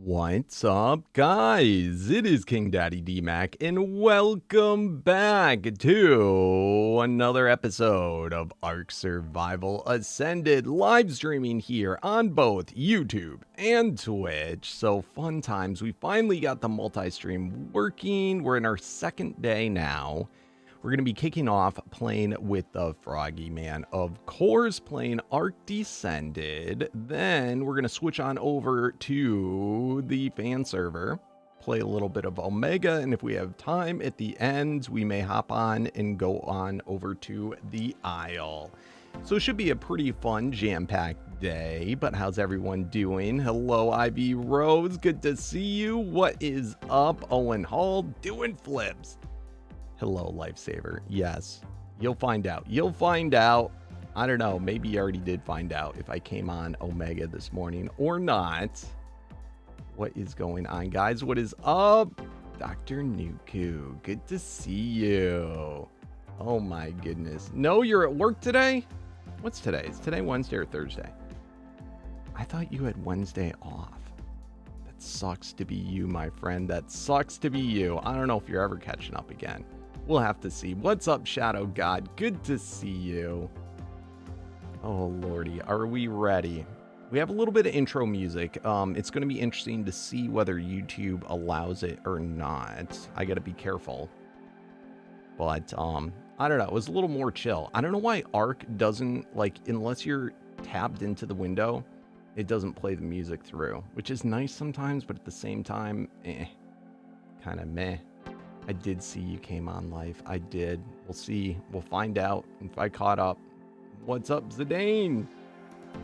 What's up, guys? It is KingDaddyDmac, and welcome back to another episode of Ark Survival Ascended, live streaming here on both YouTube and Twitch. So fun times. We finally got the multi-stream working. We're in our second day now. We're going to be kicking off playing with the Froggy Man, of course, playing Ark Descended. Then we're going to switch on over to the fan server, play a little bit of Omega, and if we have time at the end, we may hop on and go on over to the Isle. So it should be a pretty fun, jam-packed day, but how's everyone doing? Hello, Ivy Rose, good to see you. What is up? Owen Hall, doing flips. Hello, Lifesaver. Yes, you'll find out. You'll find out. I don't know. Maybe you already did find out if I came on Omega this morning or not. What is going on, guys? What is up? Dr. Nuku, good to see you. Oh, my goodness. No, you're at work today? What's today? Is today Wednesday or Thursday? I thought you had Wednesday off. That sucks to be you, my friend. That sucks to be you. I don't know if you're ever catching up again. We'll have to see. What's up, Shadow God? Good to see you. Oh, Lordy. Are we ready? We have a little bit of intro music. It's going to be interesting to see whether YouTube allows it or not. I got to be careful. But, I don't know. It was a little more chill. I don't know why Ark doesn't, like, unless you're tabbed into the window, it doesn't play the music through, which is nice sometimes, but at the same time, kind of meh. I did see you came on live. I did. We'll see. We'll find out if I caught up. What's up, Zidane?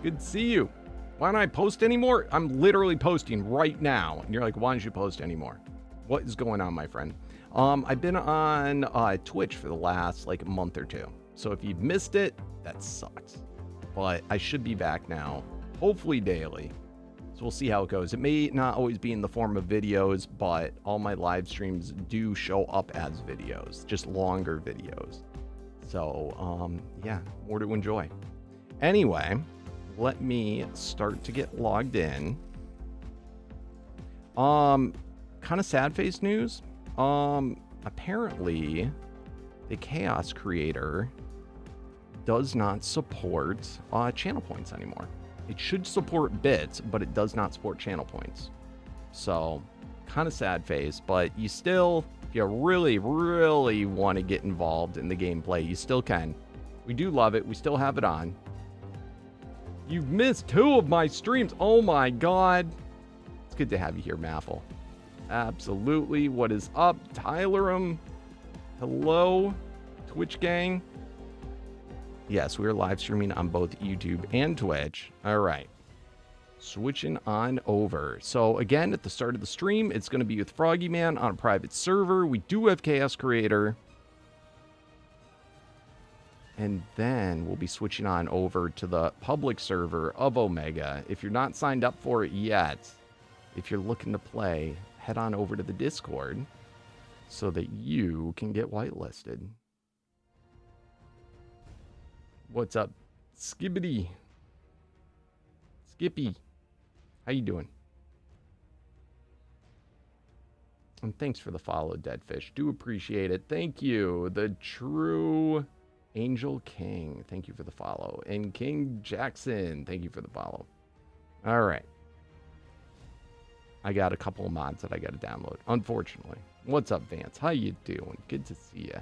Good to see you. Why don't I post anymore? I'm literally posting right now. And you're like, why don't you post anymore? What is going on, my friend? I've been on Twitch for the last like month or two. So if you've missed it, that sucks. But I should be back now, hopefully daily. So we'll see how it goes. It may not always be in the form of videos, but all my live streams do show up as videos, just longer videos. So, yeah, more to enjoy. Anyway, let me start to get logged in. Kind of sad face news. Apparently, the Chaos Creator does not support channel points anymore. It should support bits, but it does not support channel points. So, kind of sad face, but you still, if you really, really want to get involved in the gameplay, you still can. We do love it. We still have it on. You've missed 2 of my streams. Oh my God. It's good to have you here, Maffle. Absolutely. What is up, Tylerum? Hello, Twitch gang. Yes, we're live streaming on both YouTube and Twitch. All right. Switching on over. So again, at the start of the stream, it's going to be with Froggy Man on a private server. We do have Chaos Creator. And then we'll be switching on over to the public server of Omega. If you're not signed up for it yet, if you're looking to play, head on over to the Discord so that you can get whitelisted. What's up, Skibbity? Skippy, how you doing? And thanks for the follow, Deadfish. Do appreciate it. Thank you. The True Angel King, thank you for the follow. And King Jackson, thank you for the follow. All right. I got a couple of mods that I got to download, unfortunately. What's up, Vance? How you doing? Good to see you.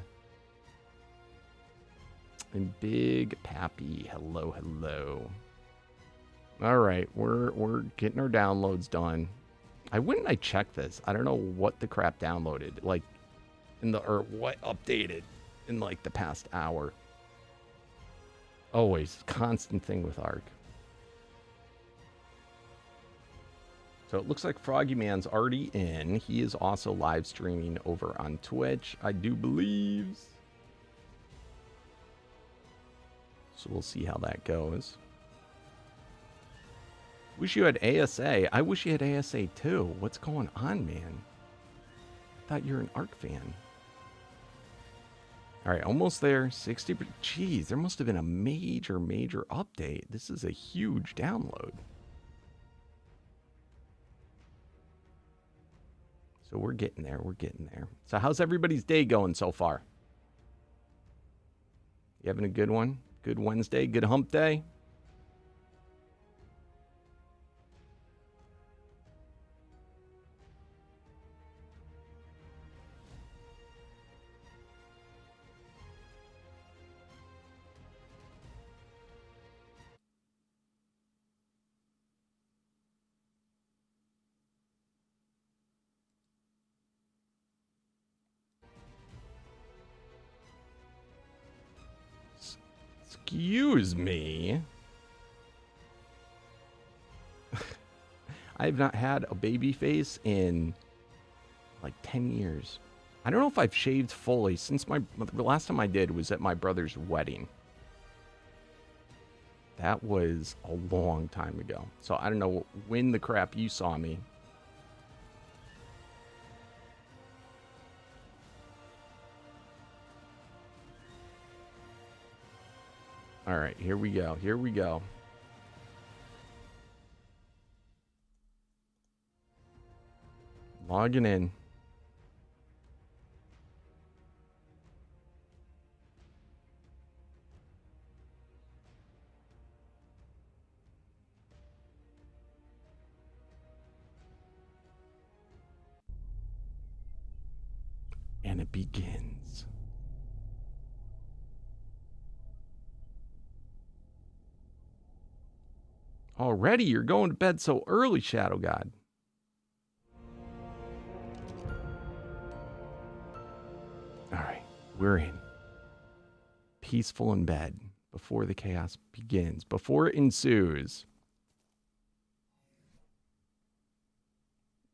And Big Pappy, hello, hello. All right, we're getting our downloads done. When I check this, I don't know what the crap downloaded, like or what updated in like the past hour. Always constant thing with Ark. So it looks like Froggy Man's already in. He is also live streaming over on Twitch, I do believe. So we'll see how that goes. Wish you had ASA. I wish you had ASA too. What's going on, man? I thought you were an Ark fan. All right, almost there. 60. Jeez, there must have been a major update. This is a huge download. So we're getting there. We're getting there. So how's everybody's day going so far? You having a good one? Good Wednesday? Good hump day? Excuse me. I have not had a baby face in like 10 years. I don't know if I've shaved fully since the last time I did was at my brother's wedding. That was a long time ago. So I don't know when the crap you saw me. All right, here we go. Here we go. Logging in. And it begins. Already you're going to bed so early, Shadow God. All right, we're in. Peaceful in bed before the chaos begins, before it ensues.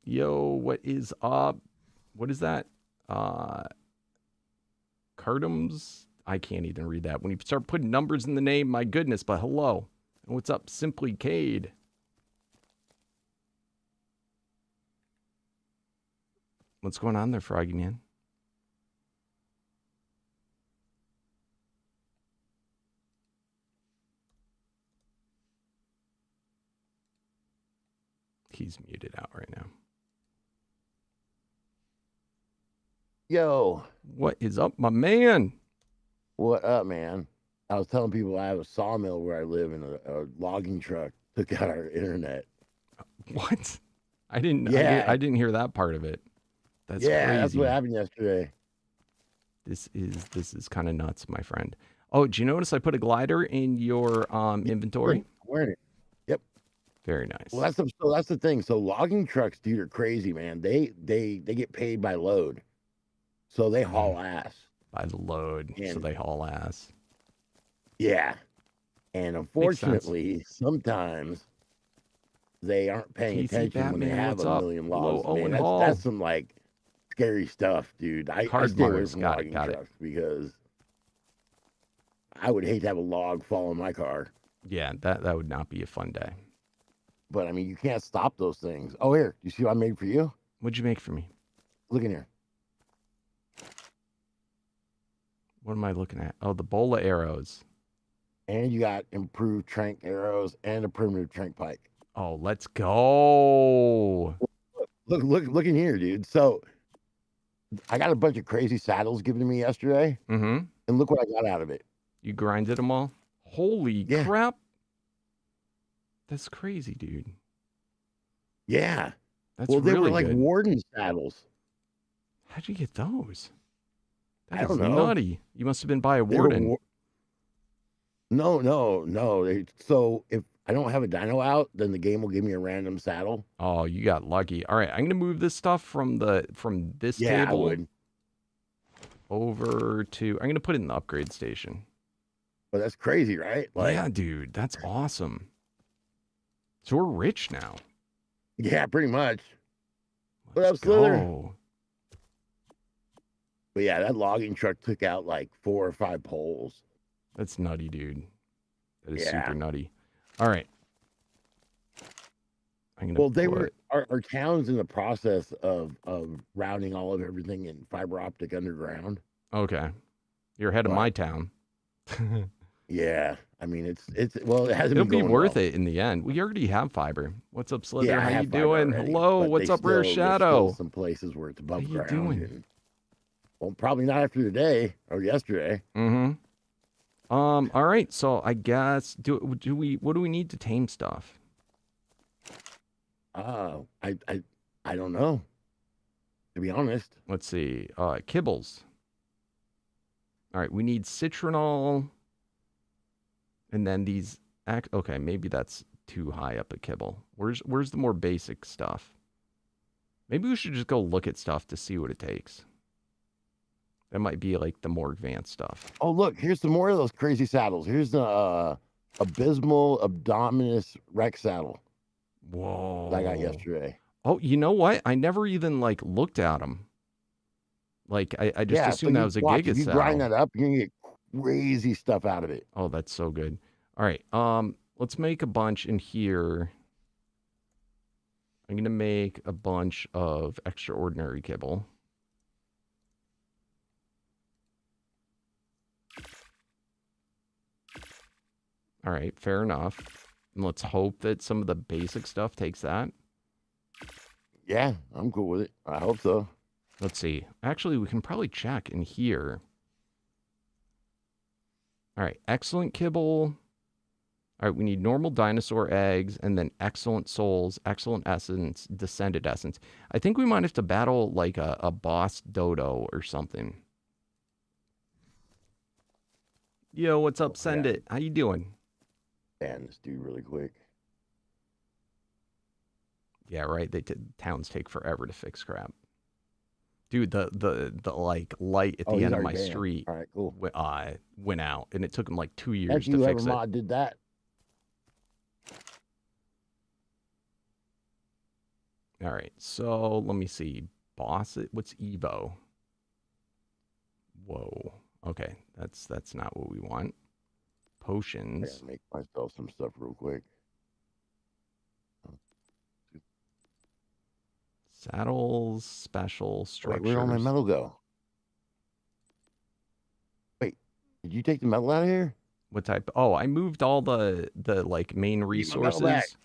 Yo, what is up? What is that? Cardums? I can't even read that. When you start putting numbers in the name, my goodness, but hello. And what's up, Simply Cade? What's going on there, Froggy Man? He's muted out right now. Yo. What is up, my man? What up, man? I was telling people I have a sawmill where I live, and a logging truck took out our internet. What? I didn't. Yeah. I didn't hear that part of it. That's crazy. That's what happened yesterday. This is kind of nuts, my friend. Oh, do you notice I put a glider in your inventory? Wearing it. Yep. Very nice. Well, that's the thing. So logging trucks, dude, are crazy, man. They get paid by load, so they haul ass. By the load, so they haul ass. Yeah, and unfortunately, sometimes they aren't paying attention when they have a million logs. Man, that's some like scary stuff, dude. I stay away from logging trucks because I would hate to have a log fall in my car. Yeah, that would not be a fun day. But I mean, you can't stop those things. Oh, here, you see what I made for you? What'd you make for me? Look in here. What am I looking at? Oh, the bowl of arrows. And you got improved trank arrows and a primitive trank pike. Oh, let's go. Look in here, dude. So I got a bunch of crazy saddles given to me yesterday. Mm-hmm. And look what I got out of it. You grinded them all? Holy crap. That's crazy, dude. Yeah. That's really they were like good. warden saddles. How'd you get those? I don't know. Nutty. You must have been by a warden. No. So if I don't have a dino out, then the game will give me a random saddle. Oh, you got lucky. All right, I'm gonna move this stuff from this table over to. I'm gonna put it in the upgrade station. But that's crazy, right? Yeah, dude, that's awesome. So we're rich now. Yeah, pretty much. What up, Slither? But yeah, that logging truck took out like 4 or 5 poles. That's nutty, dude. That is super nutty. All right. Our town's in the process of routing all of everything in fiber optic underground. Okay. You're ahead of my town. Yeah. I mean, well, it hasn't It'll been be going worth well. it in the end. We already have fiber. What's up, Slither? Yeah, How I you have fiber doing? already. Hello. But What's up, Rare there's still Shadow? some places where it's How above you ground. doing? And, well, probably not after today or yesterday. Mm-hmm. All right. So I guess what do we need to tame stuff? I don't know. To be honest. Let's see. Kibbles. All right. We need citronal, and then these. Okay, maybe that's too high up a kibble. Where's the more basic stuff? Maybe we should just go look at stuff to see what it takes. That might be like the more advanced stuff. Oh, look, here's some more of those crazy saddles. Here's the Abysmal Abdominus Rex saddle. Whoa. That I got yesterday. Oh, you know what? I never even like looked at them. Like I just assumed that was a giga saddle. If you grind that up, you're gonna get crazy stuff out of it. Oh, that's so good. All right. Let's make a bunch in here. I'm gonna make a bunch of extraordinary kibble. All right, fair enough. And let's hope that some of the basic stuff takes that. Yeah, I'm cool with it. I hope so. Let's see. Actually, we can probably check in here. All right, excellent kibble. All right, we need normal dinosaur eggs and then excellent souls, excellent essence, descended essence. I think we might have to battle like a boss dodo or something. Yo, what's up? Send it. How you doing? And this dude really quick. Yeah, right. Towns take forever to fix crap. Dude, the like light at the end of my street. All right, cool. Went out, and it took him like 2 years Thank to you, fix it. Mod did that. All right, so let me see. Boss it. What's Evo? Whoa. Okay, that's not what we want. Potions. I gotta make myself some stuff real quick. Saddles, special structures. Wait, where'd all my metal go? Wait, did you take the metal out of here? What type? Oh, I moved all the like main resources.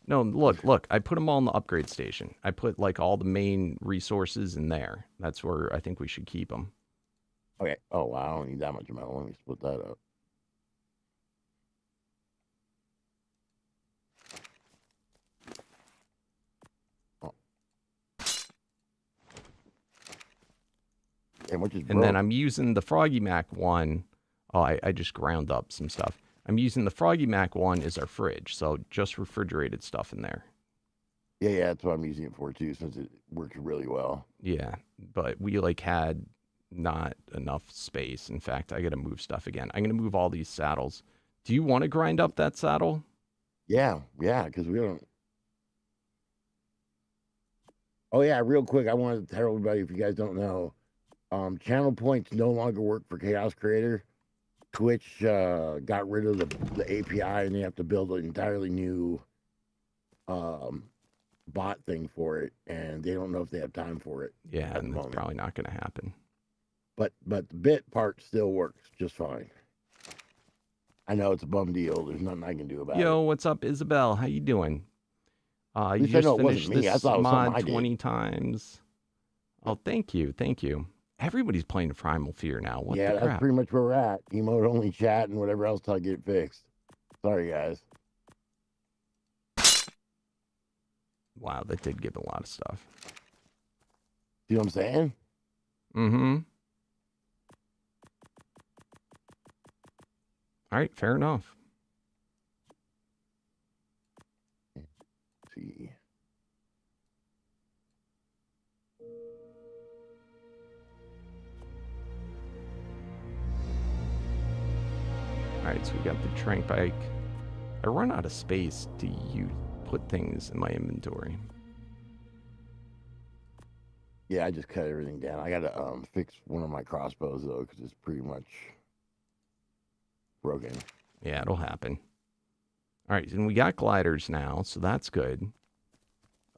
No, look, I put them all in the upgrade station. I put like all the main resources in there. That's where I think we should keep them. Okay. Oh, wow, I don't need that much metal. Let me split that up. And then I'm using the Froggyman one. Oh, I just ground up some stuff. I'm using the Froggyman one as our fridge, so just refrigerated stuff in there. Yeah, that's what I'm using it for too, since it works really well. Yeah, but we like had not enough space. In fact, I got to move stuff again. I'm going to move all these saddles. Do you want to grind up that saddle? Yeah, because we don't. Oh yeah, real quick, I wanted to tell everybody, if you guys don't know, channel points no longer work for Chaos Creator. Twitch got rid of the API, and they have to build an entirely new bot thing for it, and they don't know if they have time for it. Yeah, and it's probably not going to happen. But the bit part still works just fine. I know it's a bum deal. There's nothing I can do about it. Yo, what's up, Isabel? How you doing? You just finished this mod 20 times. Oh, thank you. Everybody's playing Primal Fear now. What the crap? That's pretty much where we're at. Emote only chat and whatever else till I get it fixed. Sorry, guys. Wow, that did give a lot of stuff. See what I'm saying? Mm-hmm. All right, fair enough. Let's see. All right, so we got the trank bike. I run out of space to put things in my inventory. Yeah, I just cut everything down. I gotta fix one of my crossbows though, because it's pretty much broken. Yeah, it'll happen. All right, and we got gliders now, so that's good.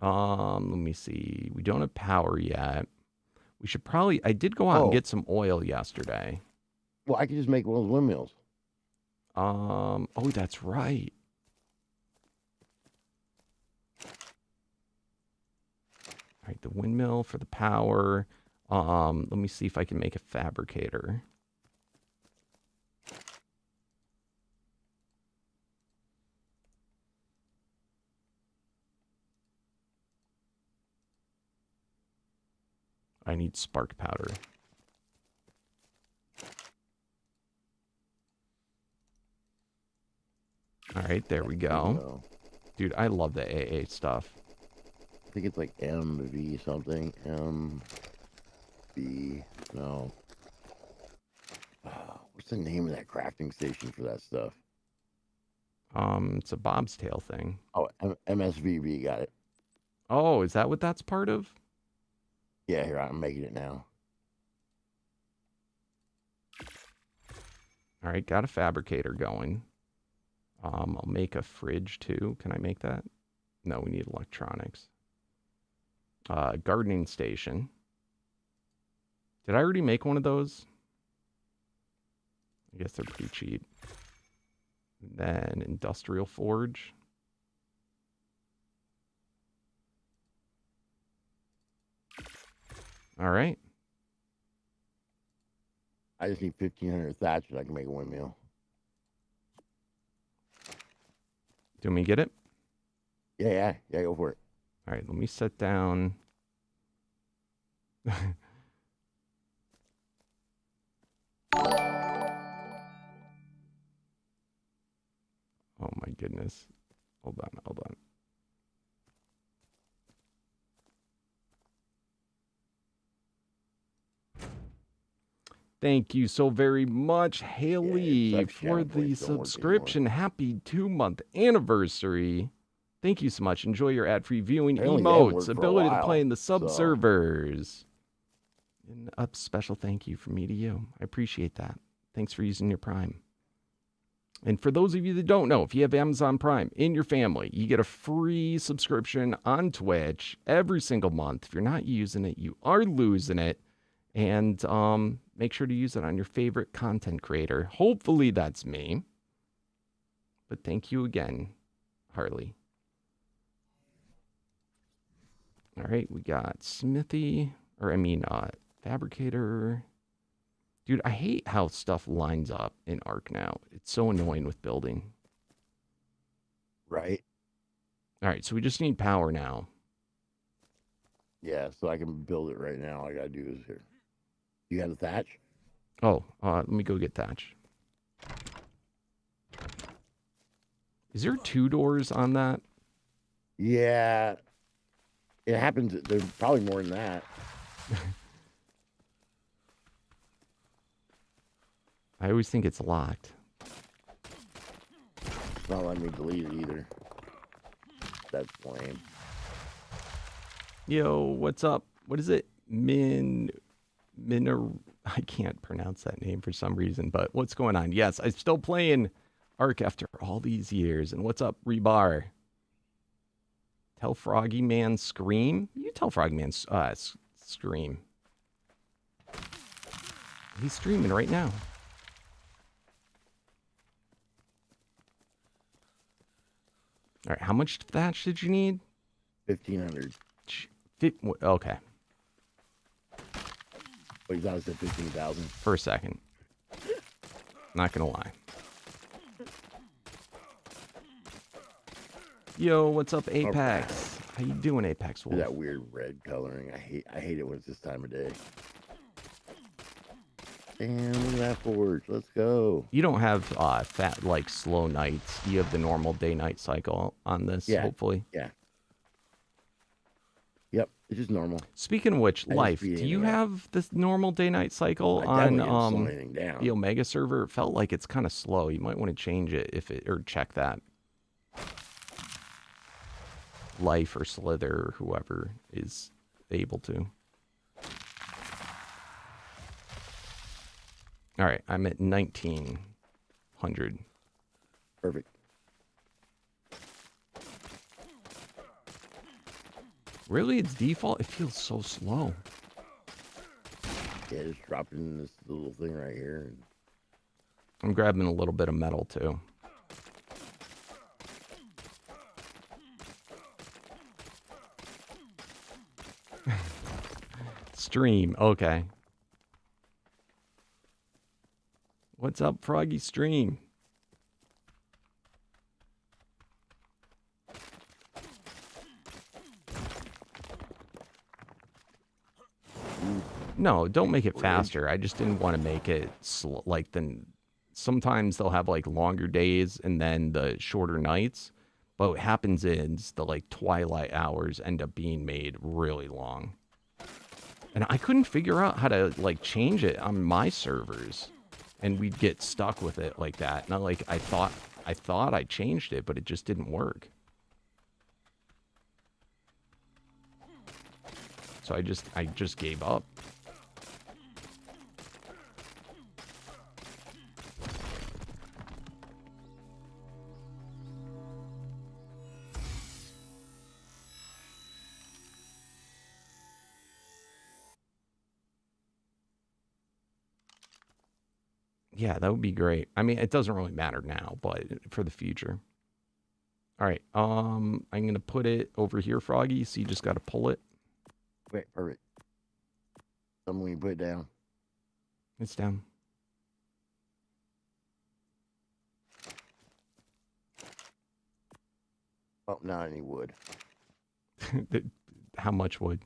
Let me see. We don't have power yet. We should probably. I did go out and get some oil yesterday. Well, I could just make one of those windmills. Oh, that's right. All right, the windmill for the power. Let me see if I can make a fabricator. I need spark powder. All right, there we go. Dude, I love the AA stuff. I think it's like MV something. MV. No. What's the name of that crafting station for that stuff? It's a Bob's Tail thing. Oh, MSVB, got it. Oh, is that what that's part of? Yeah, here, I'm making it now. All right, got a fabricator going. I'll make a fridge too. Can I make that? No, we need electronics. Gardening station. Did I already make one of those? I guess they're pretty cheap. Then industrial forge. All right. I just need 1,500 thatch and I can make a windmill. Do me get it? Yeah, go for it. All right, let me set down. Oh my goodness. Hold on. Thank you so very much, Haley, for the subscription. Happy 2-month anniversary. Thank you so much. Enjoy your ad-free viewing, emotes, ability to play in the sub-servers. And a special thank you from me to you. I appreciate that. Thanks for using your Prime. And for those of you that don't know, if you have Amazon Prime in your family, you get a free subscription on Twitch every single month. If you're not using it, you are losing it. And make sure to use it on your favorite content creator. Hopefully that's me. But thank you again, Harley. All right, we got smithy, fabricator. Dude, I hate how stuff lines up in Ark now. It's so annoying with building. Right. All right, so we just need power now. Yeah, so I can build it right now. All I gotta do is here. You got a thatch? Oh, let me go get thatch. Is there 2 doors on that? Yeah. It happens. There's probably more than that. I always think it's locked. It's not letting me delete it either. That's lame. Yo, what's up? What is it? I can't pronounce that name for some reason, but what's going on? Yes, I'm still playing Ark after all these years. And what's up, Rebar? Tell Froggy Man scream? You tell Froggy Man scream. He's streaming right now. All right, how much thatch did you need? 1,500. Okay. But you thought it said 15,000? For a second. Not gonna lie. Yo, what's up, Apex? How you doing, Apex Wolf? That weird red coloring. I hate it when it's this time of day. Damn, look at that forge. Let's go. You don't have slow nights. You have the normal day-night cycle on this, hopefully. Yeah. Yep, it's just normal. Speaking of which, Life, do you have this normal day-night cycle on the Omega server? It felt like it's kind of slow. You might want to change it or check that. Life or Slither or whoever is able to. All right, I'm at 1,900. Perfect. Really, it's default? It feels so slow. Yeah, just drop it in this little thing right here. I'm grabbing a little bit of metal, too. Stream, okay. What's up, Froggy Stream? No, don't make it faster. I just didn't want to make it like sometimes they'll have like longer days and then the shorter nights. But what happens is the like twilight hours end up being made really long. And I couldn't figure out how to like change it on my servers. And we'd get stuck with it like that. Not like I thought I changed it, but it just didn't work. So I just gave up. Yeah, that would be great. I mean, it doesn't really matter now, but for the future. All right, I'm going to put it over here, Froggy, so you just got to pull it. Wait, perfect. Tell me when you put it down. It's down. Oh, not any wood. How much wood?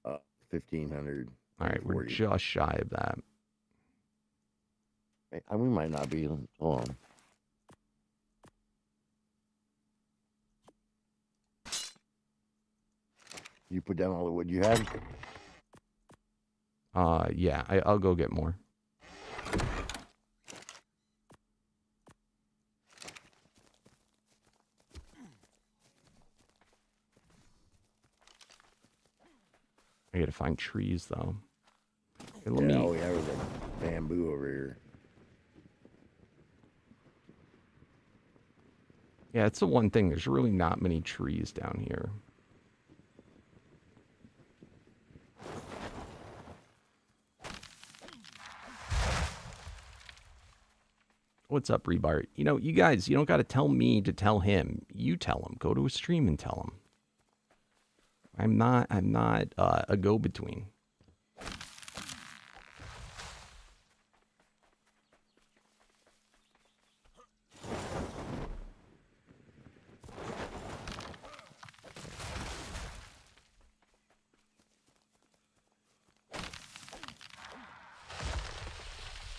1,500. All right, we're just shy of that. We might not be. Hold on. You put down all the wood you had? Yeah, I'll go get more. I gotta find trees, though. Okay, let me... all we have is a bamboo over here. Yeah, it's the one thing. There's really not many trees down here. What's up, Rebart? You know, you guys, you don't got to tell me to tell him. You tell him. Go to a stream and tell him. I'm not a go-between.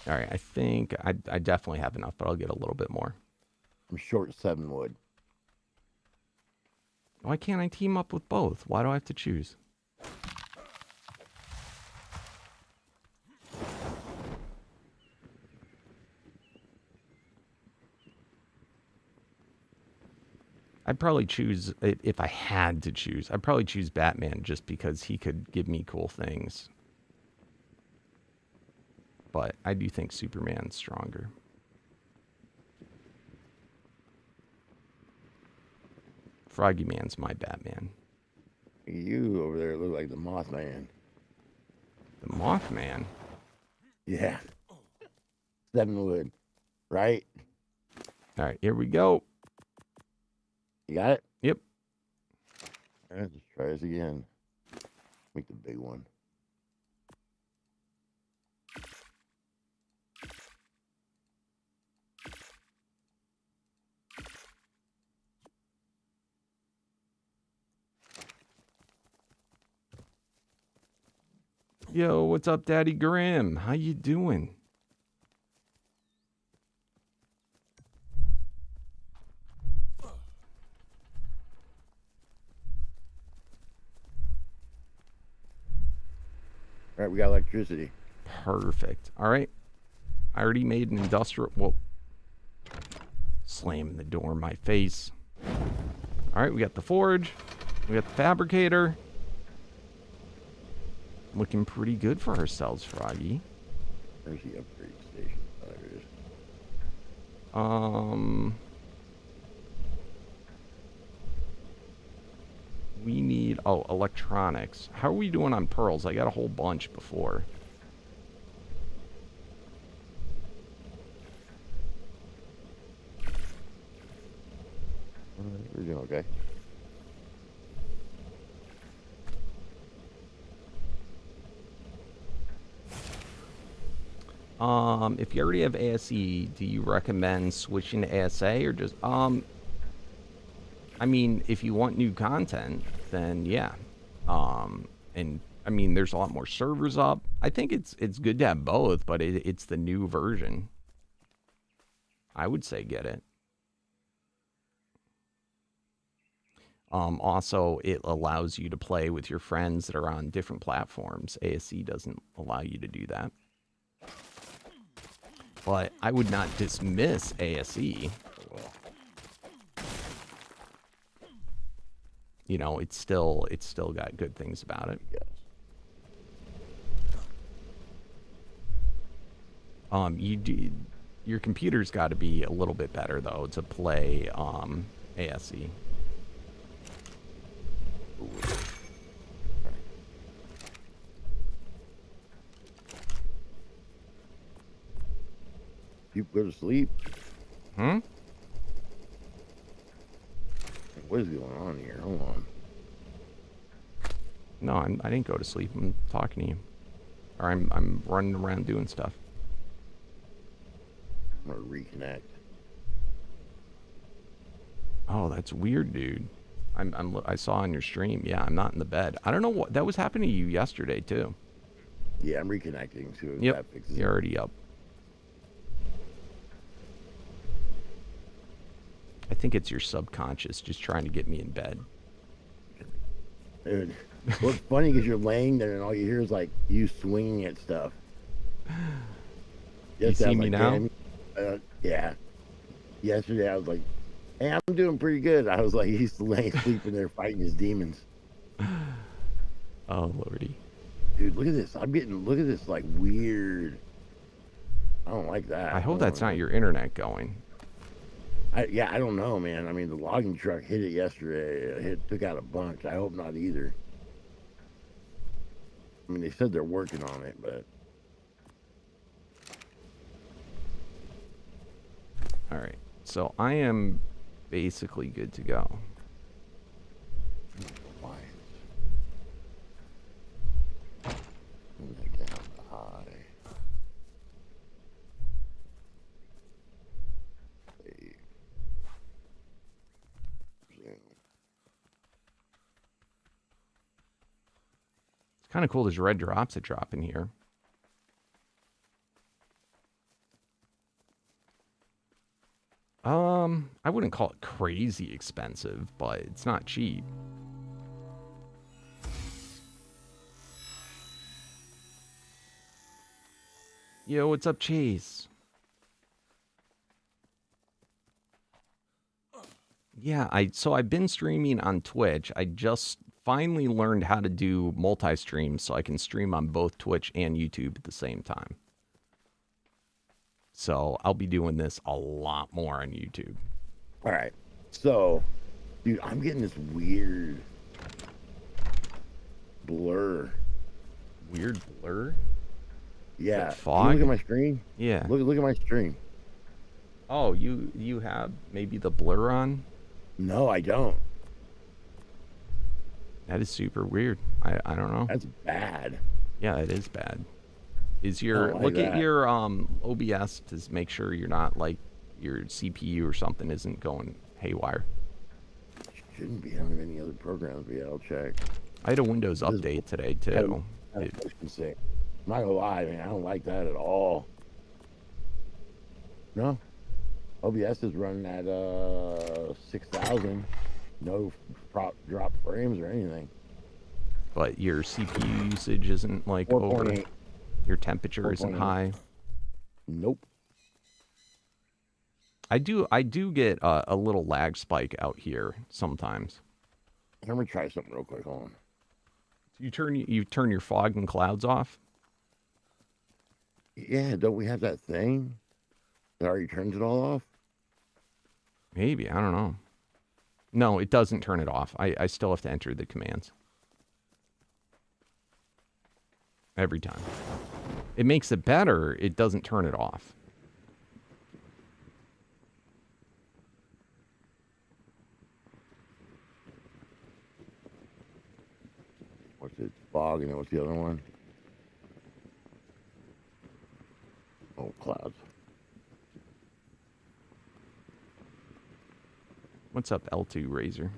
All right, I think I definitely have enough, but I'll get a little bit more. I'm short 7 wood. Why can't I team up with both? Why do I have to choose? I'd probably choose, if I had to choose, I'd probably choose Batman just because he could give me cool things. But I do think Superman's stronger. Froggy Man's my Batman. You over there look like the Mothman. The Mothman? Yeah. 7 wood. Right? All right, here we go. You got it? Yep. All right, let's try this again. Make the big one. Yo, what's up, Daddy Grim? How you doing? All right, we got electricity. Perfect. All right. I already made an industrial... Whoa. Slamming the door in my face. All right, we got the forge. We got the fabricator. Looking pretty good for ourselves, Froggy. There's the upgrade station. Oh, there it is. We need... Oh, electronics. How are we doing on pearls? I got a whole bunch before. We're doing okay. If you already have ASE, do you recommend switching to ASA or just I mean, if you want new content, then yeah. And I mean, there's a lot more servers up. I think it's good to have both, but it's the new version. I would say get it. Also, it allows you to play with your friends that are on different platforms. ASE doesn't allow you to do that. But I would not dismiss ASE. You know, it's still got good things about it. Yes. Your computer's got to be a little bit better though to play ASE. You go to sleep? Hmm? What is going on here? Hold on. No, I didn't go to sleep. I'm talking to you. Or I'm running around doing stuff. I'm gonna reconnect. Oh, that's weird, dude. I saw on your stream. Yeah, I'm not in the bed. I don't know what that was happening to you yesterday too. Yeah, I'm reconnecting to it. Yep, you're already up. I think it's your subconscious just trying to get me in bed. Dude, well, it's funny because you're laying there and all you hear is like you swinging at stuff. You see me now? Yeah. Yesterday I was like, hey, I'm doing pretty good. I was like, he's laying sleeping there fighting his demons. Oh, lordy. Dude, look at this. Look at this like weird. I don't like that. I hope that's not your internet going. Yeah, I don't know, man. I mean, the logging truck hit it yesterday. It took out a bunch. I hope not either. I mean, they said they're working on it, but... All right. So I am basically good to go. Why? It's kind of cool. There's red drops that drop in here. I wouldn't call it crazy expensive, but it's not cheap. Yo, what's up, Chase? Yeah, so I've been streaming on Twitch. I just finally learned how to do multi-stream so I can stream on both Twitch and YouTube at the same time. So I'll be doing this a lot more on YouTube. All right. So, dude, I'm getting this weird blur. Weird blur? Yeah. Fog? Can you look at my screen? Yeah. Look at my stream. Oh, you have maybe the blur on? No, I don't. That is super weird. I don't know. That's bad. Yeah, it is bad. Is your like look that. at your OBS to make sure you're not like your CPU or something isn't going haywire. Shouldn't be. I don't have any other programs, but yeah, I'll check. I had a Windows update today too. I'm not gonna lie, man. I don't like that at all. No, OBS is running at 6,000. No drop frames or anything. But your CPU usage isn't like over. Your temperature isn't high. Nope. I do get a little lag spike out here sometimes. I'm gonna try something real quick. Hold on. You turn your fog and clouds off? Yeah, don't we have that thing that already turns it all off? Maybe, I don't know. No, it doesn't turn it off. I still have to enter the commands. Every time. It makes it better, it doesn't turn it off. log, and then what's the other one? Oh, clouds. What's up, L2 Razor?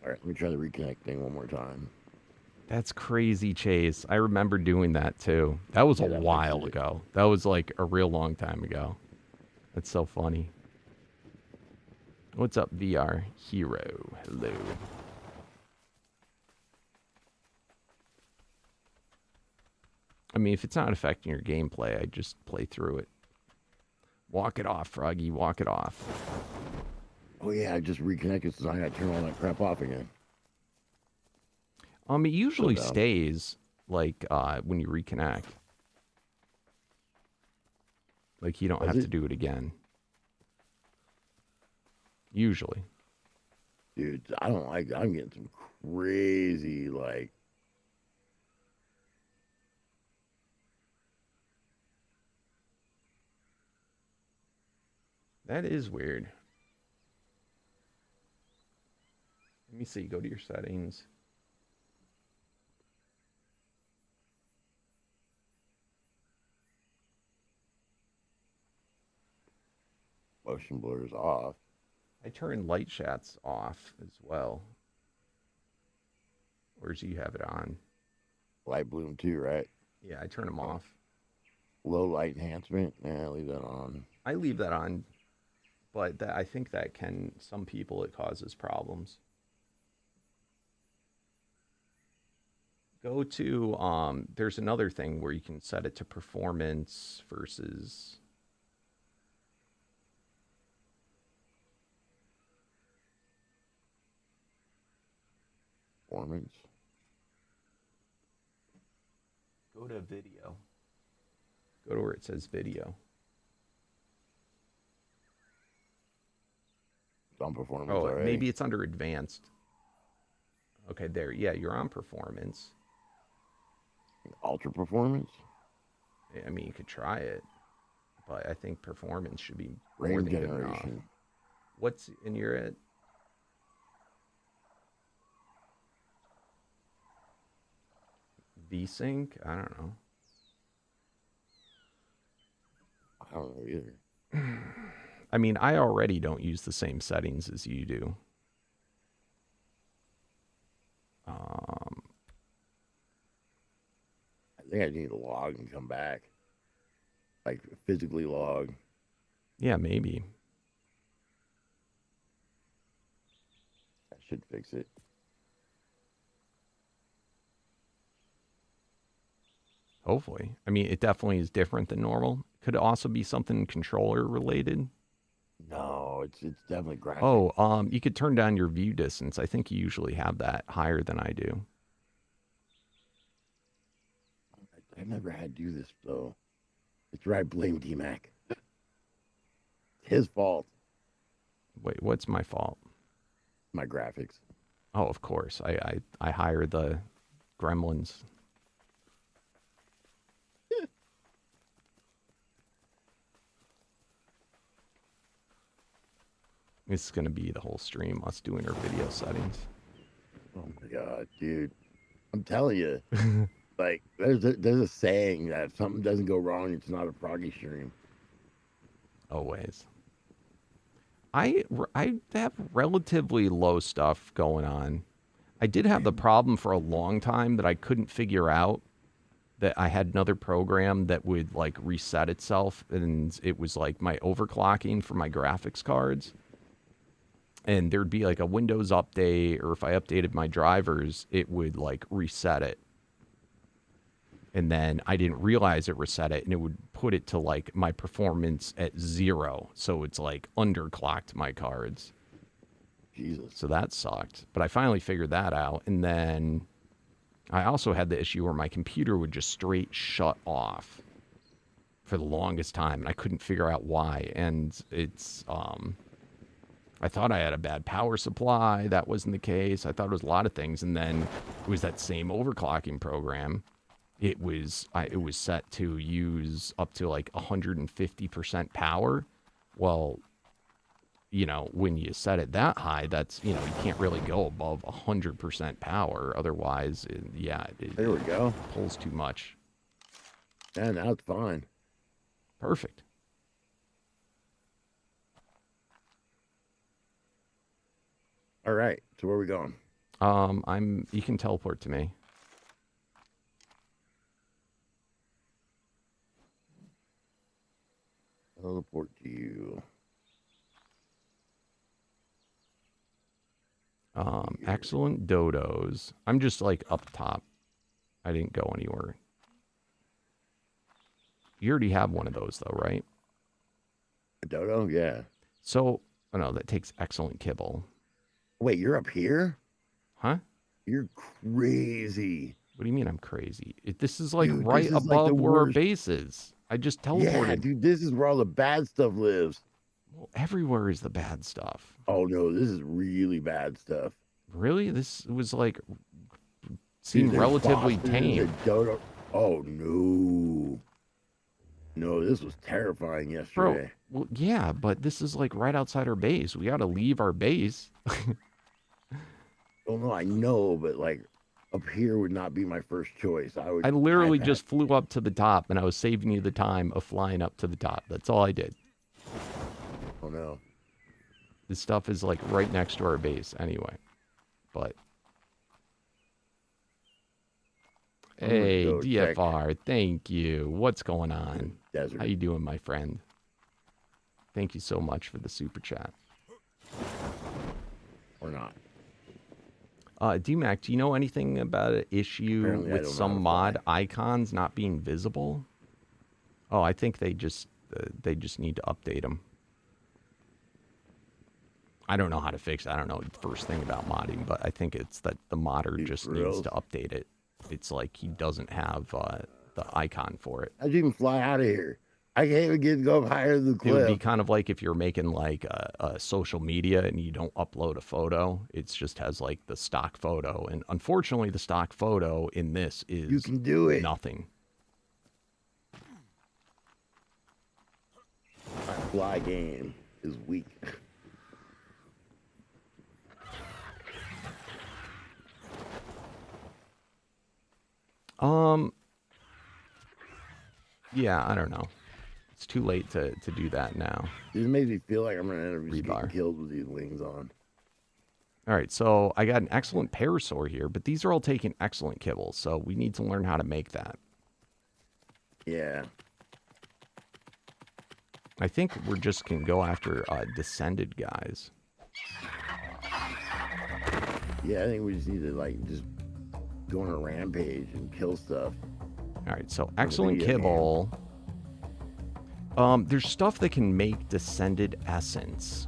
All right, let me try the reconnect thing one more time. That's crazy, Chase. I remember doing that too. That was a while ago. That was like a real long time ago. That's so funny. What's up, VR Hero? Hello. I mean, if it's not affecting your gameplay, I just play through it. Walk it off, Froggy. Walk it off. Oh, yeah, I just reconnected, so I got to turn all that crap off again. It usually stays, like, when you reconnect. Like, you don't have to do it again. Usually. Dude, I don't like, I'm getting some crazy, like... That is weird. Let me see. Go to your settings. Motion blur is off. I turn light shots off as well. Or do you have it on? Light bloom too, right? Yeah, I turn them off. Low light enhancement? Yeah, leave that on. I leave that on, but I think that some people, it causes problems. Go to, there's another thing where you can set it to performance versus... Performance. Go to video. Go to where it says video. It's on performance. Oh, already. Maybe it's under advanced. Okay, there. Yeah, you're on performance. Ultra performance? I mean, you could try it, but I think performance should be more Range than good enough. generation. What's in your at? V-Sync? I don't know. I don't know either. I mean, I already don't use the same settings as you do. I think I need to log and come back. Like, physically log. Yeah, maybe. That should fix it. Hopefully. I mean, it definitely is different than normal. Could it also be something controller related? No, it's definitely graphic. Oh, you could turn down your view distance. I think you usually have that higher than I do. I've never had to do this, though. It's right, blame Dmac. It's his fault. Wait, what's my fault? My graphics. Oh, of course. I hire the gremlins. This is going to be the whole stream, us doing our video settings. Oh my God, dude. I'm telling you. Like, there's a saying that if something doesn't go wrong, it's not a Froggy stream. Always. I have relatively low stuff going on. I did have the problem for a long time that I couldn't figure out, that I had another program that would like reset itself, and it was like my overclocking for my graphics cards. And there'd be like a Windows update, or if I updated my drivers, it would like reset it. And then I didn't realize it reset it, and it would put it to like my performance at 0. So it's like underclocked my cards. Jesus. So that sucked. But I finally figured that out. And then I also had the issue where my computer would just straight shut off for the longest time, and I couldn't figure out why. And it's, I thought I had a bad power supply. That wasn't the case. I thought it was a lot of things. And then it was that same overclocking program. It was set to use up to like 150% power. Well, you know, when you set it that high, that's, you know, you can't really go above 100% power. Otherwise, there we go. Pulls too much. Yeah, now it's fine. Perfect. All right. So where are we going? You can teleport to me. Teleport to you. Excellent dodos. I'm just like up top. I didn't go anywhere. You already have one of those though, right? A dodo? Yeah. So, oh no, that takes excellent kibble. Wait, you're up here? Huh? You're crazy. What do you mean I'm crazy? This is like dude, right above like where our base is. I just teleported. Yeah, dude, this is where all the bad stuff lives. Well, everywhere is the bad stuff. Oh no, this is really bad stuff. Really? This was like seemed relatively tame. Oh no. No, this was terrifying yesterday. Bro, well, yeah, but this is like right outside our base. We got to leave our base. Oh no, I know, but like up here would not be my first choice. I literally just flew up to the top, and I was saving you the time of flying up to the top. That's all I did. Oh no. This stuff is like right next to our base anyway. But hey, DFR, check. Thank you. What's going on? Desert. How you doing, my friend? Thank you so much for the super chat. Or not. Dmac, do you know anything about an issue with some mod icons not being visible? Oh, I think they just need to update them. I don't know how to fix it. I don't know the first thing about modding, but I think it's that the modder just needs to update it. It's like he doesn't have the icon for it. How'd you even fly out of here? I can't even get to go up higher than the cliff. It would be kind of like if you're making like a social media and you don't upload a photo. It just has like the stock photo. And unfortunately, the stock photo in this is you can do it. Nothing. My fly game is weak. Yeah, I don't know. It's too late to do that now. This makes me feel like I'm going to end up getting killed with these wings on. All right, so I got an excellent parasaur here, but these are all taking excellent kibbles, so we need to learn how to make that. Yeah. I think we're just going to go after Descended guys. Yeah, I think we just need to, like, just go on a rampage and kill stuff. All right, so excellent kibble. There's stuff that can make Descended essence.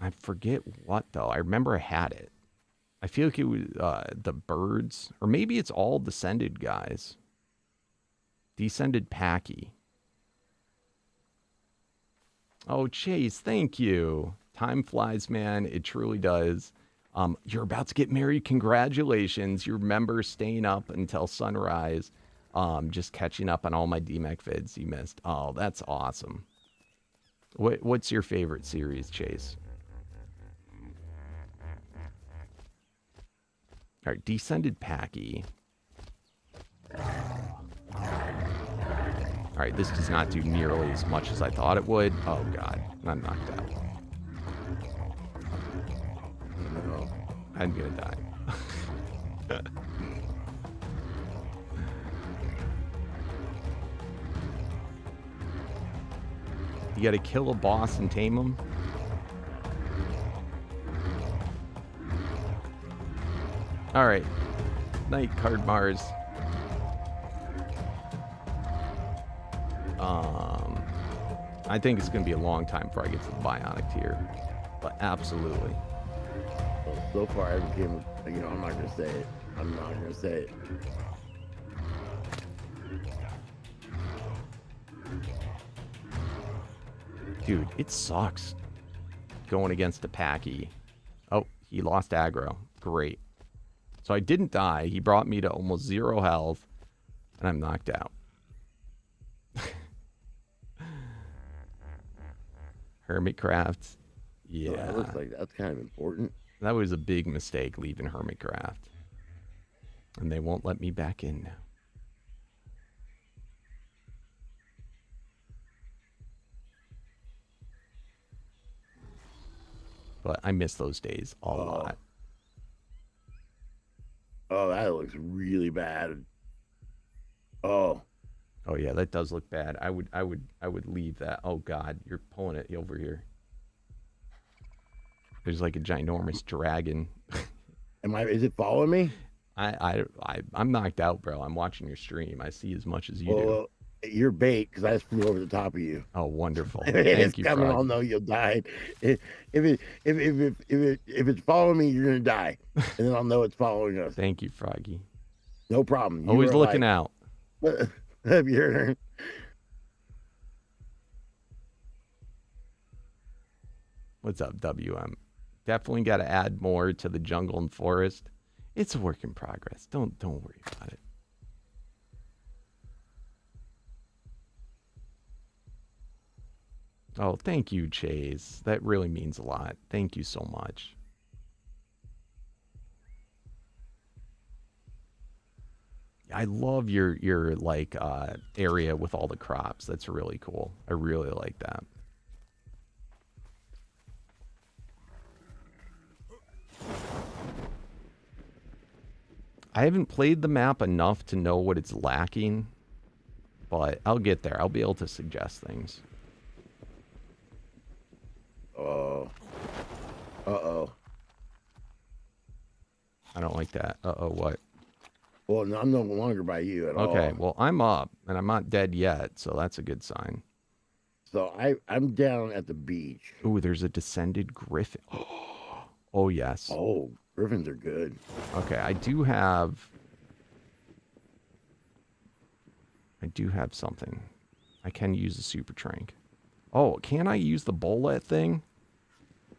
I forget what, though. I remember I had it. I feel like it was the birds. Or maybe it's all Descended guys. Descended Packy. Oh, Chase, thank you. Time flies, man. It truly does. You're about to get married. Congratulations. You remember staying up until sunrise. Just catching up on all my Dmac vids you missed. Oh, that's awesome. What's your favorite series, Chase? All right, Descended Packy. All right, this does not do nearly as much as I thought it would. Oh, God. I'm knocked out. I'm gonna die. You gotta kill a boss and tame him. Alright. Night, Card Mars. I think it's gonna be a long time before I get to the bionic tier. But absolutely. Well, so far I became, you know, I'm not gonna say it. I'm not gonna say it. Dude, it sucks going against a Packy. Oh, he lost aggro. Great. So I didn't die. He brought me to almost 0 health, and I'm knocked out. Hermitcraft. Yeah. So that looks like that's kind of important. That was a big mistake leaving Hermitcraft. And they won't let me back in now. But I miss those days a lot. Oh, that looks really bad. Oh. Oh yeah, that does look bad. I would leave that. Oh God, you're pulling it over here. There's like a ginormous dragon. Is it following me? I'm knocked out, bro. I'm watching your stream. I see as much as you do. You're bait because I just flew over the top of you. Oh, wonderful! Thank you, Froggy. I'll know you'll die. If it's following me, you're gonna die, and then I'll know it's following us. Thank you, Froggy. No problem. You Always looking out. Your What's up, WM? Definitely got to add more to the jungle and forest. It's a work in progress. Don't worry about it. Oh, thank you, Chase. That really means a lot. Thank you so much. I love your like area with all the crops. That's really cool. I really like that. I haven't played the map enough to know what it's lacking, but I'll get there. I'll be able to suggest things. Uh-oh. I don't like that. Uh-oh, what? Well, no, I'm no longer by you at all. Okay, well, I'm up, and I'm not dead yet, so that's a good sign. So I'm down at the beach. Ooh, there's a descended griffin. Oh, yes. Oh, griffins are good. Okay, I do have something. I can use a super trank. Oh, can I use the bullet thing?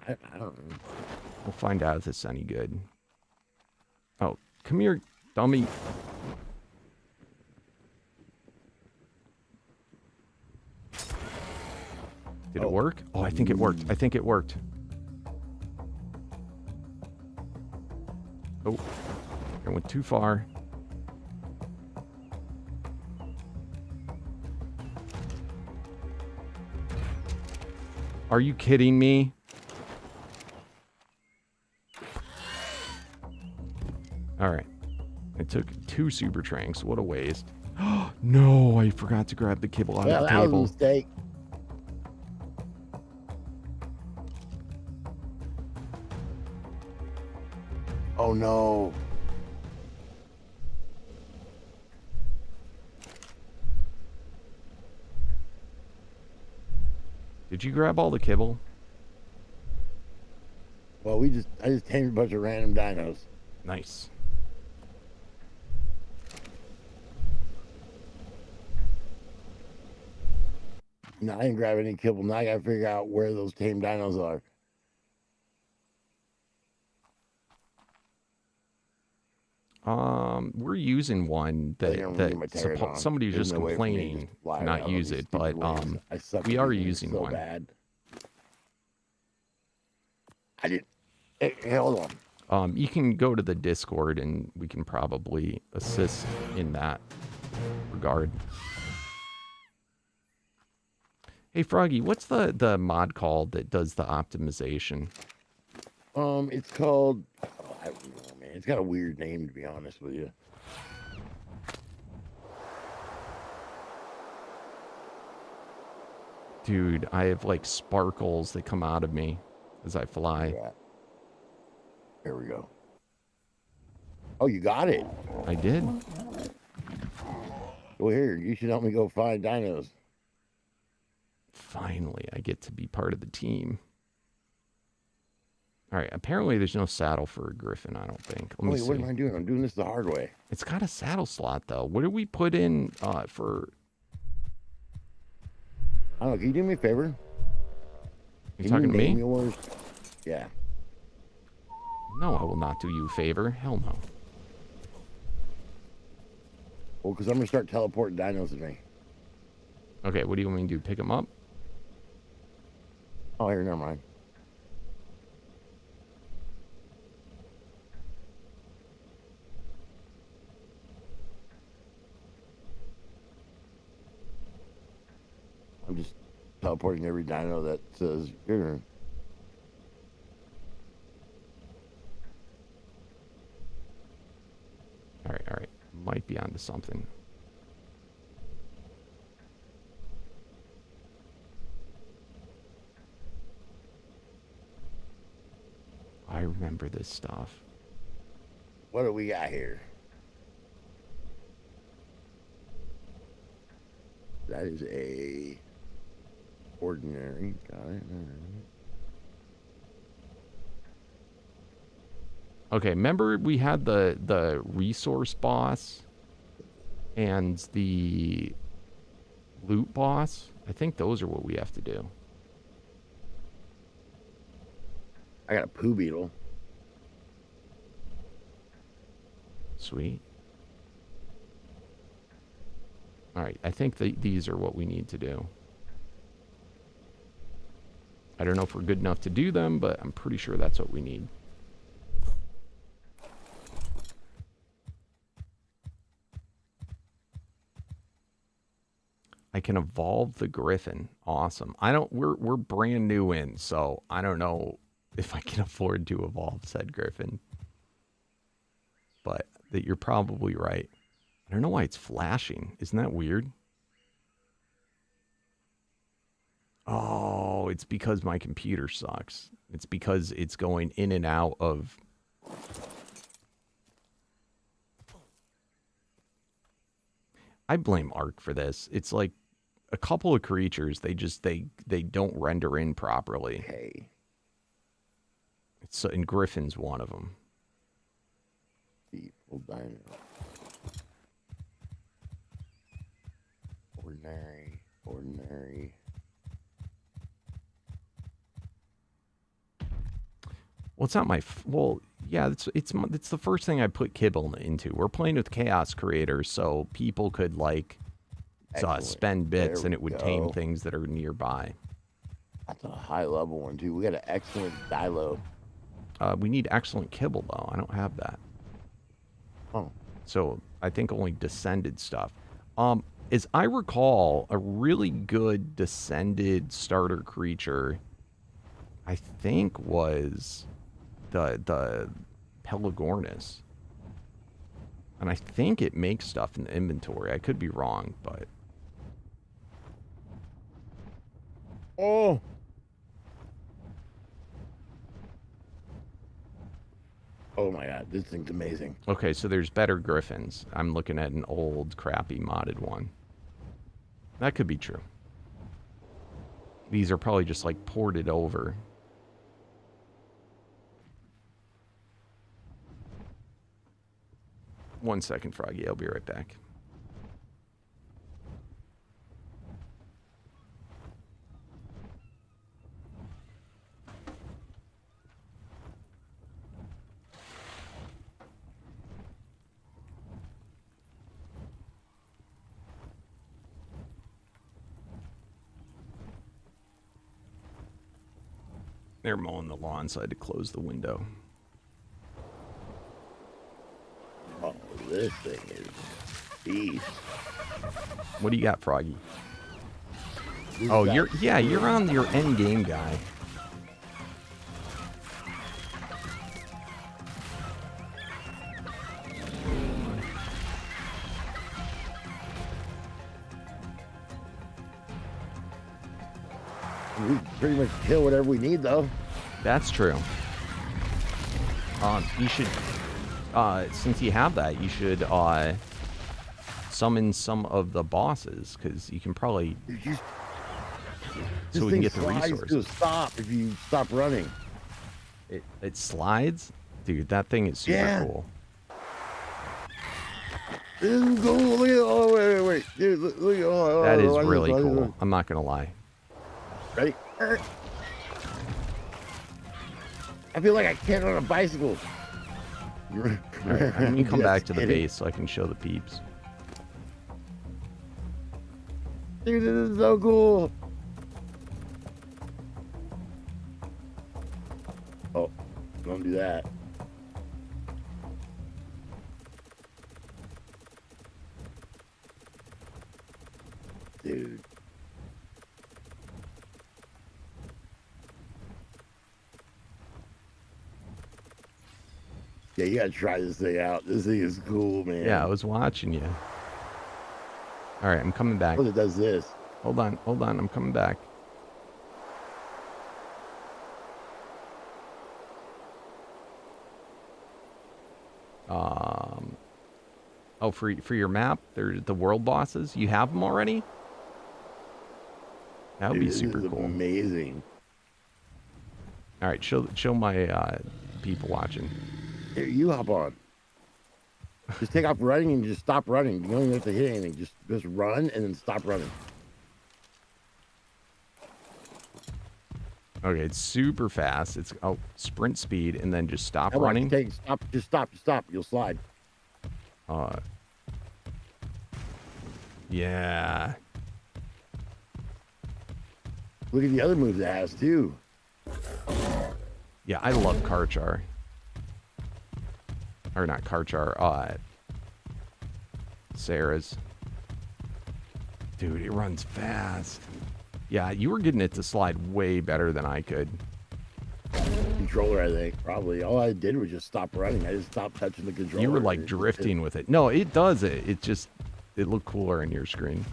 I don't know. We'll find out if it's any good. Oh, come here, dummy. Did it work? Oh, I think it worked. I think it worked. Oh, I went too far. Are you kidding me? All right. I took 2 super tranks. What a waste. No, I forgot to grab the kibble out of the table. That was a mistake. Oh no. Did you grab all the kibble? Well, I just tamed a bunch of random dinos. Nice. No, I didn't grab any kibble. Now I gotta figure out where those tame dinos are. We're using one that somebody's just complaining to not use it, but we are using one. Bad. I didn't. Hey, hold on. You can go to the Discord and we can probably assist in that regard. Hey Froggy, what's the mod called that does the optimization? It's called. Oh, I don't know, man. It's got a weird name, to be honest with you. Dude, I have like sparkles that come out of me as I fly. Yeah. There we go. Oh, you got it. I did. Well, here, you should help me go find dinos. Finally, I get to be part of the team. All right, apparently there's no saddle for a griffin, I don't think. Let me see. What am I doing? I'm doing this the hard way. It's got a saddle slot, though. What did we put in for... I don't know. Can you do me a favor? You talking to me? Yours? Yeah. No, I will not do you a favor. Hell no. Well, because I'm going to start teleporting dinos to me. Okay, what do you want me to do? Pick them up? Oh, here, never mind. I'm just teleporting every dino that says here. All right. Might be onto something. I remember this stuff. What do we got here? That is a ordinary. Got it. Okay, remember we had the resource boss and the loot boss? I think those are what we have to do. I got a poo beetle. Sweet. All right, I think these are what we need to do. I don't know if we're good enough to do them, but I'm pretty sure that's what we need. I can evolve the griffin. Awesome. We're brand new in, so I don't know if I can afford to evolve said griffin. But you're probably right. I don't know why it's flashing. Isn't that weird? Oh, it's because my computer sucks. It's because it's going in and out of... I blame Ark for this. It's like a couple of creatures, they don't render in properly. Okay. And Griffin's one of them. Full dino. Ordinary. Well, it's not my... well, yeah, it's the first thing I put kibble into. We're playing with chaos creators, so people could, like, spend bits and it would tame things that are nearby. That's a high level one, too. We got an excellent dilo. We need excellent kibble, though. I don't have that. Oh. So I think only descended stuff. As I recall, a really good descended starter creature, I think, was the Pelagornis. And I think it makes stuff in the inventory. I could be wrong, but... Oh! Oh my god, this thing's amazing. Okay, so there's better griffins. I'm looking at an old, crappy, modded one. That could be true. These are probably just, like, ported over. One second, Froggy. I'll be right back. They're mowing the lawn, so I had to close the window. Oh, this thing is beast. What do you got, Froggy? Oh, you're on your end game guy. We pretty much kill whatever we need, though. That's true. You should, since you have that, you should summon some of the bosses, because you can probably, so we can get the resources. To stop if you stop running. It slides, dude. That thing is super cool. Dude, go look at, oh wait, dude, look at, oh, that is really cool. I'm not gonna lie. Ready? I feel like I can't run a bicycle. Right, let me come back to the base so I can show the peeps. Dude, this is so cool. Oh, don't do that. Dude. Yeah, you gotta try this thing out. This thing is cool, man. Yeah, I was watching you. All right, I'm coming back. Oh, it does this. Hold on, I'm coming back. Oh, for your map, they're the world bosses. You have them already? That would be super cool. Amazing. All right, show my people watching. Here, you hop on. Just take off running and just stop running. You don't even have to hit anything. Just run and then stop running. Okay, it's super fast. It's sprint speed and then just stop running. Just stop. You'll slide. Yeah. Look at the other moves it has too. Yeah, I love Karchar. Or not Karchar, Sarah's. Dude, it runs fast. Yeah, you were getting it to slide way better than I could. Controller, I think, probably. All I did was just stop running. I just stopped touching the controller. You were like drifting with it. No, it does it. It looked cooler on your screen.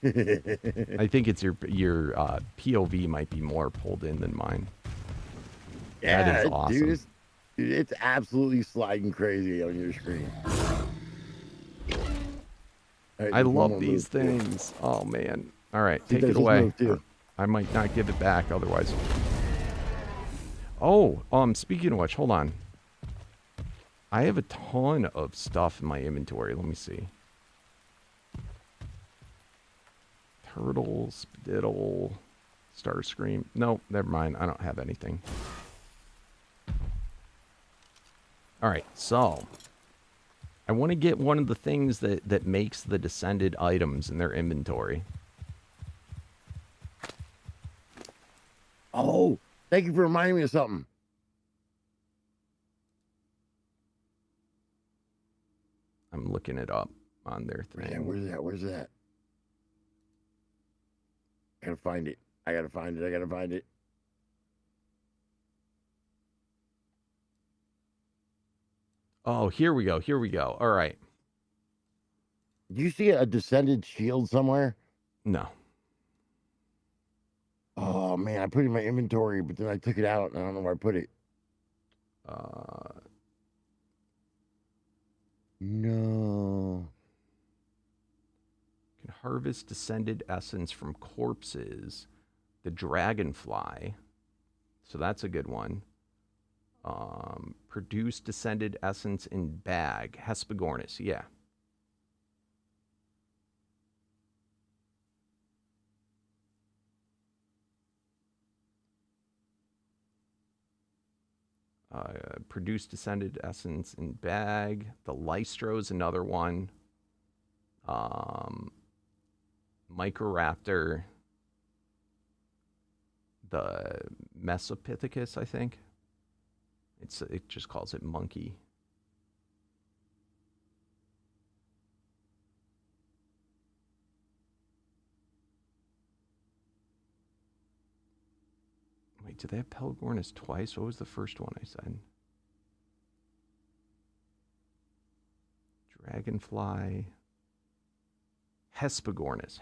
I think it's your POV might be more pulled in than mine. Yeah, that is awesome. Dude, it's absolutely sliding crazy on your screen. Right, I love these things. Oh man. All right, take it away. I might not give it back otherwise. Oh, speaking of which, hold on. I have a ton of stuff in my inventory. Let me see. Turtle, Spittle, Starscream. No, never mind. I don't have anything. All right, so I want to get one of the things that makes the Descended items in their inventory. Oh, thank you for reminding me of something. I'm looking it up on their thing. Yeah, where's that? I gotta find it. Oh, here we go. All right. Do you see a Descended shield somewhere? No. Oh man, I put it in my inventory, but then I took it out and I don't know where I put it. No. Can harvest Descended essence from corpses. The Dragonfly. So that's a good one. Produce Descended essence in bag. Hesperornis, yeah. Produce Descended essence in bag. The Lystro is another one. Microraptor. The Mesopithecus, I think. It just calls it monkey. Wait, did they have Pelagornis twice? What was the first one I said? Dragonfly. Hesperornis.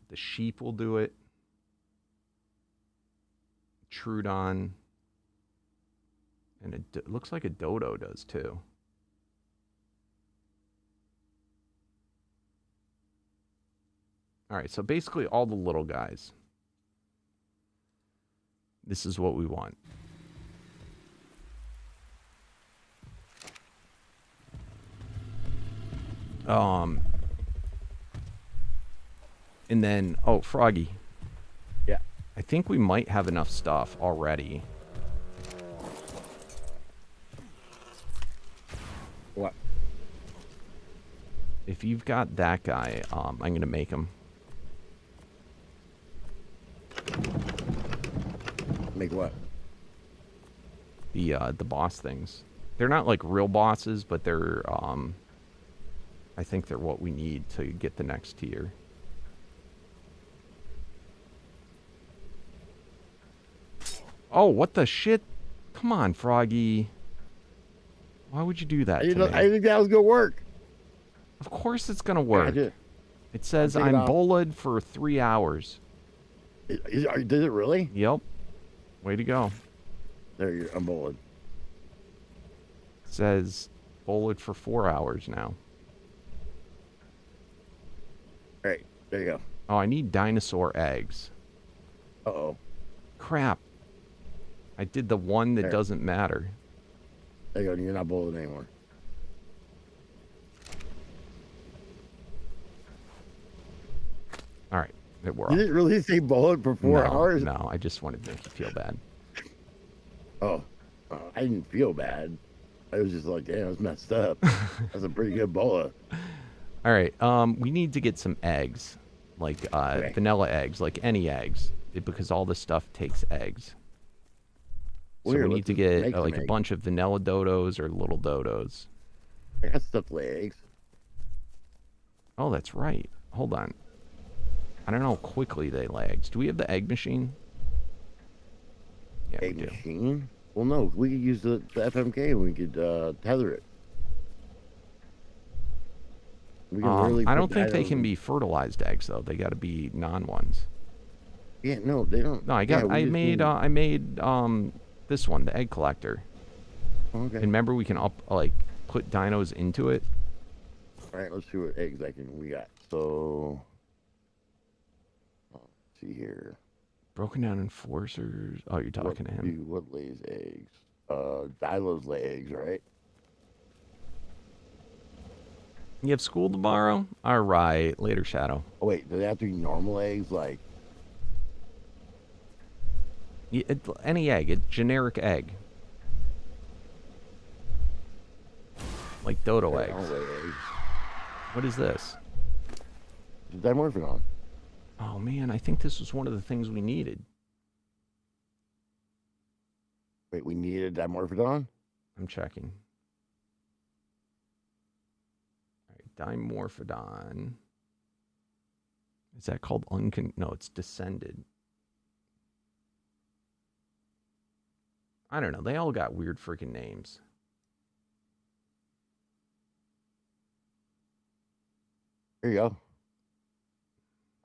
The sheep will do it. Trudon. And it looks like a dodo does too. All right, so basically all the little guys. This is what we want. And then, oh, Froggy. Yeah. I think we might have enough stuff already. What? If you've got that guy, I'm going to make him. Make what? The boss things. They're not like real bosses, but they're, I think they're what we need to get the next tier. Oh, what the shit? Come on, Froggy. Why would you do that to me? I didn't think that was gonna work. Of course it's gonna work. Gotcha. It says I'm bullied for 3 hours. Did it really? Yep. Way to go. There, I'm bullied. It says bullied for 4 hours now. All right, there you go. Oh, I need dinosaur eggs. Uh-oh. Crap. I did the one that doesn't matter. There you go. You're not bullied anymore. All right. Did it really say bullied for 4 hours? No, I just wanted to make you feel bad. Oh, I didn't feel bad. I was just like, damn, it's messed up. That's a pretty good bola. All right. We need to get some eggs, like vanilla eggs, like any eggs, because all this stuff takes eggs. So we need to get like a bunch of vanilla dodos or little dodos. I got stuffed eggs. Oh, that's right. Hold on. I don't know how quickly they lay eggs. Do we have the egg machine? Yeah, egg machine? Well, no. We could use the FMK and we could tether it. We can I don't think they can be fertilized eggs though. They got to be non-ones. Yeah, no, they don't. No, I made this one, the egg collector. Okay. And remember, we can put dinos into it. All right, let's see what eggs we got. So, let's see here. Broken down enforcers. Oh, you're talking to him. What lays eggs? Dilos lay eggs, right? You have school tomorrow? All right, later, Shadow. Oh wait, do they have to be normal eggs, like? Any egg, a generic egg. Like dodo eggs. What is this? Dimorphodon. Oh man, I think this was one of the things we needed. Wait, we needed Dimorphodon? I'm checking. All right, Dimorphodon. Is that called No, it's Descended. I don't know. They all got weird freaking names. Here you go.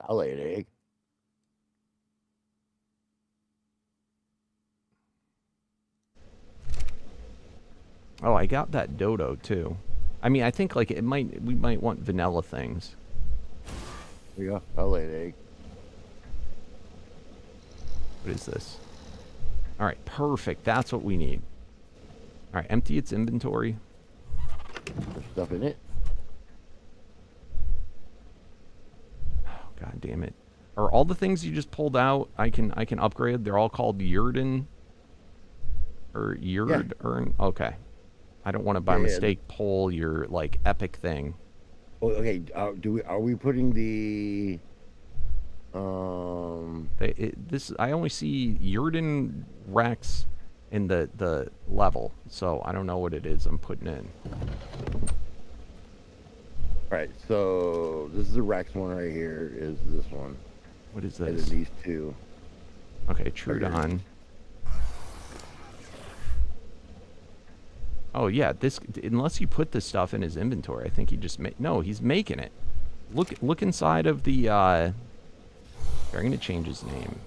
I'll lay an egg. Oh, I got that dodo too. I mean, I think like we might want vanilla things. Here you go. I'll lay an egg. What is this? All right, perfect. That's what we need. All right, empty its inventory. There's stuff in it. Oh, God damn it. Are all the things you just pulled out I can upgrade? They're all called Yurden or Yurd Earn? Okay. I don't want to by mistake pull your like epic thing. Oh, okay. Are we putting the I only see Yurden Rex in the level, so I don't know what it is I'm putting in. All right, so this is the Rex one right here. Is this one? What is this? And then these two. Okay, Trudon. Oh yeah, this unless you put this stuff in his inventory, I think he just no, he's making it. Look inside of the. I'm gonna change his name,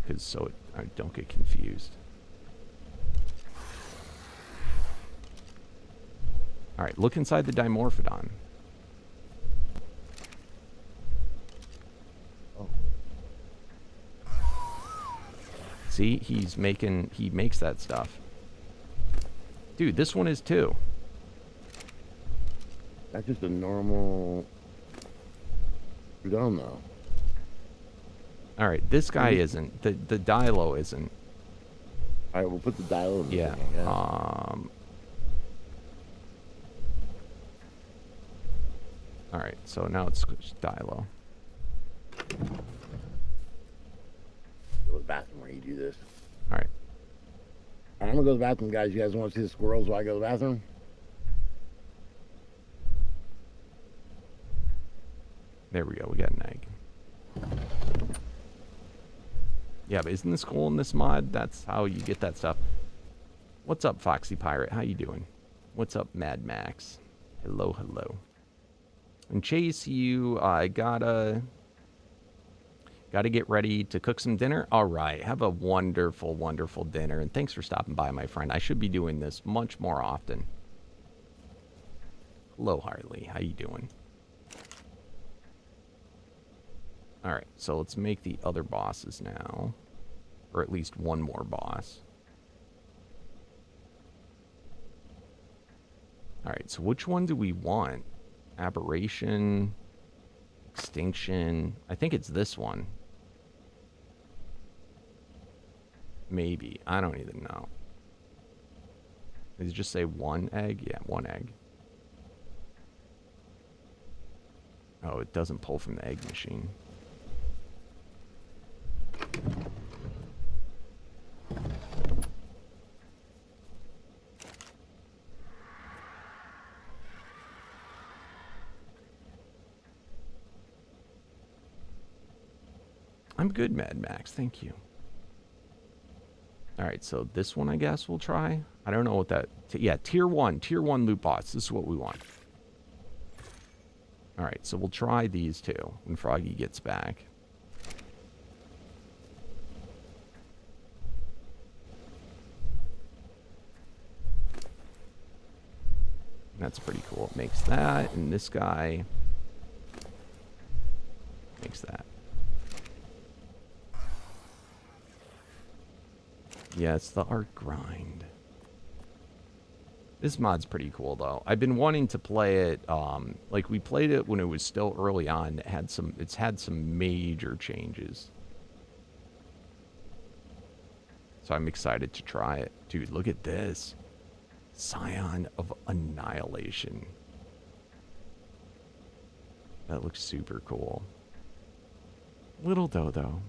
because I don't get confused. All right, look inside the Dimorphodon. Oh. See, he makes that stuff. Dude, this one is too. That's just a normal Trudon though. All right, this guy isn't. The dilo isn't. All right, we'll put the dilo in the yeah. thing, All right, so now it's dilo. Go to the bathroom where you do this. All right. I'm gonna go to the bathroom, guys. You guys want to see the squirrels while I go to the bathroom? There we go. We got an egg. Yeah, but isn't this cool in this mod? That's how you get that stuff. What's up, Foxy Pirate? How you doing? What's up, Mad Max? Hello, hello. And Chase, you gotta get ready to cook some dinner. All right, have a wonderful, wonderful dinner, and thanks for stopping by, my friend. I should be doing this much more often. Hello, Harley. How you doing? All right, so let's make the other bosses now, or at least one more boss. All right, so which one do we want? Aberration, extinction. I think it's this one. Maybe. I don't even know. Does it just say one egg? Yeah, one egg. Oh, it doesn't pull from the egg machine. I'm good, Mad Max. Thank you. All right, so this one I guess we'll try. I don't know what that... yeah, tier 1 loot boss. This is what we want. All right, so we'll try these two when Froggy gets back. That's pretty cool. It makes that, and this guy makes that. Yeah, it's the Ark grind. This mod's pretty cool, though. I've been wanting to play it. Like, we played it when it was still early on. It's had some major changes. So I'm excited to try it. Dude, look at this. Scion of Annihilation. That looks super cool. Little Dodo.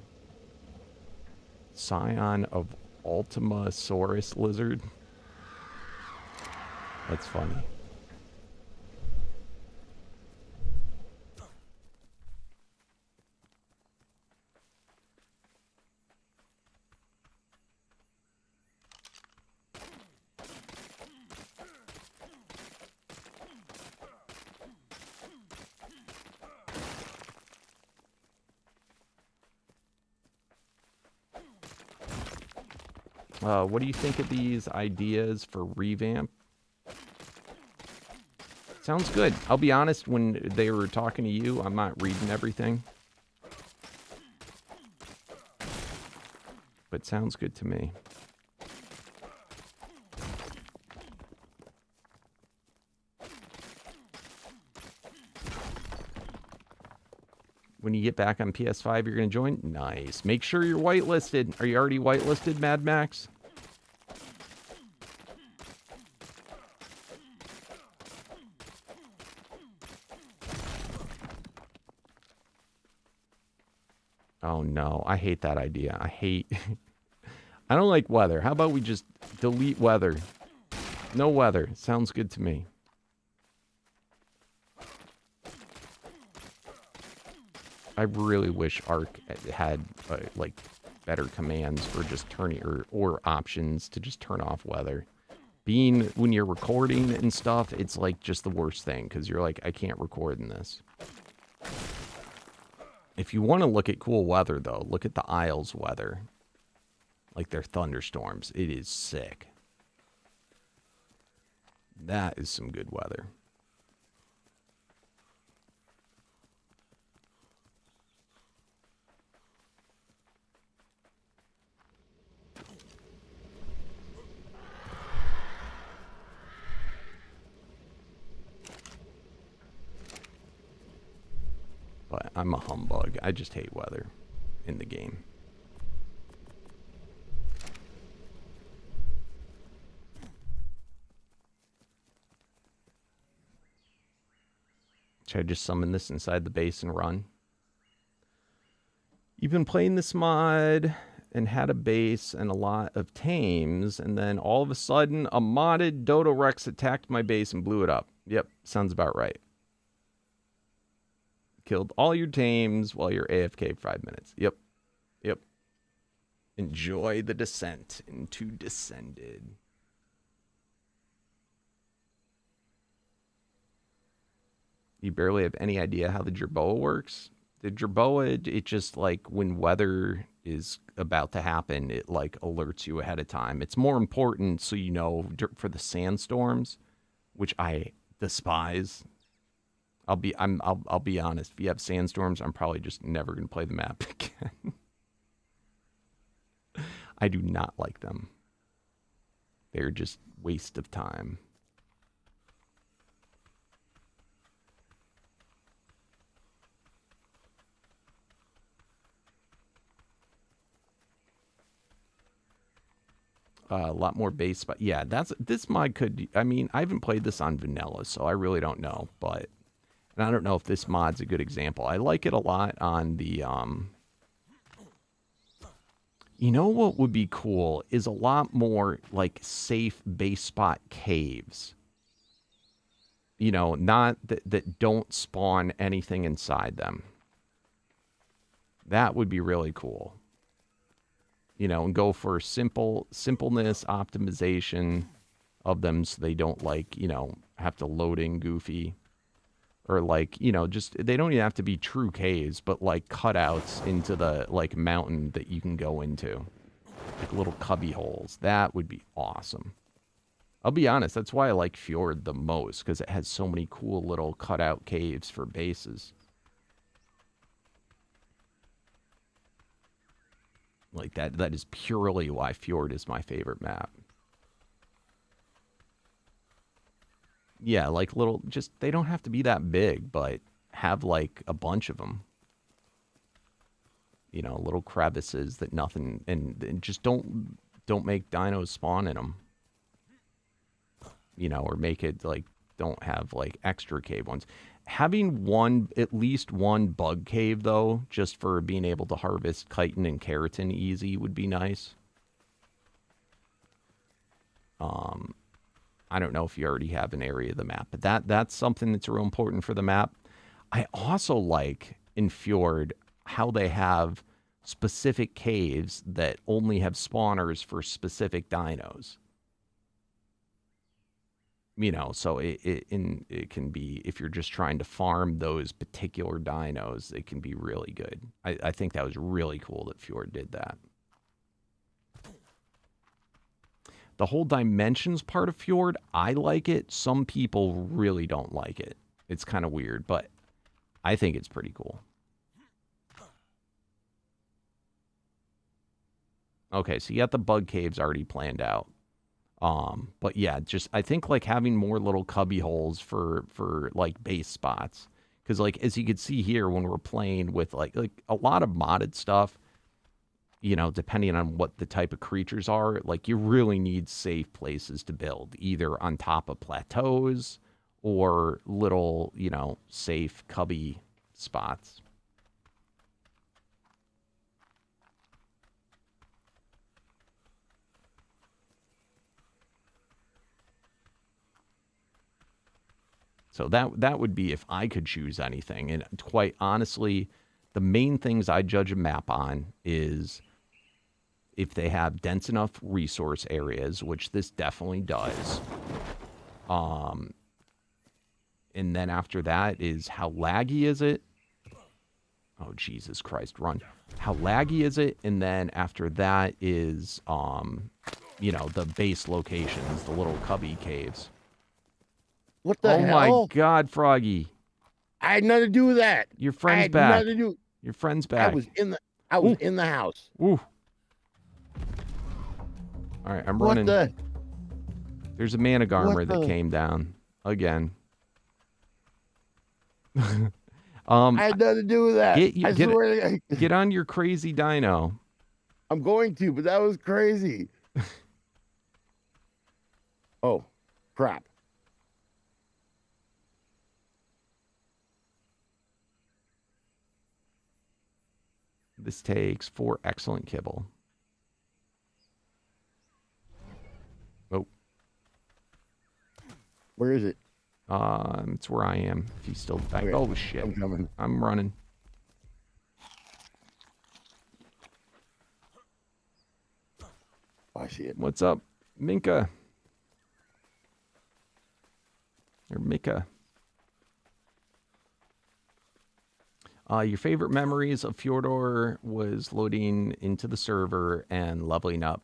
Scion of Ultimasaurus Lizard. That's funny. What do you think of these ideas for revamp? Sounds good. I'll be honest, when they were talking to you, I'm not reading everything. But sounds good to me. When you get back on PS5, you're going to join? Nice. Make sure you're whitelisted. Are you already whitelisted, Mad Max? Oh, no. I hate that idea. I don't like weather. How about we just delete weather? No weather. Sounds good to me. I really wish Ark had like better commands for just turning or options to just turn off weather. When you're recording and stuff, it's like just the worst thing because you're like, I can't record in this. If you want to look at cool weather though, look at the Isles weather. Like their thunderstorms. It is sick. That is some good weather. But I'm a humbug. I just hate weather. in the game. Should I just summon this inside the base and run? You've been playing this mod and had a base and a lot of tames, and then all of a sudden a modded Dodo Rex attacked my base and blew it up. Yep, sounds about right. Killed all your tames while you're AFK for 5 minutes. Yep. Yep. Enjoy the descent into Descended. You barely have any idea how the Jerboa works. The Jerboa, it just like when weather is about to happen, it like alerts you ahead of time. It's more important so you know for the sandstorms, which I despise. I'll be honest. If you have sandstorms, I'm probably just never going to play the map again. I do not like them. They're just waste of time. A lot more base, but yeah, this mod could. I mean, I haven't played this on vanilla, so I really don't know. But and I don't know if this mod's a good example. I like it a lot on the. You know what would be cool is a lot more like safe base spot caves. You know, not that don't spawn anything inside them. That would be really cool. You know, and go for simpleness, optimization of them so they don't, like, you know, have to load in goofy. Or, like, you know, just, they don't even have to be true caves, but, like, cutouts into the, like, mountain that you can go into. Like, little cubby holes. That would be awesome. I'll be honest, that's why I like Fjord the most, because it has so many cool little cutout caves for bases. Like, that is purely why Fjord is my favorite map. Yeah, like little, just, they don't have to be that big, but have, like, a bunch of them. You know, little crevices that nothing, and just don't make dinos spawn in them. You know, or make it, like, don't have, like, extra cave ones. Having at least one bug cave, though, just for being able to harvest chitin and keratin easy would be nice. I don't know if you already have an area of the map, but that's something that's real important for the map. I also like, in Fjord, how they have specific caves that only have spawners for specific dinos. You know, so it can be, if you're just trying to farm those particular dinos, it can be really good. I think that was really cool that Fjord did that. The whole dimensions part of Fjord, I like it. Some people really don't like it. It's kind of weird, but I think it's pretty cool. Okay, so you got the bug caves already planned out. But yeah, just, I think, like, having more little cubby holes for like base spots. Because, like, as you can see here, when we're playing with like a lot of modded stuff, you know, depending on what the type of creatures are, like, you really need safe places to build, either on top of plateaus or little, you know, safe cubby spots. So that would be if I could choose anything. And quite honestly, the main things I judge a map on is if they have dense enough resource areas, which this definitely does. And then after that is how laggy is it? Oh, Jesus Christ, run. How laggy is it? And then after that is, you know, the base locations, the little cubby caves. What the hell? Oh my God, Froggy! I had nothing to do with that. Your friend's back. Nothing to do. Your friend's back. I was in the house. Ooh. All right, I'm running. What the? There's a Managarmer that came down again. I had nothing to do with that. Get on your crazy dino. I'm going to, but that was crazy. Oh, crap. This takes 4 excellent kibble. Oh. Where is it? It's where I am. If he's still back. Okay. Oh, shit. I'm coming. I'm running. Oh, I see it. What's up, Minka? Or Mika. Your favorite memories of Fjordor was loading into the server and leveling up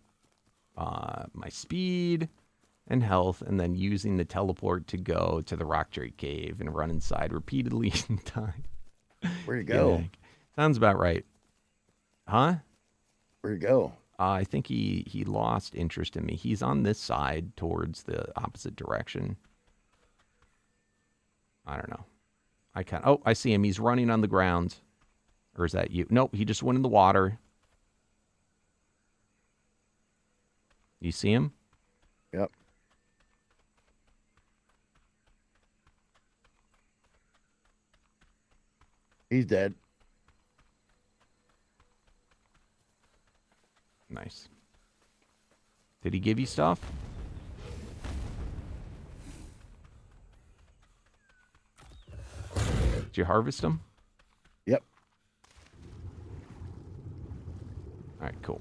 my speed and health, and then using the teleport to go to the Rock Drake Cave and run inside repeatedly in time. Where'd he go? Sounds about right. Huh? Where'd he go? I think he lost interest in me. He's on this side towards the opposite direction. I don't know. Oh, I see him. He's running on the ground. Or is that you? Nope, he just went in the water. You see him? Yep. He's dead. Nice. Did he give you stuff? Did you harvest them? Yep. All right, cool.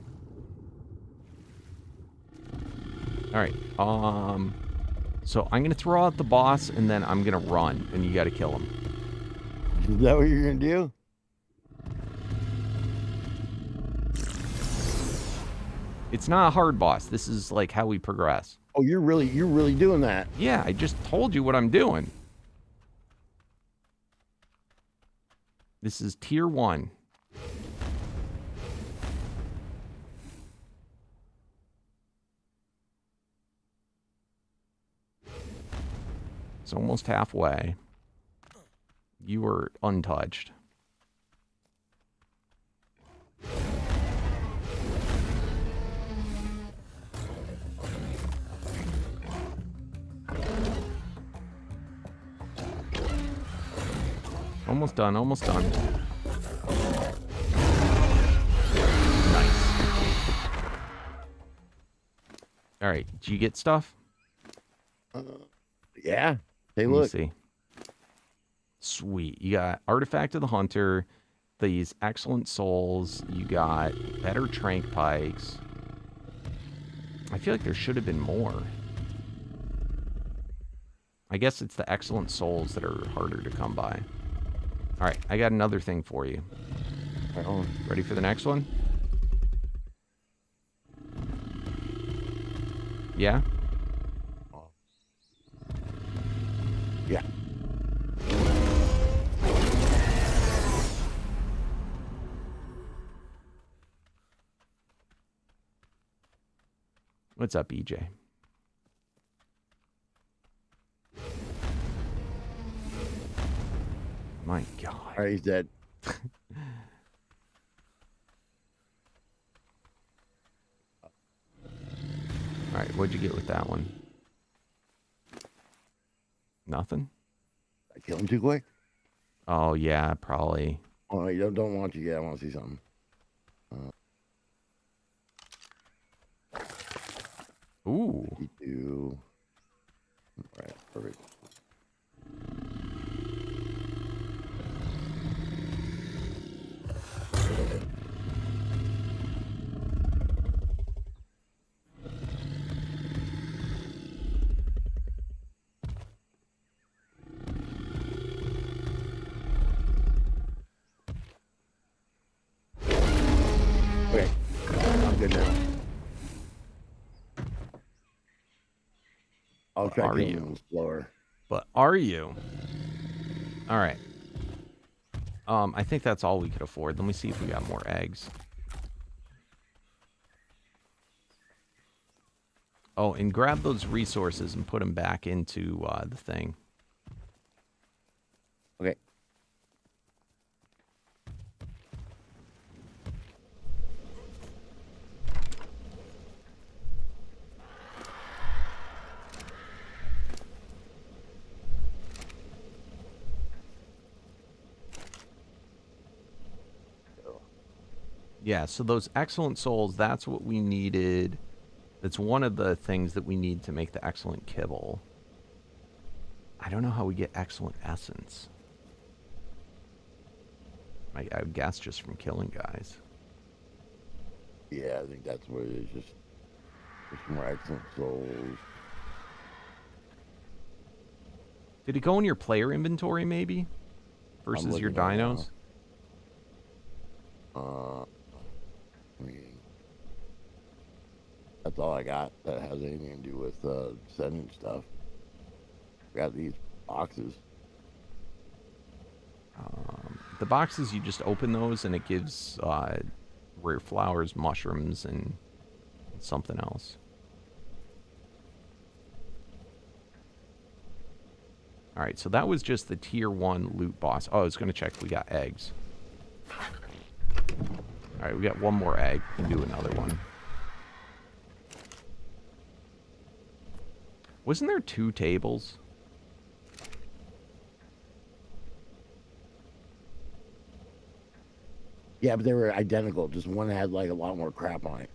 All right. So I'm gonna throw out the boss, and then I'm gonna run, and you got to kill him. Is that what you're gonna do? It's not a hard boss. This is like how we progress. Oh, you're really doing that? Yeah, I just told you what I'm doing. This is tier 1. It's almost halfway. You were untouched. Almost done, almost done. Nice. All right, did you get stuff? Yeah. Hey, Let me look. see. Sweet. You got Artifact of the Hunter, these excellent souls. You got better trank pikes. I feel like there should have been more. I guess it's the excellent souls that are harder to come by. All right, I got another thing for you. Ready for the next one? Yeah? Yeah. What's up, EJ? My God. All right, he's dead. All right, what'd you get with that one? Nothing? I killed him too quick? Oh, yeah, probably. Oh, you don't want to. Yeah, I want to see something. Ooh. 52. All right, perfect. Okay, I'm good now. I'll try to kill him a little slower. But are you? All right. I think that's all we could afford. Let me see if we got more eggs. Oh, and grab those resources and put them back into the thing. Okay. Yeah, so those excellent souls, that's what we needed. That's one of the things that we need to make the excellent kibble. I don't know how we get excellent essence. I would guess just from killing guys. Yeah, I think that's what it is. Just more excellent souls. Did it go in your player inventory, maybe? Versus your dinos? I mean, that's all I got that has anything to do with sending stuff. Got these boxes. The boxes, you just open those and it gives rare flowers, mushrooms, and something else. Alright, so that was just the tier 1 loot boss. Oh, I was going to check if we got eggs. Alright, we got one more egg. We can do another one. Wasn't there 2 tables? Yeah, but they were identical. Just one had like a lot more crap on it.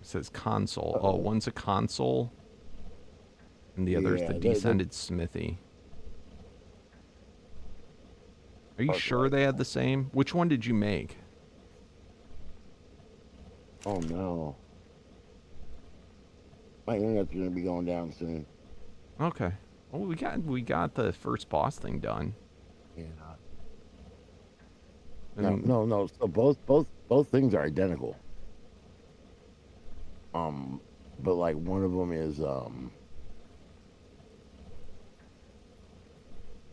It says console. Oh, one's a console. And the other's the Descended Smithy. Are you sure they had the same? Which one did you make? Oh no. My internet's gonna be going down soon. Okay. Well, we got the first boss thing done. Yeah. No. So both things are identical. But like one of them is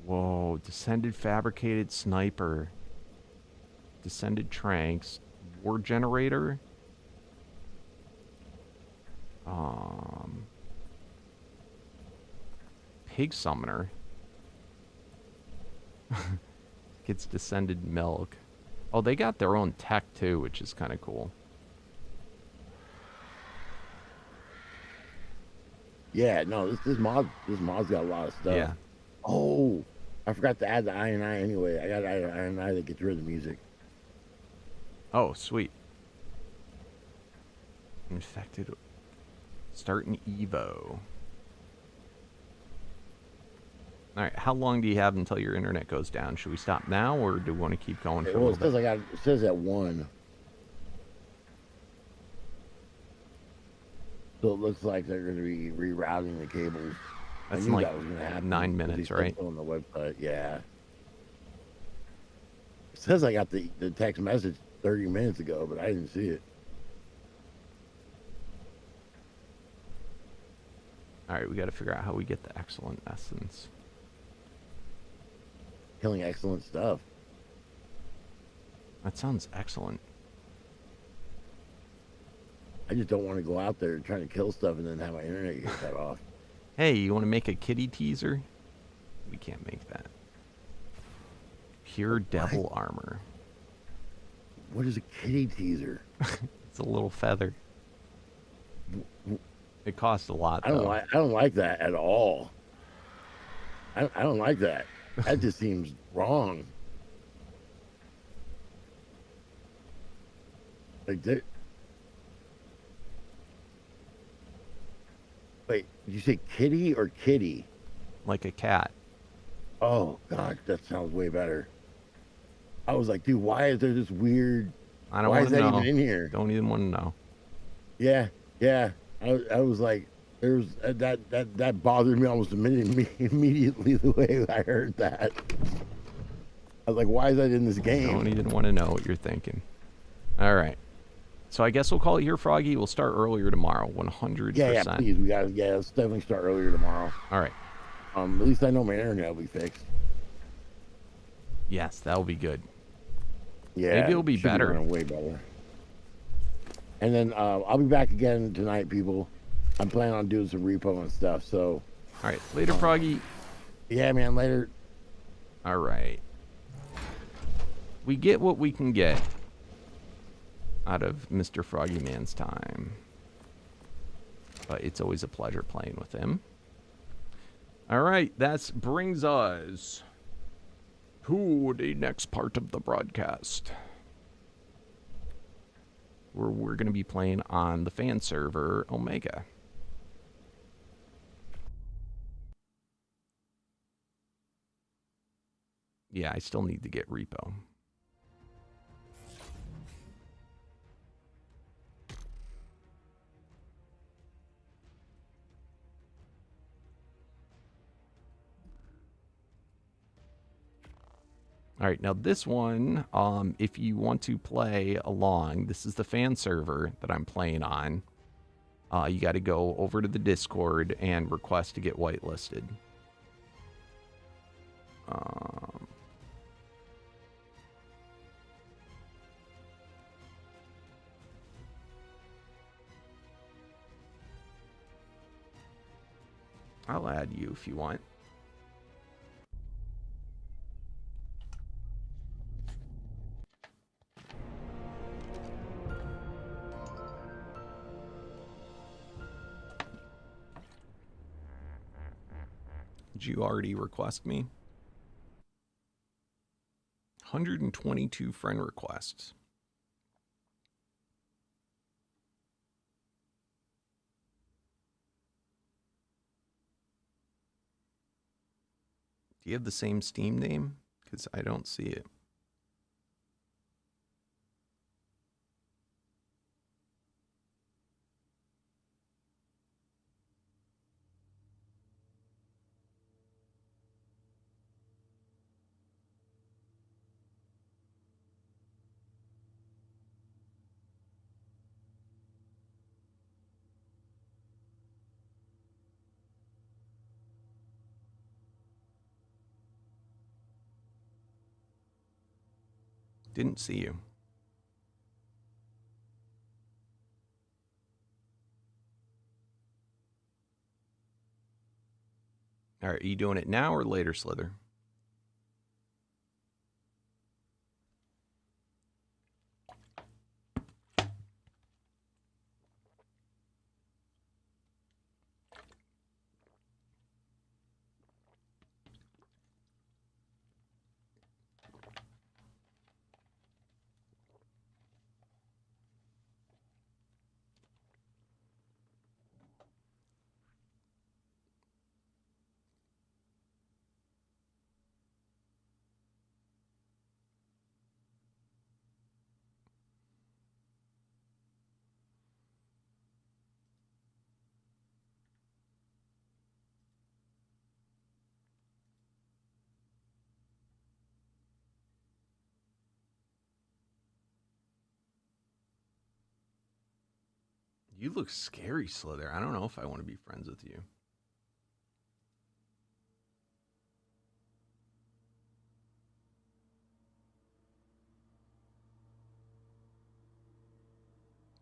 Whoa, Descended Fabricated Sniper. Descended Tranks. War Generator. Pig Summoner. Gets Descended Milk. Oh, they got their own tech too, which is kind of cool. Yeah, no, this mod's got a lot of stuff. Yeah. Oh, I forgot to add the Iron Eye anyway. I got Iron Eye that gets rid of the music. Oh, sweet. Infected. Start an Evo. Alright, how long do you have until your internet goes down? Should we stop now, or do we want to keep going for a little bit? It says at 1. So it looks like they're going to be rerouting the cables. That's like that was gonna happen 9 minutes, right? On the website, yeah. It says I got the text message 30 minutes ago, but I didn't see it. Alright, we got to figure out how we get the excellent essence. Killing excellent stuff. That sounds excellent. I just don't want to go out there trying to kill stuff and then have my internet get cut off. Hey, you want to make a kitty teaser? We can't make that. Pure devil armor. What is a kitty teaser? It's a little feather. It costs a lot, though. I don't like that at all. I don't like that. That just seems wrong. Like, wait, did you say kitty or kitty? Like a cat. Oh, God, that sounds way better. I was like, dude, why is there this weird... I don't want to know. Why is that even in here? Don't even want to know. Yeah. I was like, there's that bothered me almost immediately the way I heard that. I was like, why is that in this game? Don't even want to know what you're thinking. All right. So I guess we'll call it here, Froggy. We'll start earlier tomorrow, 100%. Yeah, please. Let's definitely start earlier tomorrow. All right. At least I know my internet will be fixed. Yes, that'll be good. Yeah. Maybe it'll be better. Way better. And then I'll be back again tonight, people. I'm planning on doing some repo and stuff, so... All right. Later, Froggy. Yeah, man. Later. All right. We get what we can get out of Mr. Froggy Man's time. But it's always a pleasure playing with him. All right. That brings us to the next part of the broadcast, where we're going to be playing on the fan server Omega. Yeah, I still need to get repo. All right, now this one, if you want to play along, this is the fan server that I'm playing on. You got to go over to the Discord and request to get whitelisted. I'll add you if you want. Did you already request me? 122 friend requests. Do you have the same Steam name? Because I don't see it. Didn't see you. All right, are you doing it now or later, Slither? You look scary, Slither. I don't know if I want to be friends with you.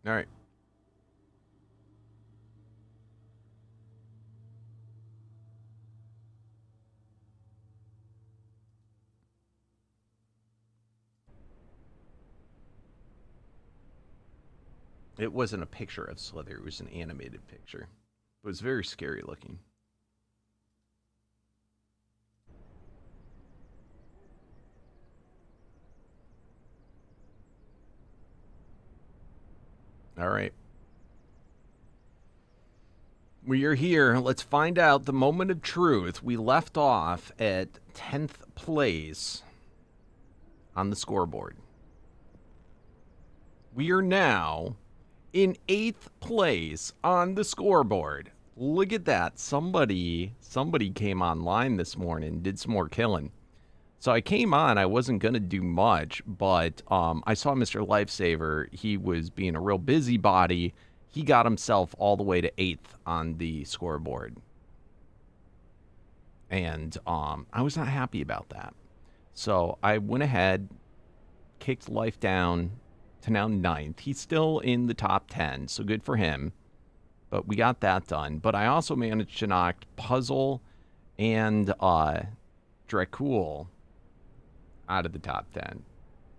All right. It wasn't a picture of Slither. It was an animated picture. It was very scary looking. All right. We are here. Let's find out the moment of truth. We left off at 10th place on the scoreboard. We are now in 8th place on the scoreboard. Look at that. Somebody came online this morning, did some more killing. So I came on. I wasn't going to do much, but I saw Mr. Lifesaver. He was being a real busybody. He got himself all the way to 8th on the scoreboard. And I was not happy about that. So I went ahead, kicked Life down to now 9th. He's still in the top 10, so good for him. But we got that done. But I also managed to knock Puzzle and Dracul out of the top 10.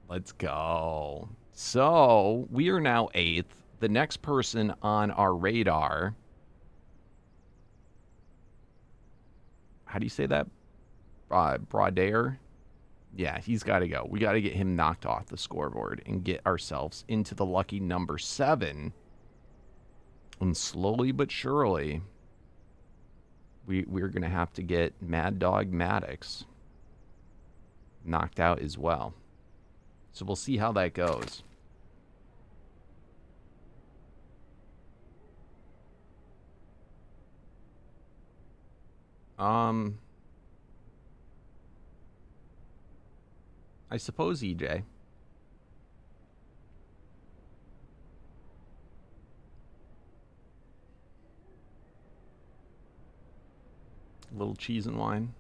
Let's go. So we are now 8th. The next person on our radar, how do you say that? Broadair? Yeah, he's got to go. We got to get him knocked off the scoreboard and get ourselves into the lucky number 7. And slowly but surely, we're going to have to get Mad Dog Maddox knocked out as well. So we'll see how that goes. I suppose EJ. A little cheese and wine.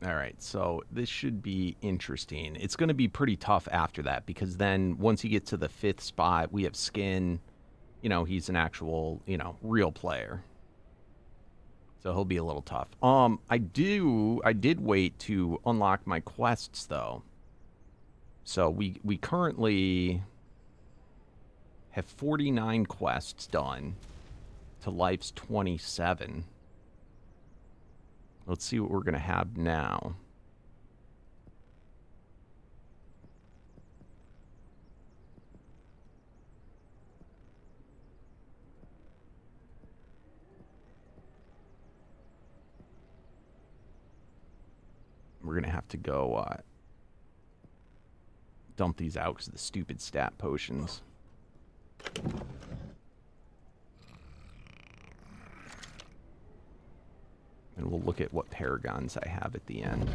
All right, so this should be interesting. It's going to be pretty tough after that because then once you get to the 5th spot, we have Skin. You know, he's an actual, you know, real player. So he'll be a little tough. I did wait to unlock my quests though. So we currently have 49 quests done to life's 27. Let's see what we're going to have now. We're going to have to go dump these out because of the stupid stat potions. And we'll look at what paragons I have at the end.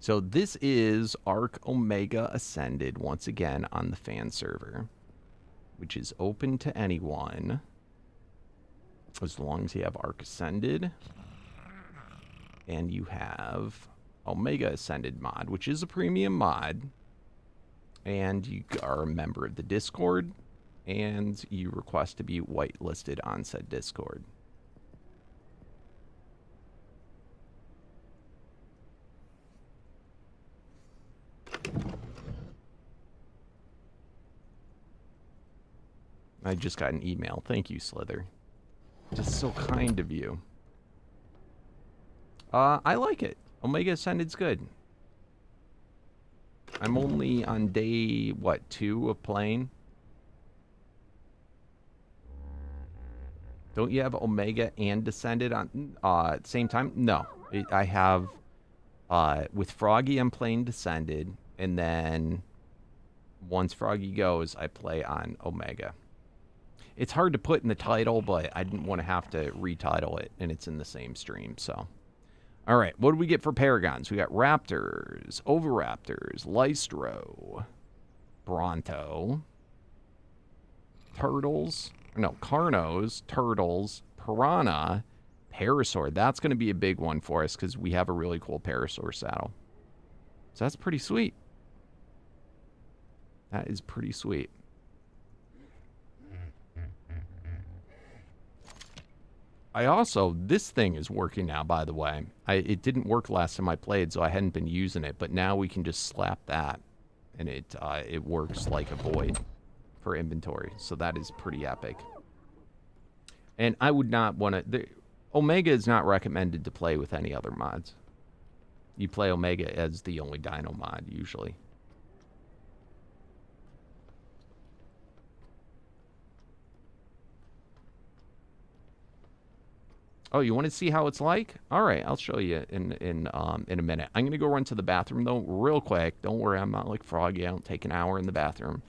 So this is Ark Omega Ascended once again on the fan server, which is open to anyone as long as you have Ark Ascended and you have Omega Ascended mod, which is a premium mod, and you are a member of the Discord, and you request to be whitelisted on said Discord. I just got an email. Thank you, Slither. Just so kind of you. I like it. Omega Ascended's good. I'm only on day, what, 2 of playing? Don't you have Omega and Descended on at the same time? No. I have, with Froggy, I'm playing Descended, and then once Froggy goes, I play on Omega. It's hard to put in the title, but I didn't want to have to retitle it, and it's in the same stream, so. All right, what do we get for Paragons? We got Raptors, Oviraptors, Lystro, Bronto, Turtles, no, Carnos, Turtles, Piranha, Parasaur. That's going to be a big one for us because we have a really cool Parasaur saddle. So that's pretty sweet. That is pretty sweet. I also, this thing is working now, by the way. It didn't work last time I played, so I hadn't been using it. But now we can just slap that, and it works like a void for inventory. So that is pretty epic. And I would not want to... Omega is not recommended to play with any other mods. You play Omega as the only dino mod, usually. Oh, you want to see how it's like? All right, I'll show you in a minute. I'm gonna go run to the bathroom though, real quick. Don't worry, I'm not like Froggy. I don't take an hour in the bathroom.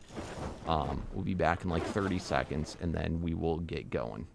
We'll be back in like 30 seconds, and then we will get going.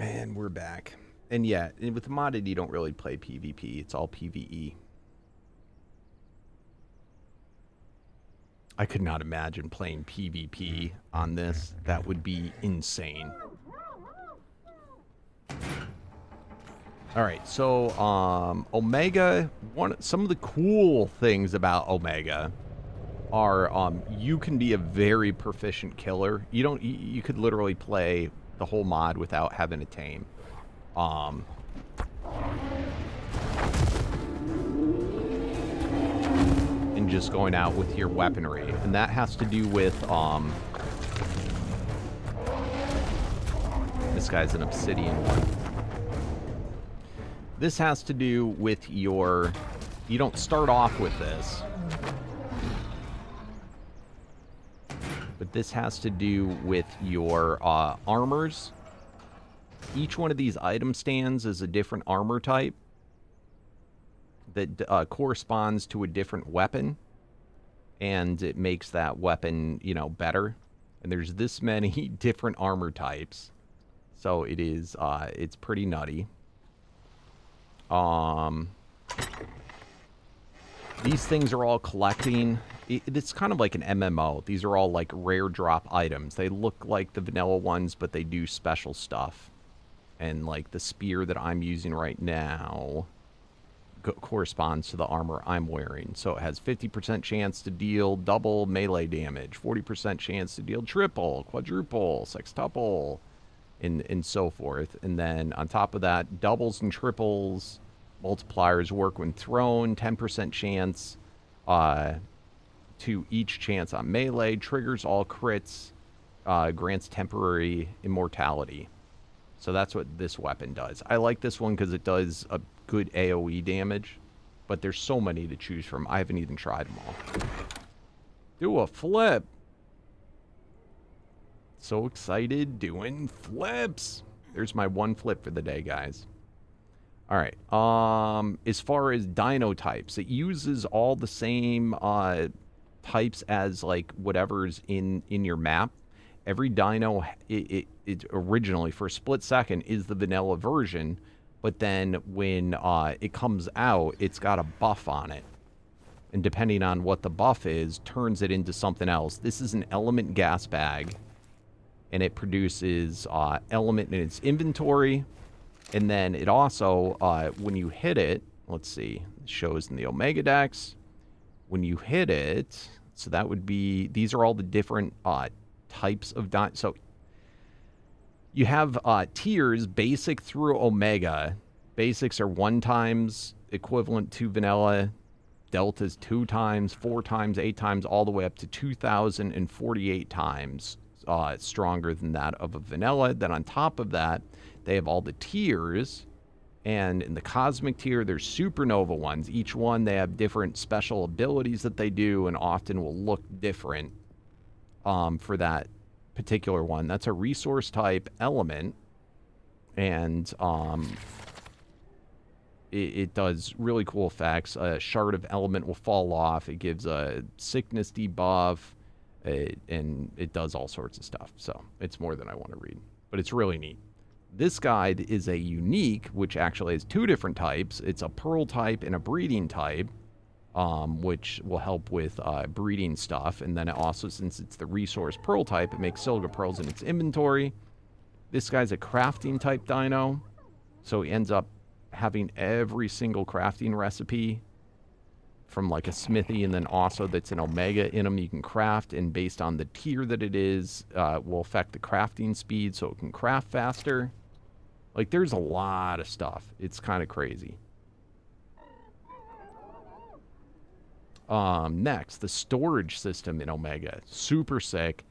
And we're back. And yeah, with modded, you don't really play PvP. It's all PvE. I could not imagine playing PvP on this. That would be insane. All right, so Omega, some of the cool things about Omega are you can be a very proficient killer. You could literally play the whole mod without having a tame. And just going out with your weaponry. And that has to do with this guy's an obsidian one. This has to do with your, you don't start off with this, but this has to do with your armors. Each one of these item stands is a different armor type that corresponds to a different weapon, and it makes that weapon, you know, better. And there's this many different armor types, so it is it's pretty nutty. These things are all collecting. It's kind of like an MMO. These are all like rare drop items. They look like the vanilla ones, but they do special stuff. And like the spear that I'm using right now corresponds to the armor I'm wearing. So it has 50% chance to deal double melee damage, 40% chance to deal triple, quadruple, sextuple, and so forth. And then on top of that, doubles and triples, multipliers work when thrown, 10% chance to each chance on melee, triggers all crits, grants temporary immortality. So that's what this weapon does. I like this one because it does a good AoE damage, but there's so many to choose from. I haven't even tried them all. Do a flip. So excited doing flips. There's my one flip for the day, guys. All right. As far as dino types, it uses all the same types as like whatever's in your map. Every dino, it originally for a split second is the vanilla version, but then when it comes out, it's got a buff on it. And depending on what the buff is, turns it into something else. This is an element gas bag, and it produces element in its inventory. And then it also, when you hit it, let's see, it shows in the Omega Dex. When you hit it, so that would be, these are all the different types of dino. So you have tiers, basic through Omega. Basics are 1 times equivalent to vanilla. Deltas 2 times, 4 times, 8 times, all the way up to 2,048 times stronger than that of a vanilla. Then on top of that, they have all the tiers. And in the cosmic tier, there's supernova ones. Each one, they have different special abilities that they do and often will look different for that particular one. That's a resource type element. And it does really cool effects. A shard of element will fall off. It gives a sickness debuff. And it does all sorts of stuff. So it's more than I want to read. But it's really neat. This guide is a unique, which actually has 2 different types. It's a pearl type and a breeding type, which will help with breeding stuff. And then it also, since it's the resource pearl type, it makes silica pearls in its inventory. This guy's a crafting type dino, so he ends up having every single crafting recipe from like a smithy, and then also that's an Omega in them you can craft, and based on the tier that it is, will affect the crafting speed so it can craft faster. Like, there's a lot of stuff. It's kind of crazy. Next, the storage system in Omega. Super sick.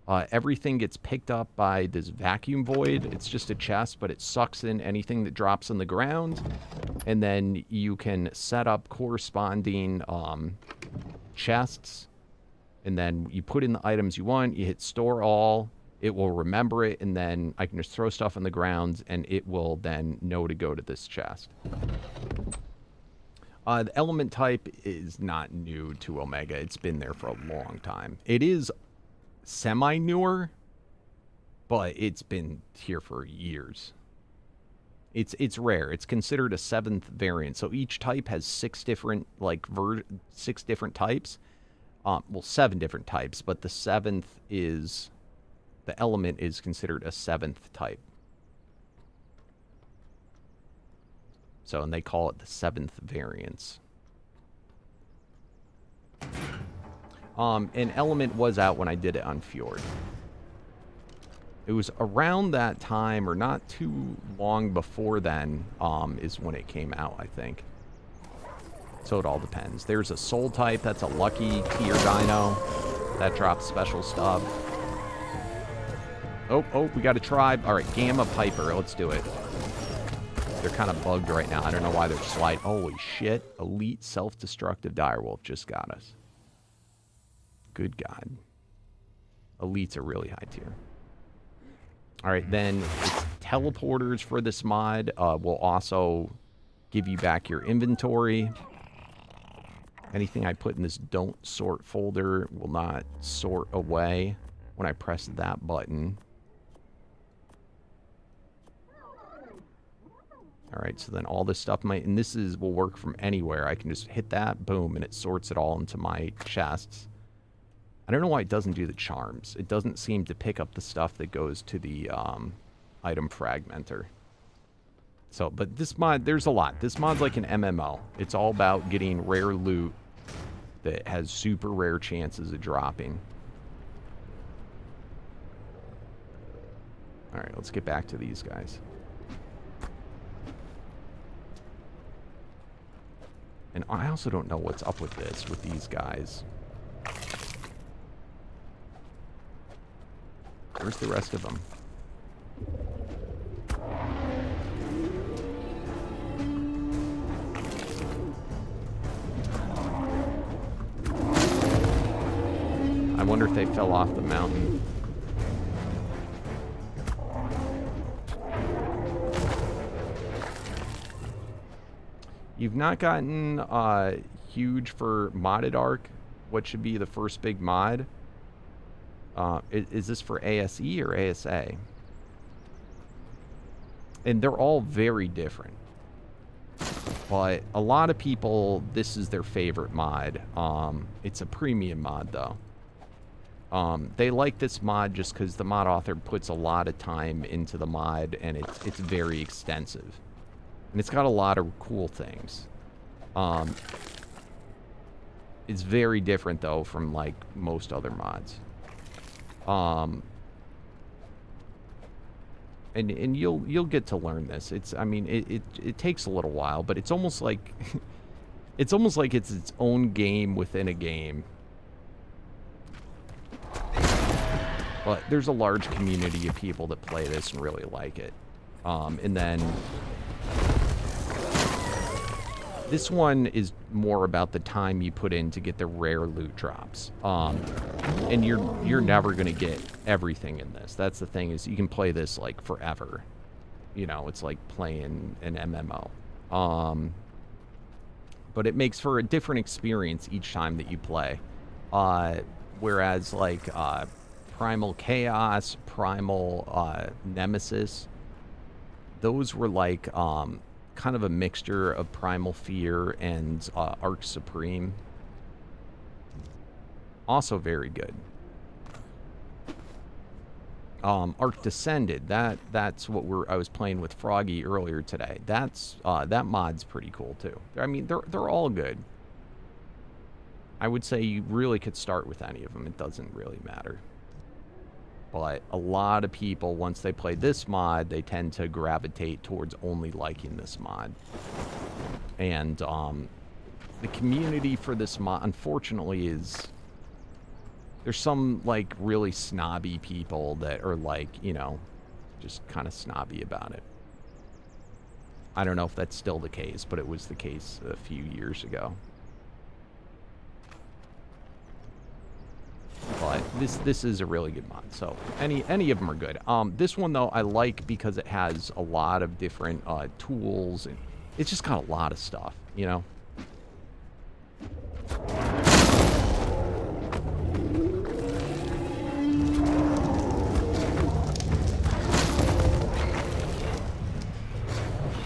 Everything gets picked up by this vacuum void. It's just a chest, but it sucks in anything that drops on the ground. And then you can set up corresponding chests. And then you put in the items you want. You hit store all. It will remember it. And then I can just throw stuff on the ground, and it will then know to go to this chest. The element type is not new to Omega. It's been there for a long time. It is semi-newer, but it's been here for years. It's rare. It's considered a 7th variant. So each type has 6 different, like, 6 different types. Well, 7 different types, but the 7th is, the element is considered a 7th type. So, and they call it the 7th variance. An element was out when I did it on Fjord. It was around that time, or not too long before then, is when it came out, I think. So it all depends. There's a soul type, that's a lucky tier dino. That drops special stuff. Oh, we got a tribe. All right, Gamma Piper, let's do it. They're kind of bugged right now. I don't know why they're sliding. Holy shit. Elite self-destructive direwolf just got us. Good God. Elites are really high tier. All right, then it's teleporters for this mod. Will also give you back your inventory. Anything I put in this don't sort folder will not sort away when I press that button. All right, so then all this stuff might, and this will work from anywhere. I can just hit that, boom, and it sorts it all into my chests. I don't know why it doesn't do the charms. It doesn't seem to pick up the stuff that goes to the item fragmenter. So, but this mod, there's a lot. This mod's like an MMO. It's all about getting rare loot that has super rare chances of dropping. All right, let's get back to these guys. And I also don't know what's up with this, with these guys. Where's the rest of them? I wonder if they fell off the mountain. You've not gotten huge for modded Ark. What should be the first big mod? Is this for ASE or ASA? And they're all very different. But a lot of people, this is their favorite mod. It's a premium mod, though. They like this mod just because the mod author puts a lot of time into the mod, and it's very extensive. And it's got a lot of cool things. It's very different, though, from, like, most other mods. And you'll get to learn this. I mean, it takes a little while, but it's almost like it's its own game within a game. But there's a large community of people that play this and really like it. And then this one is more about the time you put in to get the rare loot drops. And you're never going to get everything in this. That's the thing, is you can play this like forever. You know, it's like playing an MMO. But it makes for a different experience each time that you play. Whereas like Primal Chaos, Primal Nemesis, those were like kind of a mixture of Primal Fear and Ark Supreme. Also very good. Ark Descended, that's what I was playing with Froggy earlier today. That mod's pretty cool too. I mean, they're all good. I would say you really could start with any of them. It doesn't really matter. But a lot of people, once they play this mod, they tend to gravitate towards only liking this mod. And the community for this mod, unfortunately, is... There's some, like, really snobby people that are, like, you know, just kind of snobby about it. I don't know if that's still the case, but it was the case a few years ago. But this is a really good mod, so any of them are good. This one, though, I like because it has a lot of different tools, and it's just got a lot of stuff, you know?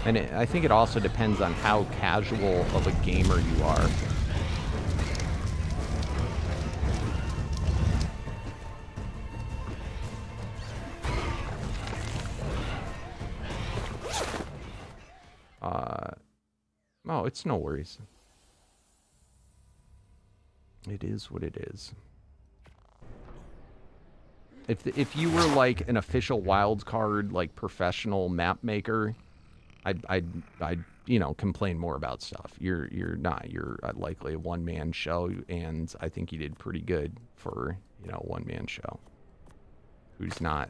And I think it also depends on how casual of a gamer you are. Oh, it's no worries. It is what it is. If you were like an official wildcard, like professional map maker, I'd you know, complain more about stuff. You're not. You're likely a one-man show, and I think you did pretty good for, you know, one-man show. Who's not,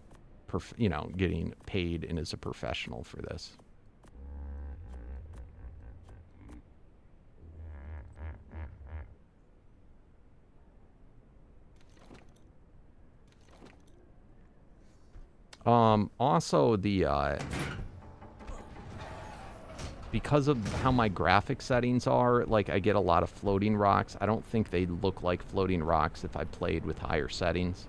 you know, getting paid and is a professional for this. Also because of how my graphic settings are, like I get a lot of floating rocks. I don't think they'd look like floating rocks if I played with higher settings.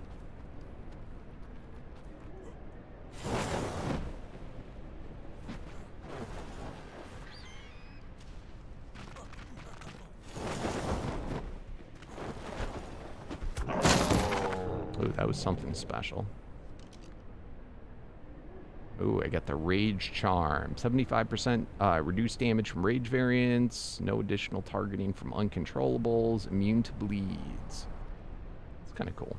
Ooh, that was something special. Ooh, I got the Rage Charm. 75% reduced damage from rage variants. No additional targeting from uncontrollables. Immune to bleeds. It's kind of cool.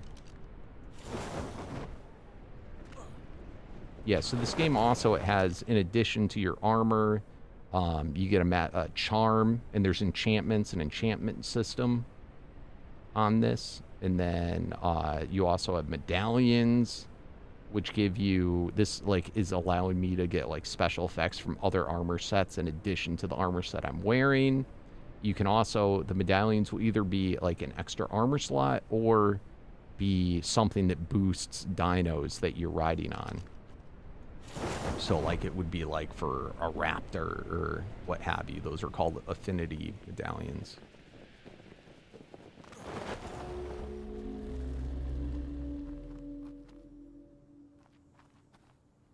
Yeah, so this game also, it has, in addition to your armor, you get a charm, and there's enchantments, an enchantment system on this. And then you also have medallions, which give you, this like is allowing me to get like special effects from other armor sets in addition to the armor set I'm wearing. You can also, the medallions will either be like an extra armor slot or be something that boosts dinos that you're riding on. So like it would be like for a raptor or what have you. Those are called affinity medallions.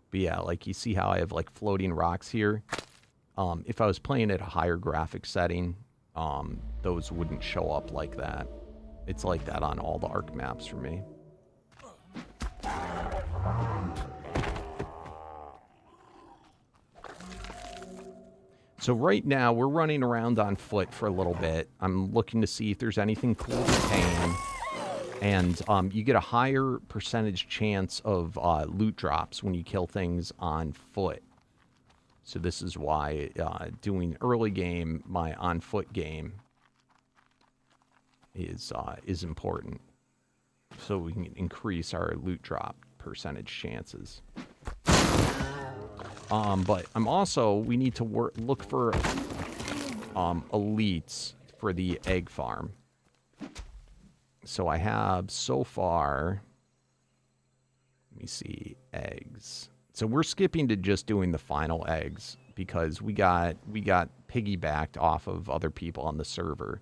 But yeah, like you see how I have like floating rocks here. If I was playing at a higher graphic setting, those wouldn't show up like that. It's like that on all the Ark maps for me. So right now we're running around on foot for a little bit. I'm looking to see if there's anything cool to tame. And you get a higher percentage chance of loot drops when you kill things on foot. So this is why doing early game, my on foot game, is important. So we can increase our loot drop percentage chances. But I'm also, we need to look for elites for the egg farm. So I have so far, let me see, eggs. So we're skipping to just doing the final eggs because we got piggybacked off of other people on the server.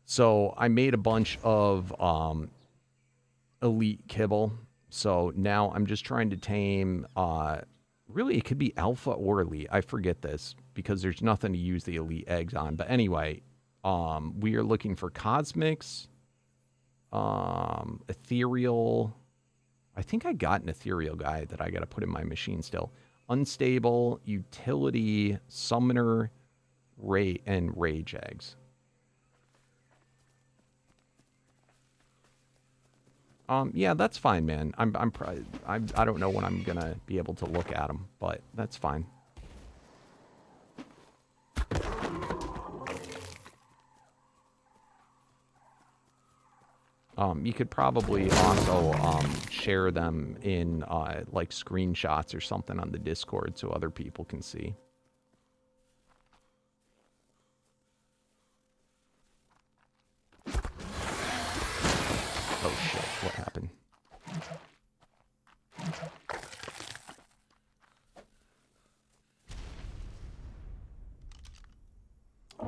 So I made a bunch of elite kibble. So now I'm just trying to tame, really it could be alpha or elite. I forget this because there's nothing to use the elite eggs on. But anyway, we are looking for cosmics. Ethereal. I think I got an ethereal guy that I got to put in my machine still. Unstable, utility, summoner, and rage eggs. Yeah, that's fine, man. I don't know when I'm gonna be able to look at them, but that's fine. You could probably also share them in like screenshots or something on the Discord so other people can see. Oh shit, what happened?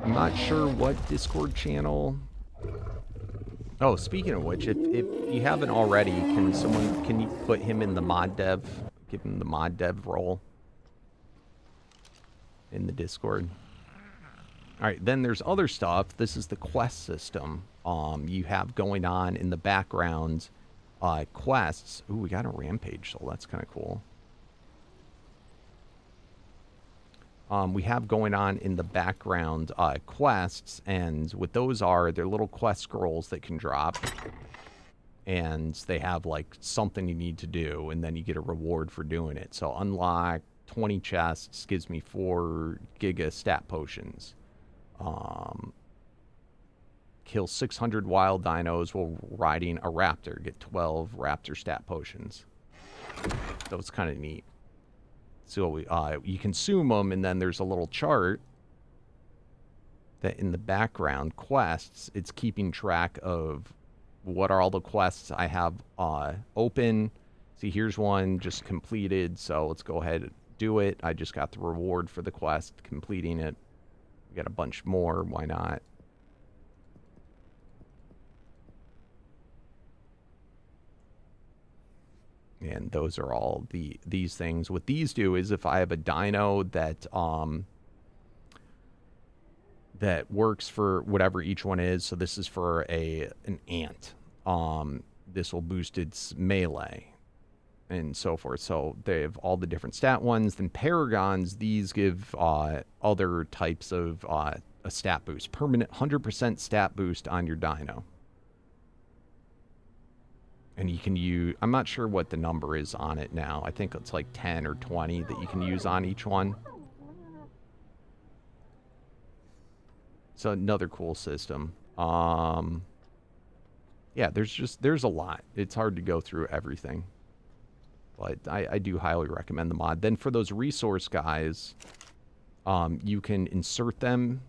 I'm not sure what Discord channel. Oh, speaking of which, if you haven't already, can you put him in the mod dev? Give him the mod dev role. in the Discord. All right, then there's other stuff. This is the quest system. You have going on in the background quests. Ooh, we got a rampage, so that's kind of cool. We have going on in the background quests, and what those are, they're little quest scrolls that can drop. And they have, like, something you need to do, and then you get a reward for doing it. So unlock 20 chests, gives me 4 giga stat potions. Kill 600 wild dinos while riding a raptor. Get 12 raptor stat potions. So it's kind of neat. So you consume them, and then there's a little chart that in the background quests, it's keeping track of what are all the quests I have open. See, here's one just completed, so let's go ahead and do it. I just got the reward for the quest, completing it. We got a bunch more, why not? And those are all these things. What these do is if I have a dino that that works for whatever each one is. So this is for an ant. This will boost its melee and so forth. So they have all the different stat ones. Then paragons, these give other types of a stat boost. Permanent 100% stat boost on your dino. And you can use, I'm not sure what the number is on it now. I think it's like 10 or 20 that you can use on each one. So another cool system. Yeah, there's a lot. It's hard to go through everything. But I do highly recommend the mod. Then for those resource guys, you can insert them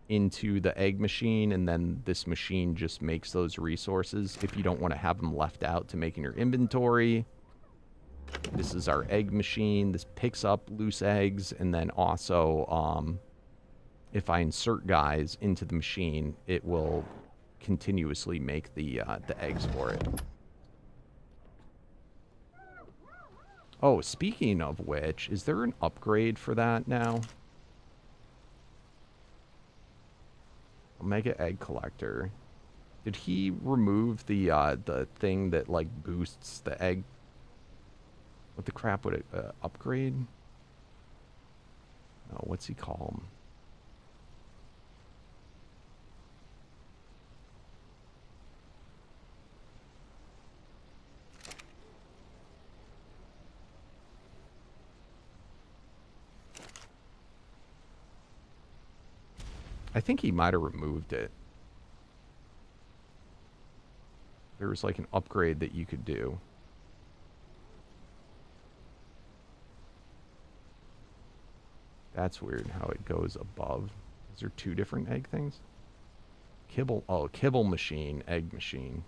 into the egg machine, and then this machine just makes those resources if you don't want to have them left out to make in your inventory. This is our egg machine. This picks up loose eggs, and then also if I insert guys into the machine, it will continuously make the eggs for it. Oh, speaking of which, is there an upgrade for that now? Omega Egg Collector. Did he remove the thing that, like, boosts the egg? What the crap would it upgrade? No, what's he call him? I think he might have removed it. There was like an upgrade that you could do. That's weird how it goes above. Is there 2 different egg things? Kibble, oh, kibble machine, egg machine.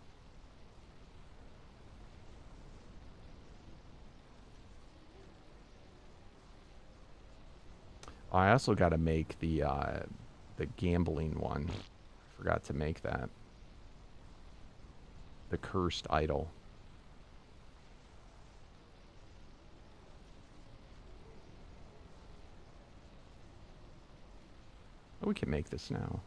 I also got to make the gambling one. Forgot to make that. The cursed idol. Oh, we can make this now.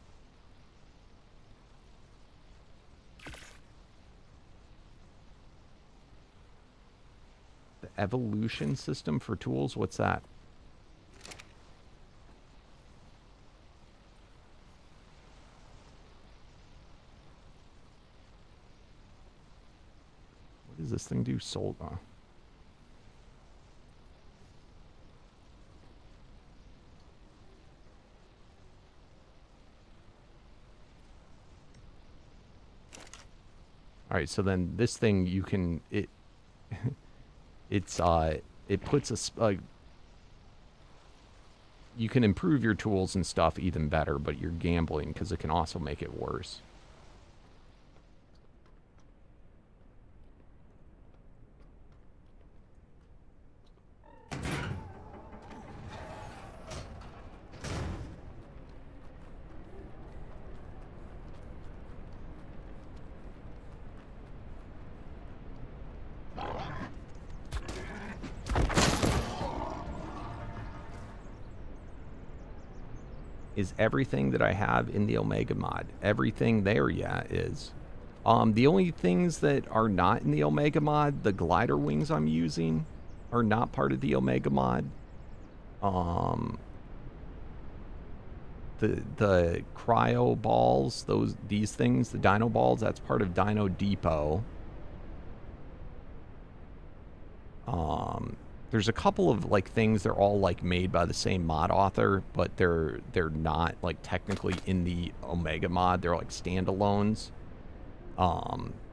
The evolution system for tools, what's that? What does this thing do? Sold on. All right, so then this thing you can it puts a you can improve your tools and stuff even better, but you're gambling because it can also make it worse. is everything that I have in the Omega mod. Everything there, yeah, is. The only things that are not in the Omega mod, the glider wings I'm using, are not part of the Omega mod. The cryo balls, these things, the dino balls, that's part of Dino Depot. There's a couple of like things, they're all like made by the same mod author, but they're not like technically in the Omega mod. They're like standalones.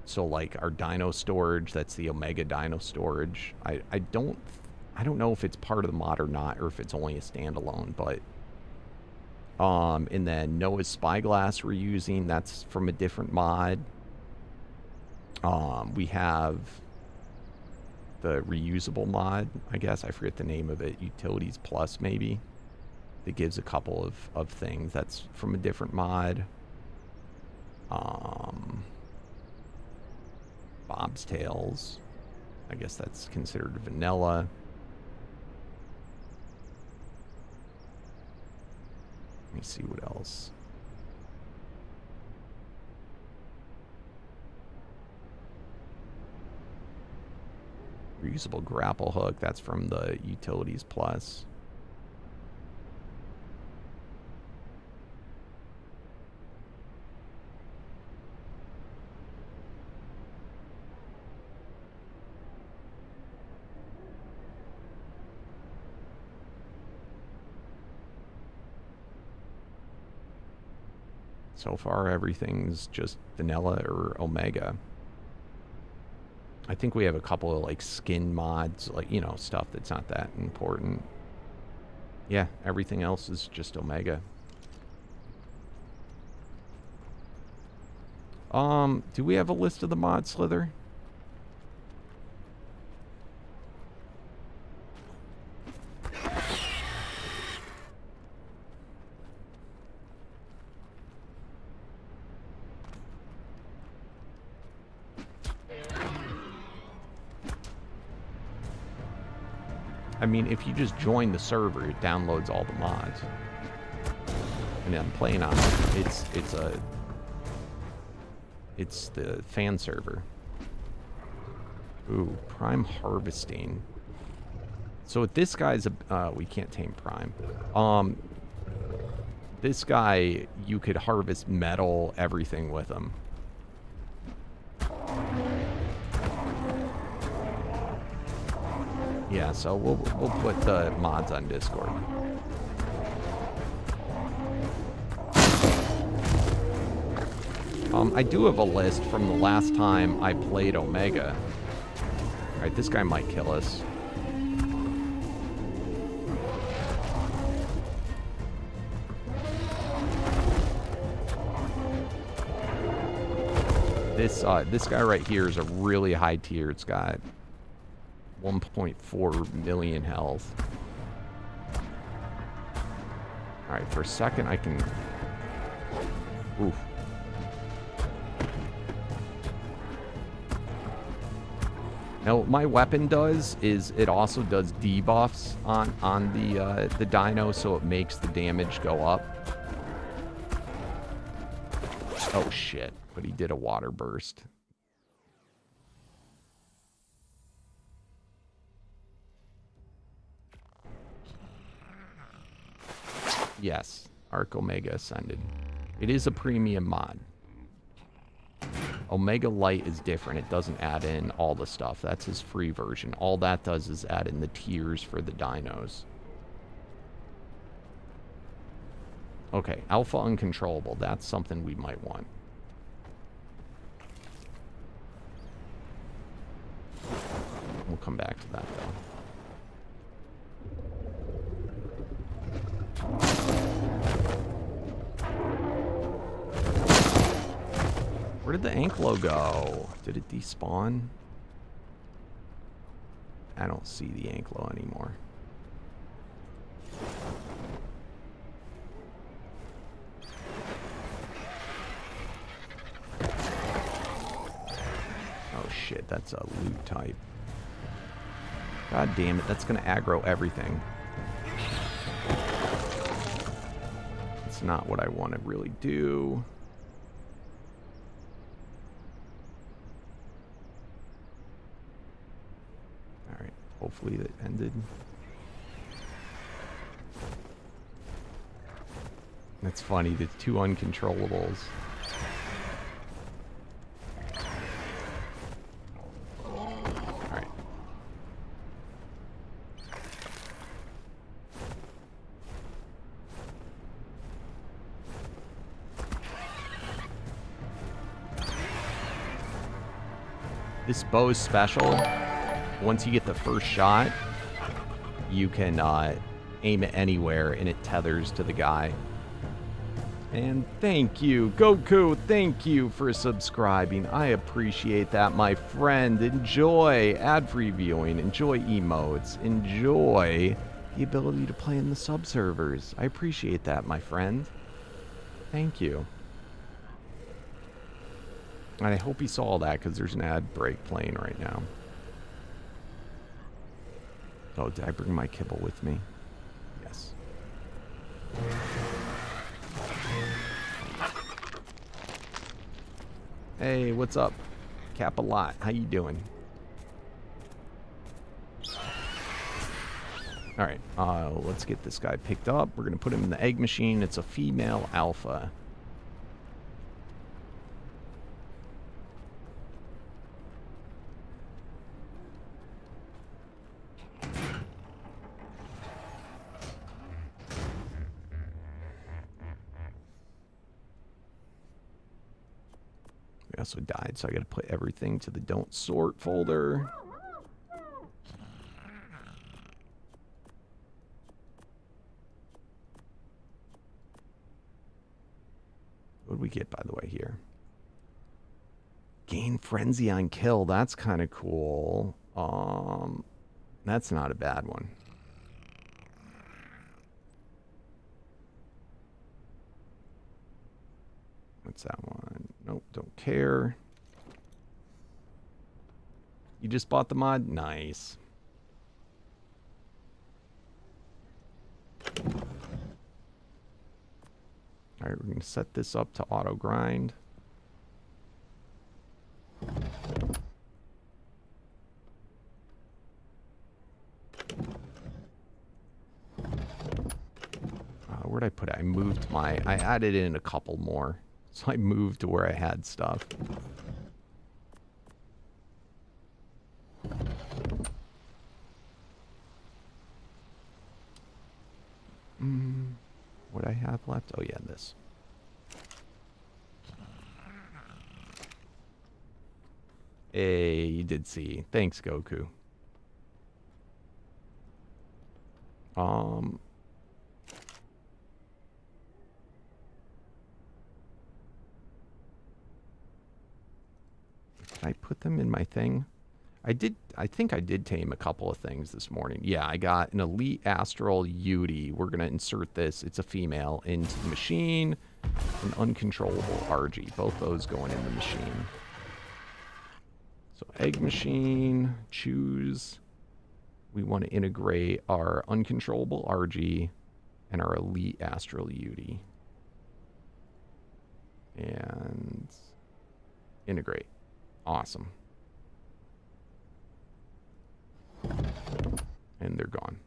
So like our dino storage, that's the Omega dino storage. I don't know if it's part of the mod or not, or if it's only a standalone, but and then Noah's Spyglass we're using, that's from a different mod. We have the reusable mod, I guess. I forget the name of it. Utilities Plus, maybe. That gives a couple of things. That's from a different mod. Bob's Tales. I guess that's considered vanilla. Let me see what else. Reusable grapple hook, that's from the Utilities Plus. So far, everything's just vanilla or Omega. I think we have a couple of like skin mods, like, you know, stuff that's not that important. Yeah, everything else is just Omega. Do we have a list of the mods, Slither? I mean, if you just join the server, it downloads all the mods. And I'm playing on it. It's the fan server. Ooh, Prime Harvesting. So this guy's we can't tame Prime. This guy, you could harvest metal, everything with him. Yeah, so we'll put the mods on Discord. I do have a list from the last time I played Omega. Alright, this guy might kill us. This guy right here is a really high tier. It's got 1.4 million health. Alright, for a second I can... Oof. Now, what my weapon does is it also does debuffs on the dino, so it makes the damage go up. Oh shit, but he did a water burst. Yes, Ark Omega Ascended. It is a premium mod. Omega Light is different. It doesn't add in all the stuff. That's his free version. All that does is add in the tiers for the dinos. Okay, Alpha Uncontrollable. That's something we might want. We'll come back to that, though. Where did the Anklo go? Did it despawn? I don't see the Anklo anymore. Oh shit, that's a loot type. God damn it, that's gonna aggro everything. It's That's not what I want to really do. Alright, hopefully that ended. That's funny, the two uncontrollables. Alright. This bow is special. Once you get the first shot, you can aim it anywhere and it tethers to the guy. And thank you, Goku, thank you for subscribing. I appreciate that, my friend. Enjoy ad-free viewing, enjoy emotes, enjoy the ability to play in the sub-servers. I appreciate that, my friend. Thank you. And I hope he saw that, because there's an ad break playing right now. Oh, did I bring my kibble with me? Yes. Hey, what's up? Cap-a-lot, how you doing? Alright, let's get this guy picked up. We're going to put him in the egg machine. It's a female alpha. We also died, so I gotta put everything to the don't sort folder. What did we get, by the way, here? Gain frenzy on kill. That's kind of cool. That's not a bad one. What's that one? Nope, don't care. You just bought the mod? Nice. Alright, we're going to set this up to auto grind. Where'd I put it? I moved my... I added in a couple more. So I moved to where I had stuff. What I have left? Oh yeah, this. Hey, you did see. Thanks, Goku. Did I put them in my thing? I think I did tame a couple of things this morning. Yeah, I got an Elite Astral Beauty. We're going to insert this. It's a female into the machine. An Uncontrollable RG. Both those going in the machine. So egg machine. Choose. We want to integrate our Uncontrollable RG and our Elite Astral Beauty. And integrate. Awesome. And they're gone.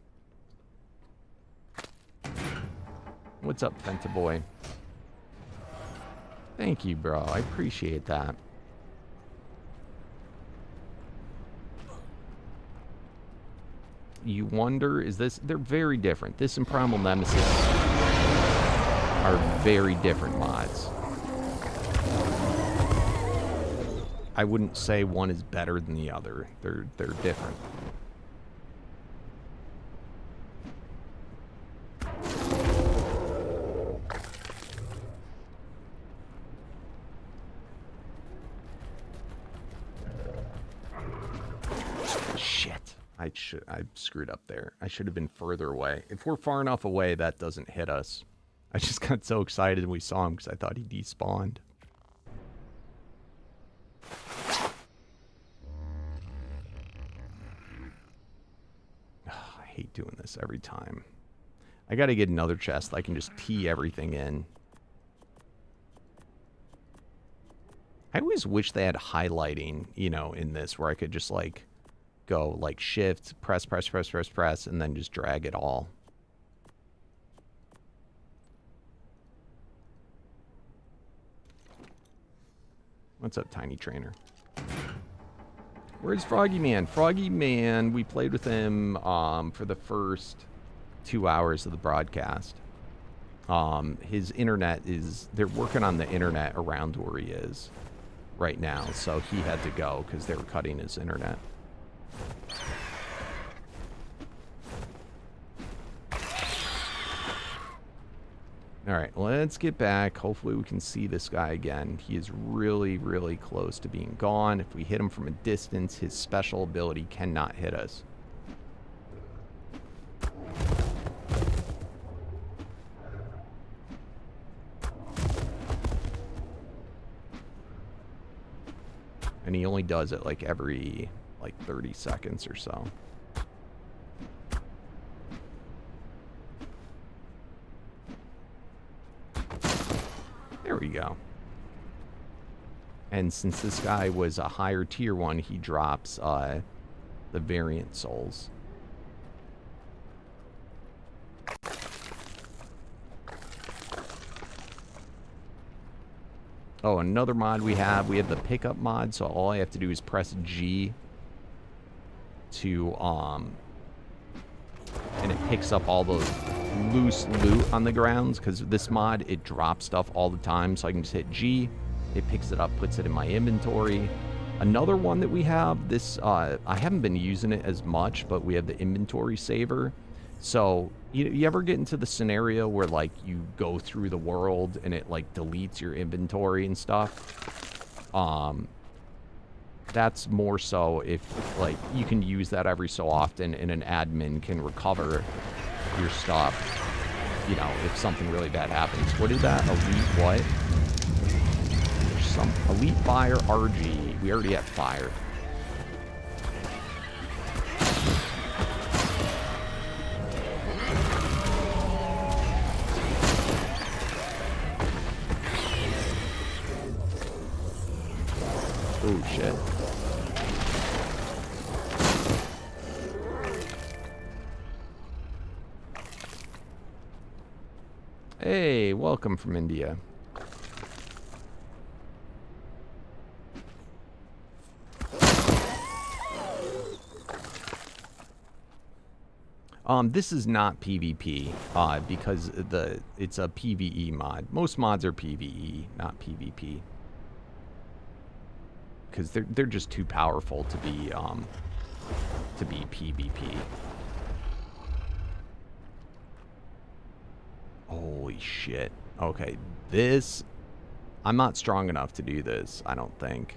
What's up, Fenta Boy? Thank you, bro. I appreciate that. You wonder, is this... They're very different. This and Primal Nemesis are very different mods. I wouldn't say one is better than the other. They're different. Shit. I screwed up there. I should have been further away. If we're far enough away, that doesn't hit us. I just got so excited when we saw him because I thought he despawned. I hate doing this every time. I gotta get another chest. I can just tee everything in. I always wish they had highlighting, you know, in this where I could just like go like shift, press, and then just drag it all. What's up, Tiny Trainer? Where's Froggy Man? Froggy Man, we played with him for the first 2 hours of the broadcast. His internet is... They're working on the internet around where he is right now, so he had to go because they were cutting his internet. Alright, let's get back. Hopefully we can see this guy again. He is really, really close to being gone. If we hit him from a distance, his special ability cannot hit us. And he only does it like every, like 30 seconds or so. There we go. And since this guy was a higher tier one, he drops the variant souls. Oh, another mod we have the pickup mod, so all I have to do is press G to and it picks up all the loose loot on the grounds, because this mod, it drops stuff all the time, so I can just hit G, it picks it up, puts it in my inventory. Another one that we have, this I haven't been using it as much, but we have the inventory saver. So you ever get into the scenario where like you go through the world and it like deletes your inventory and stuff? That's more so if like you can use that every so often and an admin can recover your stuff, you know, if something really bad happens. What is that? Elite what? There's some elite fire RG. We already have fire. Oh shit. Hey, welcome from India. This is not PvP, because it's a PvE mod. Most mods are PvE, not PvP. Because they're just too powerful to be PvP. Holy shit. Okay, this... I'm not strong enough to do this, I don't think.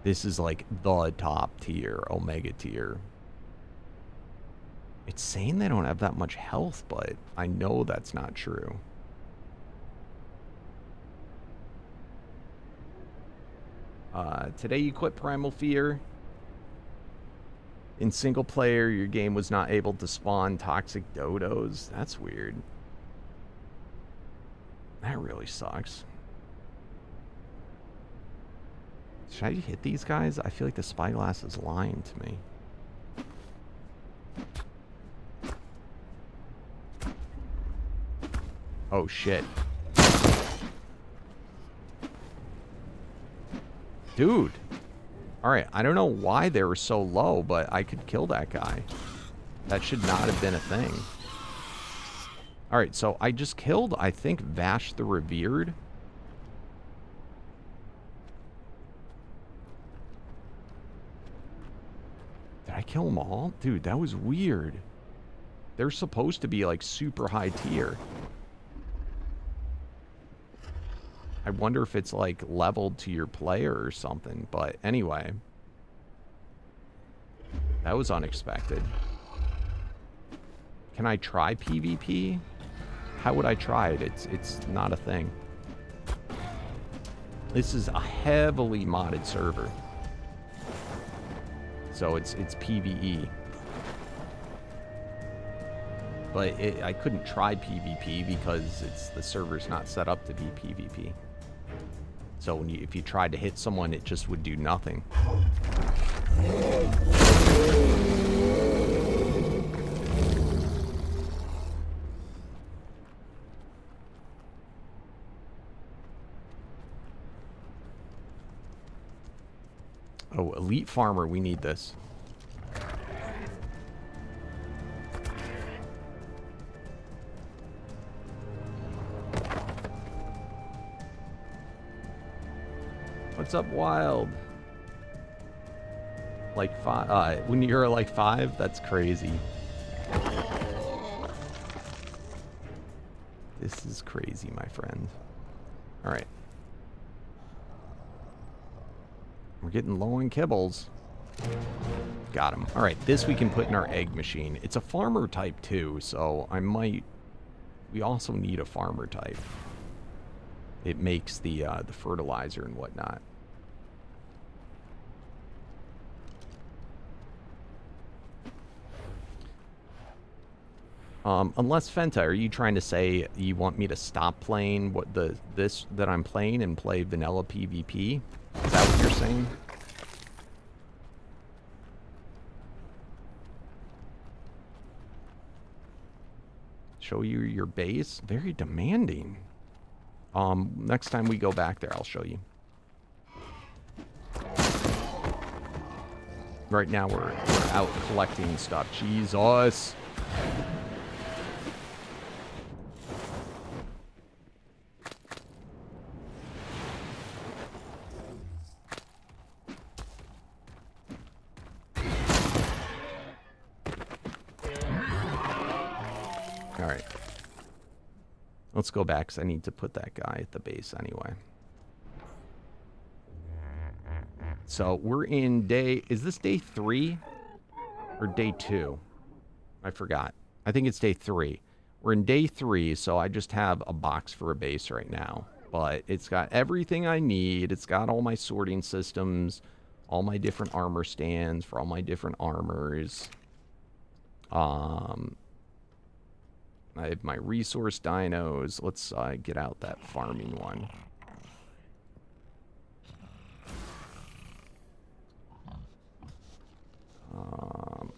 This is like the top tier, Omega tier. It's saying they don't have that much health, but I know that's not true. Today you quit Primal Fear. In single player, your game was not able to spawn toxic dodos. That's weird. That really sucks. Should I hit these guys? I feel like the spyglass is lying to me. Oh shit. Dude. Alright, I don't know why they were so low, but I could kill that guy. That should not have been a thing. Alright, so I just killed, I think, Vash the Revered. Did I kill them all? Dude, that was weird. They're supposed to be, like, super high tier. I wonder if it's like leveled to your player or something, but anyway. That was unexpected. Can I try PvP? How would I try it? It's not a thing. This is a heavily modded server. So it's PvE. But I couldn't try PvP because the server's not set up to be PvP. So when if you tried to hit someone, it just would do nothing. Oh, Elite Farmer, we need this. What's up, Wild? Like 5, when you're like 5, that's crazy. This is crazy, my friend. All right. We're getting low on kibbles. Got him. All right, this we can put in our egg machine. It's a farmer type too, so we also need a farmer type. It makes the fertilizer and whatnot. Unless Fenta, are you trying to say you want me to stop playing this that I'm playing and play vanilla PvP? Is that what you're saying? Show you your base? Very demanding. Next time we go back there, I'll show you. Right now we're out collecting stuff. Jesus. Alright. Let's go back, because I need to put that guy at the base anyway. So, we're in day... Is this day 3? Or day 2? I forgot. I think it's day 3. We're in day 3, so I just have a box for a base right now. But it's got everything I need. It's got all my sorting systems, all my different armor stands for all my different armors. I have my resource dinos. Let's get out that farming one.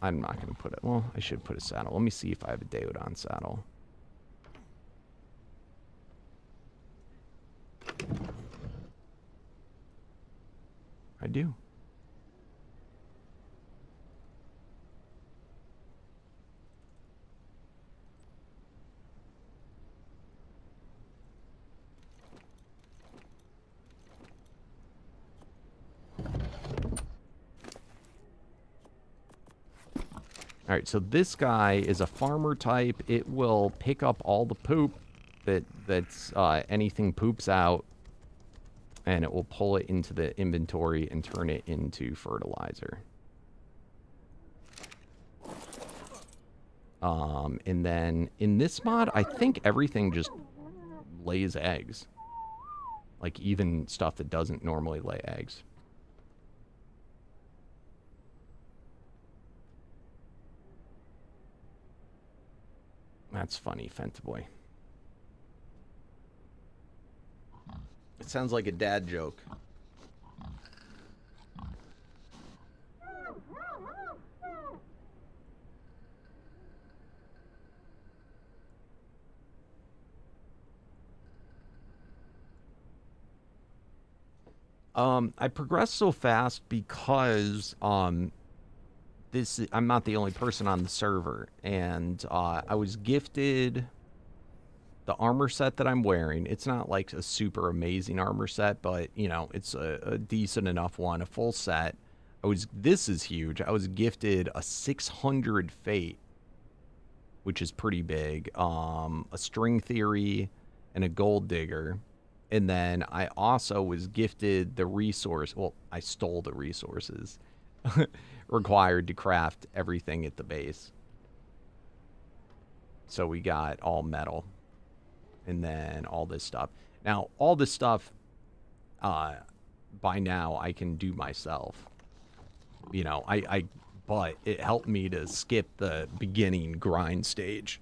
I'm not going to put it... Well, I should put a saddle. Let me see if I have a Daodon saddle. I do. All right, so this guy is a farmer type. It will pick up all the poop that's anything poops out, and it will pull it into the inventory and turn it into fertilizer. And then in this mod, I think everything just lays eggs. Like even stuff that doesn't normally lay eggs. That's funny, Fentaboy. It sounds like a dad joke. I progressed so fast because I'm not the only person on the server, and I was gifted the armor set that I'm wearing. It's not like a super amazing armor set, but you know, it's a decent enough one, a full set. This is huge. I was gifted a 600 fate, which is pretty big, a string theory, and a gold digger. And then I also was gifted the resource, well, I stole the resources required to craft everything at the base. So we got all metal, and then all this stuff. Now, all this stuff, by now, I can do myself. You know, but it helped me to skip the beginning grind stage.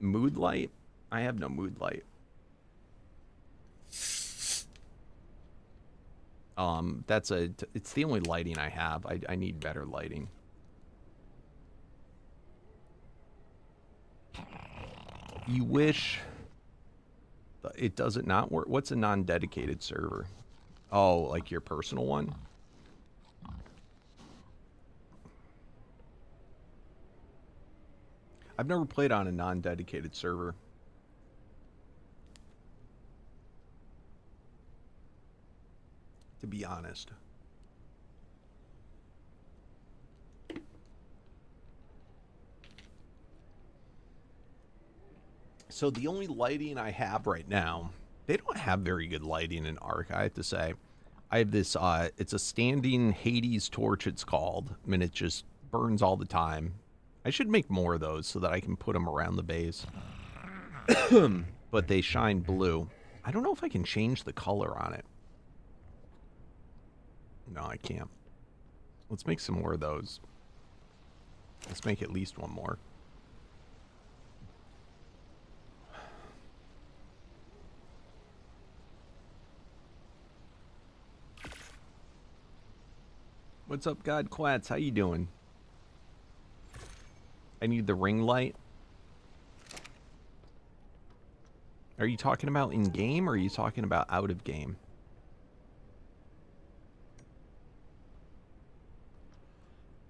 Mood light? I have no mood light. It's the only lighting I have. I need better lighting. You wish it doesn't not work. What's a non-dedicated server? Oh, like your personal one? I've never played on a non-dedicated server. To be honest. So the only lighting I have right now, they don't have very good lighting in Ark, I have to say. I have this, it's a standing Hades torch, it's called, and it just burns all the time. I should make more of those so that I can put them around the base. But they shine blue. I don't know if I can change the color on it. No, I can't. Let's make some more of those. Let's make at least one more. What's up, God Quats? How you doing? I need the ring light. Are you talking about in-game, or are you talking about out of game?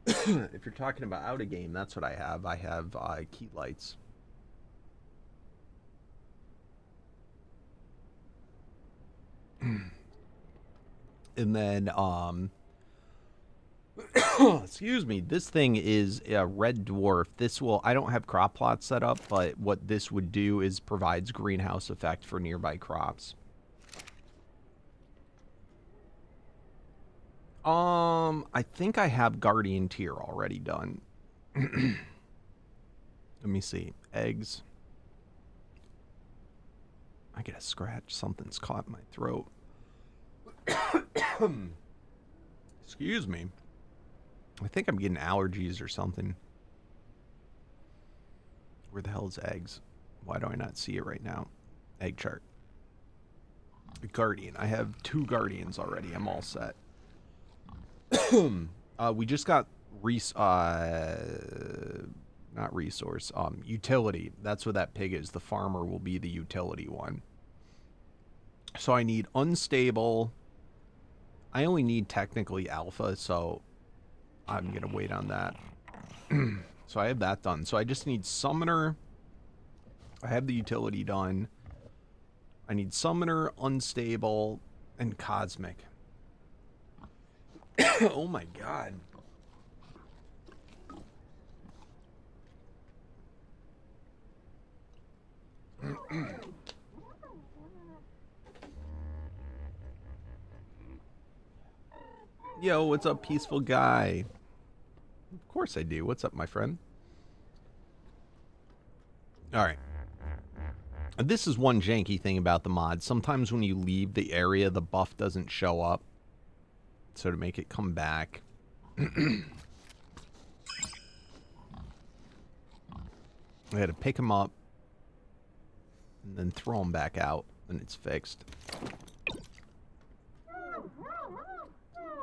If you're talking about out of game, that's what I have. I have key lights. And then, excuse me, this thing is a red dwarf. This will, I don't have crop plots set up, but what this would do is provides greenhouse effect for nearby crops. I think I have Guardian Tier already done. Let me see. Eggs. I get a scratch. Something's caught in my throat. Excuse me. I think I'm getting allergies or something. Where the hell is eggs? Why do I not see it right now? Egg chart. Guardian. I have 2 Guardians already. I'm all set. We just got not resource, utility. That's what that pig is. The farmer will be the utility one. So I need unstable. I only need technically alpha, so I'm going to wait on that. So I have that done. So I just need summoner. I have the utility done. I need summoner, unstable, and cosmic. Oh my god. Yo, what's up, peaceful guy? Of course I do. What's up, my friend? Alright. This is one janky thing about the mod. Sometimes when you leave the area, the buff doesn't show up. So to make it come back. I had to pick him up. And then throw him back out. And it's fixed.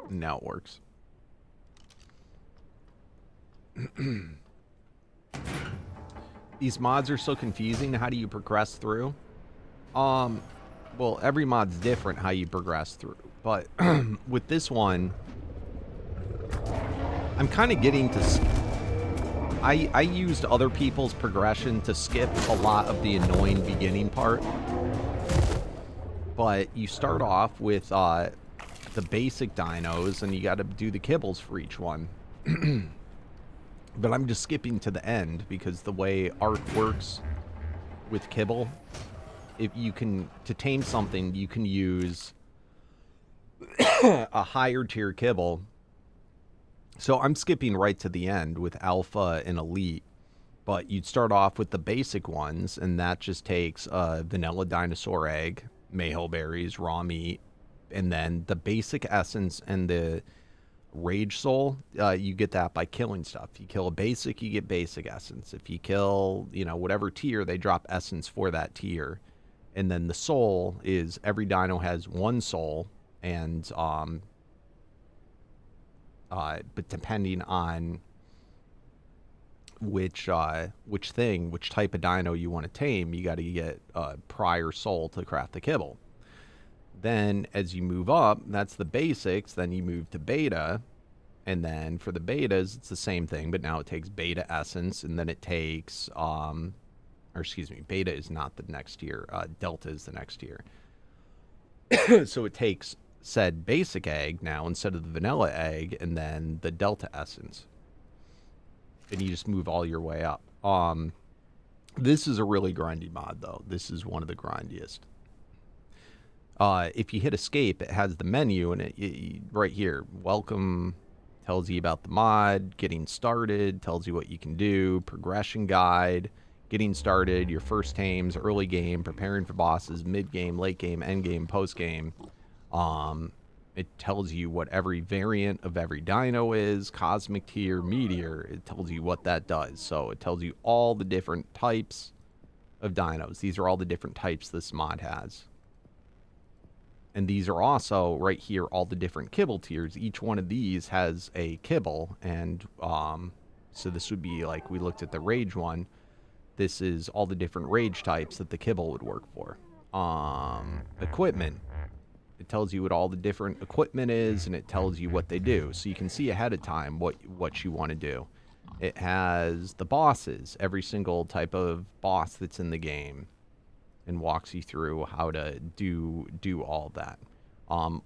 And now it works. These mods are so confusing. How do you progress through? Well, every mod's different how you progress through. But with this one, I'm kind of getting to... I used other people's progression to skip a lot of the annoying beginning part. But you start off with the basic dinos, and you got to do the kibbles for each one. But I'm just skipping to the end, because the way Ark works with kibble, if you can, to tame something, you can use a higher tier kibble. So I'm skipping right to the end with alpha and elite, but you'd start off with the basic ones, and that just takes a vanilla dinosaur egg, mayhill berries, raw meat, and then the basic essence and the Rage Soul, you get that by killing stuff. You kill a basic, you get basic essence. If you kill, you know, whatever tier, they drop essence for that tier. And then the soul is every dino has one soul, and but depending on which type of dino you want to tame, you got to get a prior soul to craft the kibble. Then as you move up, that's the basics. Then you move to beta, and then for the betas, it's the same thing, but now it takes beta essence, and then it takes, or excuse me, beta is not the next tier. Delta is the next tier. So it takes said basic egg now instead of the vanilla egg, and then the delta essence. And you just move all your way up. This is a really grindy mod, though. This is one of the grindiest. If you hit escape, it has the menu, and it right here, welcome, tells you about the mod, getting started, tells you what you can do, progression guide, getting started, your first tames, early game, preparing for bosses, mid game, late game, end game, post game. It tells you what every variant of every dino is, cosmic tier, meteor. It tells you what that does. So it tells you all the different types of dinos. These are all the different types this mod has. And these are also, right here, all the different kibble tiers. Each one of these has a kibble. And so this would be like, we looked at the rage one. This is all the different rage types that the kibble would work for. Equipment. It tells you what all the different equipment is, and it tells you what they do. So you can see ahead of time what you want to do. It has the bosses, every single type of boss that's in the game, and walks you through how to do all that.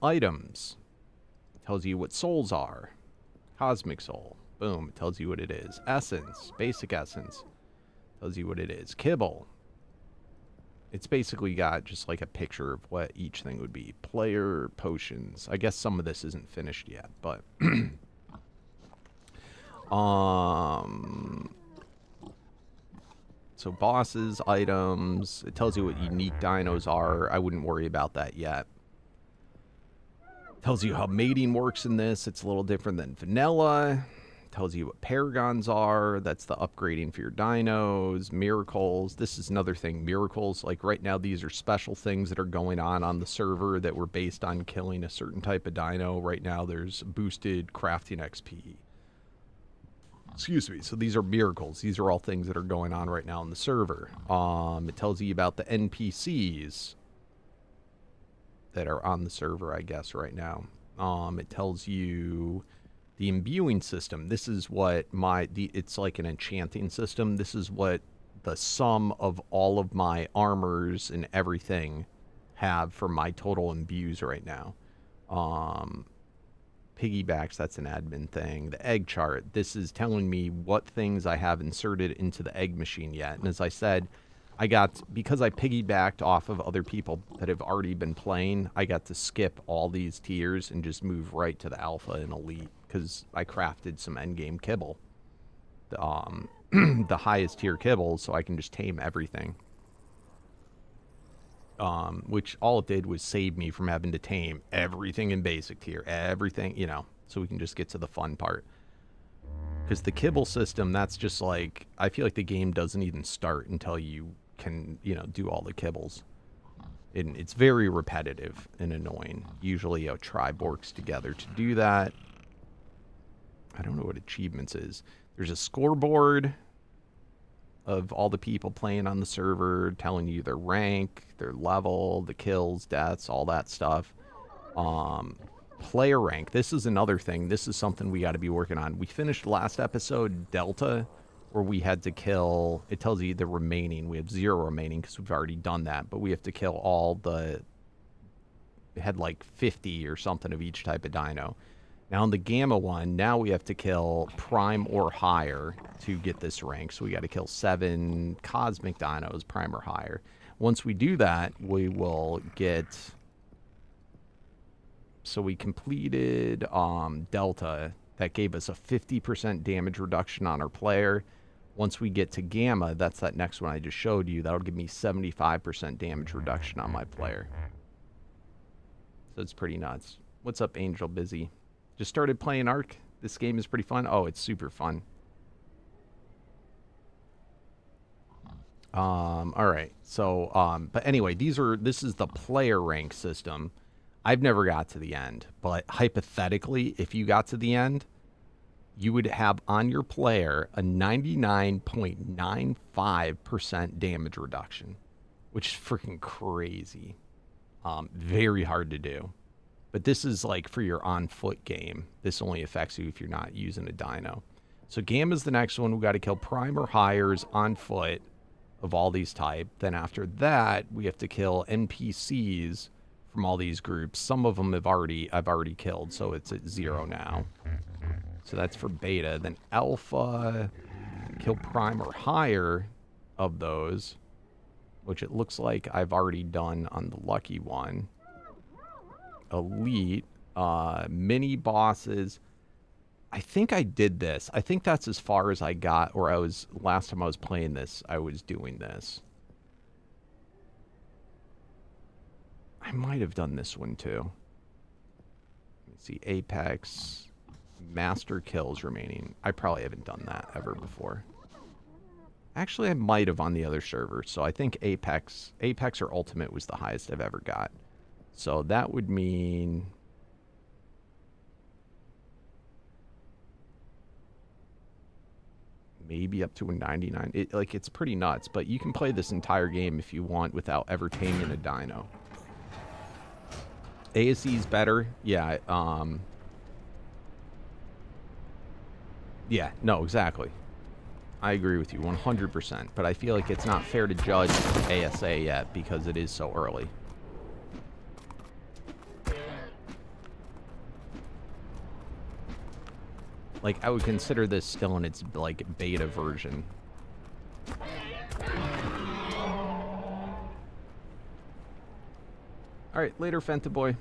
Items. It tells you what souls are. Cosmic soul. Boom. It tells you what it is. Essence. Basic essence. Tells you what it is. Kibble. It's basically got just like a picture of what each thing would be. Player potions. I guess some of this isn't finished yet, but so bosses, items. It tells you what unique dinos are. I wouldn't worry about that yet. Tells you how mating works in this. It's a little different than vanilla. Tells you what paragons are. That's the upgrading for your dinos. Miracles. This is another thing. Miracles, like right now, these are special things that are going on the server that were based on killing a certain type of dino. Right now, there's boosted crafting XP. Excuse me. So these are miracles. These are all things that are going on right now in the server. It tells you about the NPCs that are on the server, I guess, right now. It tells you the imbuing system. This is what it's like an enchanting system. This is what the sum of all of my armors and everything have for my total imbues right now. Piggybacks, that's an admin thing. The egg chart, this is telling me what things I have inserted into the egg machine yet. And as I said, because I piggybacked off of other people that have already been playing, I got to skip all these tiers and just move right to the alpha and elite, because I crafted some endgame kibble. The highest tier kibble, so I can just tame everything. Which all it did was save me from having to tame everything in basic tier. Everything, you know, so we can just get to the fun part. Because the kibble system, that's just like, I feel like the game doesn't even start until you can, you know, do all the kibbles. And it's very repetitive and annoying. Usually a tribe works together to do that. I don't know what achievements is. There's a scoreboard of all the people playing on the server, telling you their rank, their level, the kills, deaths, all that stuff. Player rank. This is another thing. This is something we got to be working on. We finished last episode, Delta, where we had to kill, it tells you the remaining. We have 0 remaining because we've already done that, but we have to kill all the, it had like 50 or something of each type of dino. Now in the Gamma one, now we have to kill Prime or higher to get this rank. So we got to kill 7 Cosmic Dinos, Prime or higher. Once we do that, we will get... So we completed Delta. That gave us a 50% damage reduction on our player. Once we get to Gamma, that's that next one I just showed you, that'll give me 75% damage reduction on my player. So it's pretty nuts. What's up, Angel Busy? Just started playing Ark. This game is pretty fun. Oh, it's super fun. All right. So, but anyway, this is the player rank system. I've never got to the end, but hypothetically, if you got to the end, you would have on your player a 99.95% damage reduction, which is freaking crazy. Very hard to do. But this is like for your on-foot game. This only affects you if you're not using a dino. So Gamma's the next one. We got to kill prime or hires on foot of all these type. Then after that, we have to kill NPCs from all these groups. Some of them I've already killed, so it's at 0 now. So that's for beta. Then alpha, kill prime or higher of those, which it looks like I've already done on the lucky one. Elite, mini bosses. I think I did this. I think that's as far as I got, or last time I was playing this, I was doing this. I might have done this one too. Let me see, Apex, master kills remaining. I probably haven't done that ever before. Actually, I might have on the other server. So I think Apex or Ultimate was the highest I've ever got. So that would mean maybe up to a 99. It's pretty nuts, but you can play this entire game if you want without ever taming a dino. ASE is better. Yeah, yeah, no, exactly. I agree with you 100%, but I feel like it's not fair to judge ASA yet because it is so early. Like, I would consider this still in its, like, beta version. Alright, later, Fenta boy.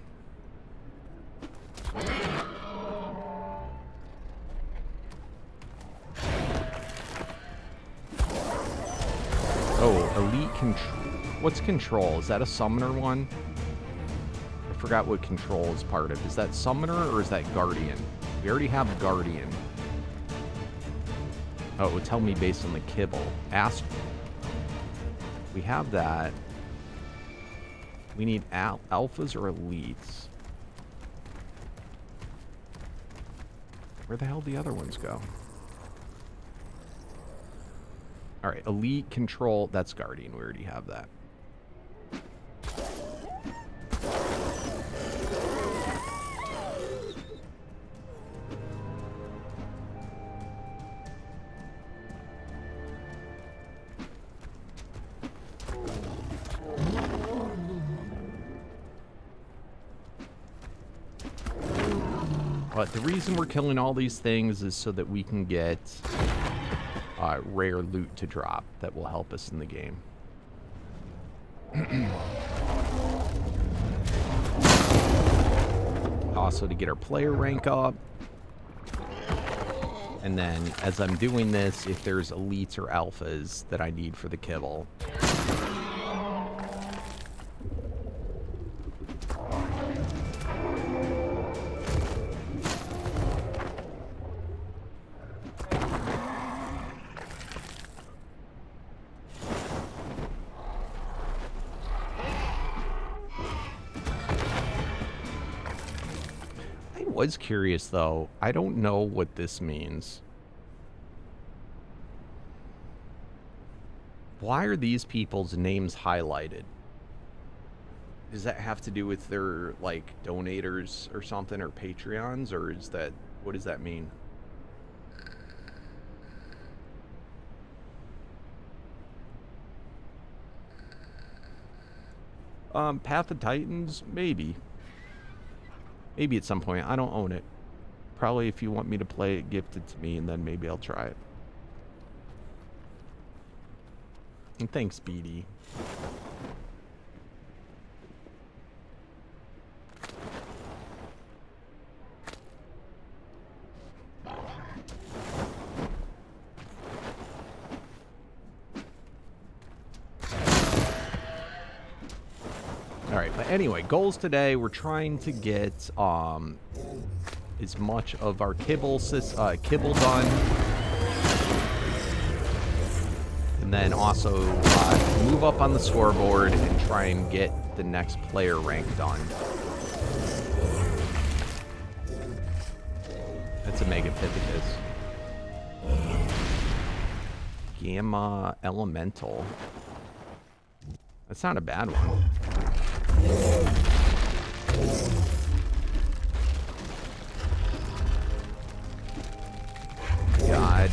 Oh, elite control. What's control? Is that a summoner one? I forgot what control is part of. Is that summoner or is that guardian? We already have guardian. Oh, it would tell me based on the kibble. Ask. We have that. We need alphas or elites. Where the hell do the other ones go? All right, elite control. That's guardian. We already have that. But the reason we're killing all these things is so that we can get rare loot to drop that will help us in the game. Also to get our player rank up. And then as I'm doing this, if there's elites or alphas that I need for the kibble. I was curious though. I don't know what this means. Why are these people's names highlighted? Does that have to do with their like donators or something, or Patreons, or is that, what does that mean? Path of Titans, maybe. Maybe at some point. I don't own it. Probably if you want me to play it, gift it to me, and then maybe I'll try it. And thanks, BD. Alright, but anyway, goals today, we're trying to get, as much of our kibble done. And then also move up on the scoreboard and try and get the next player rank done. That's a Megapithecus. Gamma Elemental. That's not a bad one. God.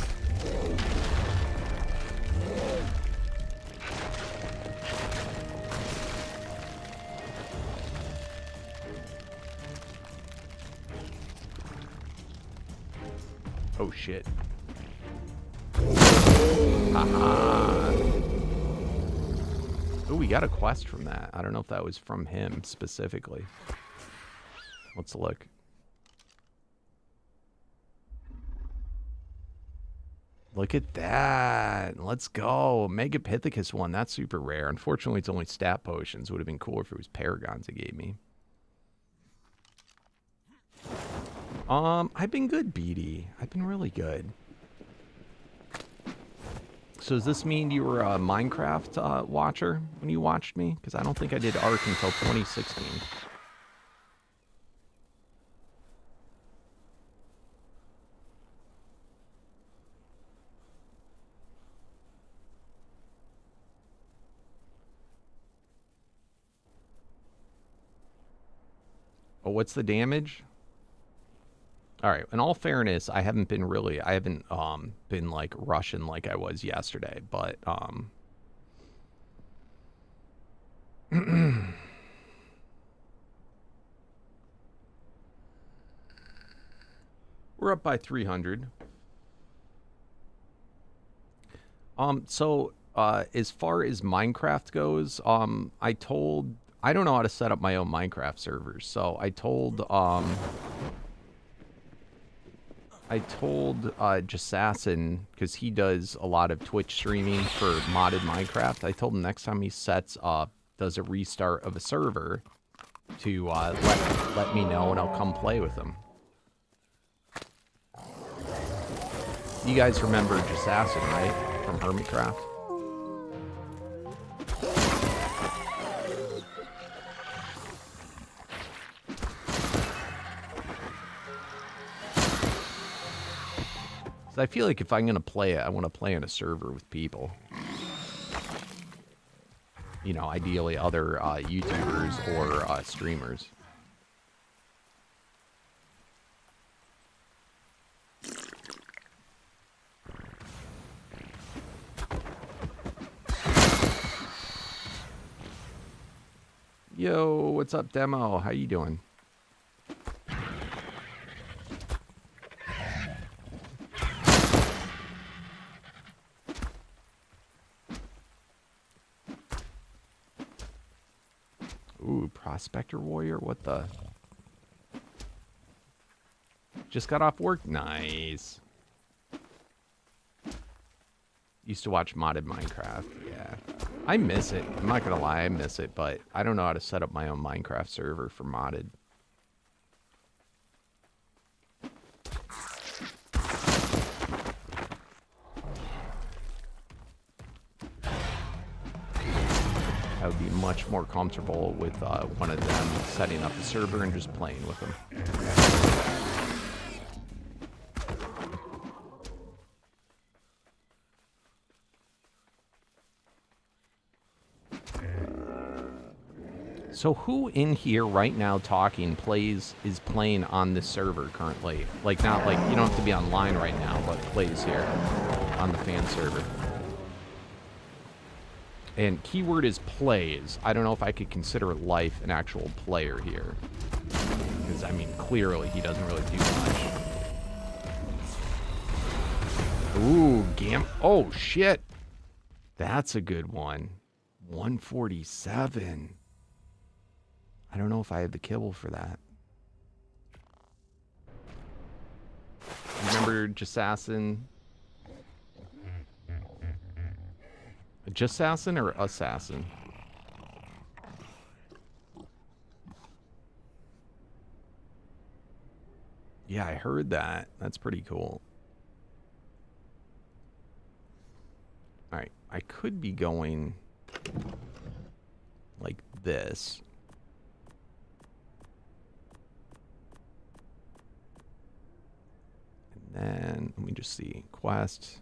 Oh shit. Haha. Oh, we got a quest from that. I don't know if that was from him specifically. Let's look. Look at that. Let's go. Megapithecus one. That's super rare. Unfortunately, it's only stat potions. Would have been cool if it was paragons it gave me. I've been good, BD. I've been really good. So does this mean you were a Minecraft watcher when you watched me? Because I don't think I did Ark until 2016. Oh, what's the damage? All right, in all fairness, I haven't been like rushing like I was yesterday, but we're up by 300. So as far as Minecraft goes, I don't know how to set up my own Minecraft servers, so I told Jasassin, because he does a lot of Twitch streaming for modded Minecraft, I told him next time he does a restart of a server to let me know and I'll come play with him. You guys remember Jasassin, right? From Hermitcraft? I feel like if I'm going to play it, I want to play in a server with people. You know, ideally other YouTubers or streamers. Yo, what's up, Demo? How you doing? Ooh, Prospector Warrior? What the? Just got off work? Nice. Used to watch modded Minecraft. Yeah. I miss it. I'm not gonna lie, I miss it, but I don't know how to set up my own Minecraft server for modded. I would be much more comfortable with one of them setting up a server and just playing with them. So who in here right now talking is playing on this server currently? Like, not like, you don't have to be online right now, but plays here on the fan server. And keyword is plays. I don't know if I could consider Life an actual player here. Because, I mean, clearly he doesn't really do much. Ooh, oh, shit. That's a good one. 147. I don't know if I have the kibble for that. Remember Jasassin? Jasassin or Assassin? Yeah, I heard that. That's pretty cool. All right, I could be going like this. And then, let me just see. Quest.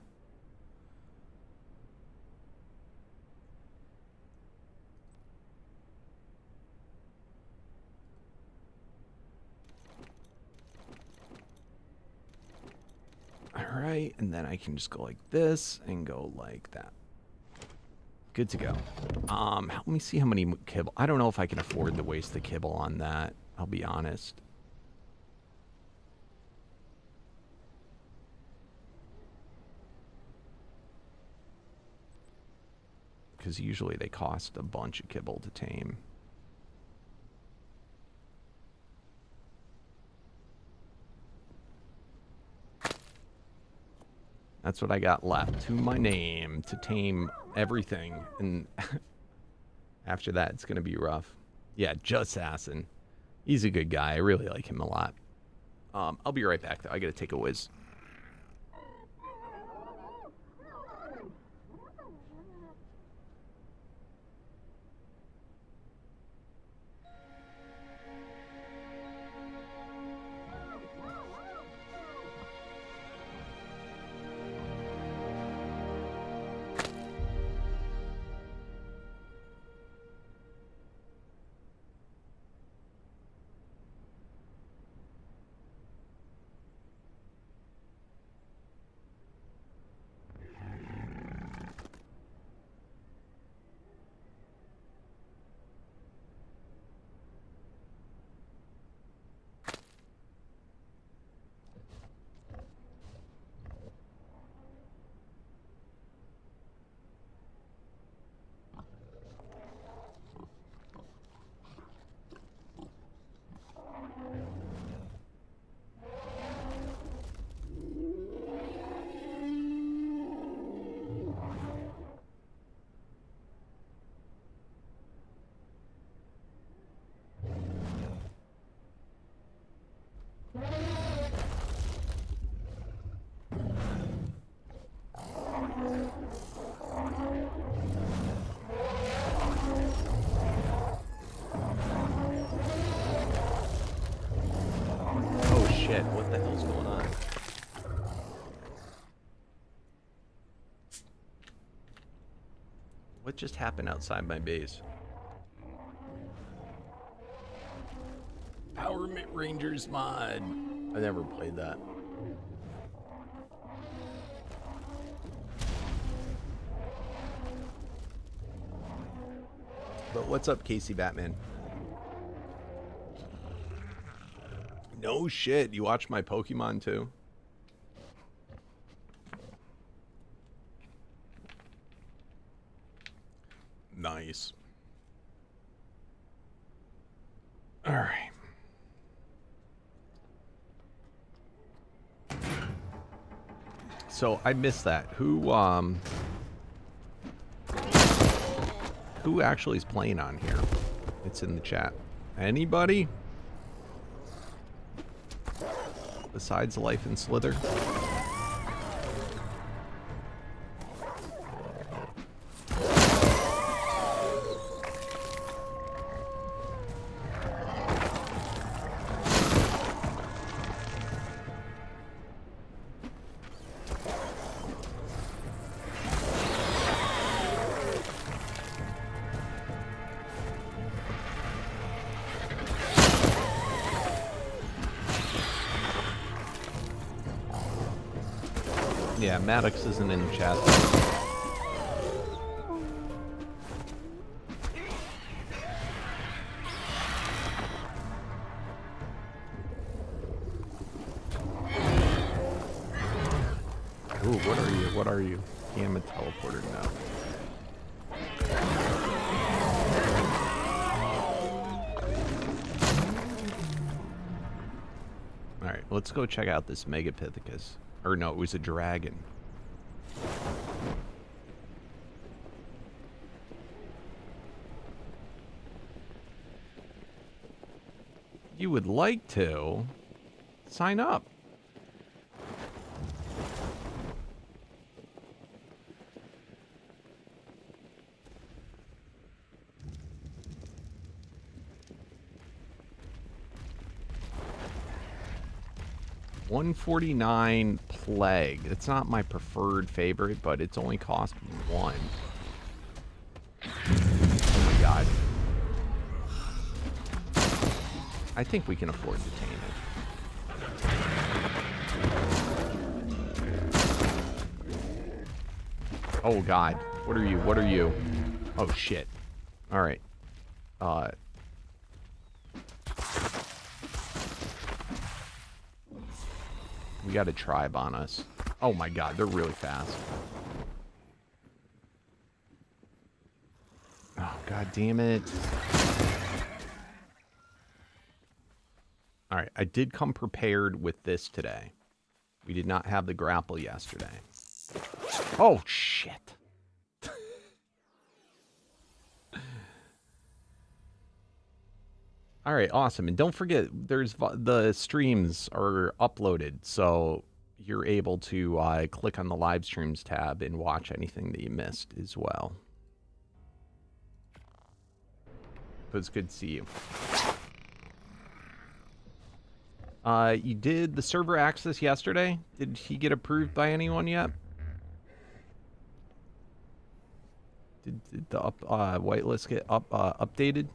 All right, and then I can just go like this and go like that. Good to go. Let me see how many kibble. I don't know if I can afford to waste the kibble on that. I'll be honest. Because usually they cost a bunch of kibble to tame. That's what I got left to my name to tame everything. And after that, it's going to be rough. Yeah, just Assassin. He's a good guy. I really like him a lot. I'll be right back, though. I got to take a whiz. What the hell's going on? What just happened outside my base? Power Rangers mod. I never played that. But what's up, Casey Batman? No shit. You watch my Pokemon too? Nice. All right. So I missed that. Who actually is playing on here? It's in the chat. Anybody? Besides Life and Slither? Yeah, Maddox isn't in the chat. Ooh, what are you? What are you? I'm a teleporter now. Alright, let's go check out this Megapithecus. Or no, it was a dragon. You would like to. Sign up. $149 Plague. It's not my preferred favorite, but it's only cost me 1. Oh my god. I think we can afford to tame it. Oh god. What are you? What are you? Oh shit. Alright. We got a tribe on us. Oh my god, they're really fast. Oh god damn it. Alright, I did come prepared with this today. We did not have the grapple yesterday. Oh shit. All right, awesome. And don't forget, the streams are uploaded, so you're able to click on the live streams tab and watch anything that you missed as well. It was good to see you. You did the server access yesterday? Did he get approved by anyone yet? Did the whitelist get updated?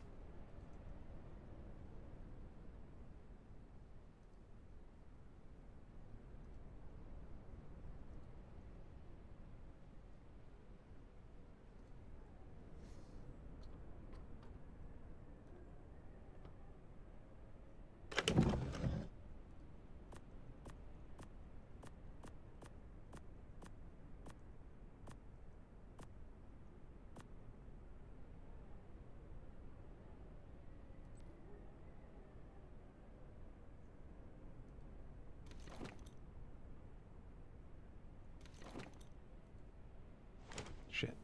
Shit.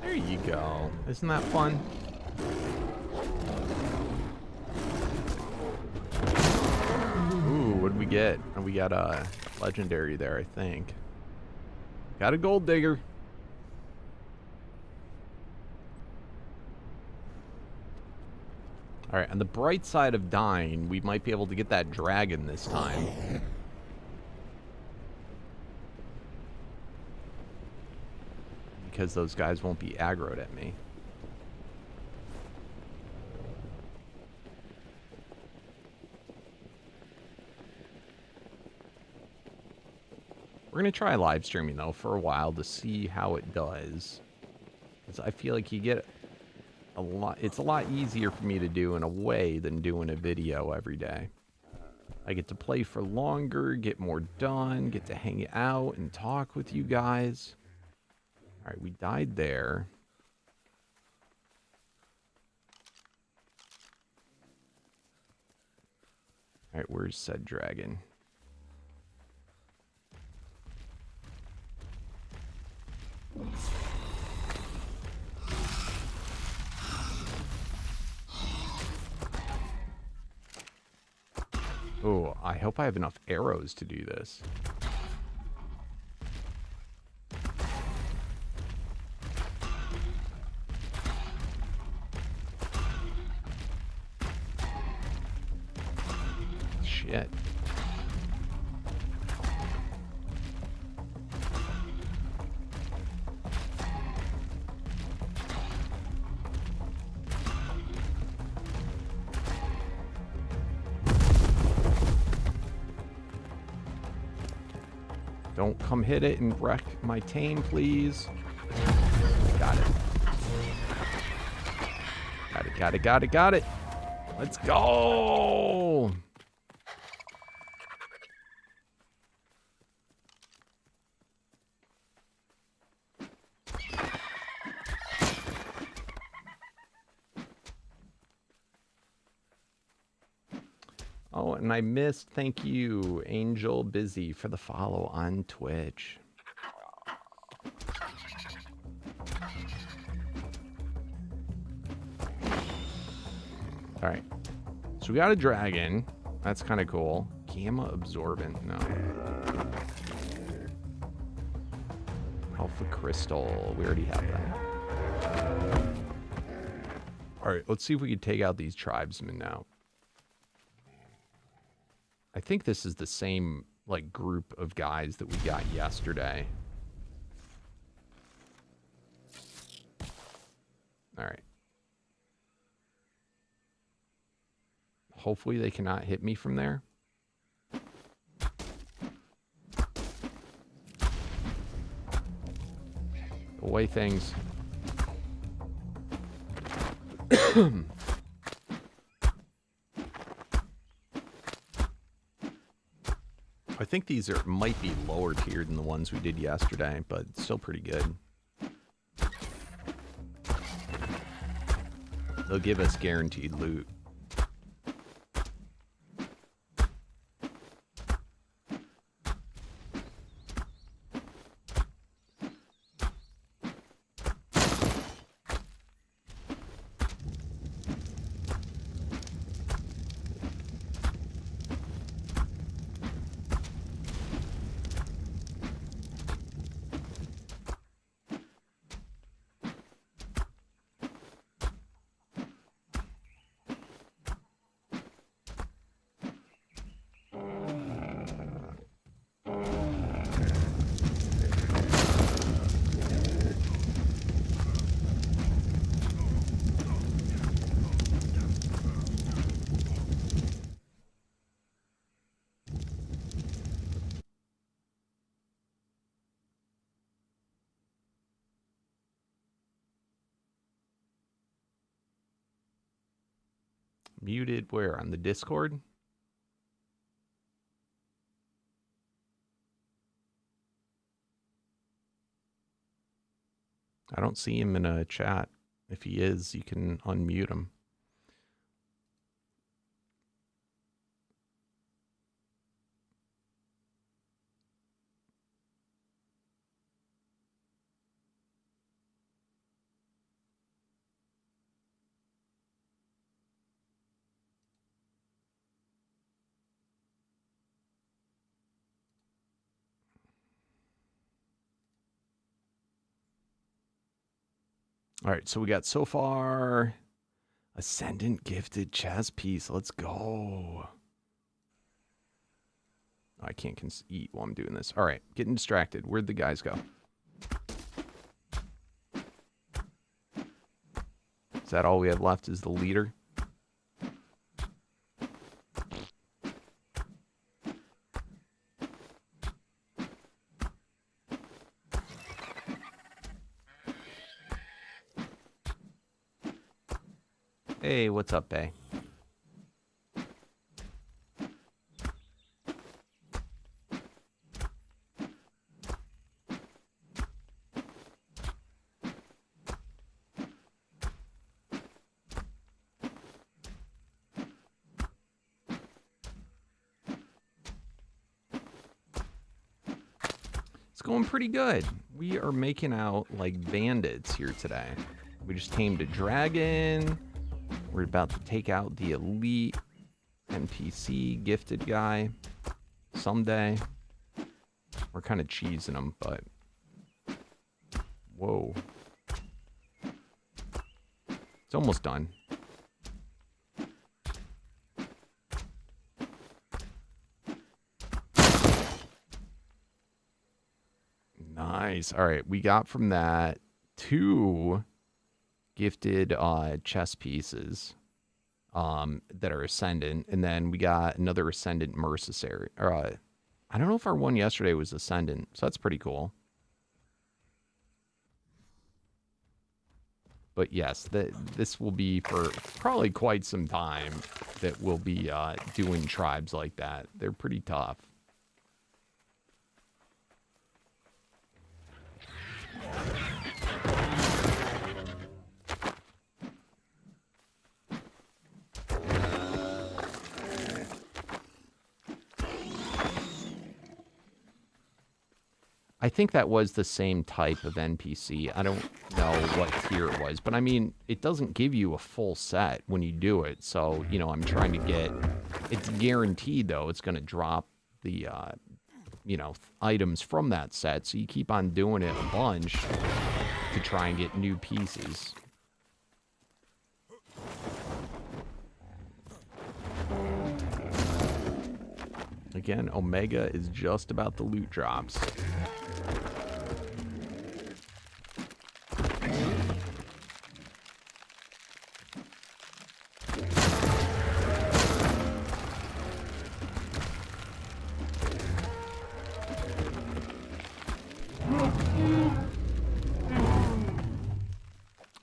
There you go. Isn't that fun? Ooh, what did we get? Oh, we got a legendary there, I think. Got a gold digger. Alright, on the bright side of dying, we might be able to get that dragon this time. Because those guys won't be aggroed at me. We're going to try live streaming, though, for a while to see how it does. Because I feel like you get a lot... It's a lot easier for me to do in a way than doing a video every day. I get to play for longer, get more done, get to hang out and talk with you guys. Alright, we died there. Alright, where's said dragon? Oh, I hope I have enough arrows to do this. Shit. Don't come hit it and wreck my tame, please. Got it. Got it, got it, got it, got it. Let's go! Oh, and I missed, thank you, Angel Busy, for the follow on Twitch. All right. So we got a dragon. That's kind of cool. Gamma absorbent. No. Alpha crystal. We already have that. All right. Let's see if we can take out these tribesmen now. I think this is the same like group of guys that we got yesterday. All right. Hopefully they cannot hit me from there. Away things. I think these might be lower tiered than the ones we did yesterday, but still pretty good. They'll give us guaranteed loot. Muted where? On the Discord? I don't see him in a chat. If he is, you can unmute him. All right, so we got so far Ascendant gifted chess piece. Let's go. Oh, I can't eat while I'm doing this. All right, getting distracted. Where'd the guys go? Is that all we have left is the leader? Hey, what's up, Bay? It's going pretty good. We are making out like bandits here today. We just tamed a dragon. We're about to take out the elite NPC gifted guy someday. We're kind of cheesing him, but... Whoa. It's almost done. Nice. All right, we got from that 2... gifted chess pieces that are Ascendant, and then we got another Ascendant Mercenary. I don't know if our one yesterday was Ascendant, so that's pretty cool. But yes, this will be for probably quite some time that we'll be doing tribes like that. They're pretty tough. I think that was the same type of NPC. I don't know what tier it was, but I mean, it doesn't give you a full set when you do it. So, you know, I'm trying to get, it's guaranteed though, it's going to drop the, you know, items from that set. So you keep on doing it a bunch to try and get new pieces. Again, Omega is just about the loot drops.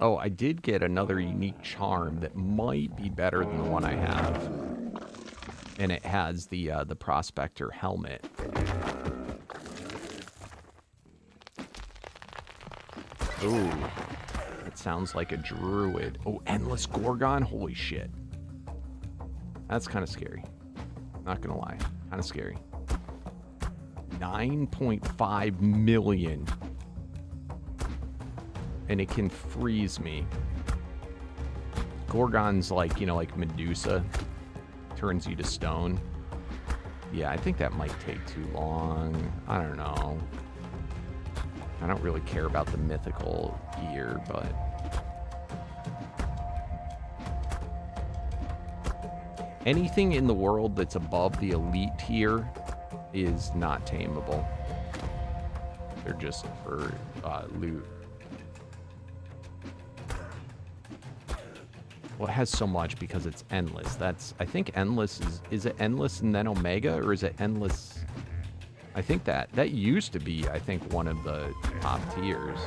Oh, I did get another unique charm that might be better than the one I have. And it has the Prospector helmet. Ooh, it sounds like a druid. Oh, Endless Gorgon? Holy shit. That's kind of scary. Not gonna lie, kind of scary. 9.5 million. And it can freeze me. Gorgon's like, you know, like Medusa. Turns you to stone. Yeah, I think that might take too long. I don't know. I don't really care about the mythical gear, but... anything in the world that's above the elite tier is not tameable. They're just for loot. Well, it has so much because it's endless. That's, I think endless is it endless and then Omega, or is it endless? I think that used to be, I think, one of the top tiers.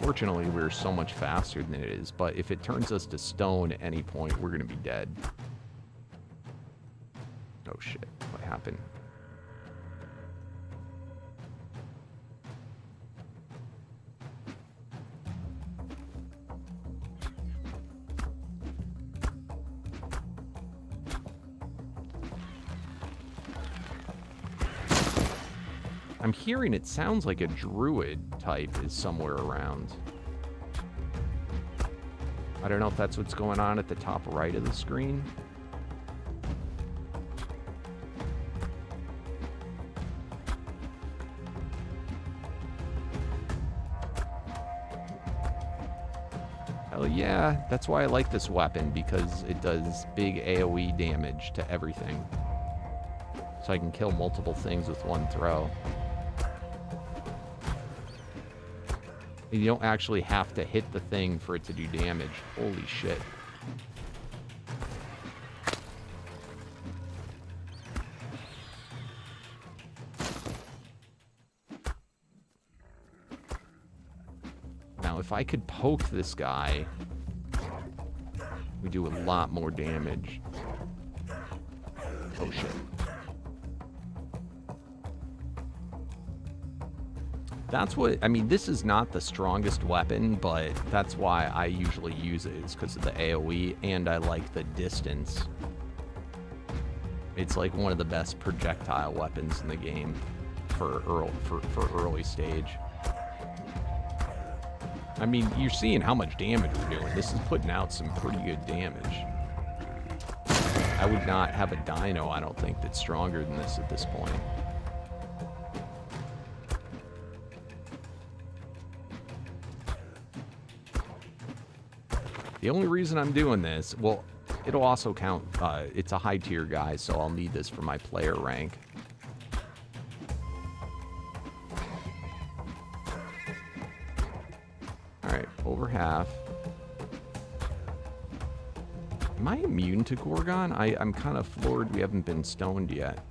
Fortunately, we're so much faster than it is, but if it turns us to stone at any point, we're going to be dead. Oh shit, what happened? I'm hearing it sounds like a druid type is somewhere around. I don't know if that's what's going on at the top right of the screen. Hell yeah, that's why I like this weapon, because it does big AoE damage to everything. So I can kill multiple things with one throw. You don't actually have to hit the thing for it to do damage. Holy shit. Now, if I could poke this guy, we do a lot more damage. Oh shit. That's what, I mean, this is not the strongest weapon, but that's why I usually use it, is because of the AoE, and I like the distance. It's like one of the best projectile weapons in the game for early stage. I mean, you're seeing how much damage we're doing. This is putting out some pretty good damage. I would not have a dino, I don't think, that's stronger than this at this point. The only reason I'm doing this, well, it'll also count, it's a high tier guy, so I'll need this for my player rank. Alright, over half. Am I immune to Gorgon? I'm kind of floored we haven't been stoned yet.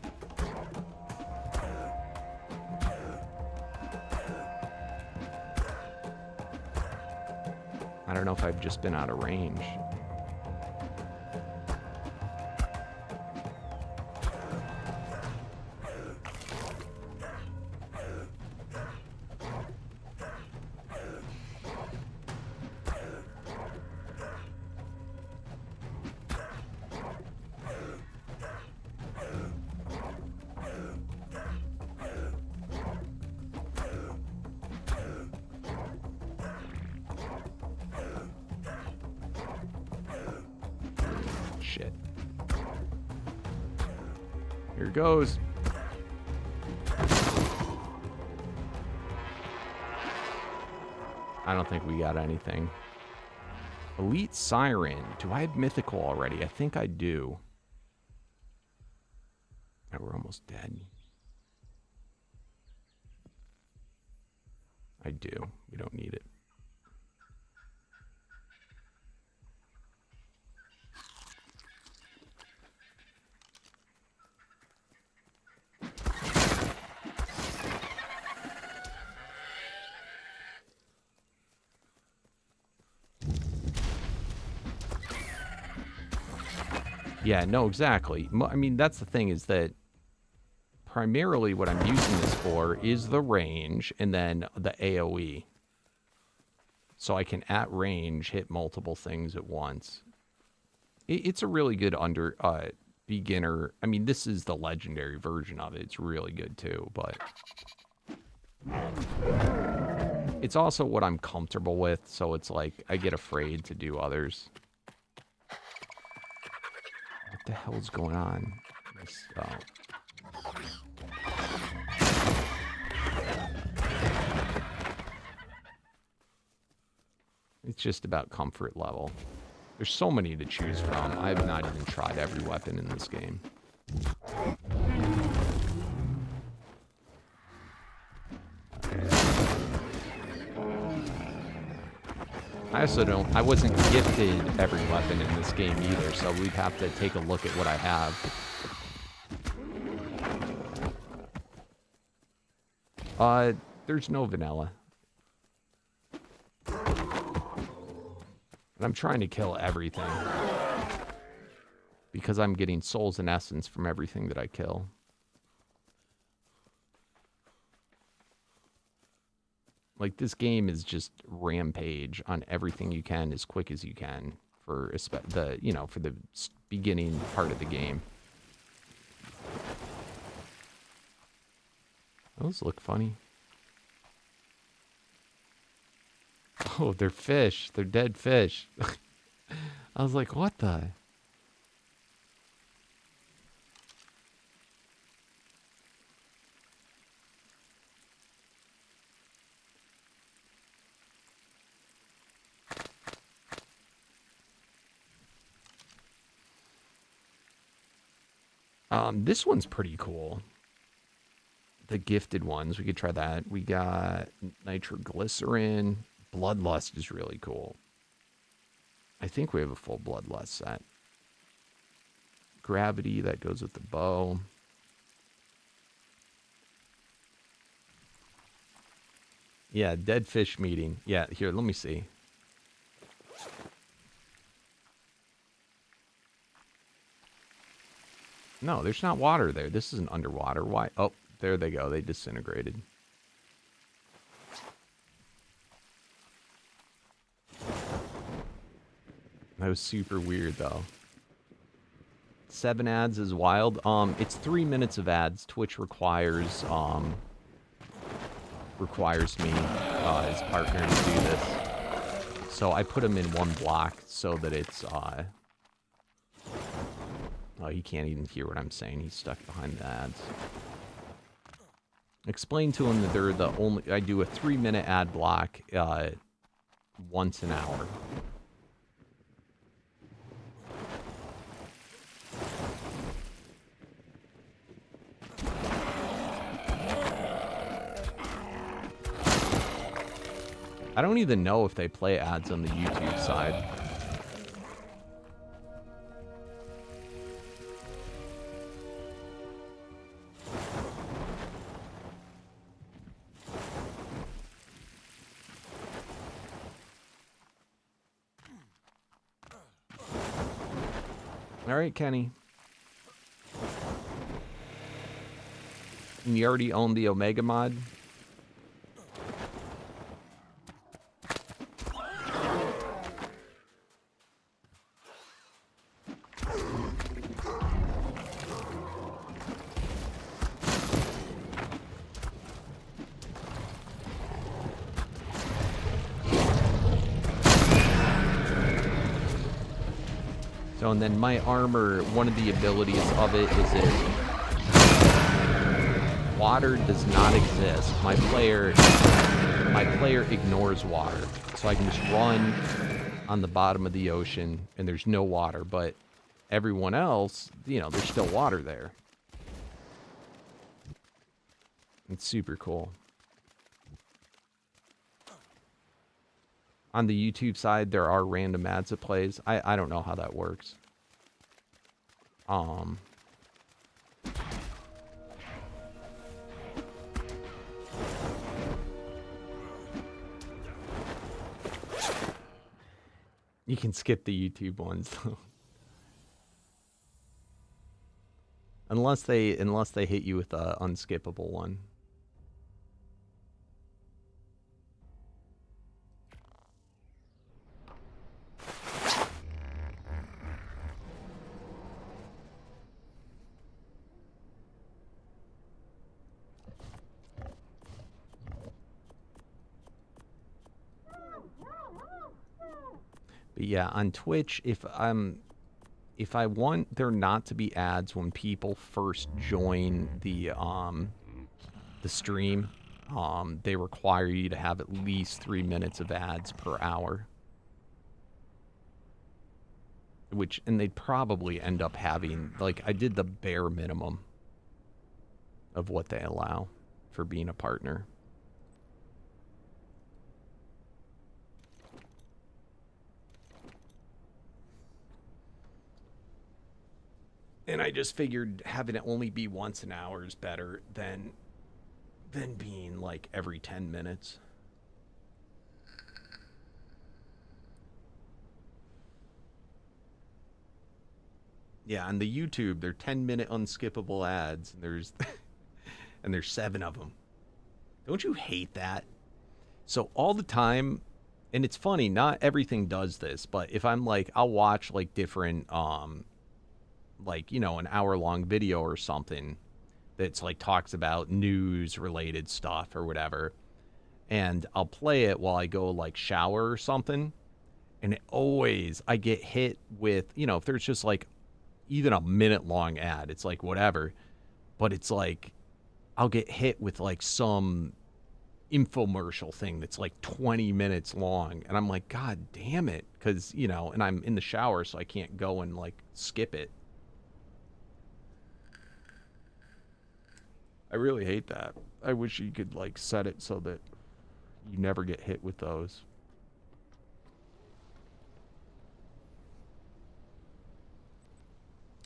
I don't know if I've just been out of range. Shit. Here it goes. I don't think we got anything. Elite Siren. Do I have Mythical already? I think I do. Oh, we're almost dead. I do. We don't need it. Yeah, no, exactly. I mean, that's the thing, is that primarily what I'm using this for is the range and then the AoE. So I can, at range, hit multiple things at once. It's a really good beginner. I mean, this is the legendary version of it. It's really good too, but it's also what I'm comfortable with. So it's like I get afraid to do others. What the hell's going on? It's just about comfort level. There's so many to choose from. I've not even tried every weapon in this game. I wasn't gifted every weapon in this game either, so we'd have to take a look at what I have. There's no vanilla. And I'm trying to kill everything. Because I'm getting souls and essence from everything that I kill. Like, this game is just rampage on everything you can as quick as you can for the, you know, for the beginning part of the game. Those look funny. Oh, they're fish. They're dead fish. I was like, what the? This one's pretty cool. The gifted ones, we could try that. We got nitroglycerin. Bloodlust is really cool. I think we have a full bloodlust set. Gravity, that goes with the bow. Yeah, dead fish meeting. Yeah, here, let me see. No, there's not water there. This isn't underwater. Why? Oh, there they go. They disintegrated. That was super weird, though. 7 ads is wild. It's 3 minutes of ads. Twitch requires me as partner to do this. So I put them in one block so that it's oh, he can't even hear what I'm saying. He's stuck behind the ads. Explain to him that they're the only... I do a 3-minute ad block once an hour. I don't even know if they play ads on the YouTube side. All right, Kenny. And you already own the Omega mod? So, and then my armor, one of the abilities of it is that water does not exist. My player ignores water. So I can just run on the bottom of the ocean and there's no water, but everyone else, you know, there's still water there. It's super cool. On the YouTube side, there are random ads it plays. I don't know how that works. You can skip the YouTube ones though. Unless they hit you with a unskippable one. But yeah, on Twitch, if I want there not to be ads when people first join the stream, they require you to have at least 3 minutes of ads per hour. And they'd probably end up having, like, I did the bare minimum of what they allow for being a partner. And I just figured having it only be once an hour is better than being like every 10 minutes. Yeah, on the YouTube, they're 10-minute unskippable ads, and there's 7 of them. Don't you hate that? So all the time, and it's funny, not everything does this, but if I'm like, I'll watch like different like, you know, an hour-long video or something that's like talks about news-related stuff or whatever, and I'll play it while I go like shower or something, and it always, I get hit with, you know, if there's just like even a minute-long ad, it's like whatever, but it's like I'll get hit with like some infomercial thing that's like 20 minutes long, and I'm like, God damn it, because, you know, and I'm in the shower, so I can't go and like skip it. I really hate that. I wish you could like set it so that you never get hit with those.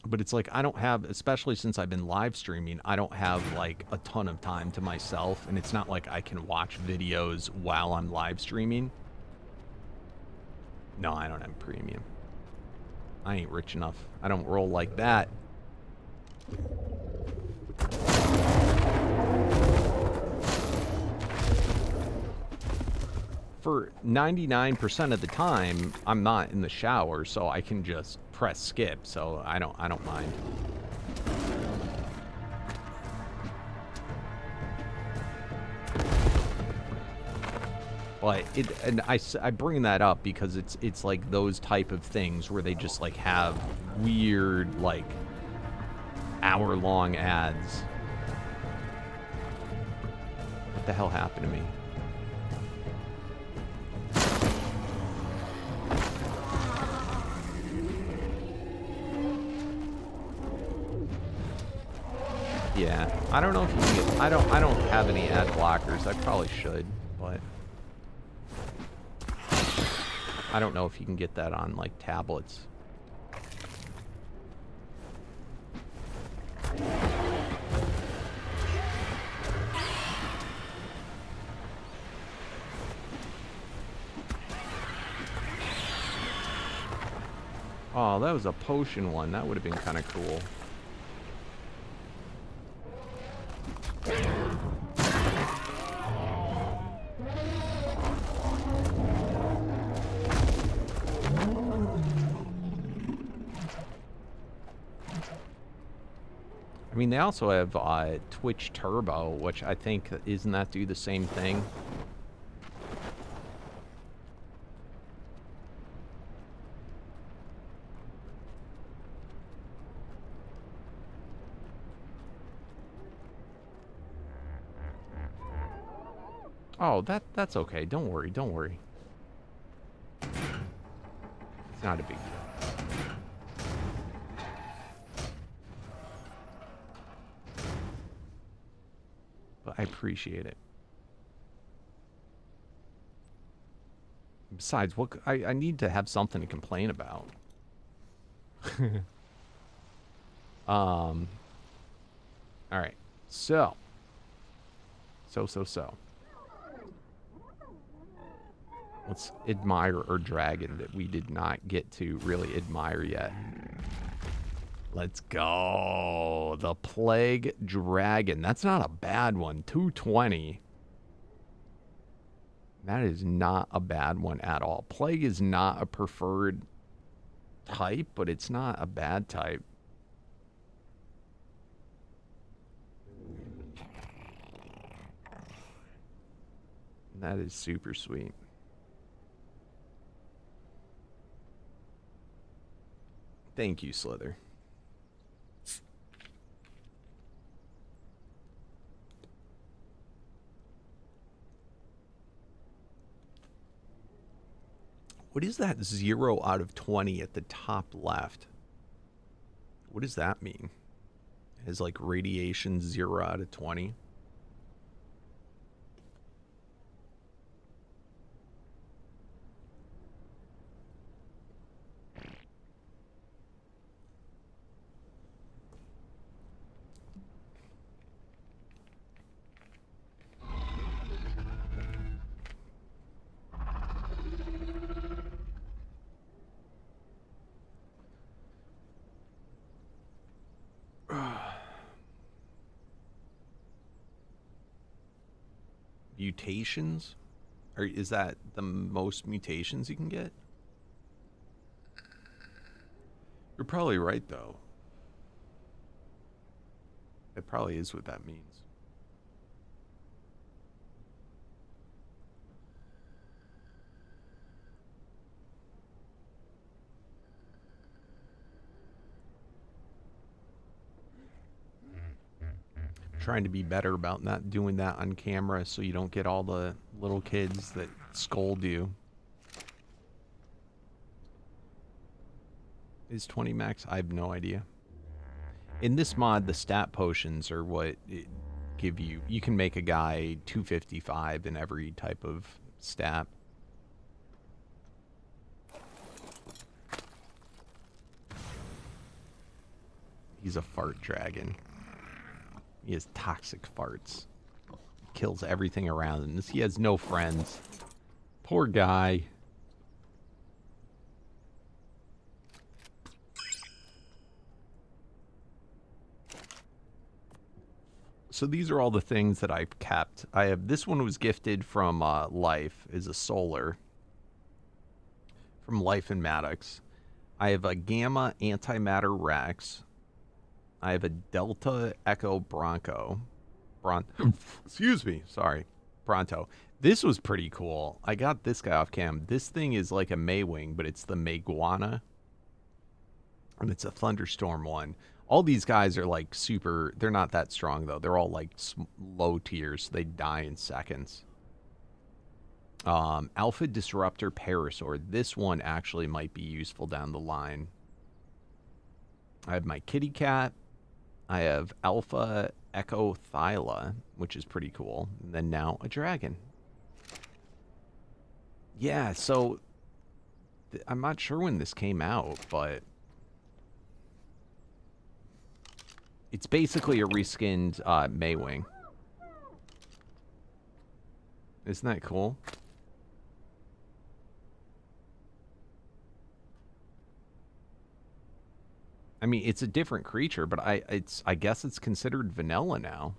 But it's like, I don't have, especially since I've been live streaming, I don't have like a ton of time to myself, and it's not like I can watch videos while I'm live streaming. No, I don't have premium. I ain't rich enough. I don't roll like that. For 99% of the time, I'm not in the shower, so I can just press skip, so I don't mind. But I bring that up because it's like those type of things where they just like have weird like hour-long ads. What the hell happened to me? Yeah, I don't know if you can get, I don't have any ad blockers. I probably should, but I don't know if you can get that on like tablets. Oh, that was a potion one. That would have been kind of cool. I mean, they also have Twitch Turbo, which I think, isn't that do the same thing? Oh, that's okay. Don't worry, don't worry. It's not a big deal. But I appreciate it. Besides, what I need to have something to complain about. All right. So. Let's admire our dragon that we did not get to really admire yet. Let's go. The Plague Dragon. That's not a bad one. 220. That is not a bad one at all. Plague is not a preferred type, but it's not a bad type. That is super sweet. Thank you, Slither. What is that 0 out of 20 at the top left? What does that mean? Is like radiation 0 out of 20? Mutations? Or is that the most mutations you can get? You're probably right, though. It probably is what that means. Trying to be better about not doing that on camera so you don't get all the little kids that scold you. Is 20 max? I have no idea. In this mod, the stat potions are what it give you. You can make a guy 255 in every type of stat. He's a fart dragon. He has toxic farts. Kills everything around him. He has no friends. Poor guy. So these are all the things that I've kept. I have, this one was gifted from Life, is a solar. From Life and Maddox. I have a Gamma Antimatter Rex. I have a Delta Echo Bronco. Excuse me. Sorry. Bronto. This was pretty cool. I got this guy off cam. This thing is like a Maywing, but it's the Mayguana. And it's a Thunderstorm one. All these guys are like super... They're not that strong, though. They're all like low tiers. So they die in seconds. Alpha Disruptor Parasaur. This one actually might be useful down the line. I have my kitty cat. I have Alpha Echo Thyla, which is pretty cool. And then now a dragon. Yeah, so I'm not sure when this came out, but it's basically a reskinned Maywing. Isn't that cool? I mean, it's a different creature, but I guess it's considered vanilla now.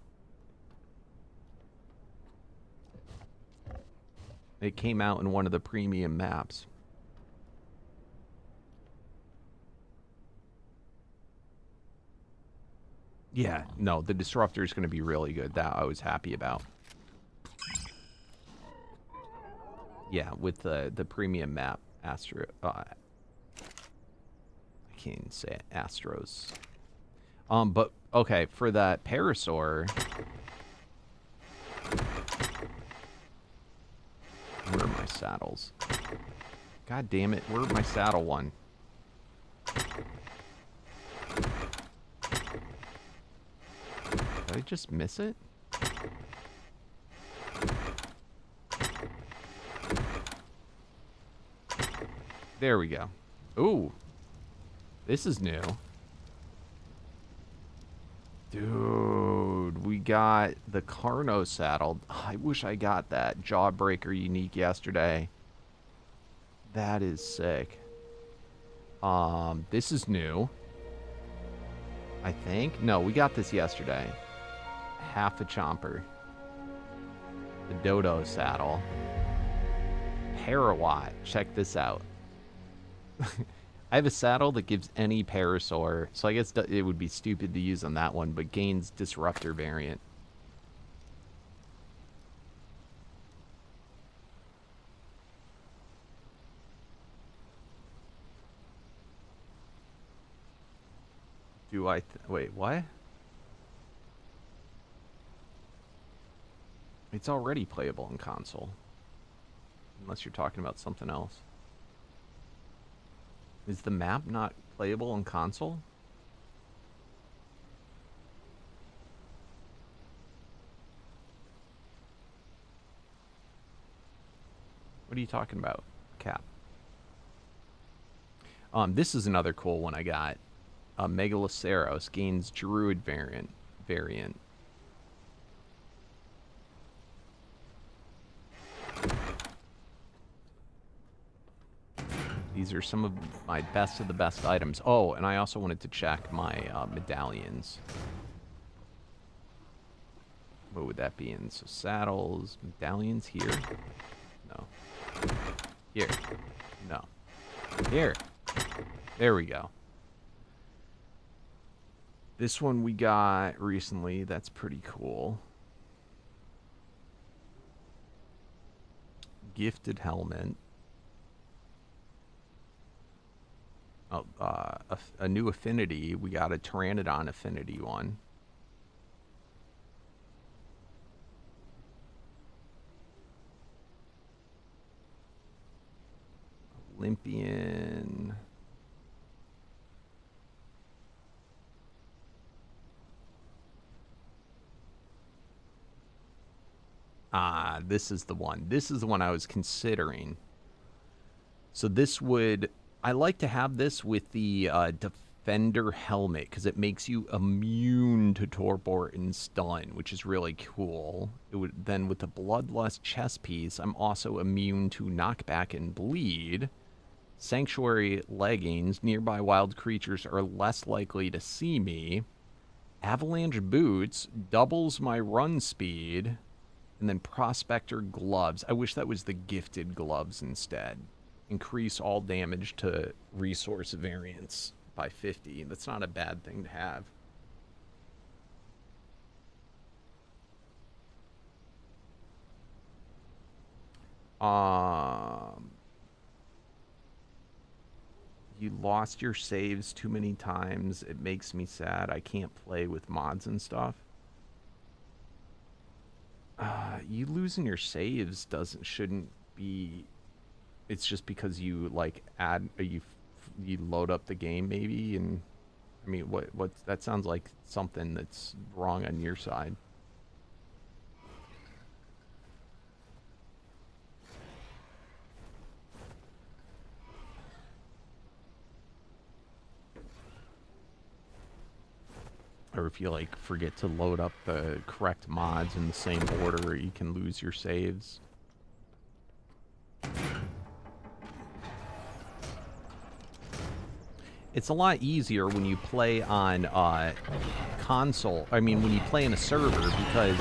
It came out in one of the premium maps. Yeah, no, the disruptor is going to be really good. That I was happy about. Yeah, with the premium map, Astro. I can't even say it, Astros. But okay, for that Parasaur. Where are my saddles? God damn it, where's my saddle one? Did I just miss it? There we go. Ooh. This is new. Dude, we got the Carno saddle. I wish I got that Jawbreaker unique yesterday. That is sick. This is new. I think. No, we got this yesterday. Half a chomper. The Dodo saddle. Parawatt. Check this out. I have a saddle that gives any Parasaur, so I guess it would be stupid to use on that one, but gains Disruptor variant. Do I... wait, what? It's already playable in console. Unless you're talking about something else. Is the map not playable in console? What are you talking about, Cap? This is another cool one I got. Megaloceros gains Druid variant. These are some of my best of the best items. Oh, and I also wanted to check my medallions. What would that be in? So saddles, medallions here? No. Here. No. Here. There we go. This one we got recently. That's pretty cool. Gifted helmet. Oh, a new affinity. We got a Pteranodon affinity one. Olympian. Ah, this is the one. This is the one I was considering. So this would... I like to have this with the Defender helmet because it makes you immune to Torpor and Stun, which is really cool. It would then with the Bloodlust chest piece, I'm also immune to Knockback and Bleed. Sanctuary leggings, nearby wild creatures are less likely to see me. Avalanche boots doubles my run speed. And then Prospector gloves. I wish that was the gifted gloves instead. Increase all damage to resource variance by 50. That's not a bad thing to have. You lost your saves too many times. It makes me sad. I can't play with mods and stuff. You losing your saves shouldn't be... It's just because you like you load up the game maybe, and I mean what that sounds like something that's wrong on your side. Or if you like forget to load up the correct mods in the same order, you can lose your saves. it's a lot easier when you play on console. I mean, when you play in a server, because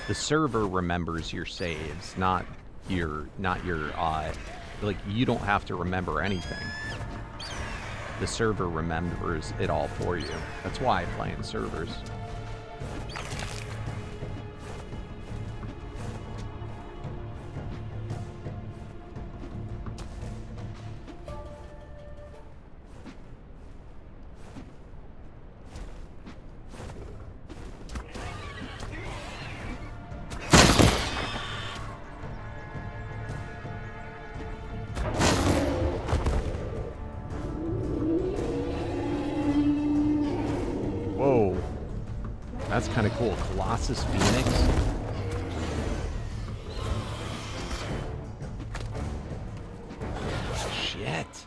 the server remembers your saves, not your like, you don't have to remember anything. The server remembers it all for you. That's why I play in servers. Whoa. That's kind of cool. Colossus Phoenix. Shit.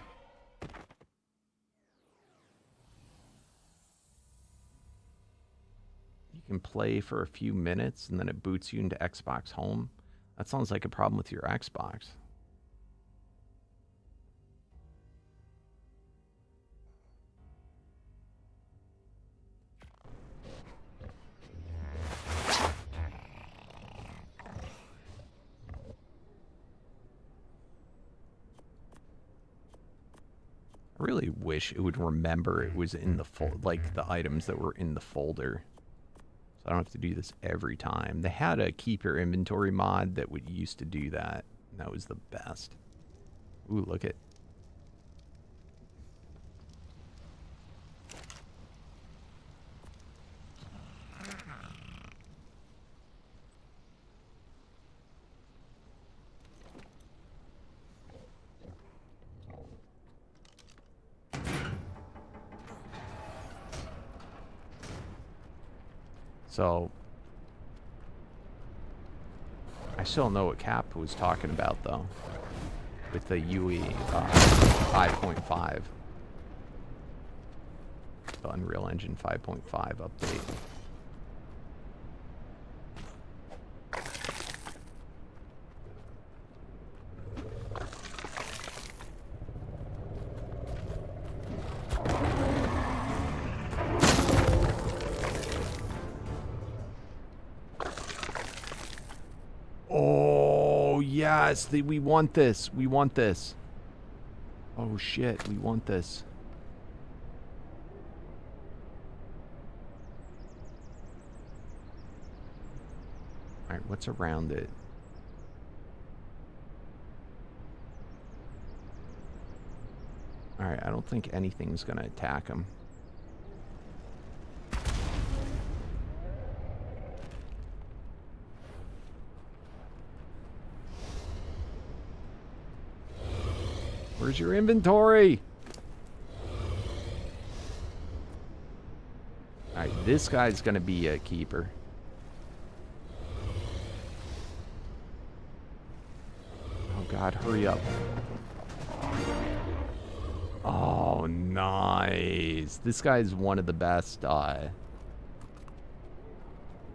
You can play for a few minutes and then it boots you into Xbox Home. That sounds like a problem with your Xbox. I really wish it would remember it was in the like the items that were in the folder. So I don't have to do this every time. They had a keep your inventory mod that would used to do that. And that was the best. Ooh, look at. So, I still don't know what Cap was talking about, though, with the UE 5.5. The Unreal Engine 5.5 update. Yes, we want this. We want this. Oh shit, we want this. Alright, what's around it? Alright, I don't think anything's gonna attack him. Where's your inventory? Alright, this guy's gonna be a keeper. Oh god, hurry up. Oh, nice. This guy's one of the best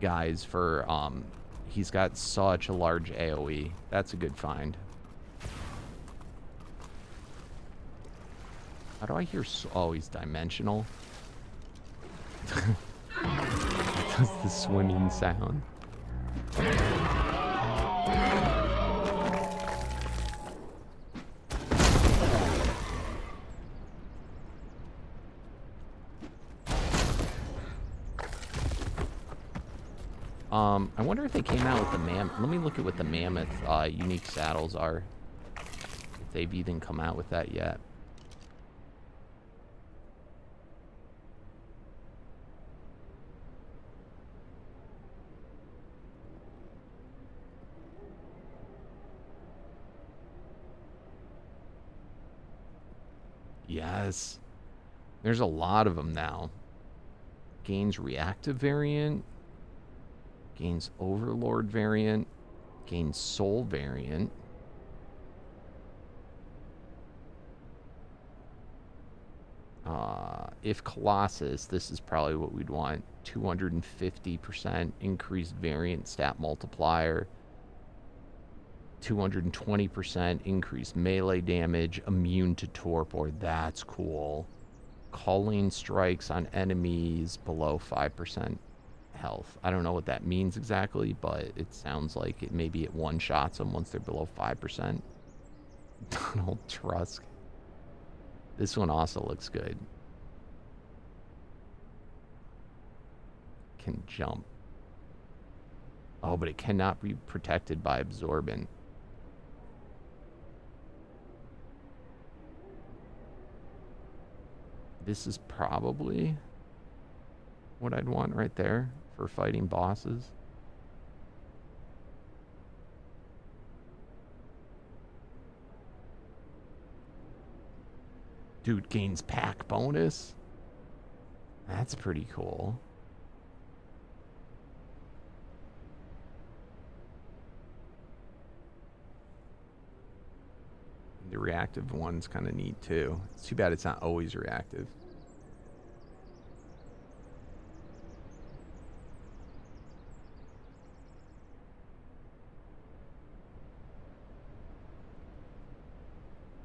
guys for, he's got such a large AoE. That's a good find. How do I hear? Oh, he's dimensional. Does the swimming sound? I wonder if they came out with the mammoth. Let me look at what the mammoth unique saddles are. If they've even come out with that yet. Yes. There's a lot of them now. Gains reactive variant. Gains overlord variant. Gains soul variant. If Colossus, this is probably what we'd want. 250% increased variant stat multiplier. 220% increased melee damage, immune to torpor. That's cool. Calling strikes on enemies below 5% health. I don't know what that means exactly, but it sounds like maybe it one-shots them once they're below 5%. Donald Trusk. This one also looks good. Can jump. Oh, but it cannot be protected by absorbent. This is probably what I'd want right there for fighting bosses. Dude gains pack bonus. That's pretty cool. The reactive one's kind of neat too. It's too bad it's not always reactive.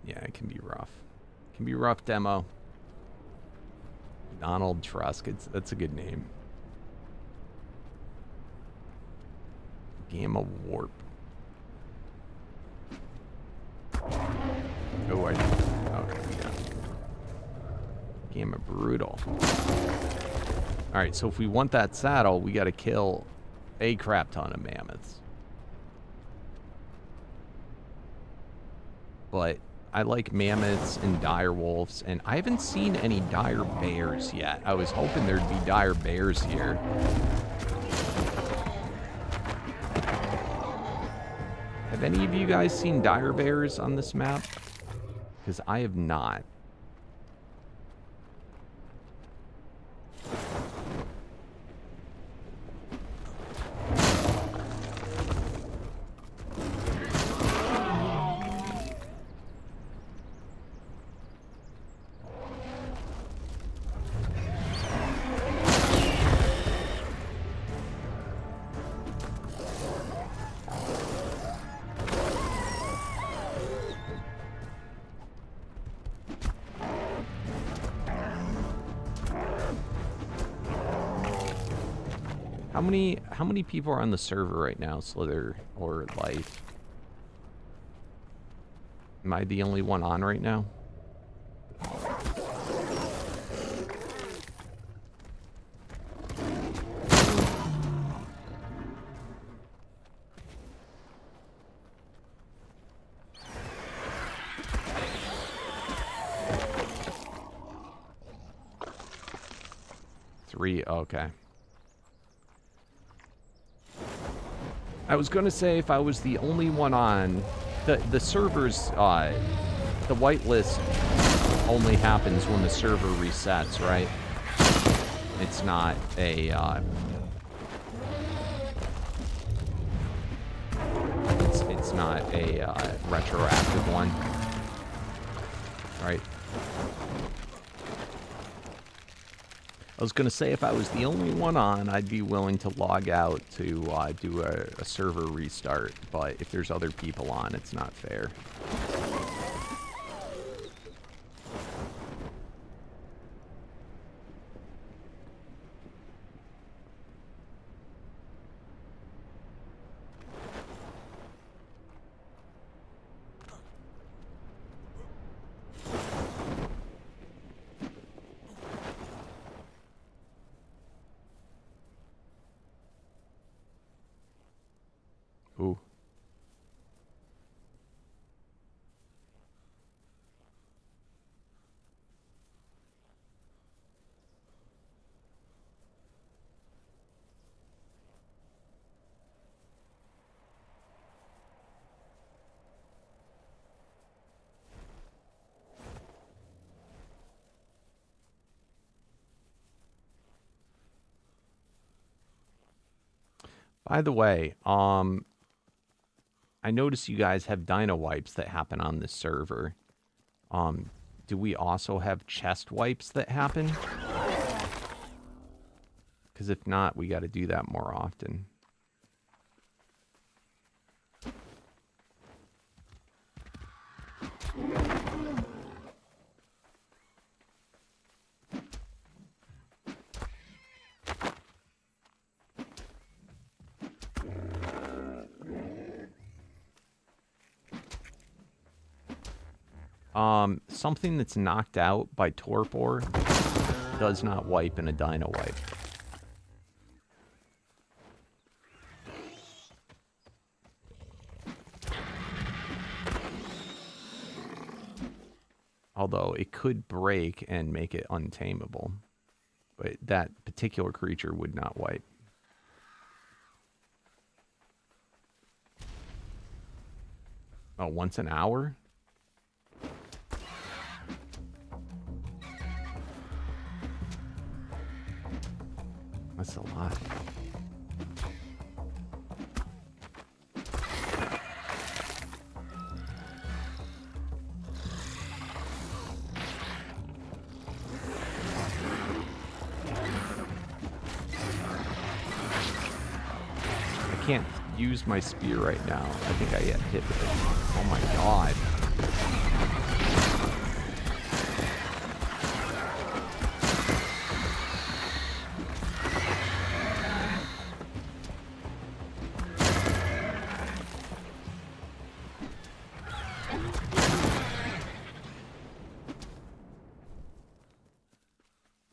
Yeah, it can be rough. It can be rough, demo. Donald Trusk. That's a good name. Gamma Warp. Oh, okay, yeah. Gamma Brutal. Alright, so if we want that saddle, we gotta kill a crap ton of mammoths. But I like mammoths and dire wolves, and I haven't seen any dire bears yet. I was hoping there'd be dire bears here. Have any of you guys seen dire bears on this map? Because I have not. How many people are on the server right now, Slither or Life? Am I the only one on right now? Three, okay. I was gonna say if I was the only one on, the servers, the whitelist only happens when the server resets, right? It's not a, it's not a retroactive one, right? I was going to say if I was the only one on, I'd be willing to log out to do a server restart. But if there's other people on, it's not fair. Ooh. By the way, I notice you guys have dino wipes that happen on this server. Do we also have chest wipes that happen? Because if not, we got to do that more often. Something that's knocked out by torpor does not wipe in a dino wipe. Although it could break and make it untamable. But that particular creature would not wipe. Oh, once an hour? That's a lot. I can't use my spear right now. I think I get hit with it. Oh my god.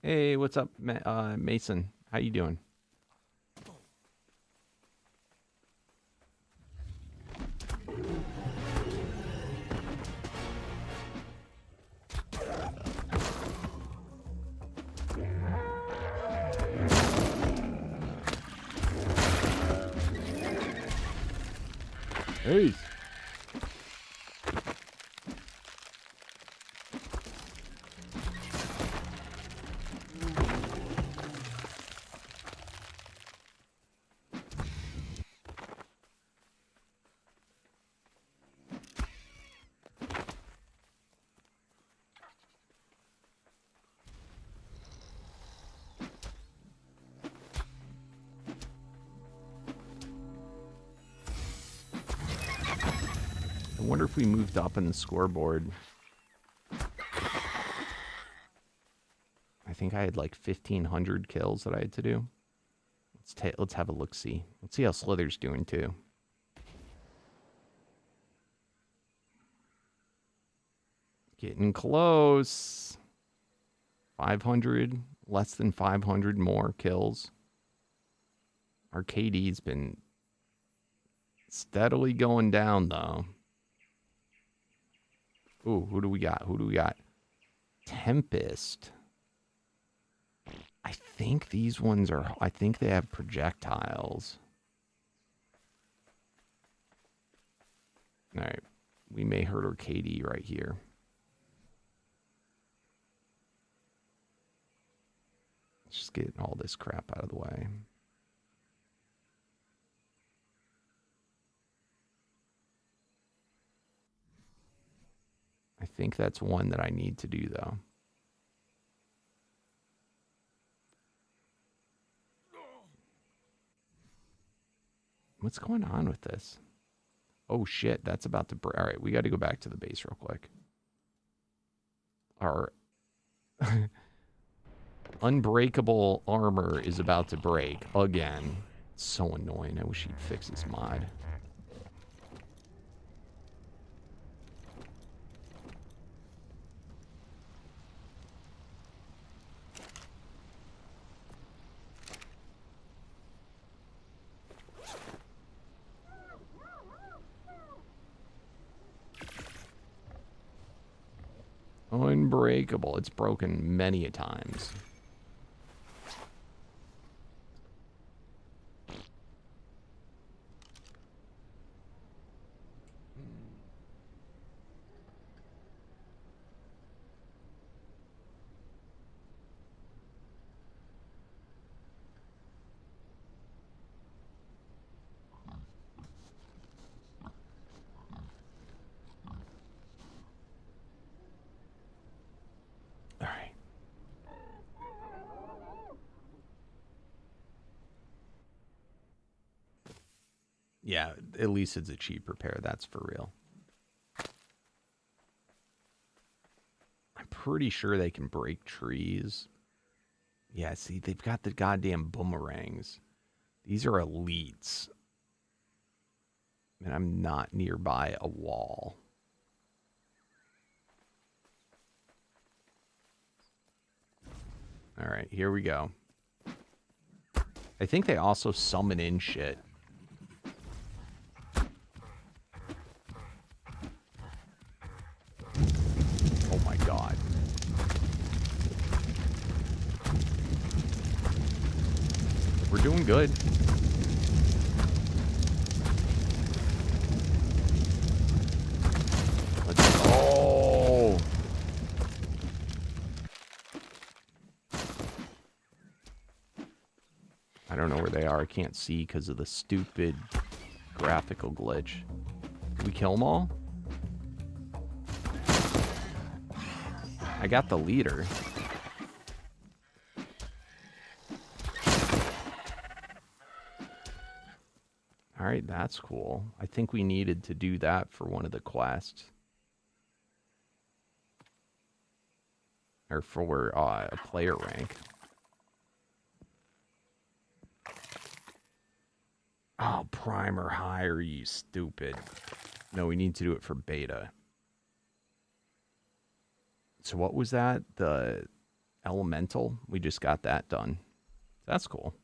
Hey, what's up, Mason? How you doing? Hey. I wonder if we moved up in the scoreboard. I think I had like 1,500 kills that I had to do. Let's have a look-see. Let's see how Slither's doing too. Getting close. 500, less than 500 more kills. Our KD's been steadily going down though. Ooh, who do we got? Who do we got? Tempest. I think these ones are... I think they have projectiles. Alright. We may hurt our KD right here. Let's just get all this crap out of the way. I think that's one that I need to do, though. What's going on with this? Oh, shit. That's about to break. All right, we got to go back to the base real quick. Our unbreakable armor is about to break again. It's so annoying. I wish he'd fix this mod. Unbreakable. It's broken many a times. Yeah, at least it's a cheap repair. That's for real. I'm pretty sure they can break trees. Yeah, see, they've got the goddamn boomerangs. These are elites. And I'm not nearby a wall. All right, here we go. I think they also summon in shit. Oh my god. We're doing good. Let's go. I don't know where they are. I can't see because of the stupid graphical glitch. Did we kill them all? I got the leader. All right, that's cool. I think we needed to do that for one of the quests. Or for a player rank. Oh, prime or higher, you stupid. No, we need to do it for beta. So what was that? The elemental? We just got that done. That's cool.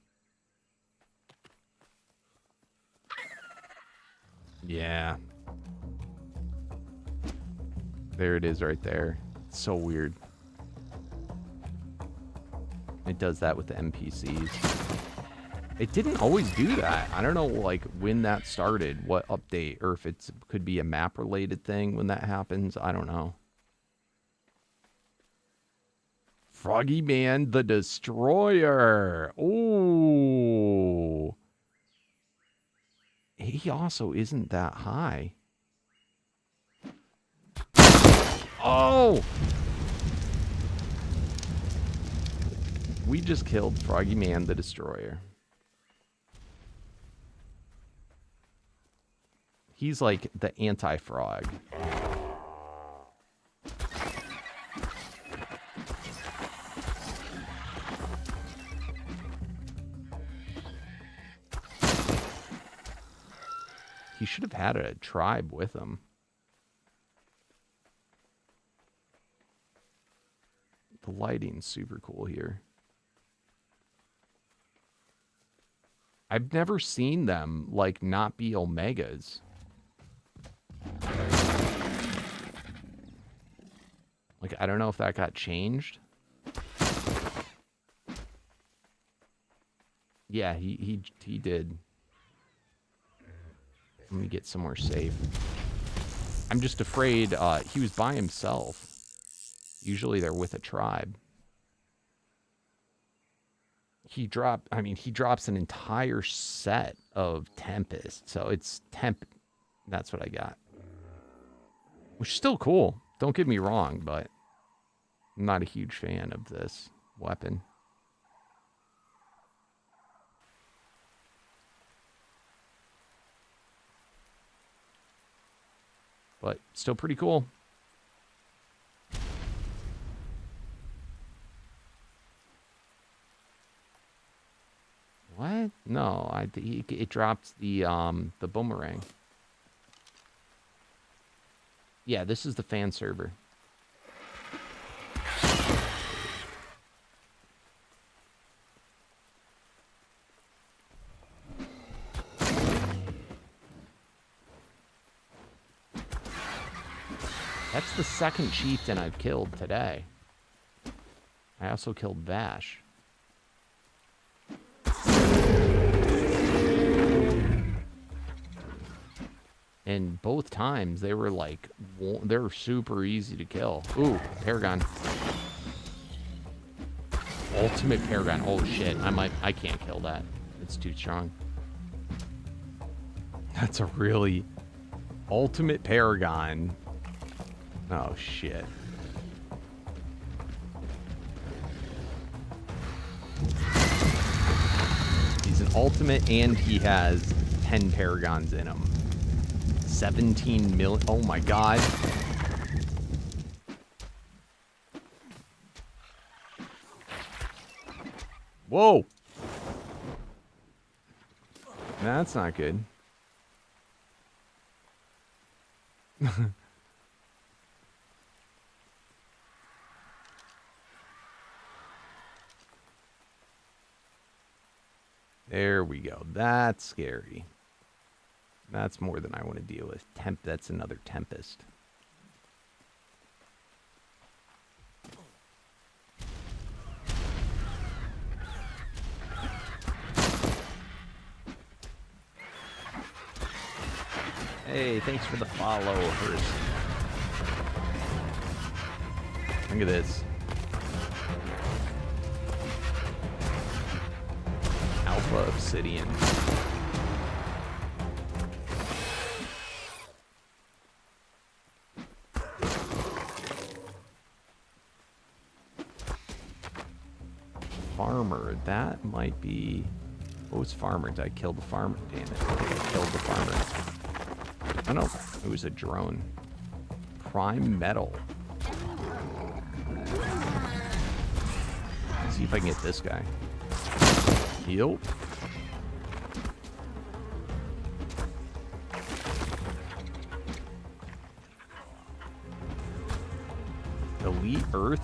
Yeah. There it is right there. It's so weird. It does that with the NPCs. It didn't always do that. I don't know, like, when that started, what update, or if it could be a map-related thing when that happens. I don't know. Froggy Man the Destroyer. Ooh. He also isn't that high. Oh! We just killed Froggy Man the Destroyer. He's like the anti-frog. He should have had a tribe with him. The lighting's super cool here. I've never seen them, like, not be Omegas. Like, I don't know if that got changed. Yeah, he did. Let me get somewhere safe. I'm just afraid he was by himself. Usually they're with a tribe. He drops an entire set of Tempest. So it's That's what I got. Which is still cool. Don't get me wrong, but I'm not a huge fan of this weapon. But still pretty cool. What? No, it dropped the boomerang. Yeah, this is the fan server. That's the second chieftain I've killed today. I also killed Vash. And both times they were like, they were super easy to kill. Ooh, Paragon. Ultimate Paragon. Oh shit, I can't kill that. It's too strong. That's a really ultimate Paragon. Oh shit. He's an ultimate and he has 10 Paragons in him. 17 million. Oh my god. Whoa. That's not good. There we go. That's scary. That's more than I want to deal with. That's another Tempest. Hey, thanks for the follow, Hurst. Look at this. Alpha Obsidian. Farmer, that might be... What was farmer? Did I kill the farmer? Damn it. I killed the farmer. Oh no, it was a drone. Prime metal. Let's see if I can get this guy. Heal. Elite Earth.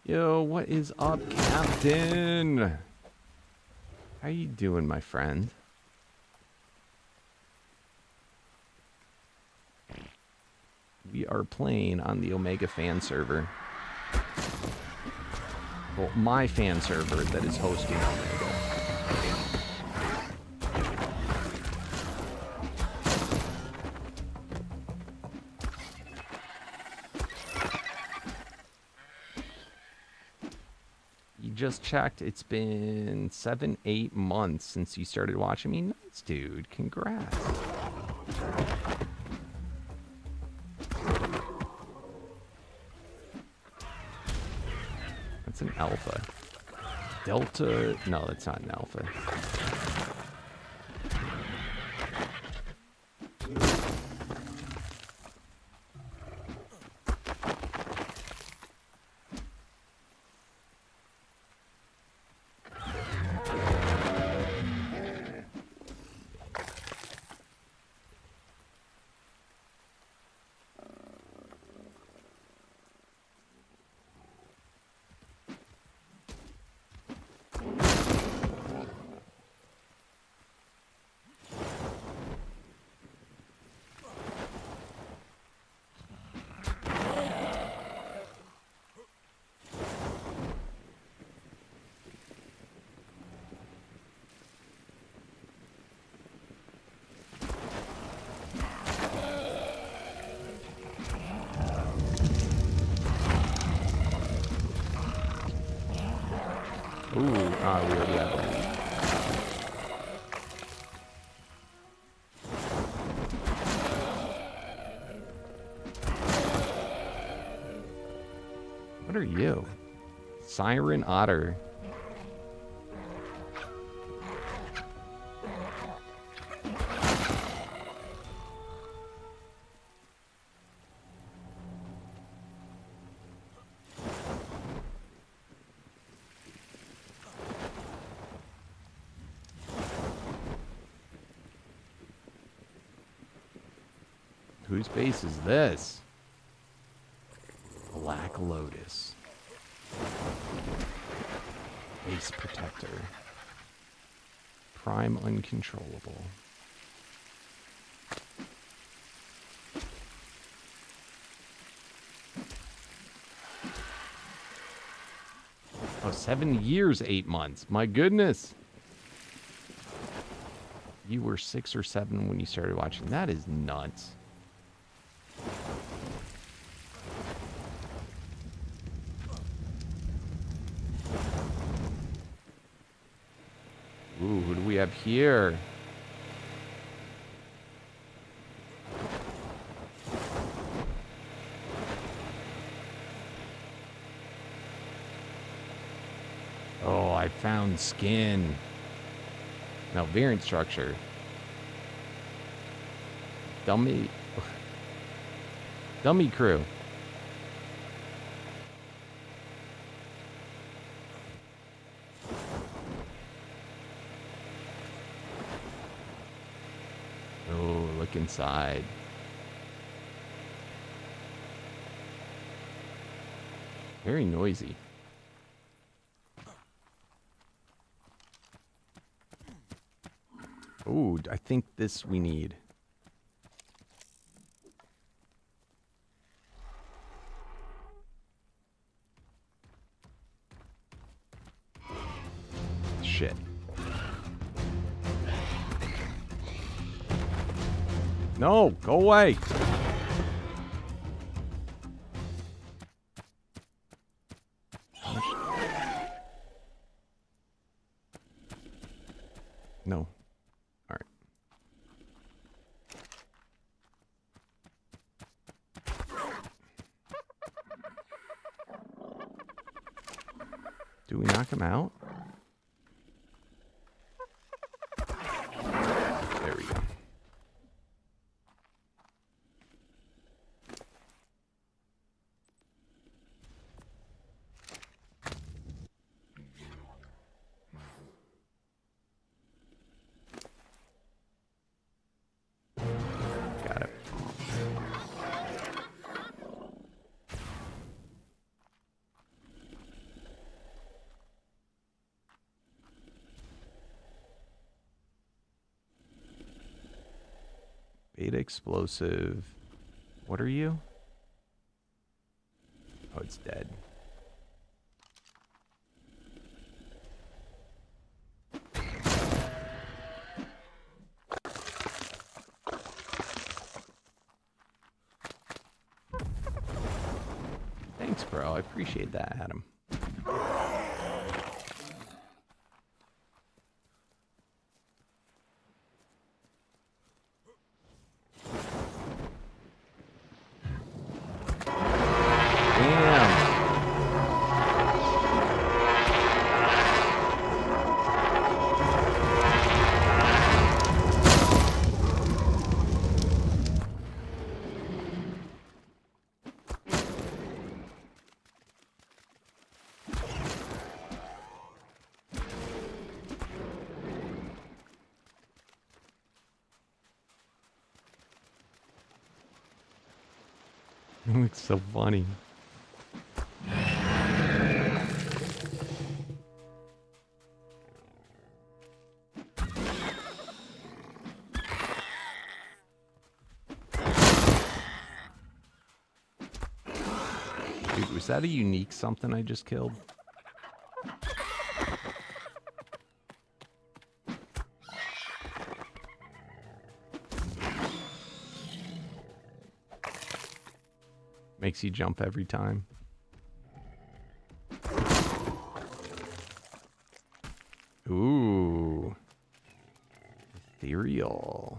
Yo, what is up, Captain? How you doing, my friend? We are playing on the Omega fan server. Well, my fan server that is hosting Omega. Just checked. It's been 7-8 months since you started watching me. Nice, dude. Congrats. That's an alpha. Delta. No, that's not an alpha. Ooh, we already have one. What are you? Siren Otter. Whose base is this? Black Lotus. Base Protector. Prime Uncontrollable. Oh, 7 years, 8 months. My goodness. You were 6 or 7 when you started watching. That is nuts. Ooh, who do we have here? Found skin. Now, variant structure. Dummy crew. Oh, look inside. Very noisy. Ooh, I think this we need. Shit. No, go away. No. All right. Do we knock him out? There we go. Got it. Beta explosive. What are you? Oh, it's dead. Thanks, bro. I appreciate that, Adam. It looks so funny. Dude, was that a unique something I just killed? Makes you jump every time. Ooh. Ethereal.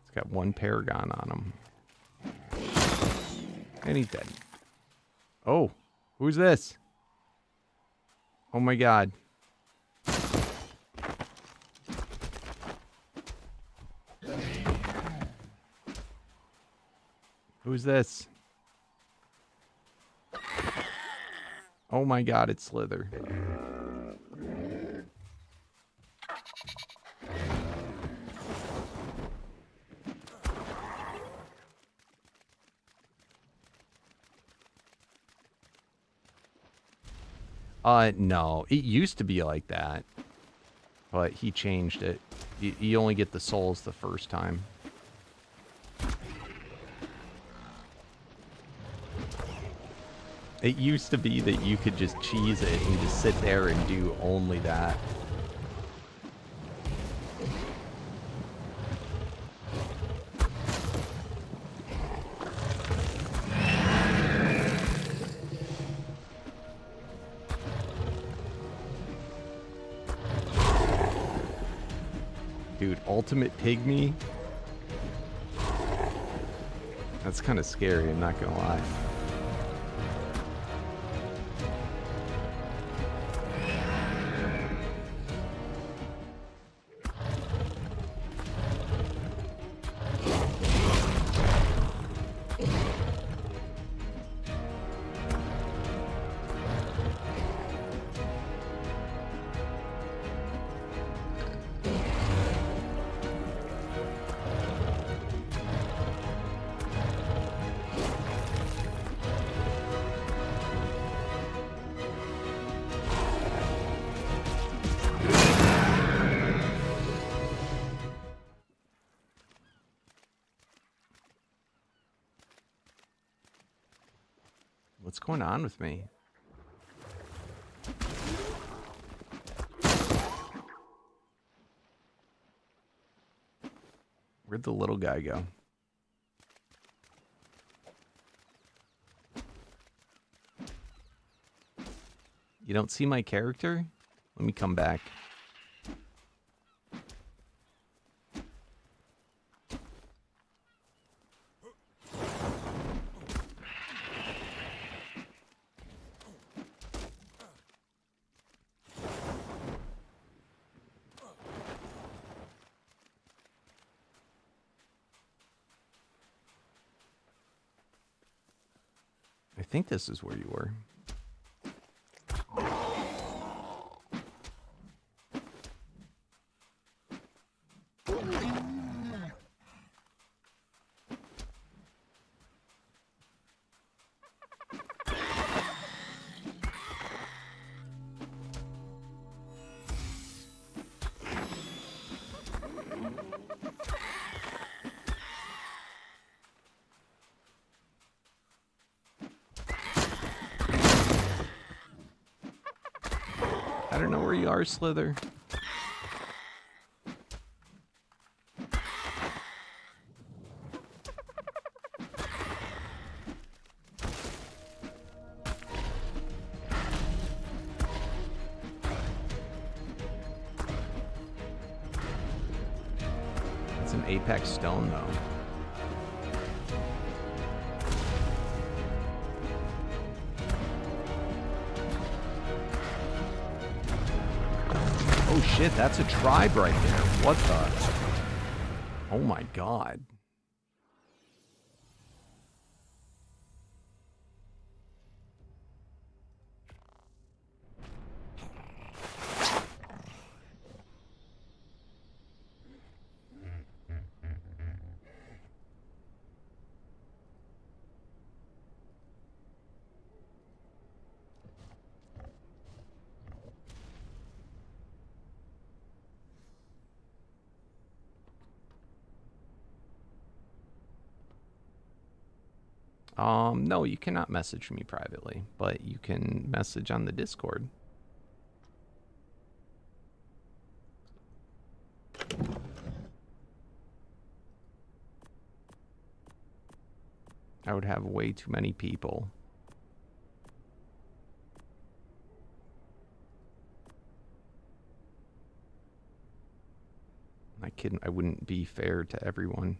It's got one paragon on him. And he's dead. Oh, who's this? Oh my god. Who's this? Oh my god, it's Slither. No. It used to be like that. But he changed it. You only get the souls the first time. It used to be that you could just cheese it and just sit there and do only that. Dude, ultimate pygmy? That's kind of scary, I'm not gonna lie. going on with me? Where'd the little guy go? You don't see my character? Let me come back. I think this is where you were. I don't know where you are, Slither. It's an apex stone, though. Oh shit, that's a tribe right there. What the? Oh my god. No, you cannot message me privately, but you can message on the Discord. I would have way too many people. I wouldn't be fair to everyone.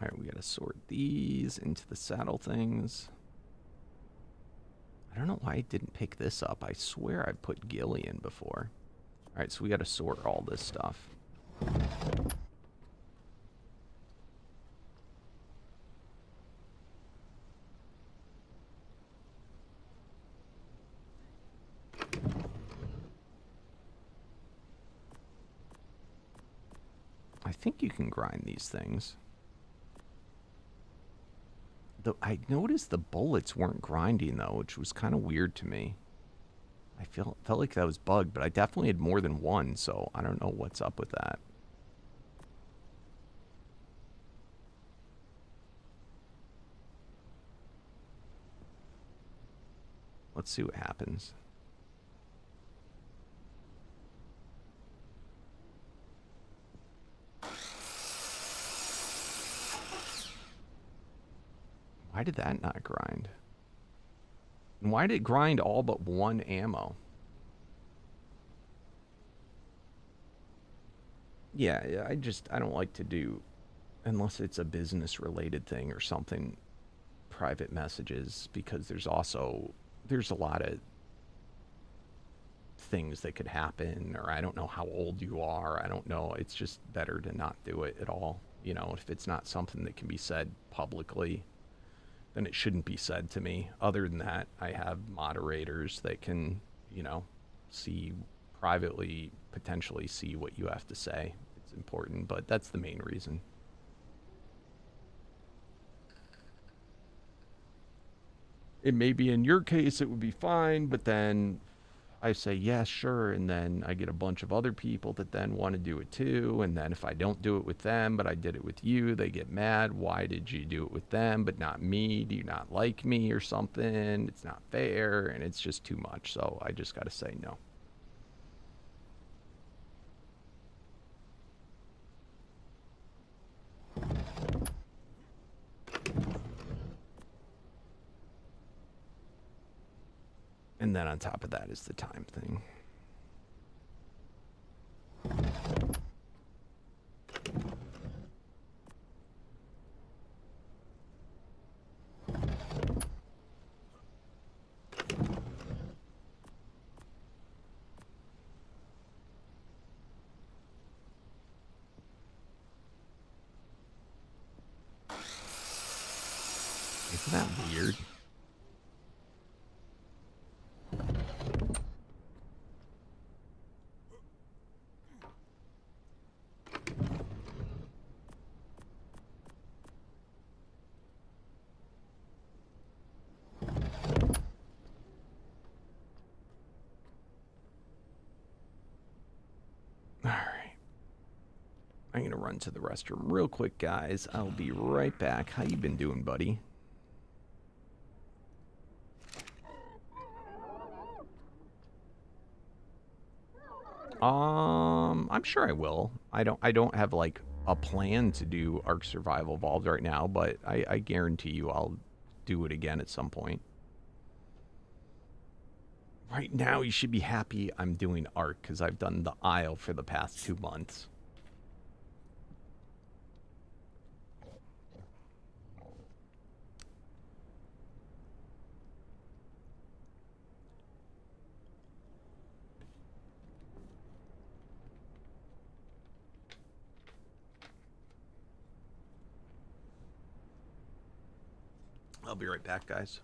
All right, we got to sort these into the saddle things. I don't know why I didn't pick this up. I swear I put Gilly in before. All right, so we got to sort all this stuff. I think you can grind these things. I noticed the bullets weren't grinding, though, which was kind of weird to me. I felt like that was bugged, but I definitely had more than one, so I don't know what's up with that. Let's see what happens. Why did that not grind? And why did it grind all but one ammo? Yeah, I don't like to do, unless it's a business related thing or something, private messages, because there's a lot of things that could happen, or I don't know how old you are. I don't know. It's just better to not do it at all. You know, if it's not something that can be said publicly, then it shouldn't be said to me. Other than that, I have moderators that can, you know, see privately, potentially see what you have to say. It's important, but that's the main reason. It may be in your case, it would be fine, but then I say, yeah, sure. And then I get a bunch of other people that then want to do it too. And then if I don't do it with them, but I did it with you, they get mad. Why did you do it with them, but not me? Do you not like me or something? It's not fair. And it's just too much. So I just got to say no. And then on top of that is the time thing. Isn't that weird? I'm going to run to the restroom real quick, guys. I'll be right back. How you been doing, buddy? I'm sure I will. I don't have like a plan to do Ark Survival Evolved right now, but I guarantee you I'll do it again at some point. Right now, you should be happy I'm doing Ark because I've done the Isle for the past 2 months. I'll be right back, guys.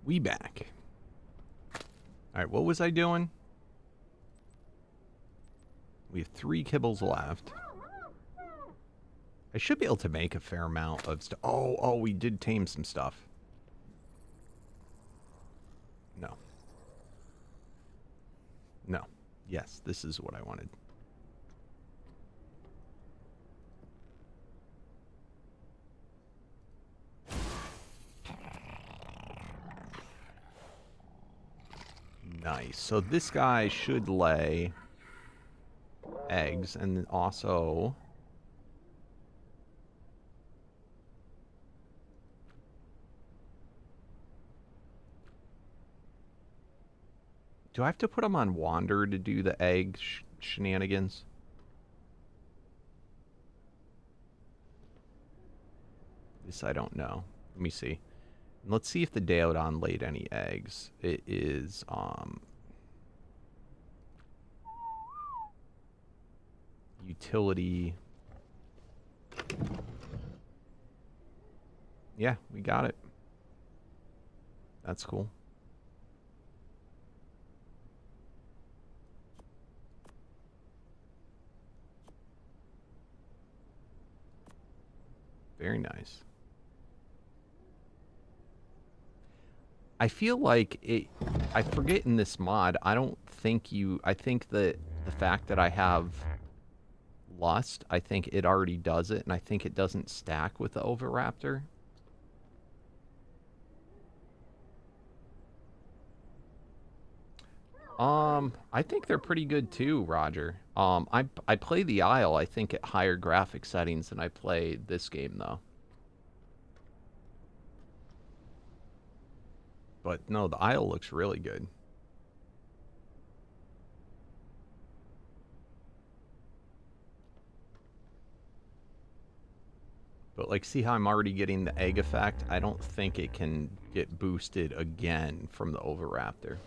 We back. All right, what was I doing? We have 3 kibbles left. I should be able to make a fair amount of stuff. Oh, we did tame some stuff. No. No. Yes, this is what I wanted. Nice. So this guy should lay eggs, and also... Do I have to put him on Wander to do the egg shenanigans? This I don't know. Let me see. Let's see if the Daodon laid any eggs. It is, utility. Yeah, we got it. That's cool. Very nice. I feel like it, I forget in this mod, I think that the fact that I have Lust, I think it already does it, and I think it doesn't stack with the Oviraptor. I think they're pretty good too, Roger. I play the Isle, I think, at higher graphic settings than I play this game, though. But no, the Isle looks really good. But like, see how I'm already getting the egg effect? I don't think it can get boosted again from the Oviraptor.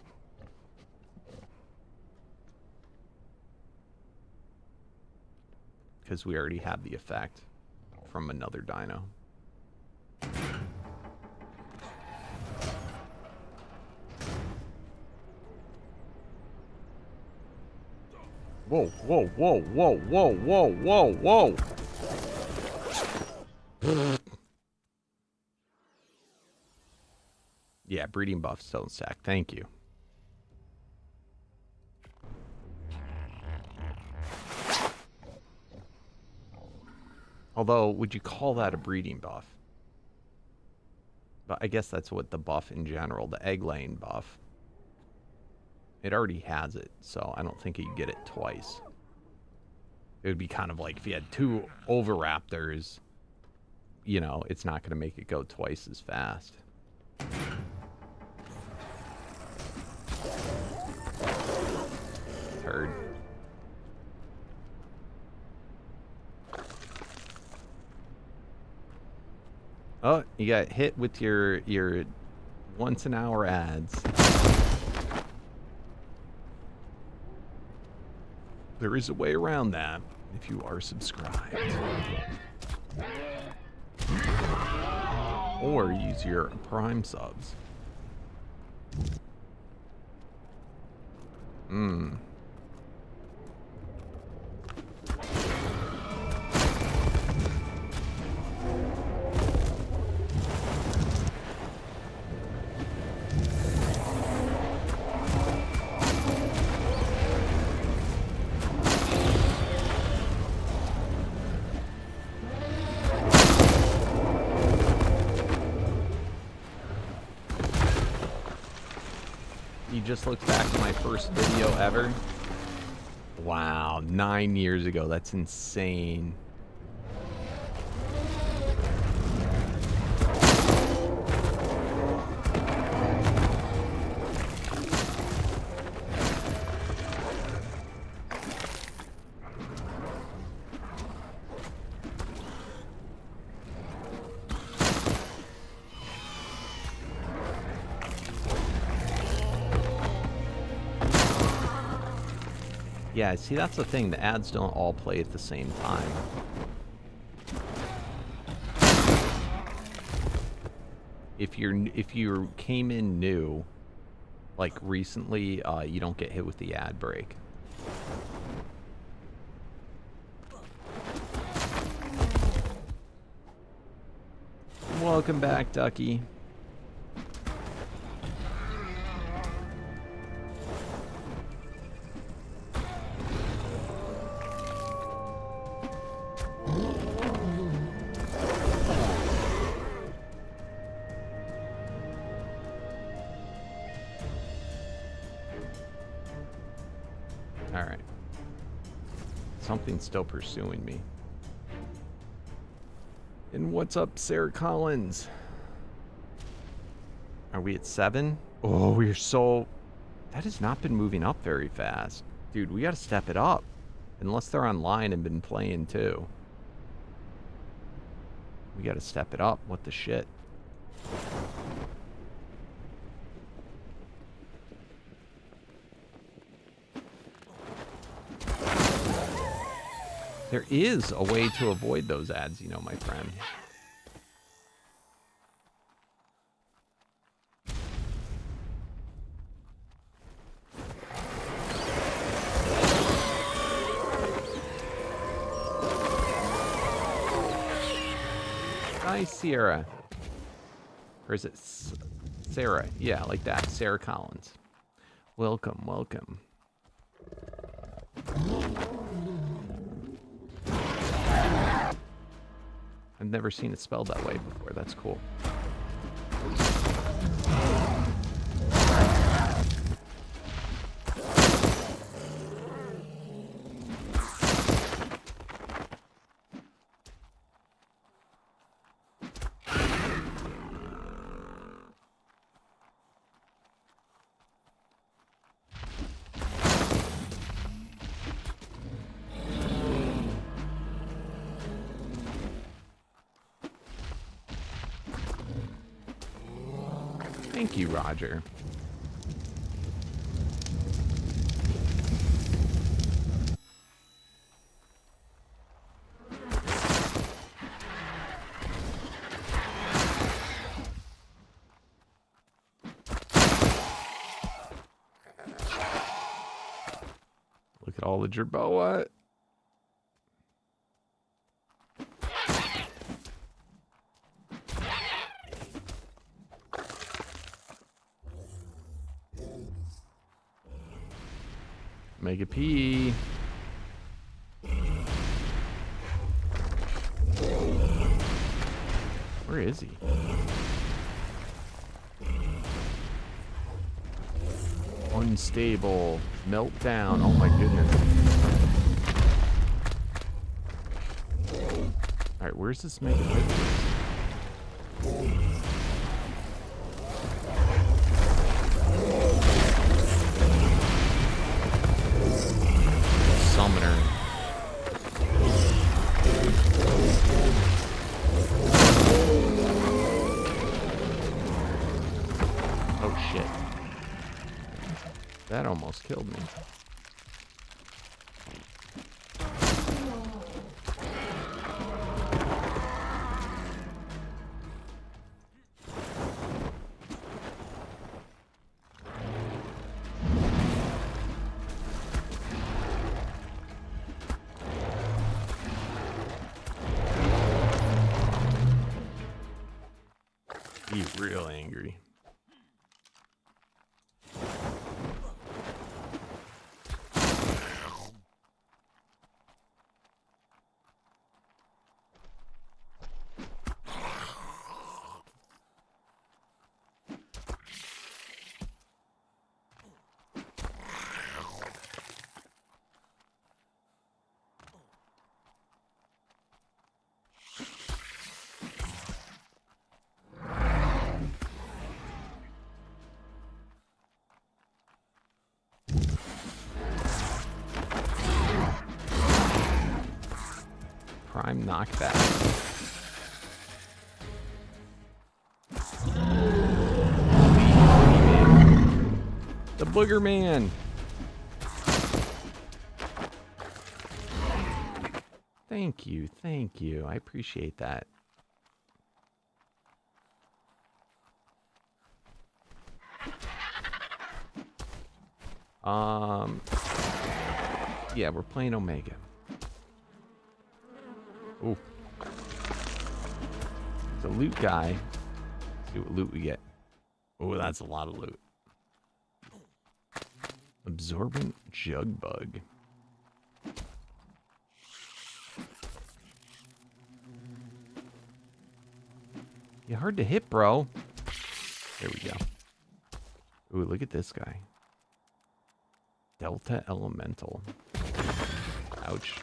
Because we already have the effect from another dino. Whoa, whoa, whoa, whoa, whoa, whoa, whoa, whoa! Yeah, breeding buffs don't stack. Thank you. Although, would you call that a breeding buff? But I guess that's what the buff in general, the egg laying buff. It already has it, so I don't think you get it twice. It would be kind of like if you had two Oviraptors, you know, it's not going to make it go twice as fast. Turd. Oh, you got hit with your once an hour ads. There is a way around that if you are subscribed. Or use your Prime subs. Just looked back at my first video ever. Wow, 9 years ago. That's insane. Yeah, see, that's the thing. The ads don't all play at the same time. If you came in new, like recently, you don't get hit with the ad break. Welcome back, Ducky. something's still pursuing me. And what's up, Sarah Collins? Are we at 7? Oh, we're so... That has not been moving up very fast. Dude, we gotta step it up. Unless they're online and been playing too. We gotta step it up. What the shit? There is a way to avoid those ads, you know, my friend. Hi, Sierra. Or is it Sarah? Yeah, like that. Sarah Collins. Welcome, welcome. I've never seen it spelled that way before. That's cool. Thank you, Roger. Look at all the jerboa. Make a pee. Where is he? Unstable. Meltdown. Oh my goodness. Alright, where's this mega pit? Summoner. Oh shit. That almost killed me. He's real angry. Prime knockback. The Booger Man. Thank you, thank you. I appreciate that. Yeah, we're playing Omega. Ooh. It's a loot guy. Let's see what loot we get. Oh, that's a lot of loot. Absorbent jug bug. You're hard to hit, bro. There we go. Ooh, look at this guy. Delta Elemental. Ouch.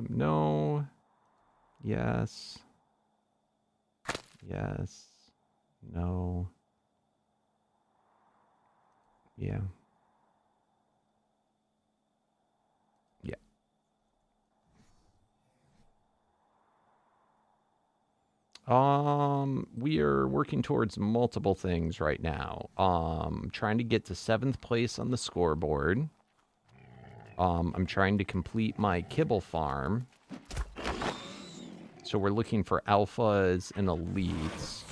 No. Yes. Yes. No. Yeah. Yeah. We are working towards multiple things right now. Trying to get to 7th place on the scoreboard. I'm trying to complete my kibble farm. So we're looking for alphas and elites.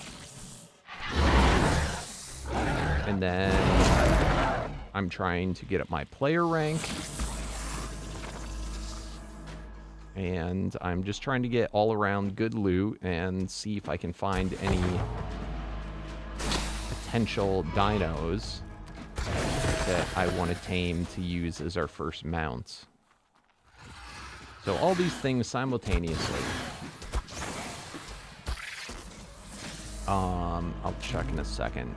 And then I'm trying to get up my player rank. And I'm just trying to get all around good loot and see if I can find any potential dinos that I want to tame to use as our first mounts. So all these things simultaneously. I'll check in a second.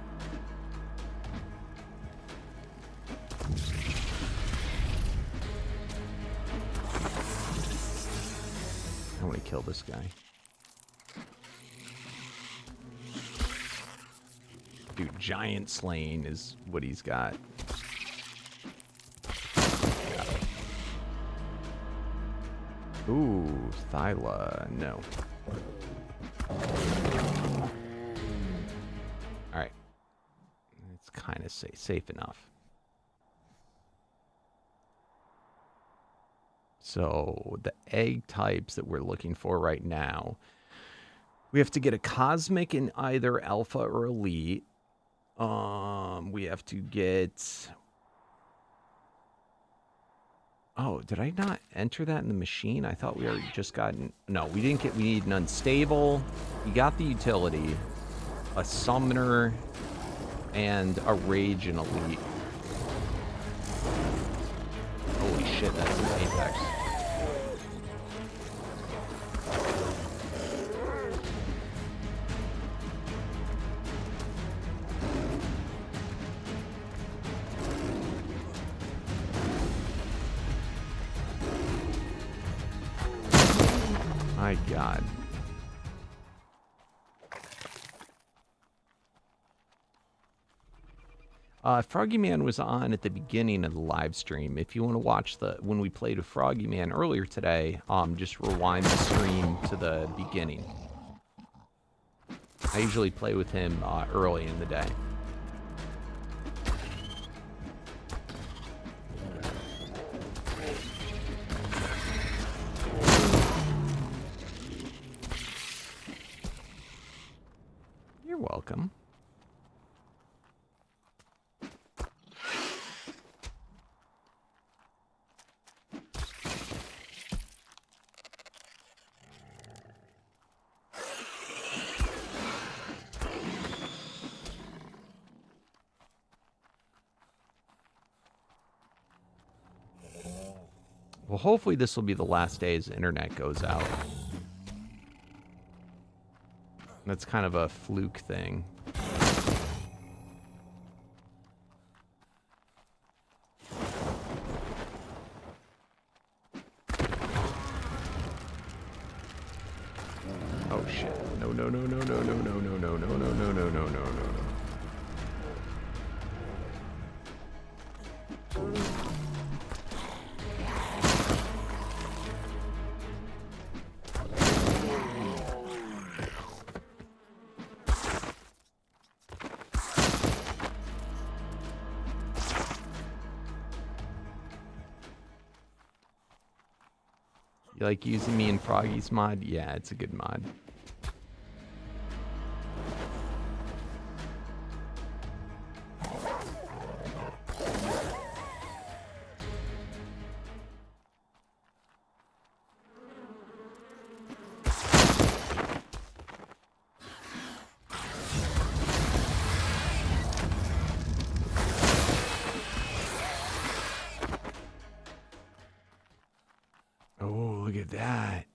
I want to kill this guy. Dude, giant slaying is what he's got. Ooh, Thyla, no. Alright. It's kind of safe enough. So, the egg types that we're looking for right now. We have to get a cosmic in either alpha or elite. We have to get... Oh, did I not enter that in the machine? I thought we already just gotten... No, we didn't get... We need an unstable. We got the utility. A summoner. And a rage and elite. Holy shit, that's an apex. My God. Froggy Man was on at the beginning of the live stream. If you want to watch when we played with Froggy Man earlier today, just rewind the stream to the beginning. I usually play with him early in the day. You're welcome. Well, hopefully this will be the last day as the internet goes out. That's kind of a fluke thing. Oh shit. No, no, no, no, no, no, no, no, no, no, no, no, no, no, no, no, no. You like using me in Froggy's mod? Yeah, it's a good mod. That.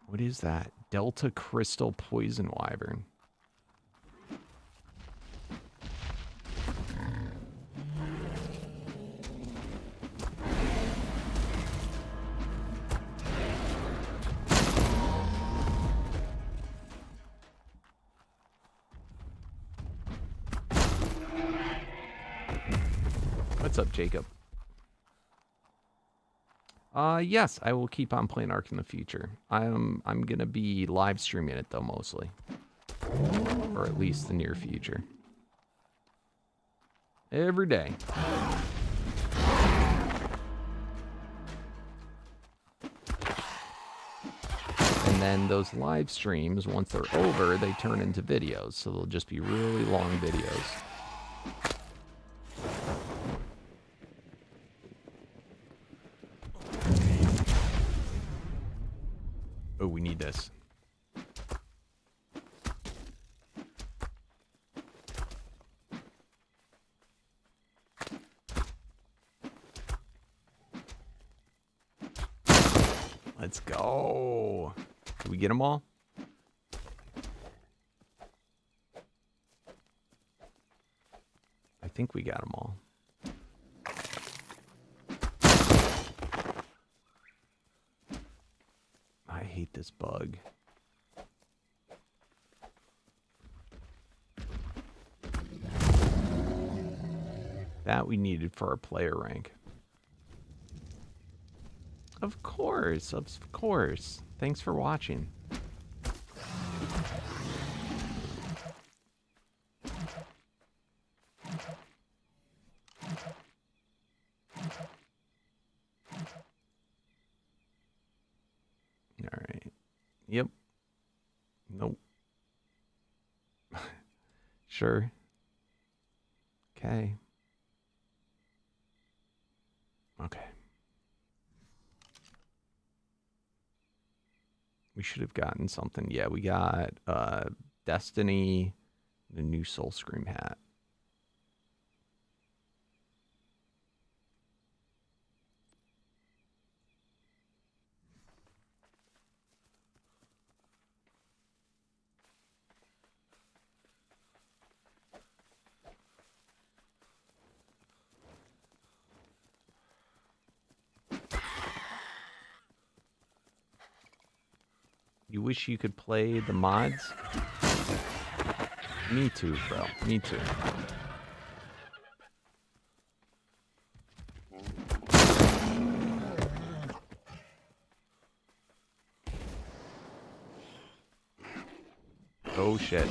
What is that? Delta Crystal Poison Wyvern. What's up, Jacob? Yes, I will keep on playing Ark in the future. I'm gonna be live streaming it though, mostly, or at least the near future. Every day. And then those live streams, once they're over, they turn into videos, so they'll just be really long videos. Oh, we need this. Let's go. Did we get them all? I think we got them all. I hate this bug. That we needed for our player rank. Of course, of course. Thanks for watching. All right. Yep. Nope. Sure. Okay. Okay. We should have gotten something. Yeah, we got Destiny, the new Soul Scream hat. You wish you could play the mods? Me too, bro. Me too. Oh shit.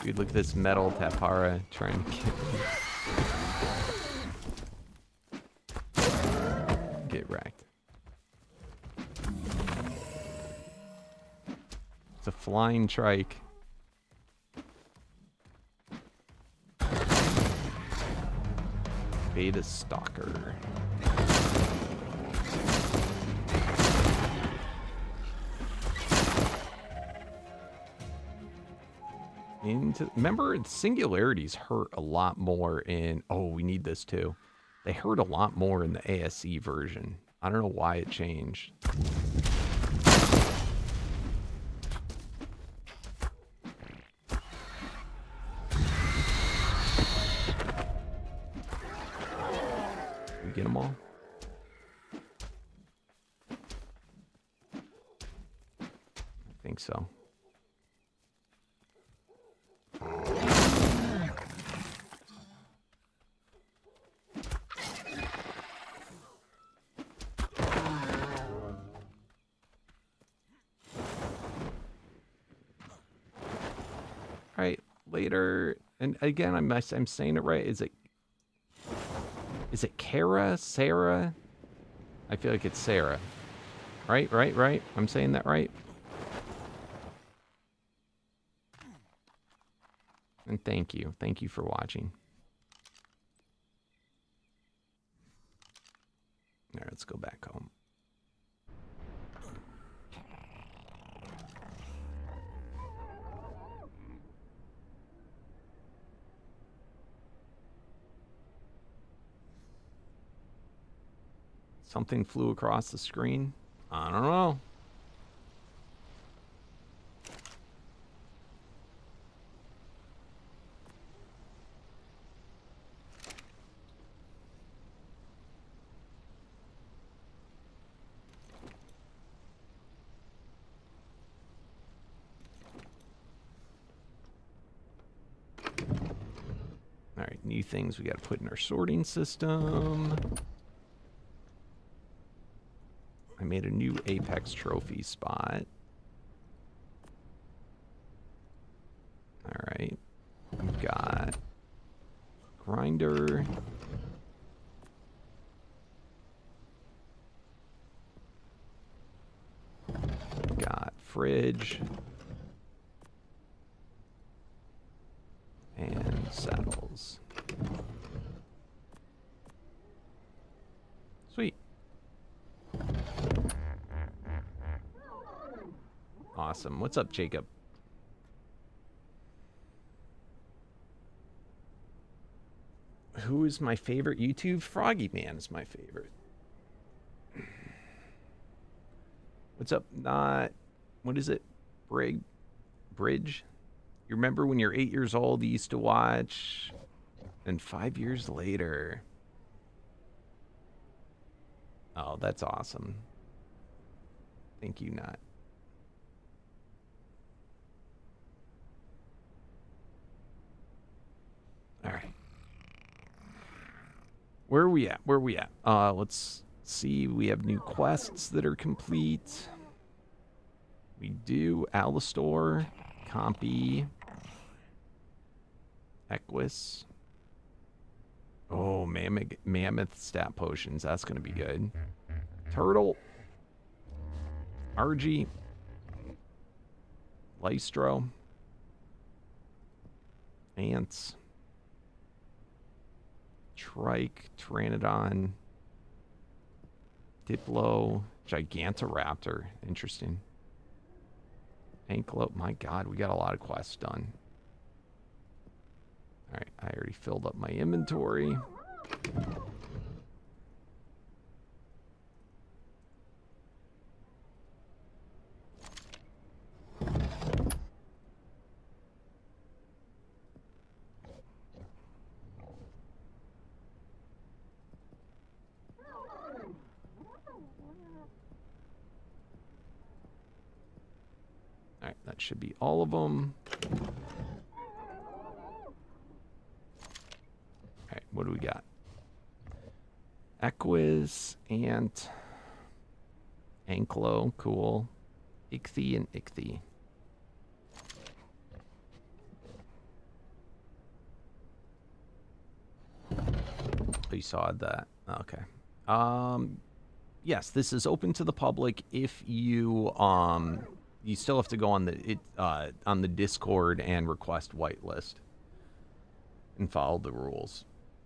Dude, look at this metal Tapara trying to get wrecked. It's a flying trike. Beta Stalker. Remember, singularities hurt a lot more in... Oh, we need this too. They hurt a lot more in the ASE version. I don't know why it changed. We get them all? I think so. Right, later, and again, I'm saying it right. Is it Kara? Sarah? I feel like it's Sarah. Right. I'm saying that right. And thank you for watching. All right, let's go back home. Something flew across the screen. I don't know. new things we got to put in our sorting system. I made a new Apex trophy spot. All right. We've got grinder. We've got fridge. And saddles. Sweet. Awesome. What's up, Jacob? Who is my favorite YouTube? Froggy Man is my favorite. What's up? What is it? Bridge? You remember when you're 8 years old, you used to watch, and 5 years later. Oh, that's awesome. Thank you, Nat. All right. Where are we at? Let's see. We have new quests that are complete. We do Alistor, Compy, Equus. Oh, mammoth stat potions. That's going to be good. Turtle. Argy. Lystro. Ants. Trike. Pteranodon. Diplo. Gigantoraptor. Interesting. Anklope. My God, we got a lot of quests done. Alright, I already filled up my inventory. Alright, that should be all of them. Alright, what do we got? Equus, Ant, Anklo, cool. Ichthy and Ichthy. Oh, you saw that. Okay. Yes, this is open to the public if you you still have to go on the Discord and request whitelist and follow the rules.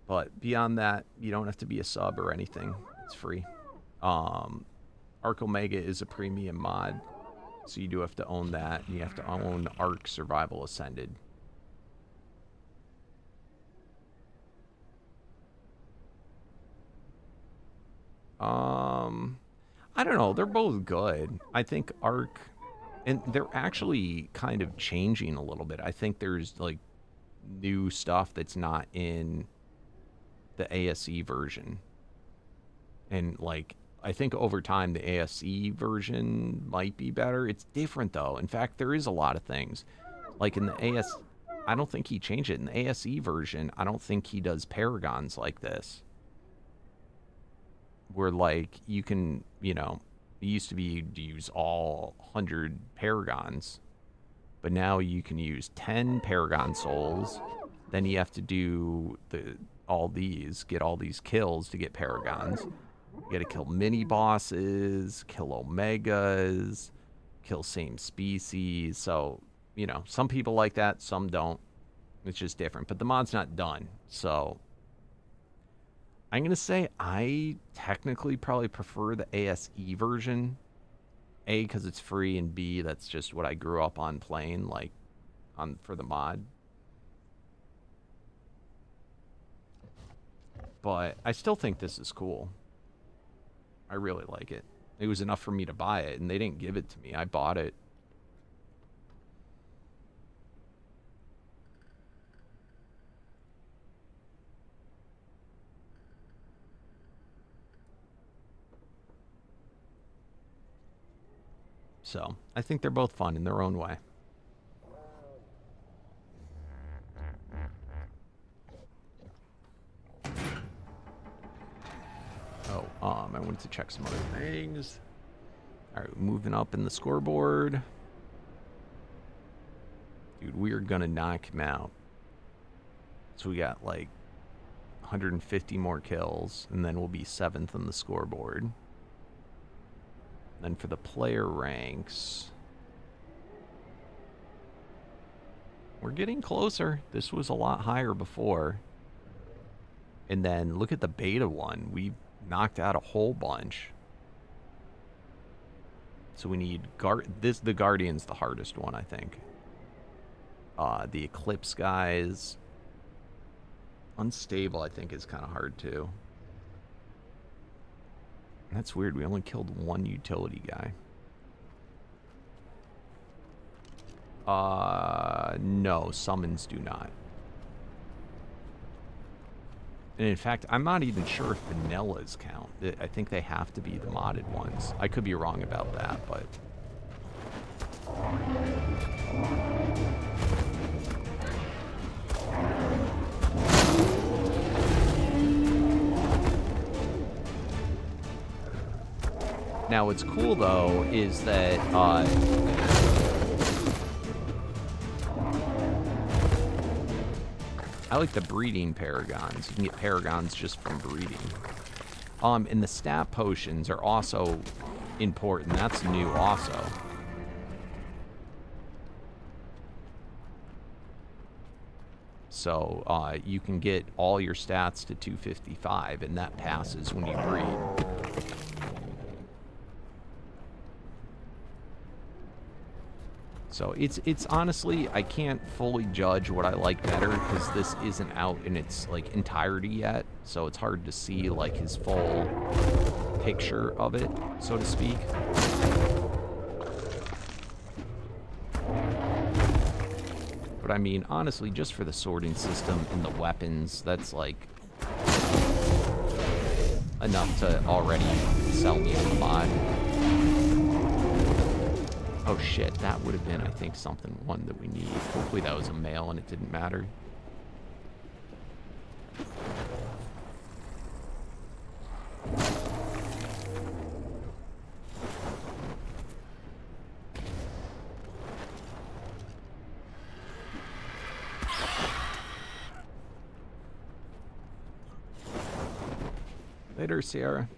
But beyond that, you don't have to be a sub or anything. It's free. Ark Omega is a premium mod, so you do have to own that, and you have to own Ark Survival Ascended. I don't know. They're both good. I think Ark, and they're actually kind of changing a little bit. I think there's like new stuff that's not in the ASE version. And like, I think over time the ASE version might be better. It's different though. In fact, there is a lot of things. Like in the I don't think he changed it. In the ASE version, I don't think he does paragons like this. Where like you can, you know, it used to be you'd use all 100 paragons, but now you can use 10 paragon souls. Then you have to do get all these kills to get paragons. You gotta kill mini bosses, kill omegas, kill same species. So, you know, some people like that, some don't. It's just different. But the mod's not done, so I'm going to say I technically probably prefer the ASE version. A, because it's free, and B, that's just what I grew up on playing, like, for the mod. But I still think this is cool. I really like it. It was enough for me to buy it, and they didn't give it to me. I bought it. So, I think they're both fun in their own way. I wanted to check some other things. All right, moving up in the scoreboard. Dude, we are gonna knock him out. So we got like 150 more kills, and then we'll be 7th on the scoreboard. Then for the player ranks, we're getting closer. This was a lot higher before. And then look at the beta one. We knocked out a whole bunch. So we need the Guardian's the hardest one, I think. The Eclipse guys. Unstable, I think, is kind of hard too. That's weird. We only killed one utility guy. No, summons do not. And in fact, I'm not even sure if vanillas count. I think they have to be the modded ones. I could be wrong about that, but... Now, what's cool, though, is that, I like the breeding paragons. You can get paragons just from breeding. And the stat potions are also important. That's new also. So, you can get all your stats to 255, and that passes when you breed. So it's honestly, I can't fully judge what I like better because this isn't out in its like entirety yet. So it's hard to see like his full picture of it, so to speak. But I mean, honestly, just for the sorting system and the weapons, that's like enough to already sell me on the mod. Oh shit, that would have been, I think, one that we need. Hopefully that was a male and it didn't matter. Later, Sierra.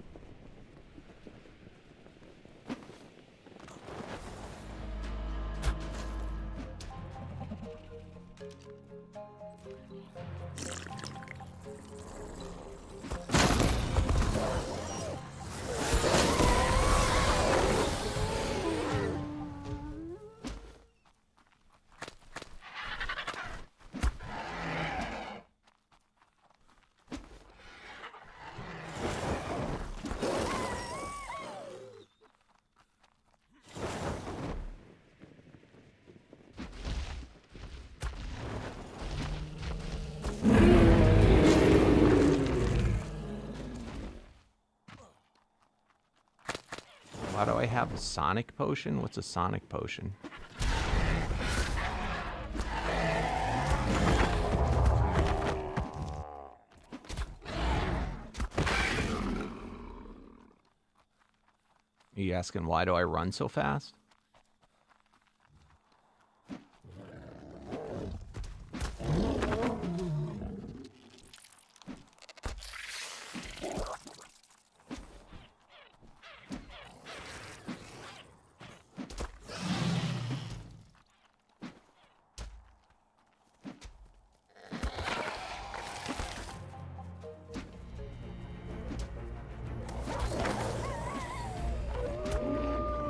Why do I have a sonic potion? What's a sonic potion? Are you asking why do I run so fast?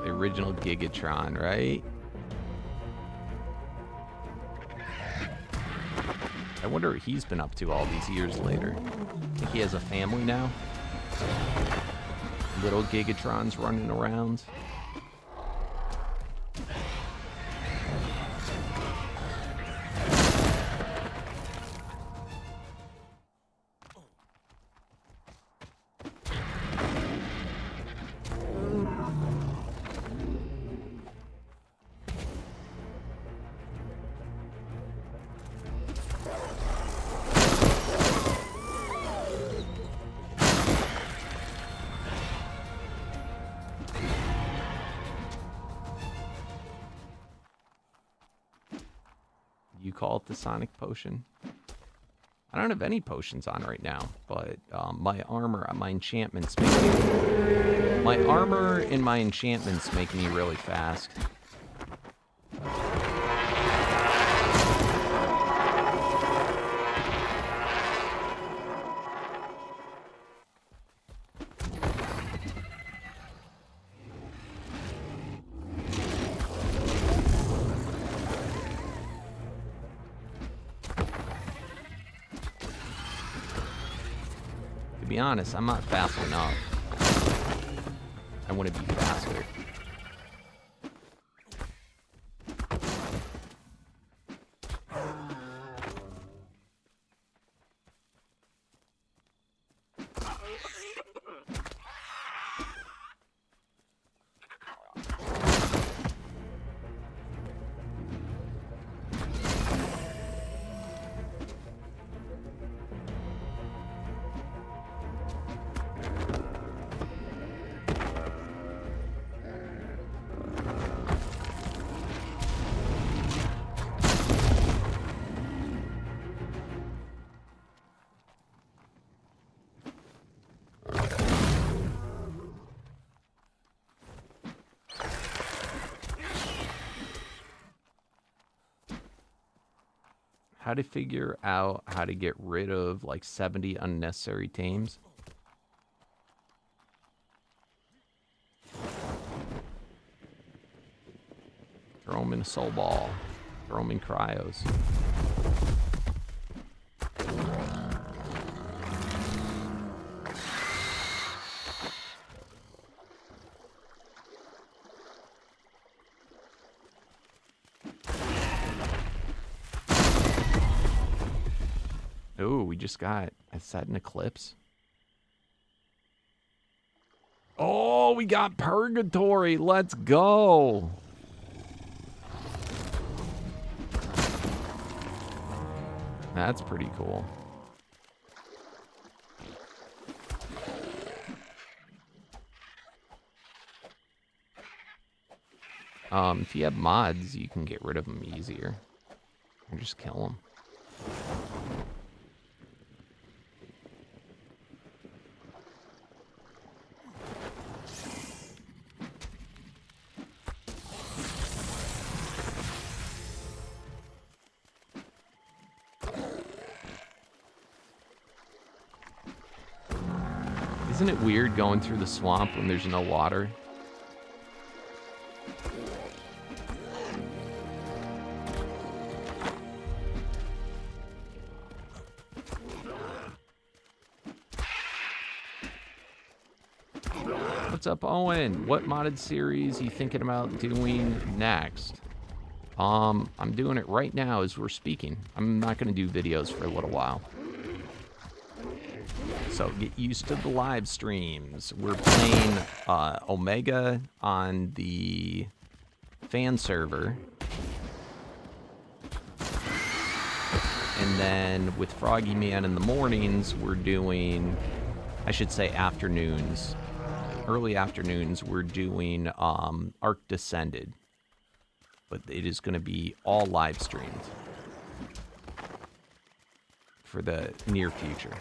Original Gigatron, right? I wonder what he's been up to all these years later. I think he has a family now. Little Gigatrons running around. call it the Sonic Potion. I don't have any potions on right now, but my armor, my enchantments make me... My armor and my enchantments make me really fast. To be honest, I'm not fast enough. I want to be faster. How to figure out how to get rid of like 70 unnecessary tames. Throw them in a soul ball. Throw them in cryos. Oh, we just got... Is that an eclipse? Oh, we got purgatory. Let's go. That's pretty cool. If you have mods, you can get rid of them easier. Or just kill them. Isn't it weird going through the swamp when there's no water? What's up, Owen? What modded series are you thinking about doing next? I'm doing it right now as we're speaking. I'm not going to do videos for a little while. So get used to the live streams. We're playing Omega on the fan server. And then with Froggy Man in the mornings, we're doing, I should say afternoons, early afternoons, we're doing Ark Descended. But it is going to be all live streamed for the near future.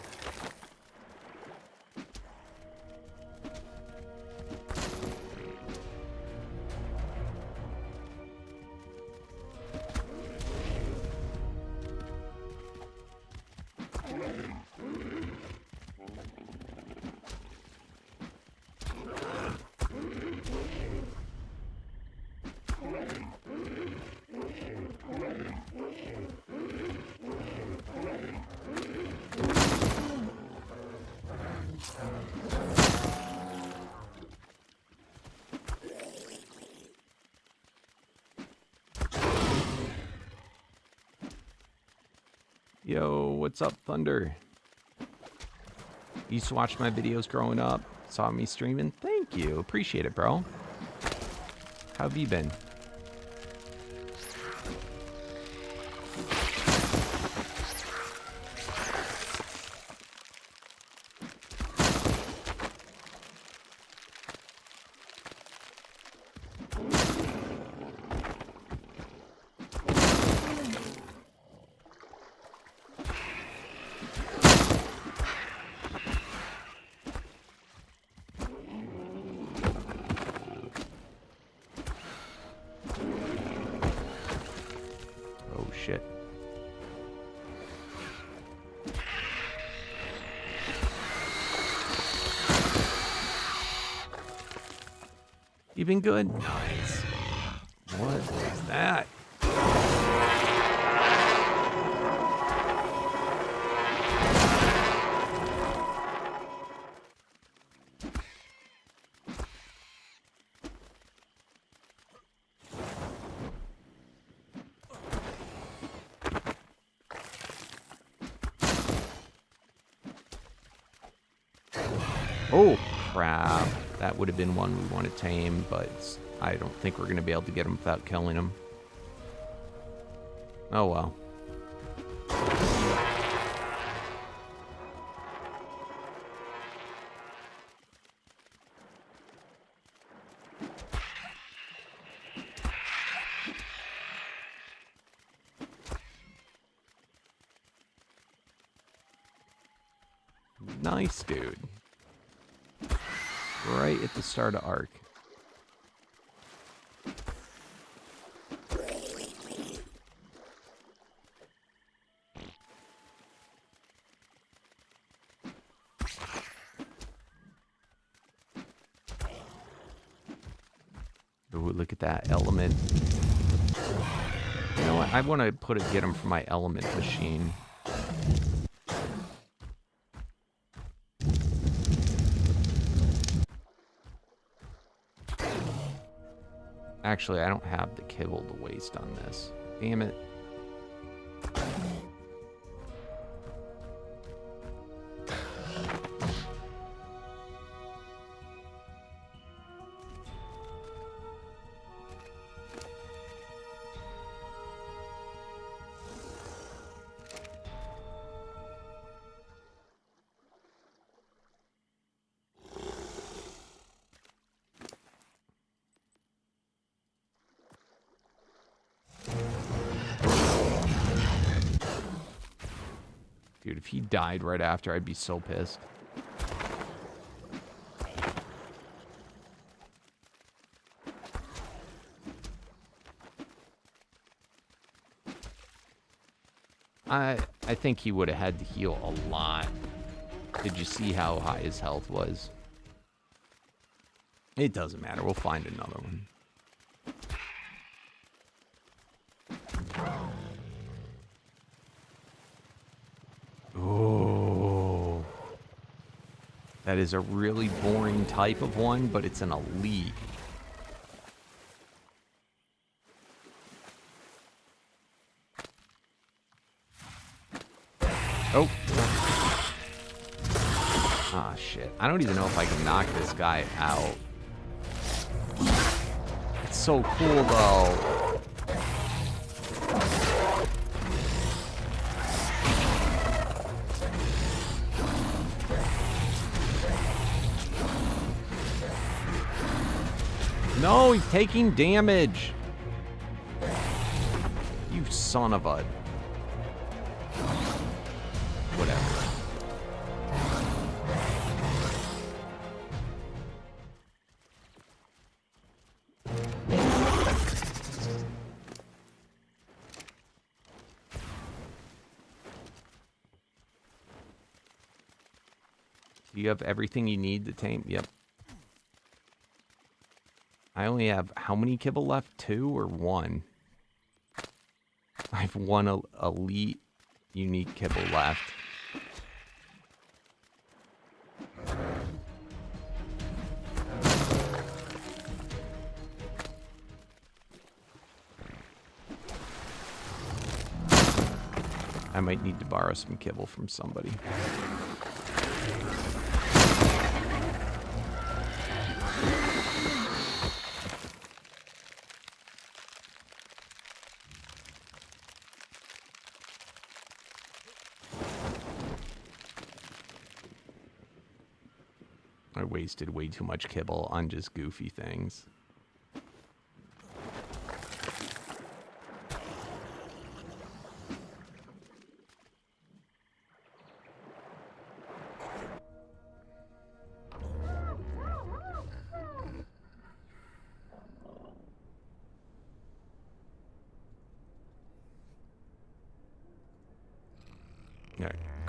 Yo, what's up, Thunder? Used to watch my videos growing up. Saw me streaming. Thank you. Appreciate it, bro. How have you been? shit. You been good? Nice. What is that? Oh, crap. That would have been one we want to tame, but I don't think we're going to be able to get him without killing him. Oh, well. Nice, dude. Right at the start of Ark. Ooh, look at that element. You know what? I want to get him for my element machine. Actually, I don't have the kibble to waste on this. Damn it. Dude, if he died right after, I'd be so pissed. I think he would have had to heal a lot. Did you see how high his health was? It doesn't matter. We'll find another one. Oh. That is a really boring type of one, but it's an elite. Oh. Ah, shit. I don't even know if I can knock this guy out. It's so cool, though. No, he's taking damage. You son of a... Whatever. Do you have everything you need to tame? Yep. I only have how many kibble left? 2 or 1? I have 1 elite unique kibble left. I might need to borrow some kibble from somebody. I wasted way too much kibble on just goofy things.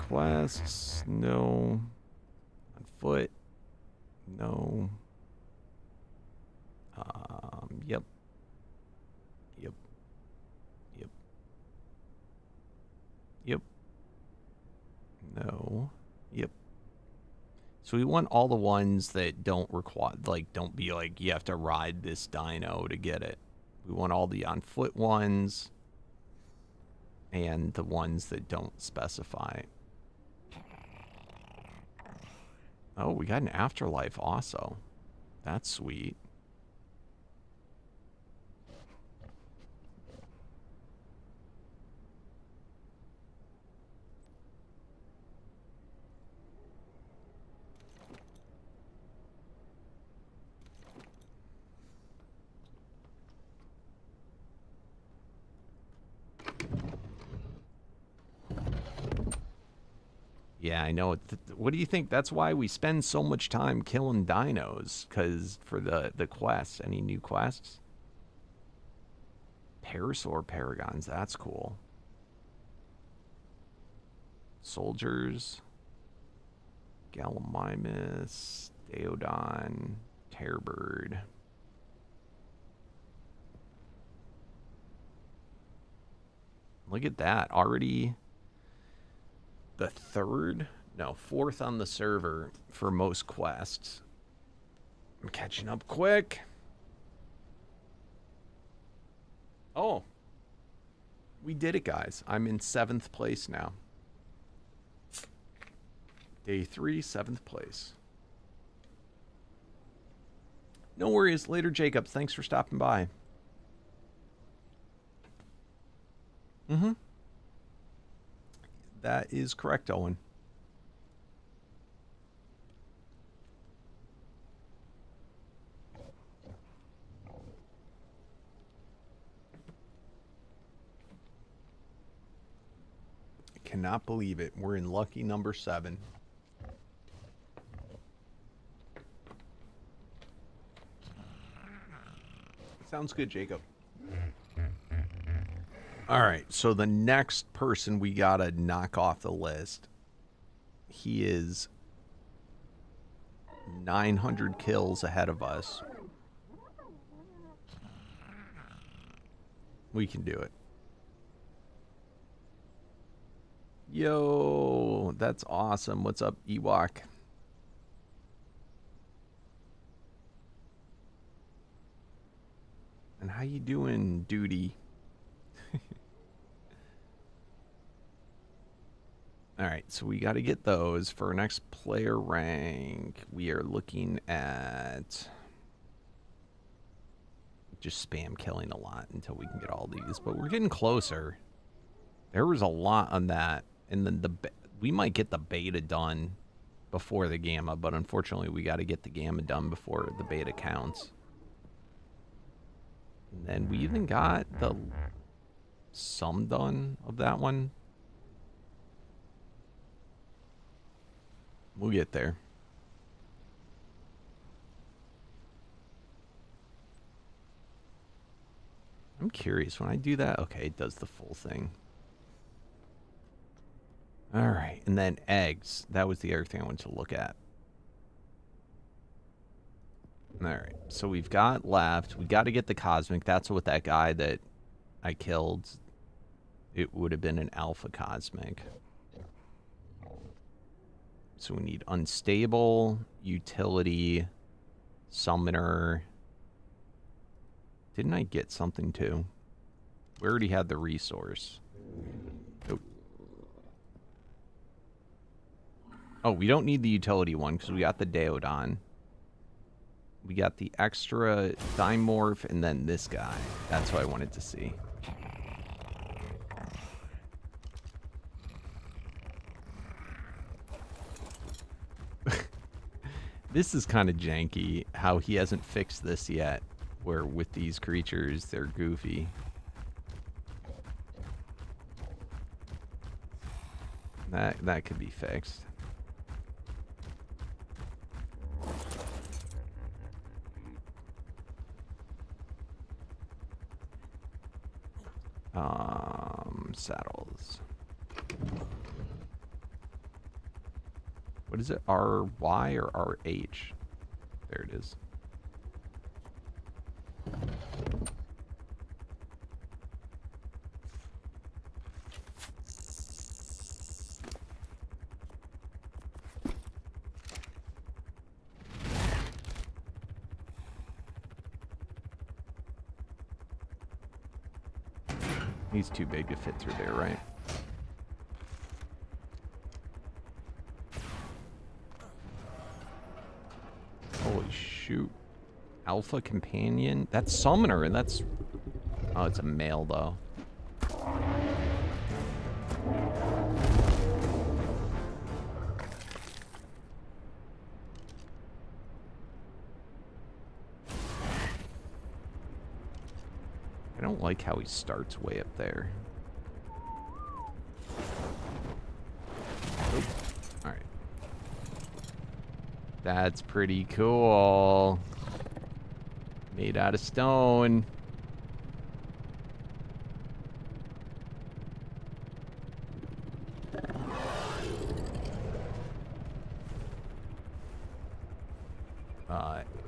quests, no. On foot, no. Yep. Yep. Yep. Yep. No. Yep. So we want all the ones that don't require, like, don't be like, you have to ride this dino to get it. We want all the on foot ones and the ones that don't specify. Oh, we got an afterlife also. That's sweet. Yeah, I know. What do you think? That's why we spend so much time killing dinos, because for the quests. Any new quests? Parasaur paragons, that's cool. Soldiers. Gallimimus, Daeodon, Terrorbird. Look at that. Already the fourth on the server for most quests. I'm catching up quick. Oh, we did it, guys. I'm in 7th place now. Day 3, 7th place. No worries. Later, Jacob. Thanks for stopping by. Mm-hmm. That is correct, Owen. I cannot believe it. We're in lucky number 7. Sounds good, Jacob. All right, so the next person we gotta knock off the list, he is 900 kills ahead of us. We can do it. Yo, that's awesome. What's up, Ewok? And how you doing, Duty? All right, so we got to get those for our next player rank. We are looking at just spam killing a lot until we can get all these, but we're getting closer. There was a lot on that, and then we might get the beta done before the gamma, but unfortunately we got to get the gamma done before the beta counts. And then we even got the sum done of that one. We'll get there. I'm curious, when I do that, okay, it does the full thing. All right, and then eggs. That was the other thing I wanted to look at. All right, so we've got left. We got to get the cosmic. That's what that guy that I killed, it would have been an alpha cosmic. So we need unstable, utility, summoner. Didn't I get something too? We already had the resource. Oh, we don't need the utility one because we got the Daeodon. We got the extra Dimorph and then this guy. That's what I wanted to see. This is kind of janky how he hasn't fixed this yet, where with these creatures, they're goofy. That could be fixed. Saddles. What is it? RY or RH? There it is. He's too big to fit through there, right? Holy shoot. Alpha companion? That's summoner, and that's... Oh, it's a male, though. I don't like how he starts way up there. Alright. That's pretty cool. Made out of stone.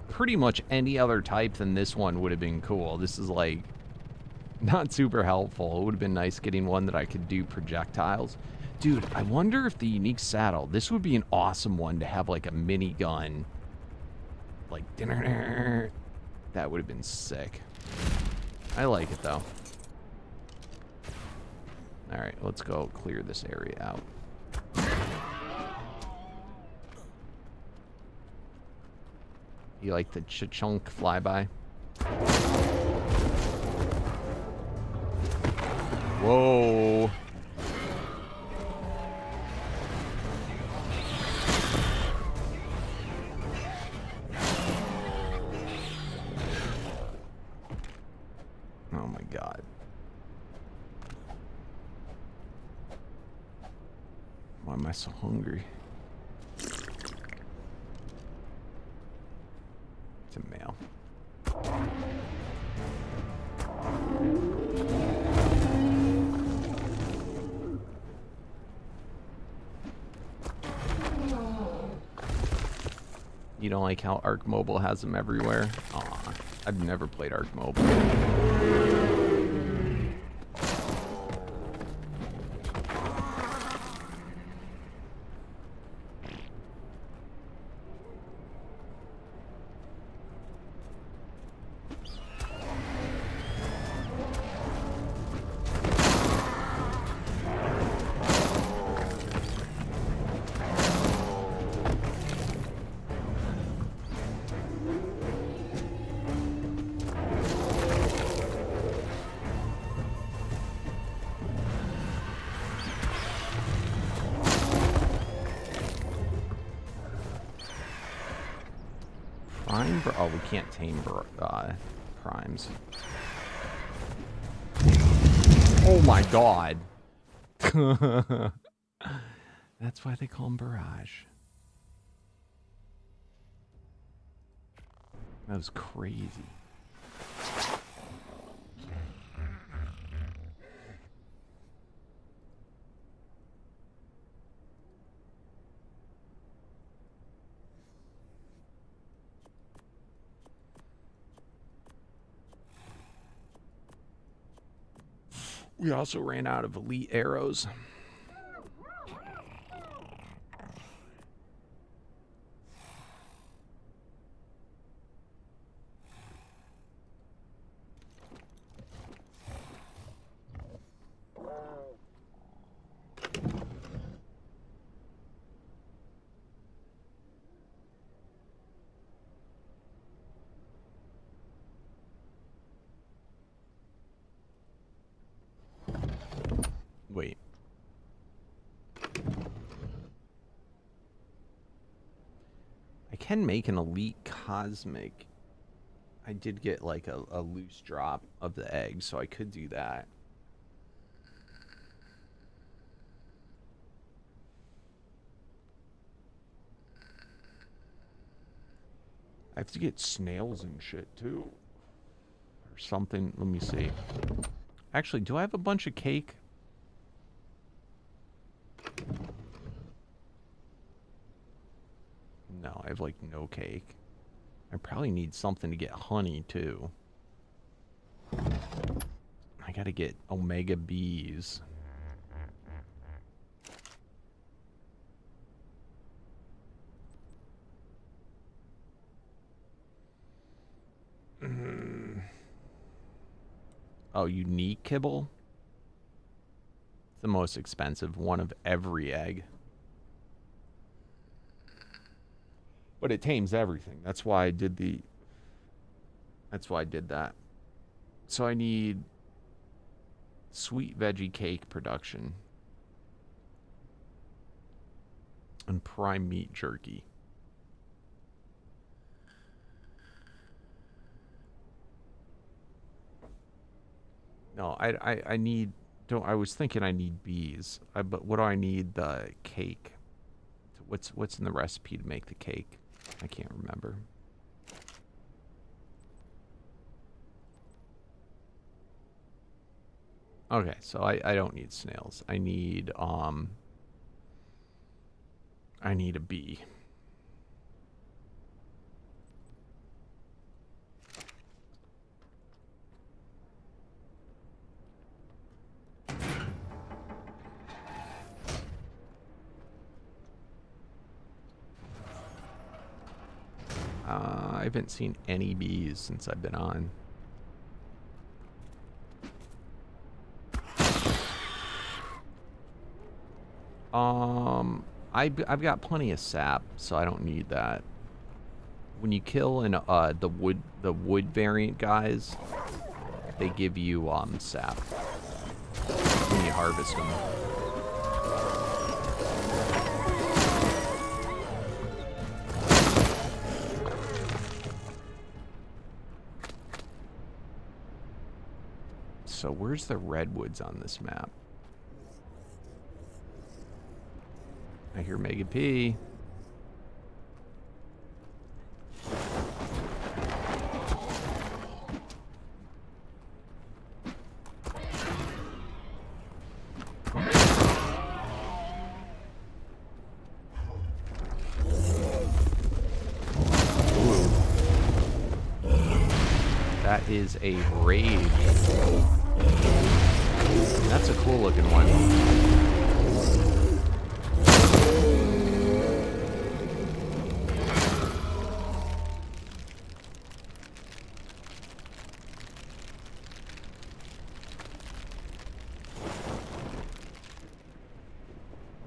Pretty much any other type than this one would have been cool. This is like not super helpful. It would have been nice getting one that I could do projectiles. Dude, I wonder if the unique saddle, this would be an awesome one to have like a mini gun. Like, that would have been sick. I like it though. Alright, let's go clear this area out. You like the chunk flyby? Whoa. Oh my God. Why am I so hungry? It's a male. You don't like how Ark Mobile has them everywhere? Aw, I've never played Ark Mobile. Oh, we can't tame primes. Oh my God. That's why they call them barrage. That was crazy. We also ran out of elite arrows. Wait. I can make an elite cosmic. I did get like a loose drop of the egg, so I could do that. I have to get snails and shit too. Or something. Let me see. Actually, do I have a bunch of cake? I have like no cake. I probably need something to get honey too. I gotta get Omega bees. Oh, unique kibble? It's the most expensive one of every egg. But it tames everything. That's why I did the... That's why I did that. So I need sweet veggie cake production. And prime meat jerky. No, I need... I was thinking I need bees. But what do I need? The cake. What's in the recipe to make the cake? I can't remember. Okay, so I don't need snails. I need a bee. I haven't seen any bees since I've been on. I've got plenty of sap, so I don't need that. When you kill the wood variant guys, they give you sap when you harvest them. So where's the redwoods on this map? I hear Mega P. That is a raid. That's a cool looking one.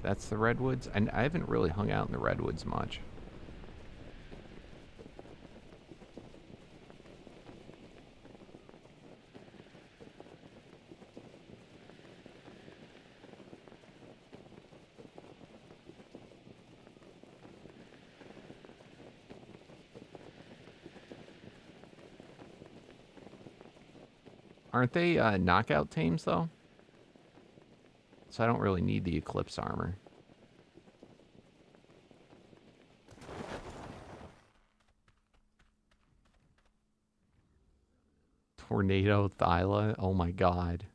That's the redwoods. And I haven't really hung out in the redwoods much. Aren't they knockout tames, though? So I don't really need the Eclipse armor. Tornado Thyla? Oh my god.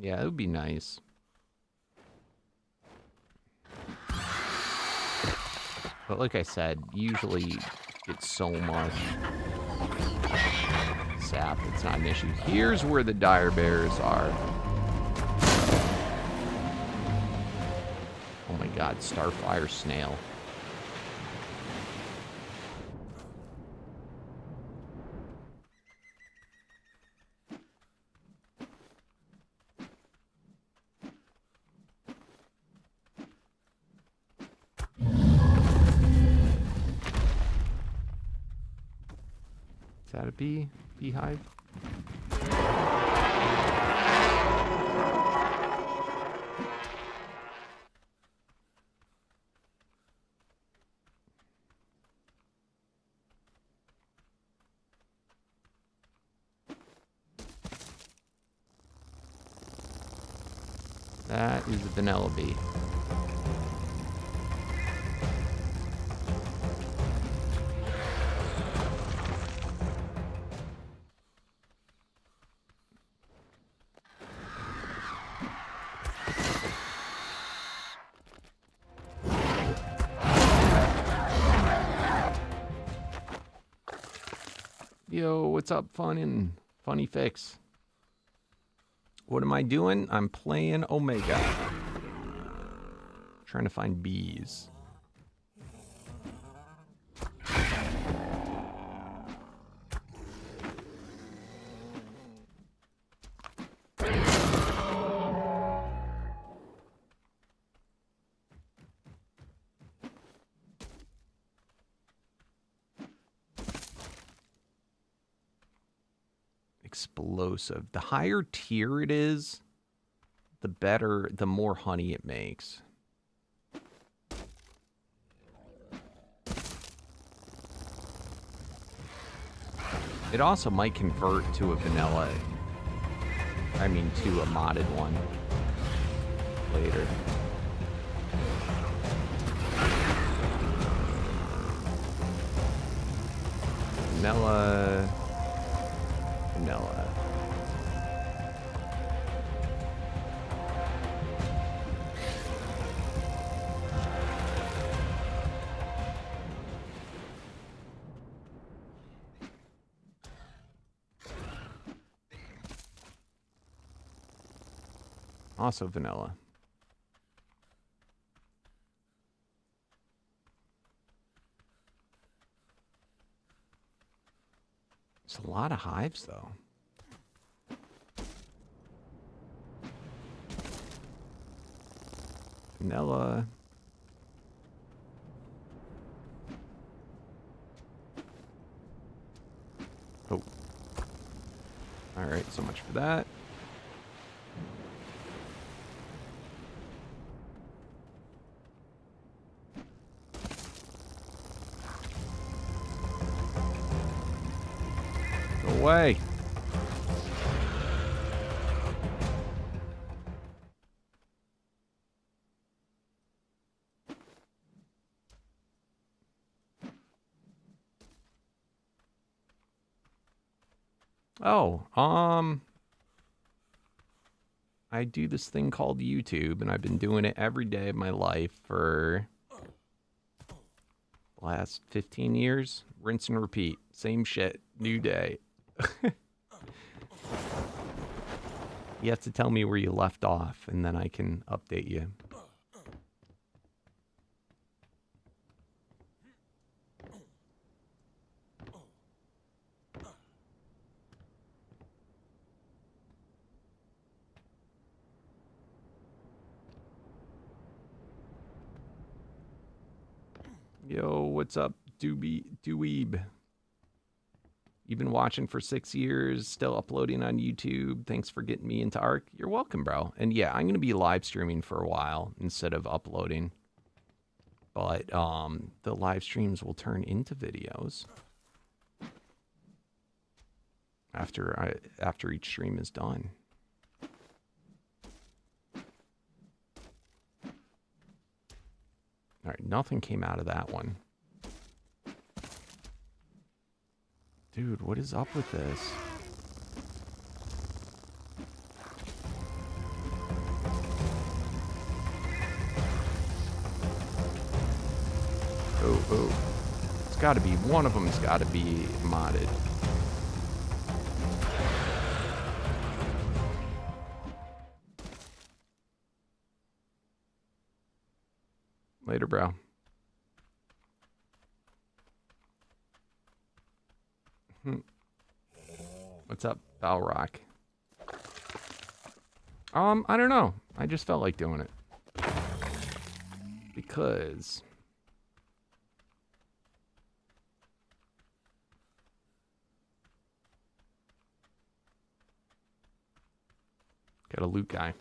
Yeah, it would be nice. But like I said, usually it's so much sap, it's not an issue. Here's where the dire bears are. Oh my god, Starfire Snail. Is that a beehive? That is a vanilla bee. Yo, what's up, Funny Fix? What am I doing? I'm playing Omega. Trying to find bees. Explosive. The higher tier it is, the better, the more honey it makes. It also might convert to a vanilla, to a modded one later. Vanilla. Also vanilla. It's a lot of hives, though. Vanilla. Oh. Alright, so much for that. Go away. Oh, I do this thing called YouTube, and I've been doing it every day of my life for the last 15 years. Rinse and repeat. Same shit. New day. You have to tell me where you left off, and then I can update you. Yo, what's up, Dweeb? You've been watching for 6 years, still uploading on YouTube. Thanks for getting me into Ark. You're welcome, bro. And yeah, I'm going to be live streaming for a while instead of uploading. But the live streams will turn into videos after each stream is done. All right, nothing came out of that one. Dude, what is up with this? Oh. It's got to be, one of them's got to be modded. Later, bro. What's up, Balrock? I don't know. I just felt like doing it. Because got a loot guy.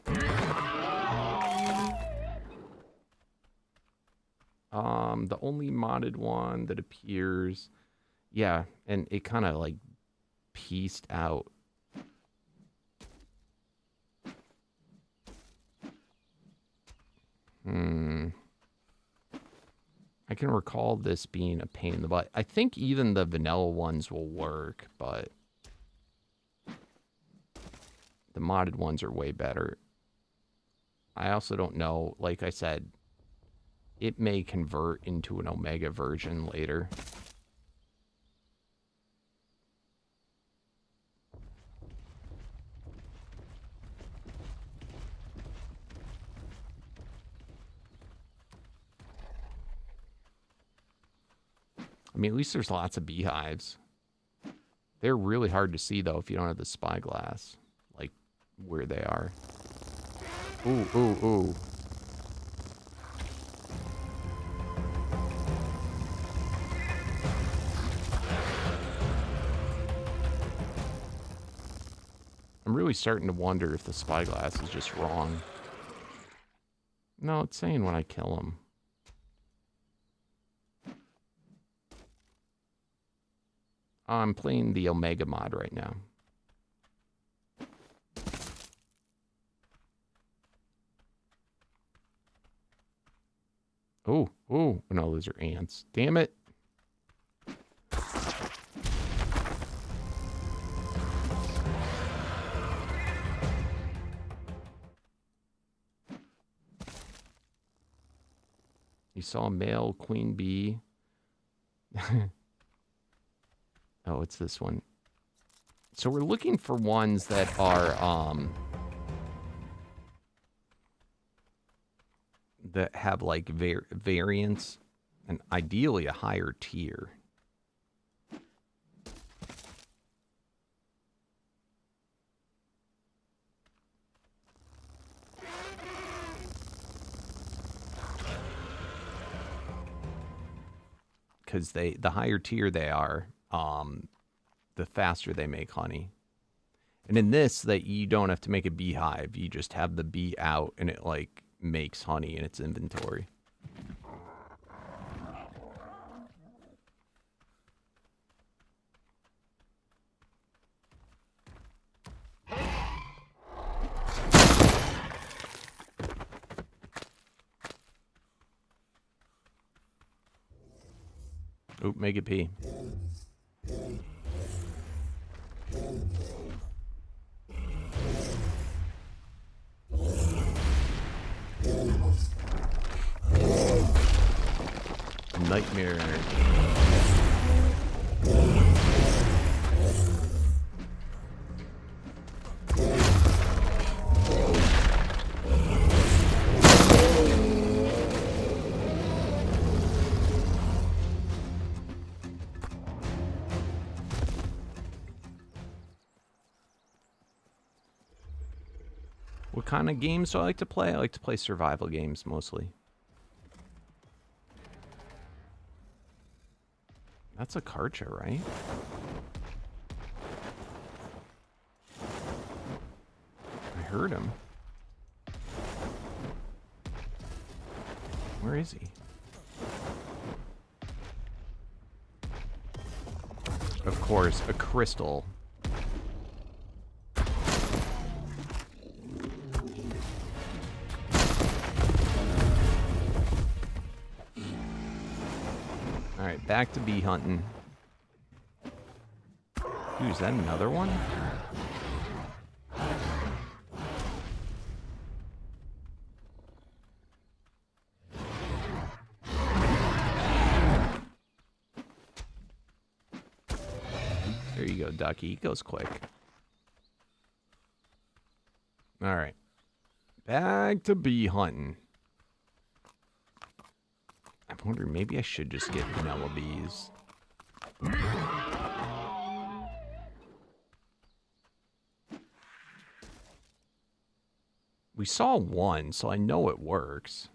The only modded one that appears, yeah, and it kind of like pieced out. I can recall this being a pain in the butt. I think even the vanilla ones will work, but the modded ones are way better. I also don't know, like I said, it may convert into an Omega version later. I mean, at least there's lots of beehives. They're really hard to see, though, if you don't have the spyglass. Like, where they are. Ooh, ooh, ooh. I'm really starting to wonder if the spyglass is just wrong. No, it's saying when I kill him. I'm playing the Omega mod right now. Oh, oh, no, those are ants. Damn it. You saw a male queen bee. Oh, it's this one. So we're looking for ones that are, that have like variants and ideally a higher tier. Because the higher tier they are, the faster they make honey. And in this, that you don't have to make a beehive. You just have the bee out, and it like makes honey in its inventory. Oop, make it pee. Nightmare. What kind of games do I like to play? I like to play survival games mostly. That's a Karcha, right? I heard him. Where is he? Of course, a crystal. Alright, back to bee hunting. Ooh, is that another one? There you go, Ducky. He goes quick. Alright. Back to bee hunting. I'm wondering, maybe I should just get vanilla bees. We saw one, so I know it works.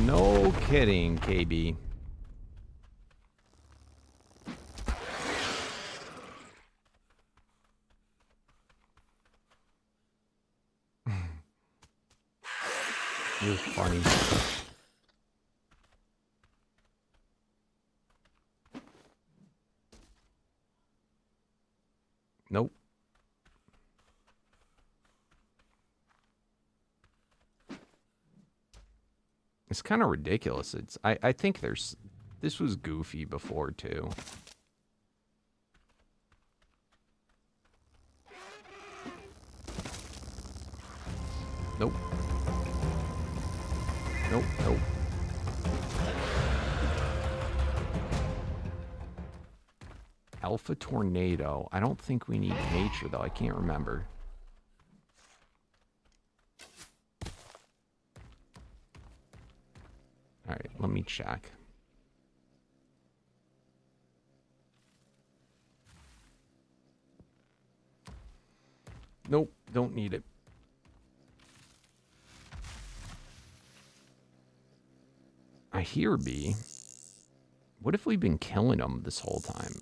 No kidding, KB. You're funny. Nope. It's kind of ridiculous. I think this was goofy before too. Nope. Nope, nope. Alpha Tornado. I don't think we need nature, though. I can't remember. All right, let me check. Nope, don't need it. I hear B. What if we've been killing them this whole time?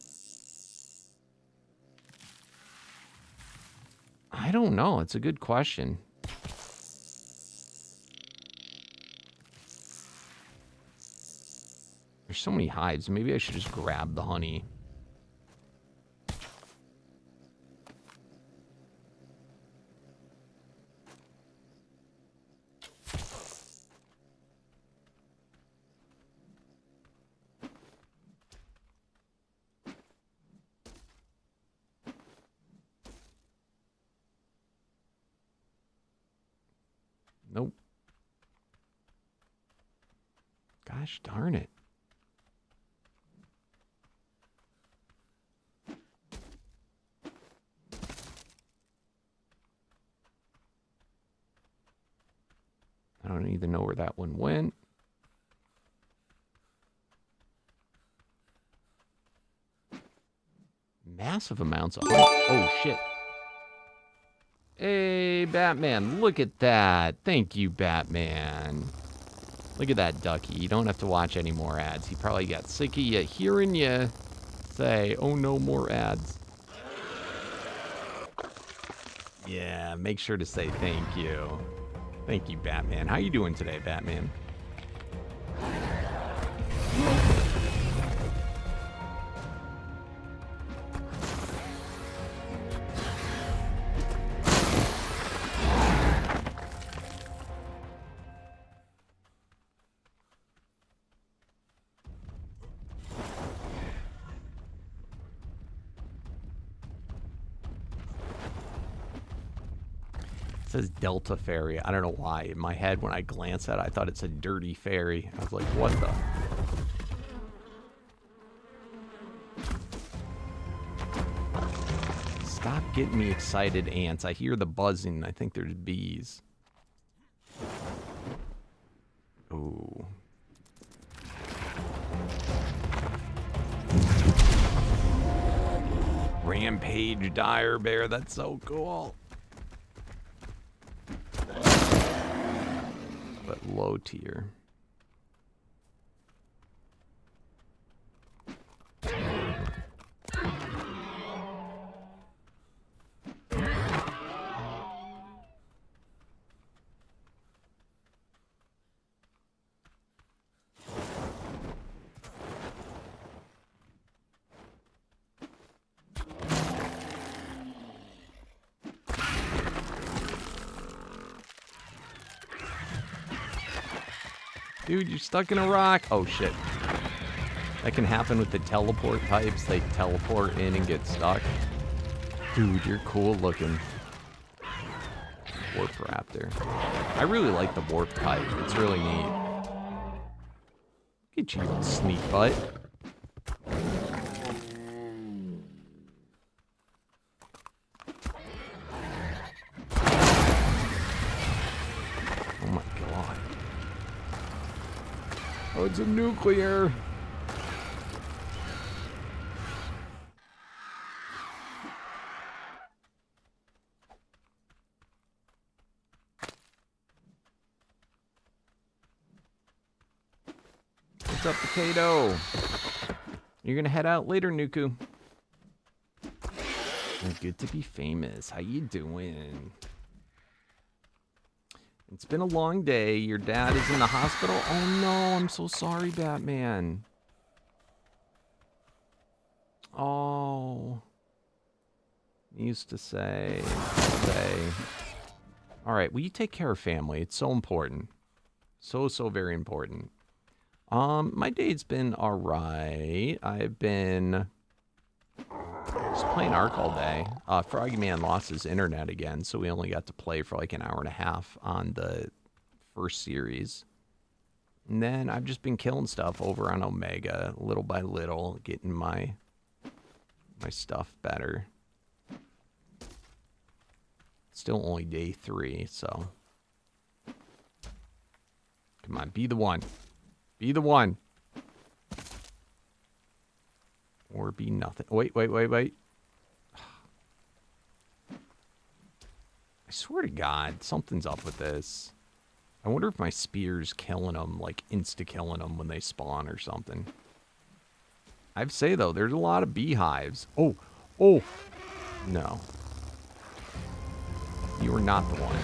I don't know. It's a good question. There's so many hives. Maybe I should just grab the honey. Nope. Gosh darn it. I don't even know where that one went. Massive amounts of honey. Oh, shit. Hey, Batman, look at that. Thank you, Batman. Look at that ducky. You don't have to watch any more ads. He probably got sick of you hearing you say, oh, no more ads. Yeah, make sure to say thank you. Thank you, Batman. How you doing today, Batman? It says Delta Ferry. I don't know why. In my head, when I glance at it, I thought it's a dirty ferry. I was like, what the? Stop getting me excited, ants. I hear the buzzing. I think there's bees. Ooh. Rampage Dire Bear. That's so cool. But low tier. Dude, you're stuck in a rock. Oh, shit. That can happen with the teleport types. They teleport in and get stuck. Dude, you're cool looking. Warp Raptor. I really like the warp type. It's really neat. Get you, sneak butt. Oh my god. Oh, it's a nuclear. What's up, Potato? You're gonna head out later, Nuku. Oh, good to be famous. How you doing? It's been a long day. Your dad is in the hospital. Oh no, I'm so sorry, Batman. Oh. He used to say. All right, will you take care of family? It's so important. So very important. My day's been all right. I've been just playing Ark all day. Froggy Man lost his internet again, so we only got to play for like an hour and a half on the first series. And then I've just been killing stuff over on Omega, little by little, getting my my stuff better. Still only day 3, so. Come on, be the one. Be the one. Or be nothing. Wait. I swear to God, something's up with this. I wonder if my spear's killing them, like insta-killing them when they spawn or something. I'd say, though, there's a lot of beehives. Oh. No. You are not the one.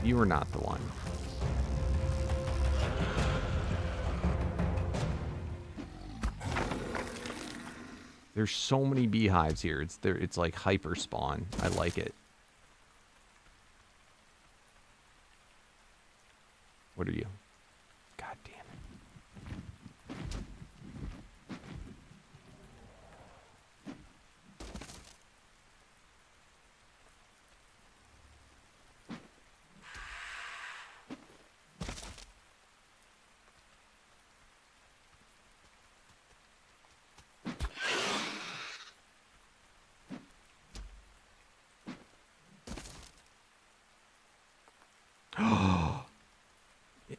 You are not the one. There's so many beehives here. It's like hyper spawn. I like it. What are you? God damn it.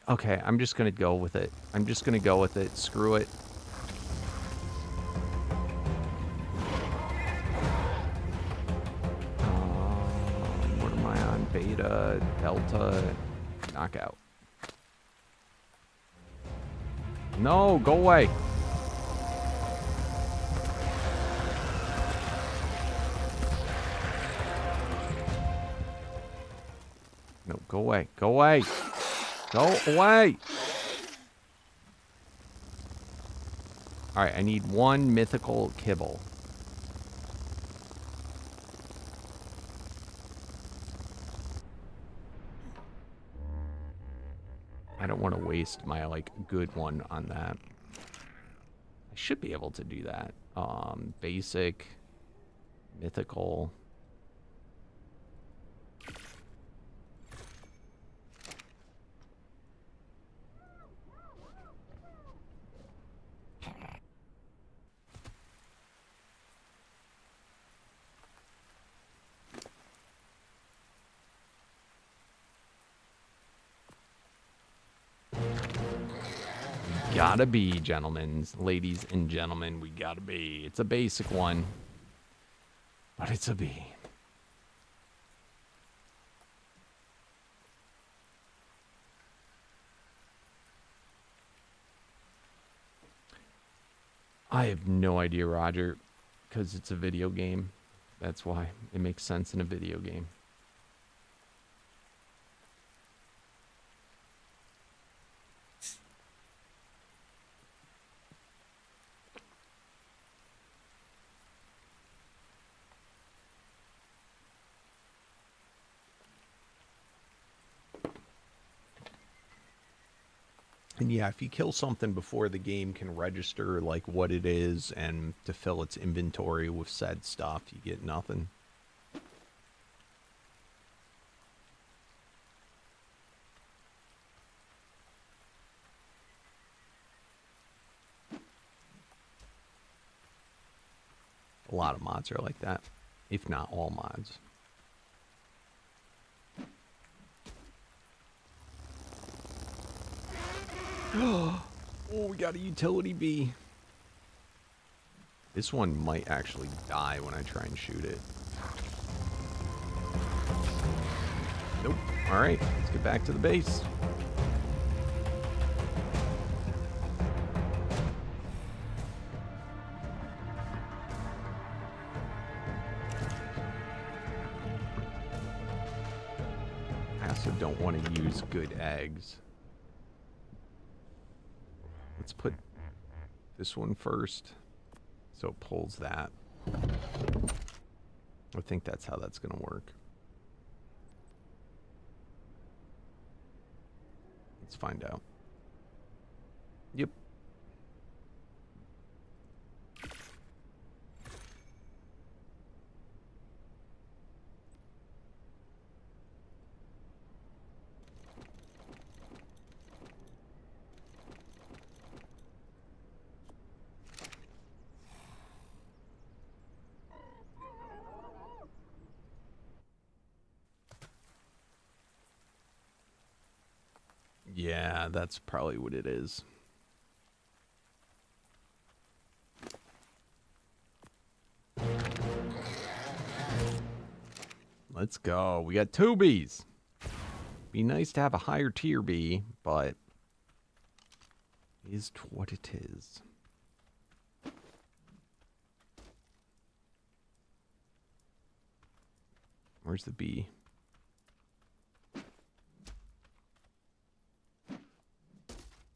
Okay, I'm just gonna go with it. Screw it. What am I on? Beta, Delta, knockout. No, go away. No, go away. Go away. Go away! Alright, I need 1 mythical kibble. I don't want to waste my, like, good one on that. I should be able to do that. Basic, mythical... Gotta be, gentlemen, ladies and gentlemen, we gotta be. It's a basic one, but it's a bee. I have no idea, Roger, because it's a video game. That's why it makes sense in a video game. And yeah, if you kill something before the game can register like what it is and to fill its inventory with said stuff, you get nothing. A lot of mods are like that, if not all mods. Oh, we got a utility bee. This one might actually die when I try and shoot it. Nope. All right, let's get back to the base. I also don't want to use good eggs. Let's put this one first, so it pulls that. I think that's how that's going to work. Let's find out. Yep. Yeah, that's probably what it is. Let's go. We got 2 bees. Be nice to have a higher tier bee, but is what it is. Where's the bee?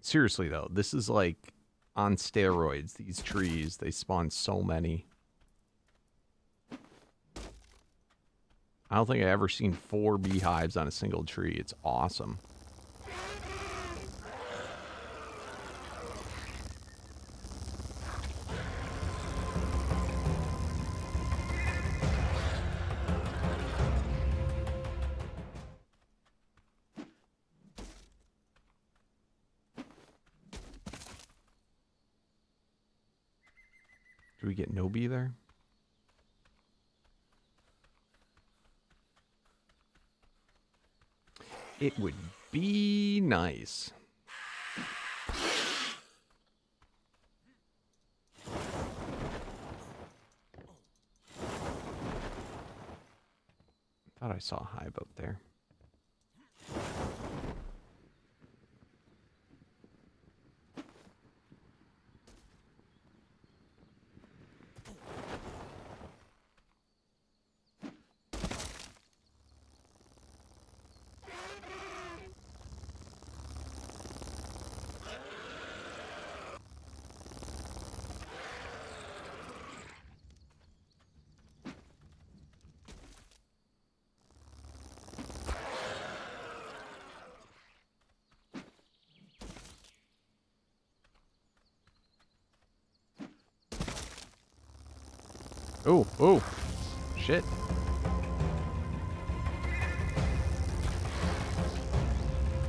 Seriously, though, this is like on steroids. These trees, they spawn so many. I don't think I've ever seen 4 beehives on a single tree. It's awesome. Do we get no bee there? It would be nice. Thought I saw a hive up there. Oh, oh, shit.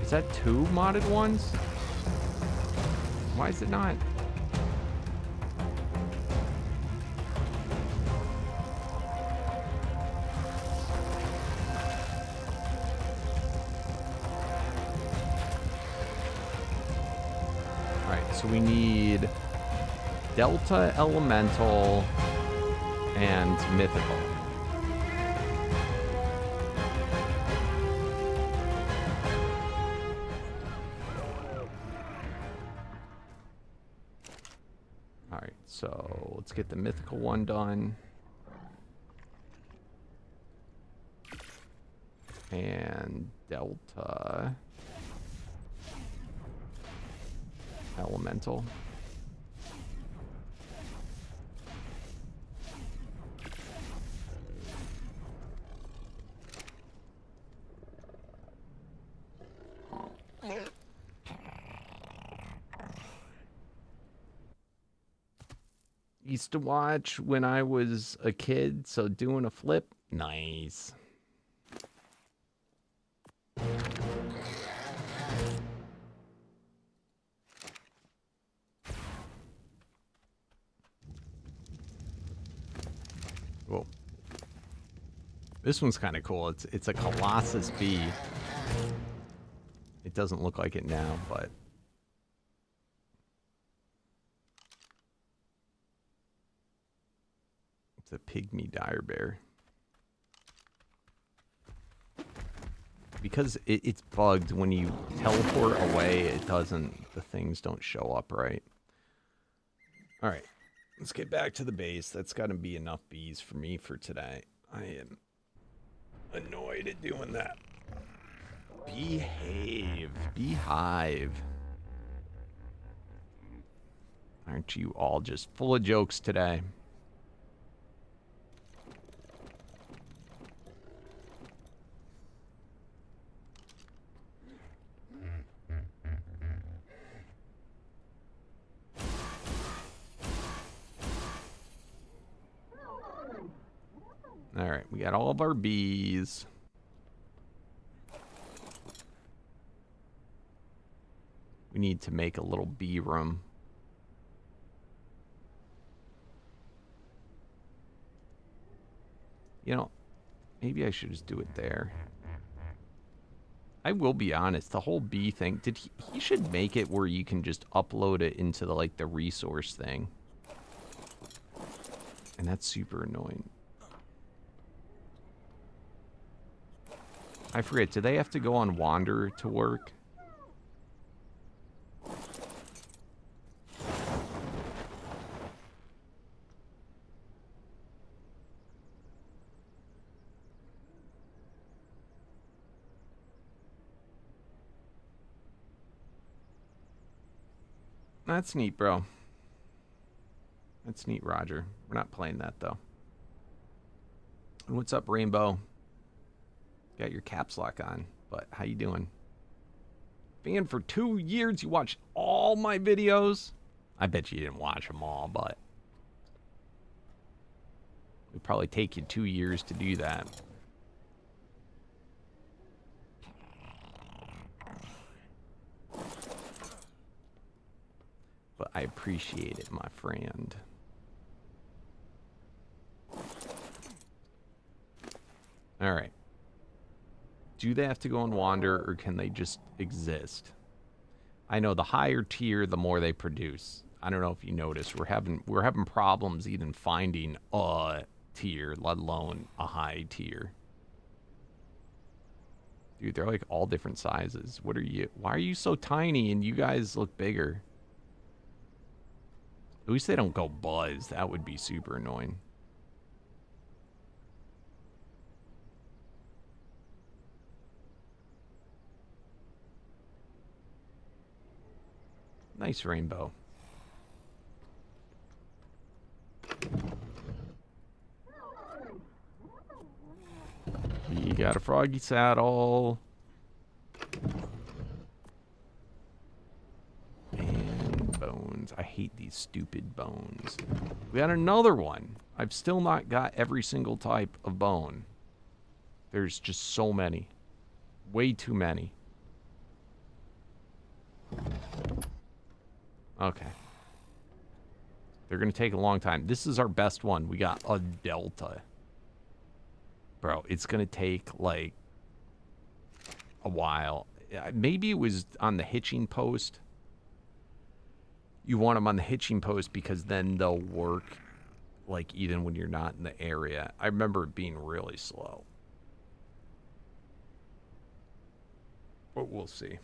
Is that 2 modded ones? Why is it not? Alright, so we need Delta, Elemental, and Mythical. Alright, so let's get the Mythical one done. And Delta. Elemental. Used to watch when I was a kid, so doing a flip, nice. Whoa. This one's kind of cool. It's a Colossus bee. It doesn't look like it now, but it's a pygmy dire bear. Because it's bugged, when you teleport away, it doesn't, the things don't show up right. Alright, let's get back to the base. That's got to be enough bees for me for today. I am annoyed at doing that. Behave. Beehive. Aren't you all just full of jokes today? Alright, we got all of our bees. We need to make a little bee room. You know, maybe I should just do it there. I will be honest, the whole bee thing, he should make it where you can just upload it into the, like, the resource thing. And that's super annoying. I forget, do they have to go on Wander to work? That's neat, bro. That's neat, Roger. We're not playing that, though. And what's up, Rainbow? Got your caps lock on, but how you doing? Fan for 2 years, you watched all my videos? I bet you didn't watch them all, but... it would probably take you 2 years to do that. But I appreciate it, my friend. All right. Do they have to go on Wander, or can they just exist? I know the higher tier, the more they produce. I don't know if you noticed, we're having problems even finding a tier, let alone a high tier. Dude, they're like all different sizes. What are you? Why are you so tiny and you guys look bigger? At least they don't go buzz. That would be super annoying. Nice rainbow. You got a froggy saddle. And bones. I hate these stupid bones. We got another one. I've still not got every single type of bone. There's just so many. Way too many. Okay. They're going to take a long time. This is our best one. We got a delta. Bro, it's going to take, like, a while. Maybe it was on the hitching post. You want them on the hitching post because then they'll work, like, even when you're not in the area. I remember it being really slow. But we'll see.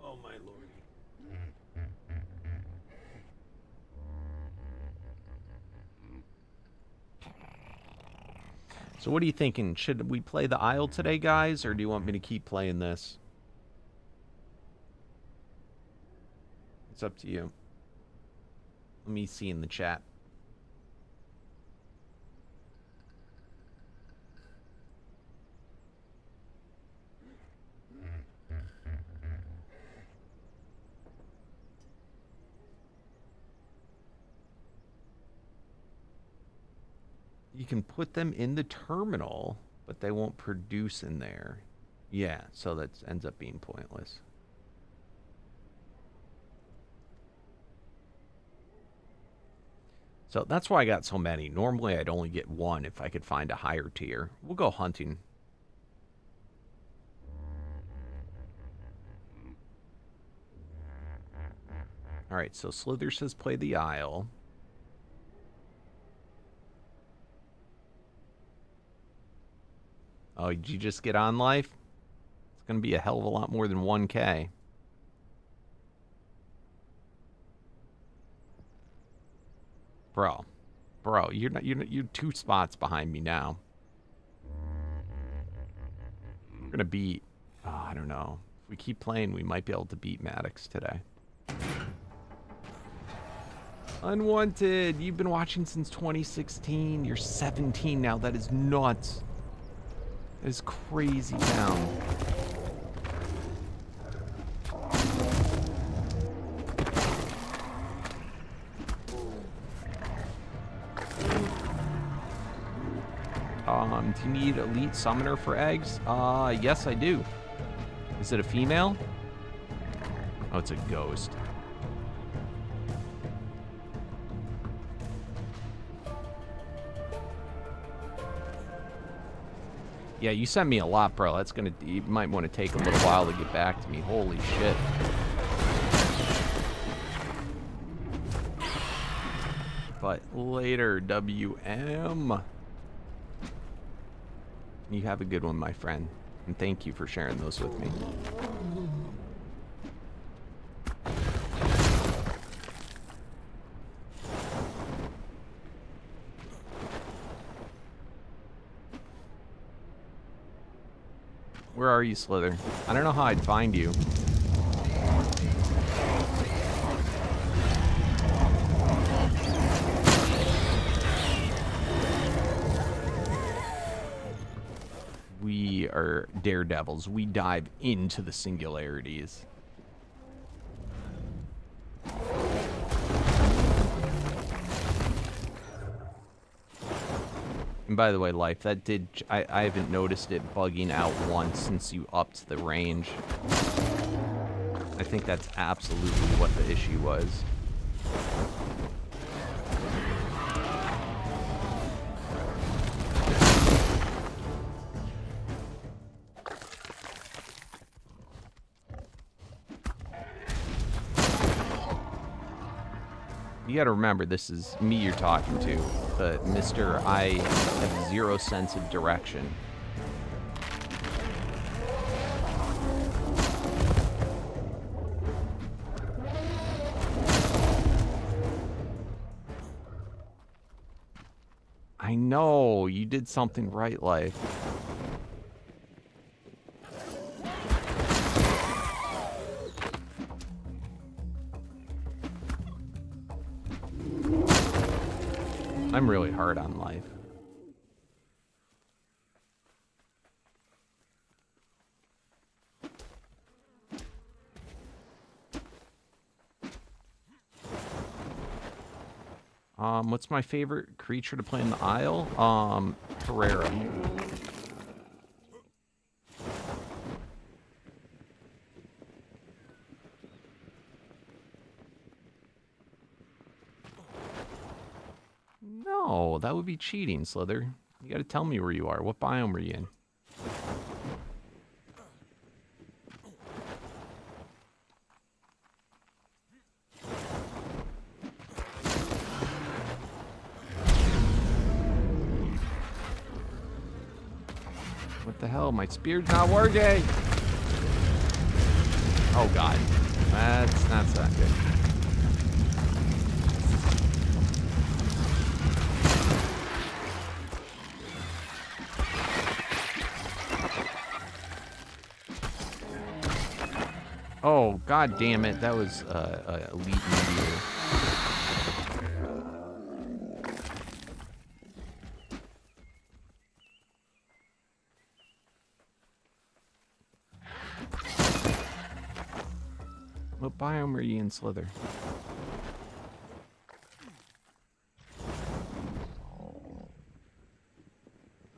Oh, my lord. So what are you thinking? Should we play the Isle today, guys? Or do you want me to keep playing this? It's up to you. Let me see in the chat. You can put them in the terminal, but they won't produce in there. Yeah, so that ends up being pointless. So that's why I got so many. Normally I'd only get one if I could find a higher tier. We'll go hunting. Alright, so Slither says play the Isle. Oh, did you just get on life? It's going to be a hell of a lot more than 1K. Bro, you're 2 spots behind me now. We're going to beat, oh, I don't know. If we keep playing, we might be able to beat Maddox today. Unwanted, you've been watching since 2016. You're 17 now. That is nuts. That is crazy town. Do you need elite summoner for eggs? Yes, I do. Is it a female? Oh, it's a ghost. Yeah, you sent me a lot, bro. That's gonna... You might want to take a little while to get back to me. Holy shit. But later, WM. You have a good one, my friend. And thank you for sharing those with me. Where are you, Slither? I don't know how I'd find you. We are daredevils. We dive into the singularities. And by the way, Life, that did... I haven't noticed it bugging out once since you upped the range. I think that's absolutely what the issue was. You gotta remember, this is me you're talking to. But Mr. I have zero sense of direction. I know, you did something right, Life. I'm really hard on Life. What's my favorite creature to play in the Isle? Herrera. No, that would be cheating, Slither. You gotta tell me where you are. What biome are you in? What the hell? My spear's not working! Oh god. That's not that good. Oh, god damn it. That was elite meteor. What biome are you in, Slither?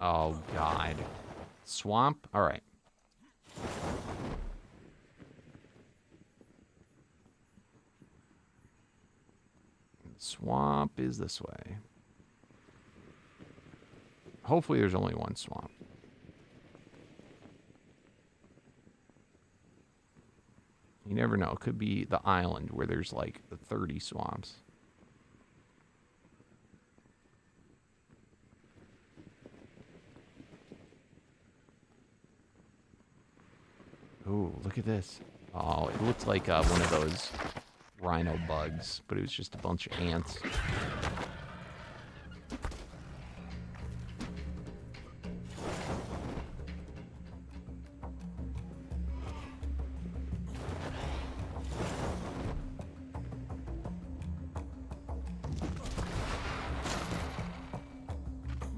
Oh, God. Swamp? Alright. Swamp is this way. Hopefully there's only one swamp. You never know. It could be the island where there's like 30 swamps. Ooh, look at this. Oh, it looks like one of those rhino bugs, but it was just a bunch of ants.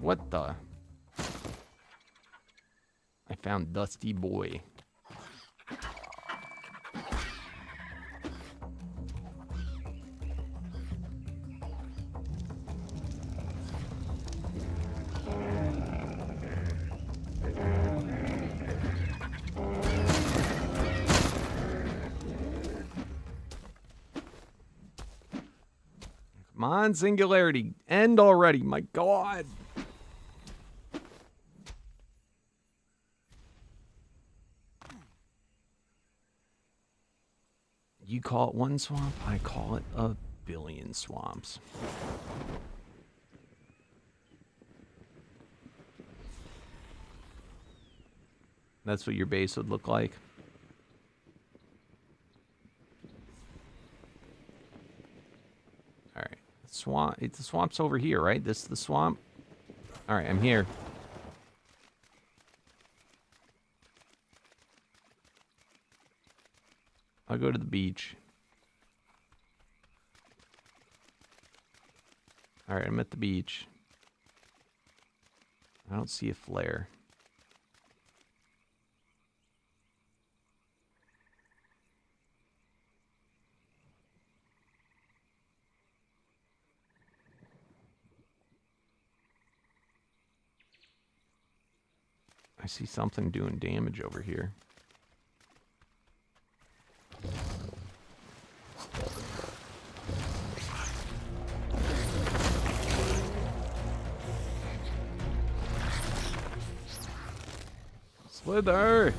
What the? I found Dusty Boy. Come on, Singularity. End already. My God. You call it one swamp, I call it a billion swamps. That's what your base would look like. All right, swamp. The swamp's over here, right? This is the swamp. All right, I'm here. I'll go to the beach. All right, I'm at the beach. I don't see a flare. I see something doing damage over here. Slither!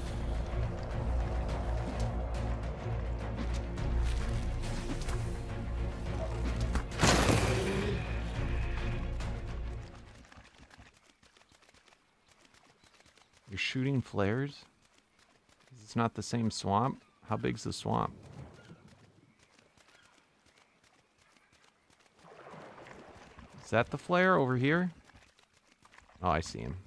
You're shooting flares? It's not the same swamp? How big's the swamp? Is that the flare over here? Oh, I see him.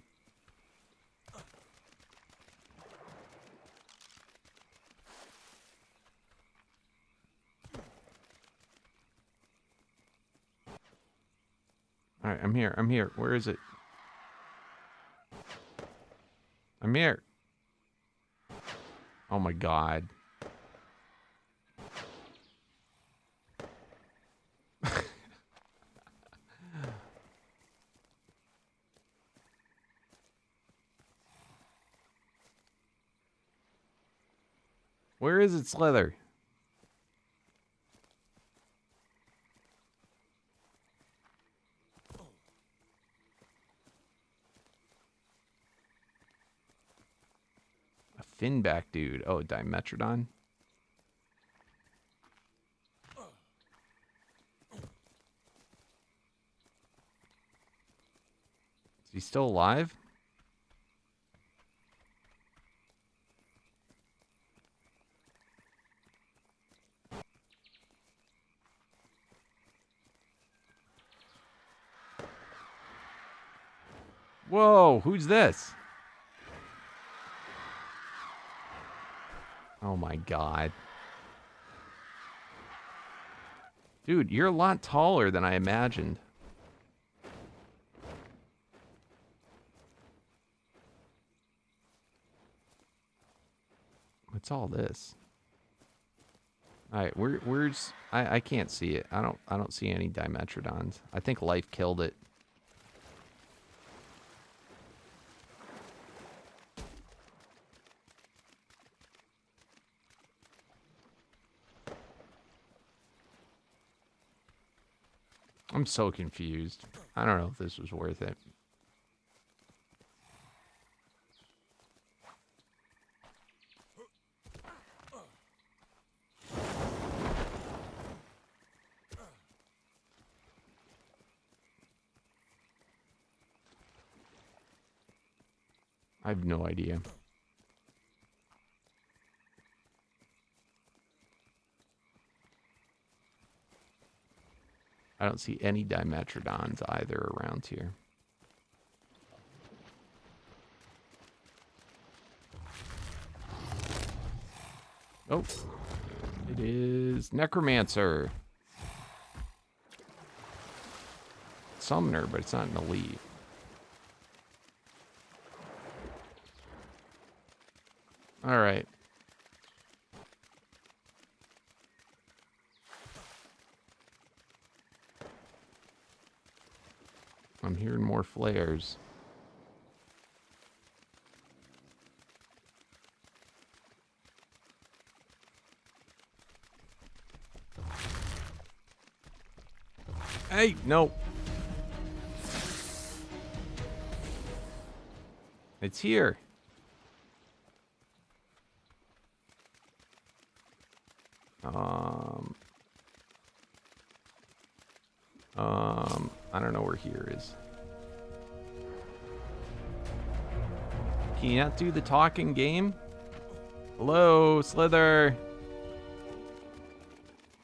Alright, I'm here. I'm here. Where is it? I'm here. Oh my God. Where is it, Slither? A finback dude. Oh, Dimetrodon. Is he still alive? Whoa, who's this? Oh my God. Dude, you're a lot taller than I imagined. What's all this? Alright, where's I can't see it. I don't see any Dimetrodons. I think life killed it. I'm so confused. I don't know if this was worth it. I have no idea. I don't see any Dimetrodons either around here. Oh, it is Necromancer. Summoner, but it's not an elite. All right. I'm hearing more flares. Hey, no. It's here. I don't know where here is. Can you not do the talking game? Hello, Slither.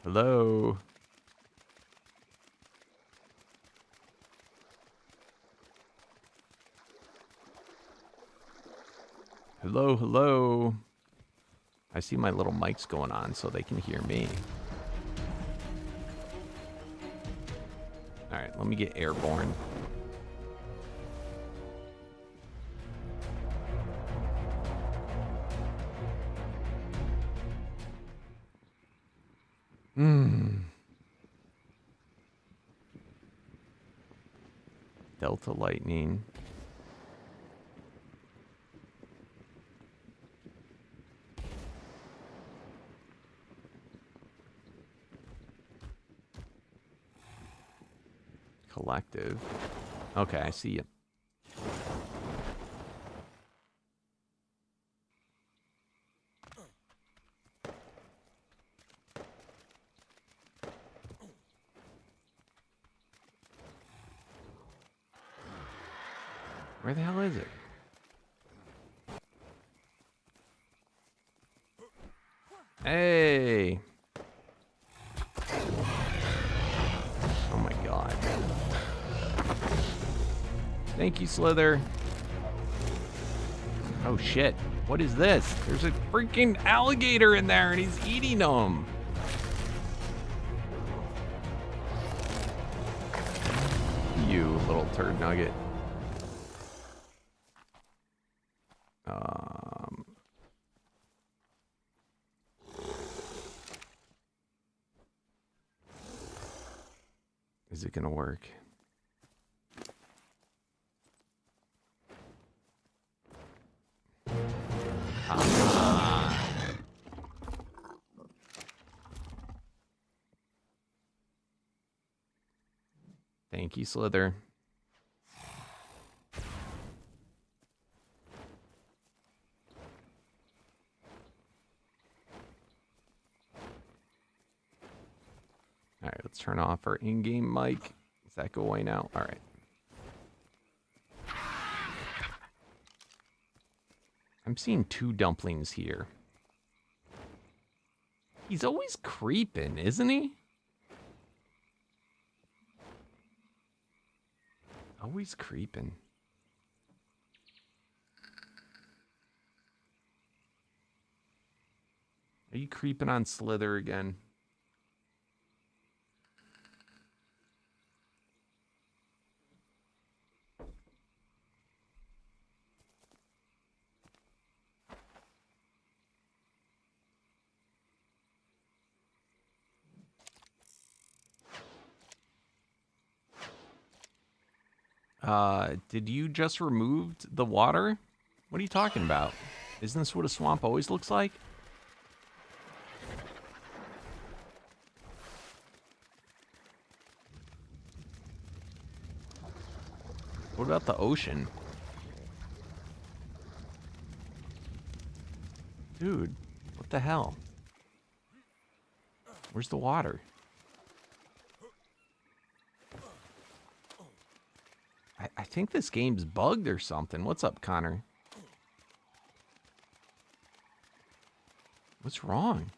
Hello. Hello, hello. I see my little mics going on so they can hear me. All right, let me get airborne. Delta Lightning. Collective. Okay, I see you. Where the hell is it? Hey! Oh my god. Thank you, Slither. Oh shit. What is this? There's a freaking alligator in there and he's eating them. You little turd nugget. Is it gonna work? Thank you, Slither. All right, let's turn off our in-game mic. Does that go away now? All right. I'm seeing 2 dumplings here. He's always creeping, isn't he? Always creeping. Are you creeping on Slither again? Did you just remove the water? What are you talking about? Isn't this what a swamp always looks like? What about the ocean? Dude, what the hell? Where's the water? I think this game's bugged or something. What's up, Connor? What's wrong?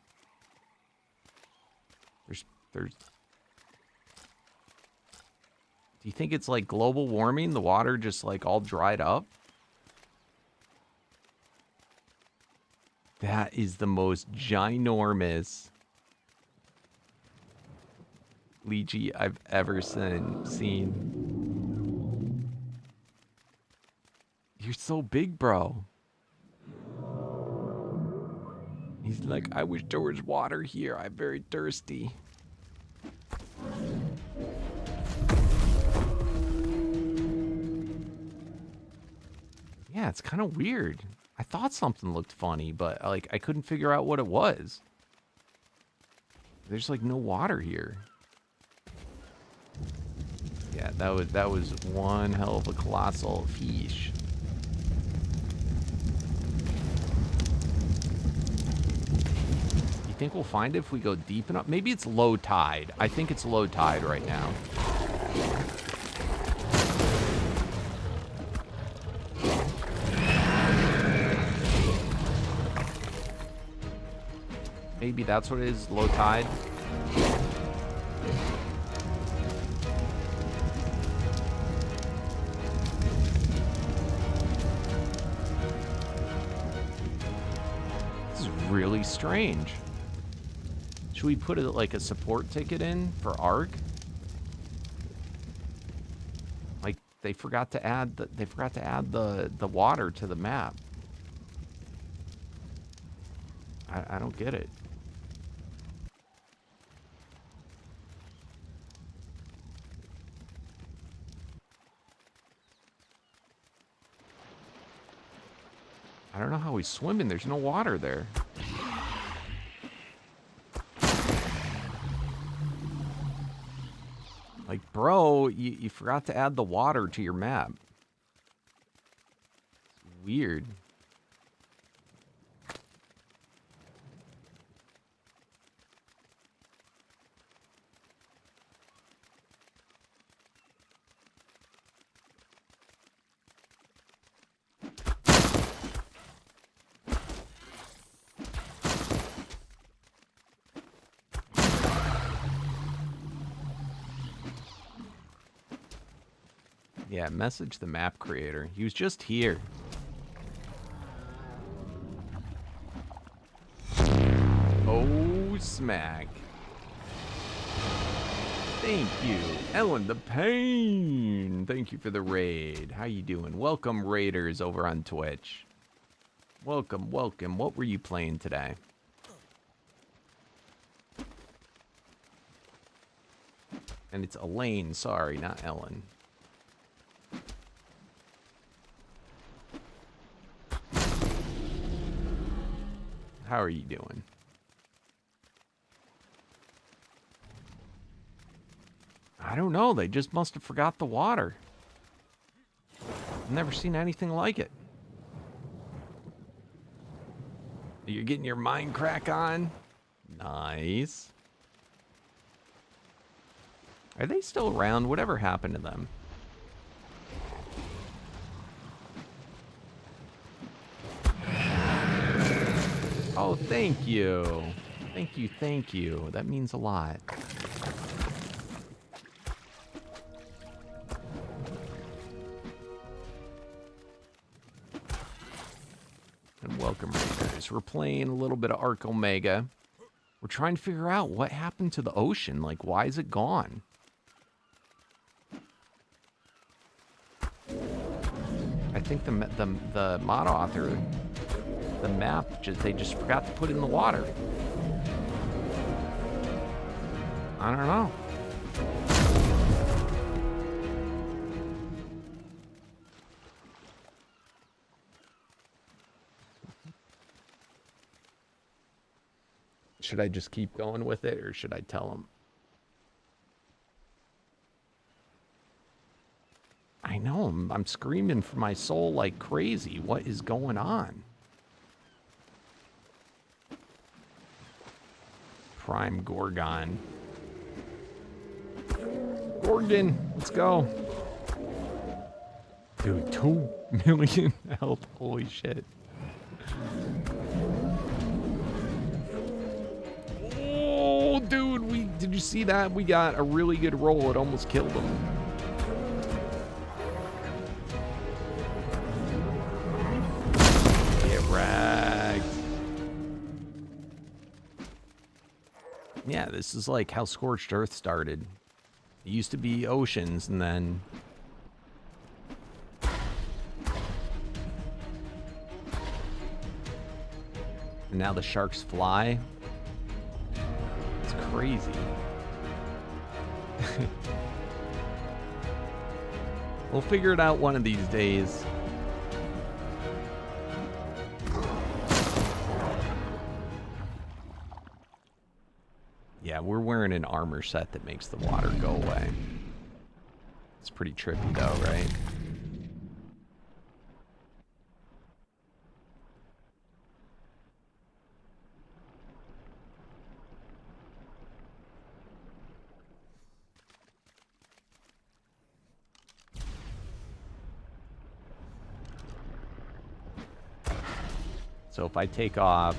There's... Do you think it's like global warming? The water just like all dried up? That is the most ginormous lychee I've ever seen. You're so big, bro. He's like, I wish there was water here. I'm very thirsty. Yeah, it's kind of weird. I thought something looked funny, but like I couldn't figure out what it was. There's like no water here. Yeah, that was one hell of a colossal fish. You think we'll find it if we go deep enough? Maybe it's low tide. I think it's low tide right now. Maybe that's what it is, low tide. This is really strange. Should we put like a support ticket in for Ark? Like they forgot to add the water to the map. I don't get it. I don't know how he's swimming. There's no water there. Like, bro, you forgot to add the water to your map. It's weird. Yeah, message the map creator. He was just here. Oh, smack. Thank you. Ellen the Pain. Thank you for the raid. How you doing? Welcome, raiders, over on Twitch. Welcome, welcome. What were you playing today? And it's Elaine, sorry, not Ellen. How are you doing? I don't know. They just must have forgot the water. I've never seen anything like it. You're getting your mind crack on? Nice. Are they still around? Whatever happened to them? Oh, thank you. Thank you, thank you. That means a lot. And welcome, raiders. We're playing a little bit of Ark Omega. We're trying to figure out what happened to the ocean. Like, why is it gone? I think the mod author... The map, they just forgot to put in the water. I don't know. Should I just keep going with it, or should I tell them? I know, I'm screaming for my soul like crazy. What is going on? Prime Gorgon. Gorgon, let's go. Dude, 2 million health. Holy shit. Oh, dude, did you see that? We got a really good roll. It almost killed him. Get wrecked. Yeah, this is like how Scorched Earth started. It used to be oceans, and then... And now the sharks fly. It's crazy. We'll figure it out one of these days. Yeah, we're wearing an armor set that makes the water go away. It's pretty trippy though, right? So if I take off...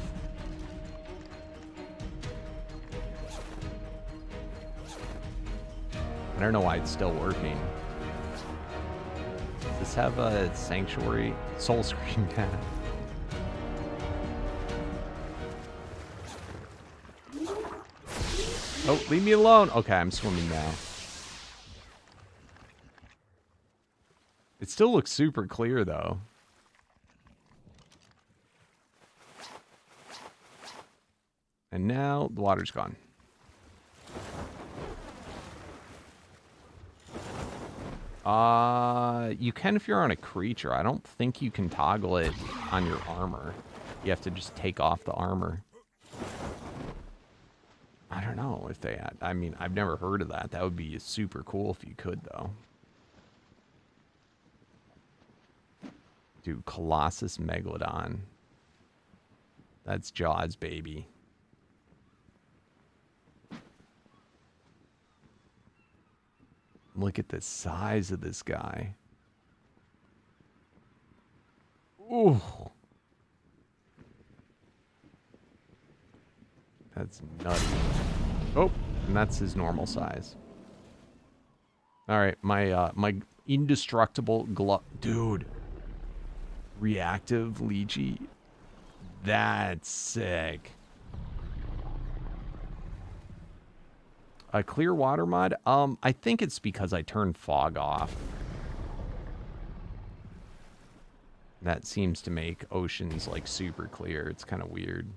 I don't know why it's still working. Does this have a sanctuary? Soul Screen cat. Oh, leave me alone. Okay, I'm swimming now. It still looks super clear though. And now the water's gone. You can if you're on a creature. I don't think you can toggle it on your armor. You have to just take off the armor. I don't know if they had... I mean, I've never heard of that. That would be super cool if you could, though. Dude, Colossus Megalodon. That's Jaws, baby. Look at the size of this guy. Ooh. That's nutty. Oh, and that's his normal size. All right, my indestructible glove, dude. Reactive Leechy. That's sick. A clear water mod? I think it's because I turned fog off. That seems to make oceans like super clear. It's kind of weird.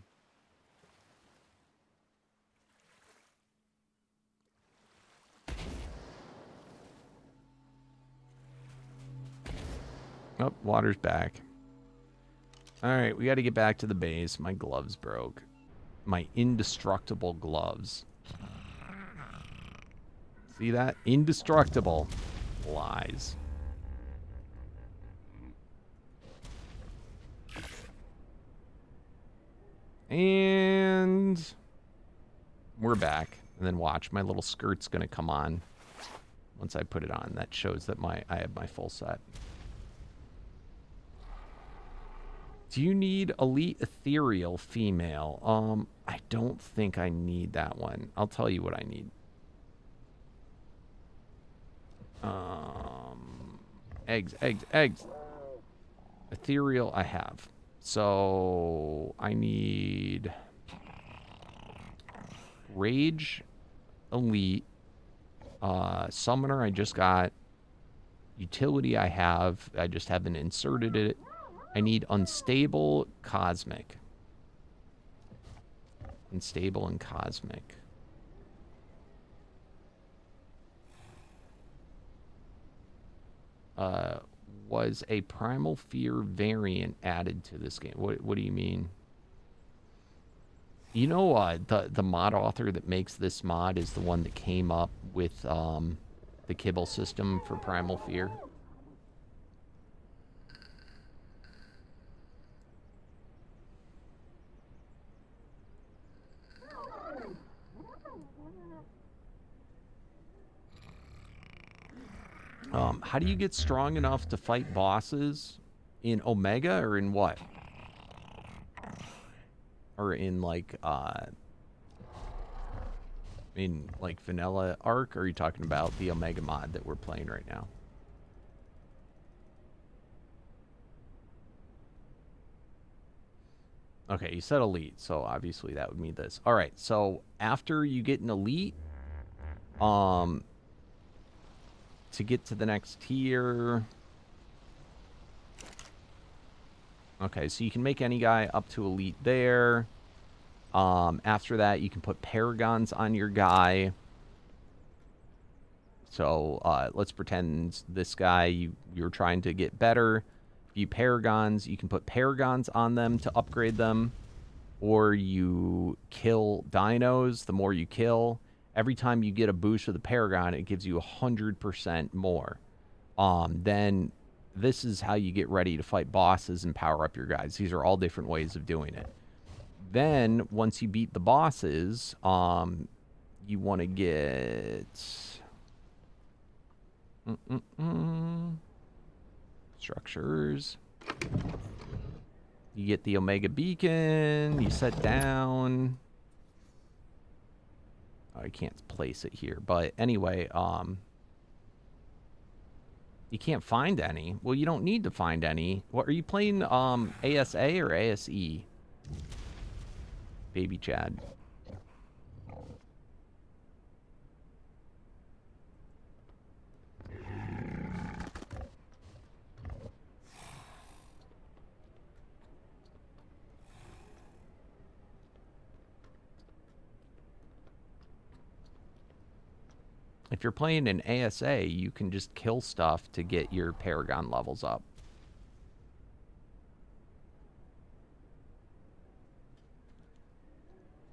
Oh, water's back. All right, we got to get back to the base. My gloves broke. My indestructible gloves. See that? Indestructible. Lies. And we're back. And then watch, my little skirt's gonna come on once I put it on. That shows that I have my full set. Do you need Elite Ethereal Female? I don't think I need that one. I'll tell you what I need. Eggs. Ethereal I have. So I need Rage Elite. Summoner I just got. Utility I have. I just haven't inserted it. I need Unstable Cosmic. Unstable and Cosmic. Was a Primal Fear variant added to this game? What do you mean? You know, the mod author that makes this mod is the one that came up with the kibble system for Primal Fear. How do you get strong enough to fight bosses in Omega or in what? Or in like vanilla Ark? Or are you talking about the Omega mod that we're playing right now? Okay, you said Elite, so obviously that would mean this. All right, so after you get an Elite, to get to the next tier. Okay, so you can make any guy up to Elite there. After that, you can put Paragons on your guy. So let's pretend this guy, you're trying to get better. You Paragons, you can put Paragons on them to upgrade them. Or you kill dinos. The more you kill, Every time you get a boost with a Paragon, it gives you 100% more. Then this is how you get ready to fight bosses and power up your guys. These are all different ways of doing it. Then, once you beat the bosses, you want to get... structures. You get the Omega Beacon, you set down... I can't place it here, but anyway, you can't find any. Well, you don't need to find any. What, are you playing ASA or ASE? Baby Chad. If you're playing an ASA, you can just kill stuff to get your Paragon levels up.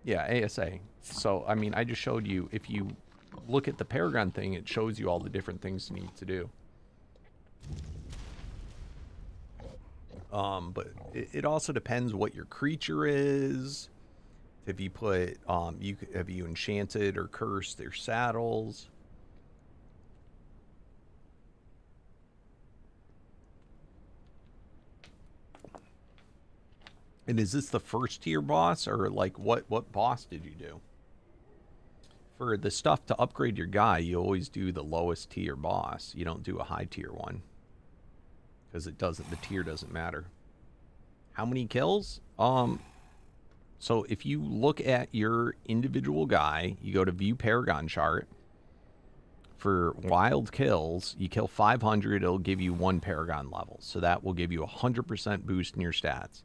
Yeah, ASA. So, I mean, I just showed you, if you look at the Paragon thing, it shows you all the different things you need to do. But it also depends what your creature is. If you put, have you enchanted or cursed their saddles? And is this the first tier boss, or like what boss did you do? For the stuff to upgrade your guy, you always do the lowest tier boss. You don't do a high tier one, because it doesn't, the tier doesn't matter. How many kills? So if you look at your individual guy, you go to view Paragon chart. For wild kills, you kill 500, it'll give you 1 Paragon level. So that will give you a 100% boost in your stats.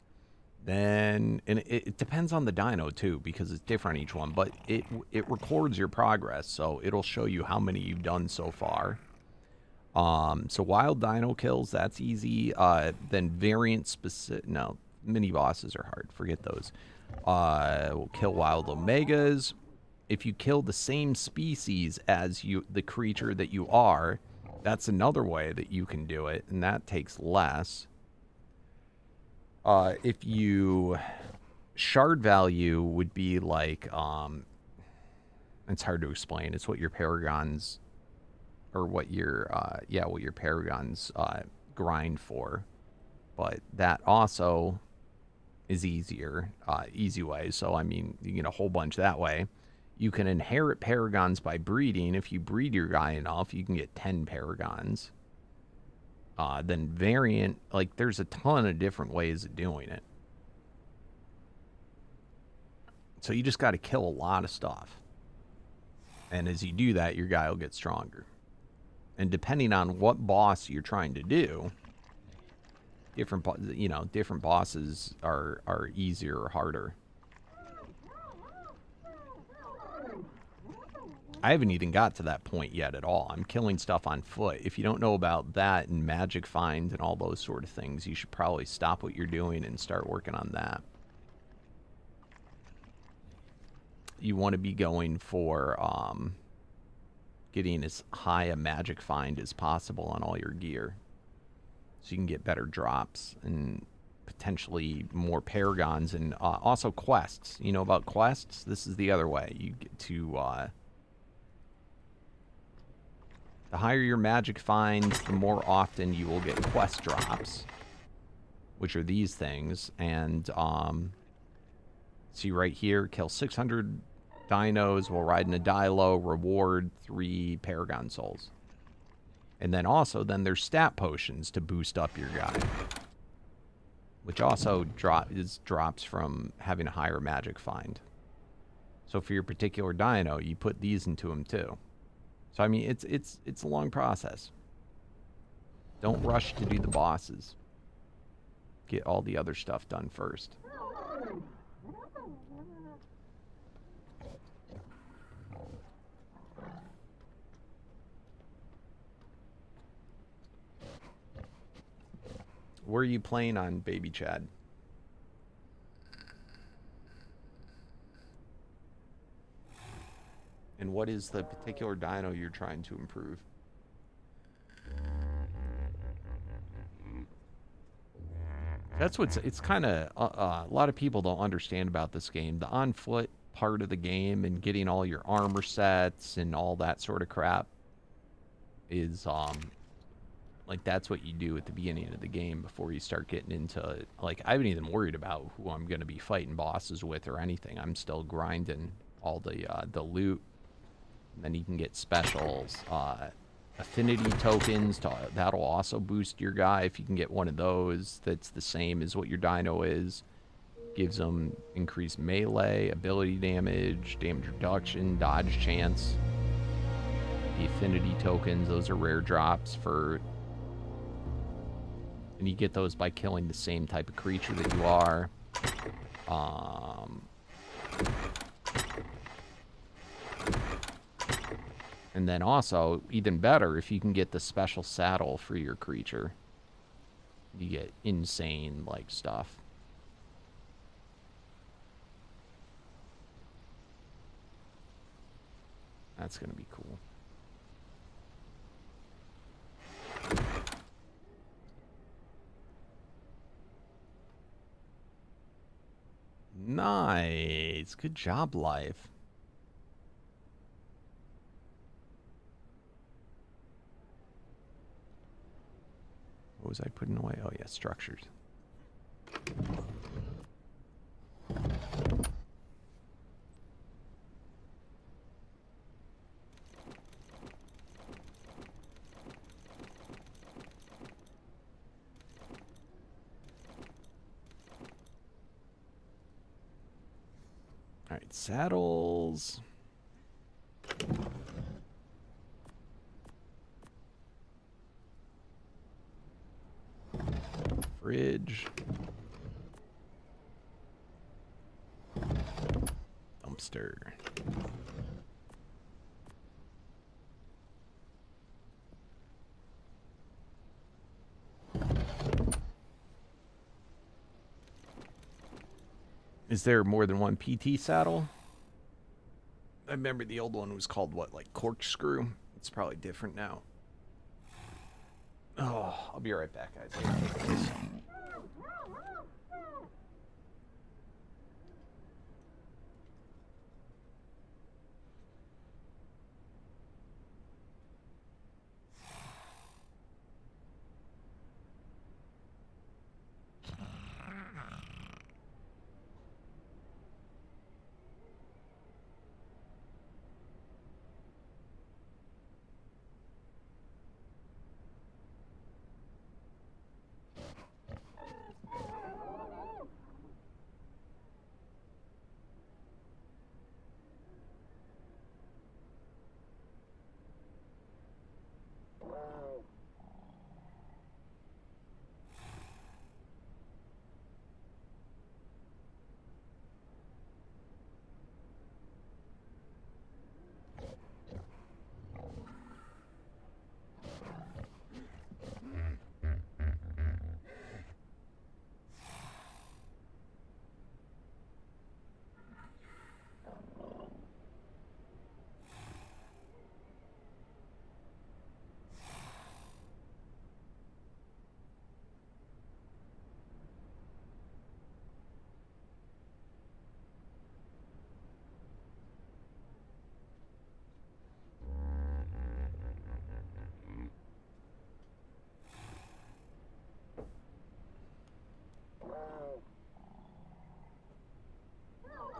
Then, and it depends on the dino too, because it's different each one, but it records your progress, so it'll show you how many you've done so far. So wild dino kills, that's easy. Then variant specific, no, mini bosses are hard, forget those. We'll kill wild omegas. If you kill the same species as the creature that you are, that's another way that you can do it, and that takes less. If you shard value would be like, it's hard to explain. It's what your paragons, or what your, what your paragons grind for. But that also is easier, easy way. So, I mean, you get a whole bunch that way. You can inherit paragons by breeding. If you breed your guy enough, you can get 10 paragons. Then variant, like, there's a ton of different ways of doing it. So you just got to kill a lot of stuff. And as you do that, your guy will get stronger. And depending on what boss you're trying to do, different bosses are easier or harder. I haven't even got to that point yet at all. I'm killing stuff on foot. If you don't know about that and magic find and all those sort of things, you should probably stop what you're doing and start working on that. You want to be going for getting as high a magic find as possible on all your gear, so you can get better drops and potentially more paragons, and also quests. You know about quests? This is the other way. You get to the higher your magic find, the more often you will get quest drops, which are these things. And see right here, kill 600 dinos while riding a dilo, reward 3 paragon souls. And then also, then there's stat potions to boost up your guy, which also drops from having a higher magic find. So for your particular dino, you put these into him too. So I mean, it's a long process. Don't rush to do the bosses. Get all the other stuff done first. Where are you playing on, Baby Chad? And what is the particular dino you're trying to improve? That's what's, it's kind of, a lot of people don't understand about this game. The on foot part of the game and getting all your armor sets and all that sort of crap is, like, that's what you do at the beginning of the game before you start getting into, like, I haven't even worried about who I'm going to be fighting bosses with or anything. I'm still grinding all the loot. And then you can get specials, affinity tokens, that'll also boost your guy if you can get one of those that's the same as what your dino is. Gives them increased melee, ability damage, damage reduction, dodge chance. The affinity tokens, those are rare drops for... And you get those by killing the same type of creature that you are. And then also, even better, if you can get the special saddle for your creature, you get insane, like, stuff. That's gonna be cool. Nice. Good job, Life. What was I putting away? Oh, yeah, structures. All right, saddles. Fridge. Dumpster. Is there more than one PT saddle? I remember the old one was called, what, like corkscrew? It's probably different now. Oh, I'll be right back, guys. I gotta take this.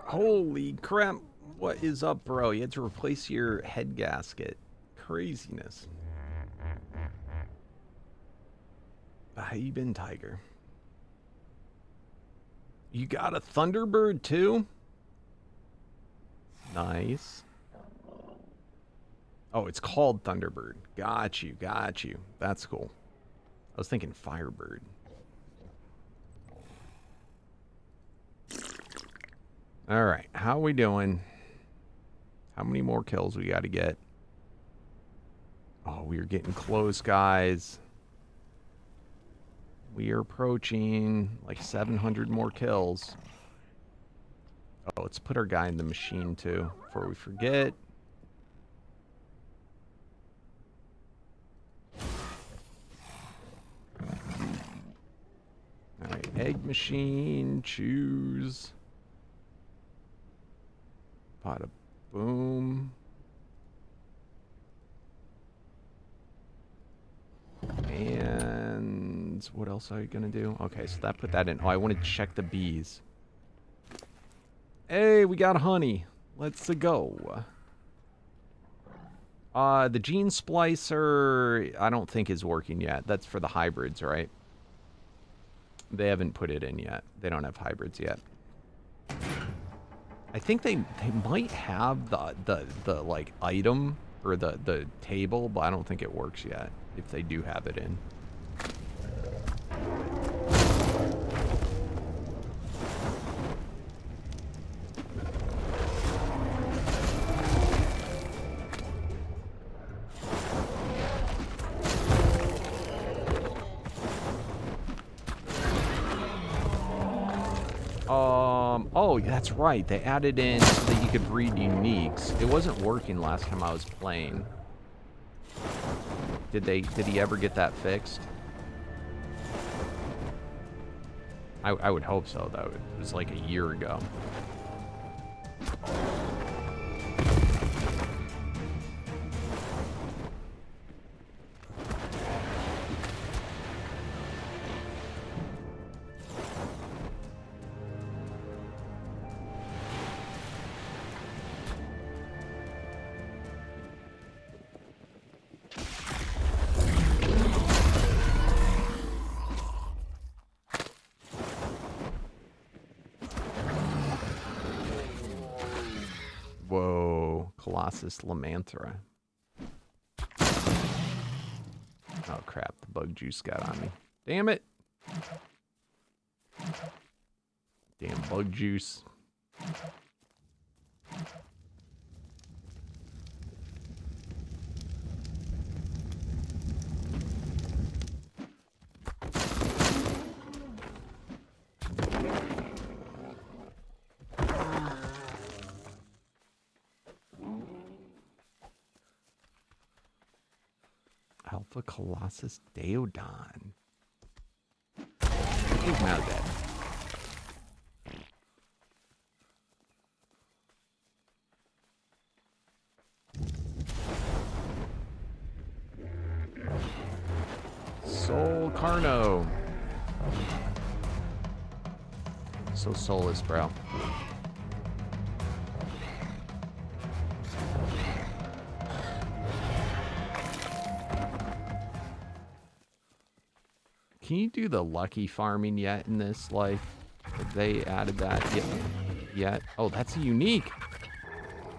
Holy crap. What is up, bro? You had to replace your head gasket. Craziness. How you been, Tiger? You got a Thunderbird, too? Nice. Oh, it's called Thunderbird. Got you, got you. That's cool. I was thinking Firebird. All right, how we doing? How many more kills we got to get? Oh, we are getting close, guys. We are approaching like 700 more kills. Oh, let's put our guy in the machine too before we forget. Egg machine, choose. Bada boom. And what else are you gonna do? Okay, so that put that in. Oh, I want to check the bees. Hey, we got honey. Let's go. The gene splicer, I don't think is working yet. That's for the hybrids, right? They haven't put it in yet. They don't have hybrids yet. I think they might have the like item or the table, but I don't think it works yet if they do have it in. Oh, that's right. They added in so that you could breed uniques. It wasn't working last time I was playing. Did he ever get that fixed? I would hope so, though. It was like a year ago. Whoa, Colossus Lamanthra. Oh crap, the bug juice got on me. Damn it. Damn bug juice. Alpha Colossus Deodon. He's now dead. Soul Carno. So soulless, bro. Can you do the lucky farming yet in this life? Have they added that yet? Oh, that's a unique.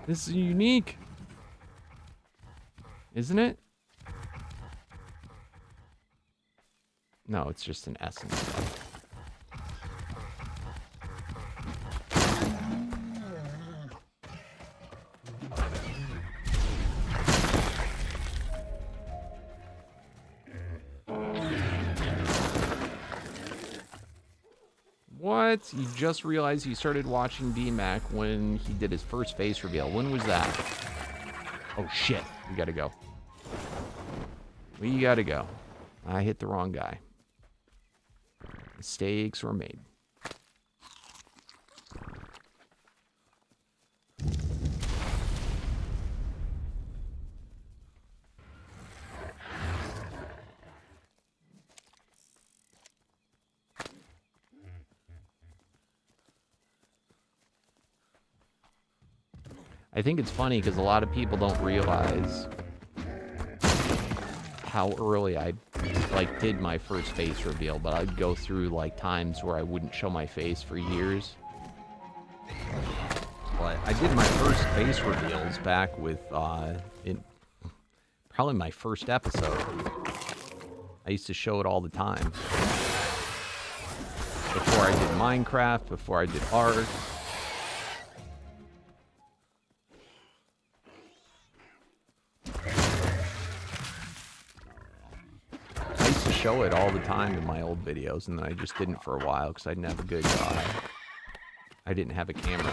This is a unique. Isn't it? No, it's just an essence. What? You just realized you started watching Dmac when he did his first face reveal. When was that? Oh shit, we gotta go. We gotta go. I hit the wrong guy. Mistakes were made. I think it's funny because a lot of people don't realize how early I like did my first face reveal, but I'd go through like times where I wouldn't show my face for years. But I did my first face reveals back with in probably my first episode. I used to show it all the time. Before I did Minecraft, before I did Ark. Show it all the time in my old videos, and then I just didn't for a while because I didn't have a good I didn't have a camera.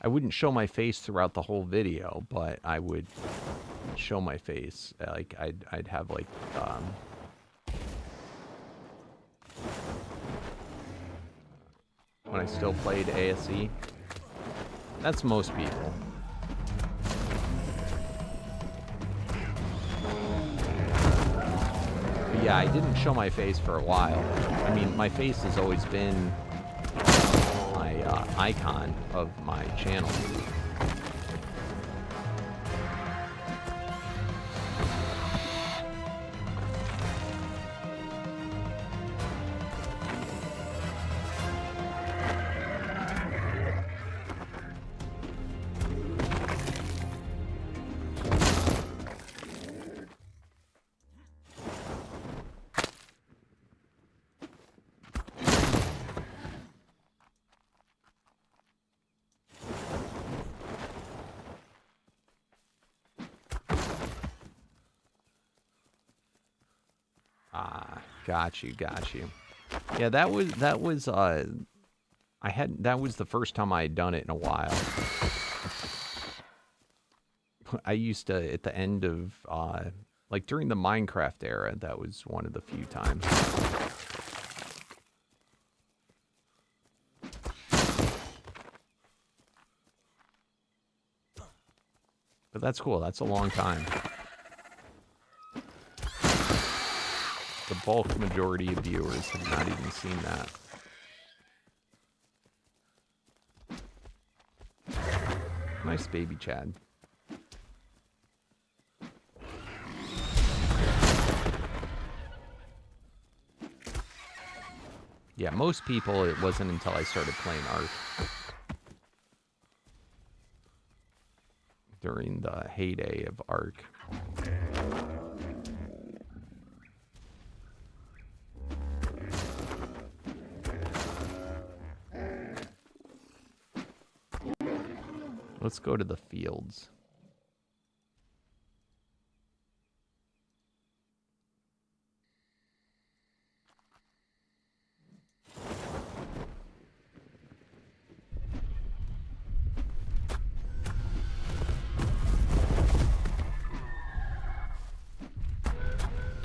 I wouldn't show my face throughout the whole video, but I would show my face. Like, I'd have, like, when I still played ASE. That's most people. But yeah, I didn't show my face for a while. I mean, my face has always been my icon of my channel. Got you. Yeah, that was that was the first time I had done it in a while. I used to, at the end of like during the Minecraft era, that was one of the few times. But that's cool. That's a long time. The bulk majority of viewers have not even seen that. Nice baby Chad. Yeah, most people, it wasn't until I started playing Ark. During the heyday of Ark. Let's go to the fields.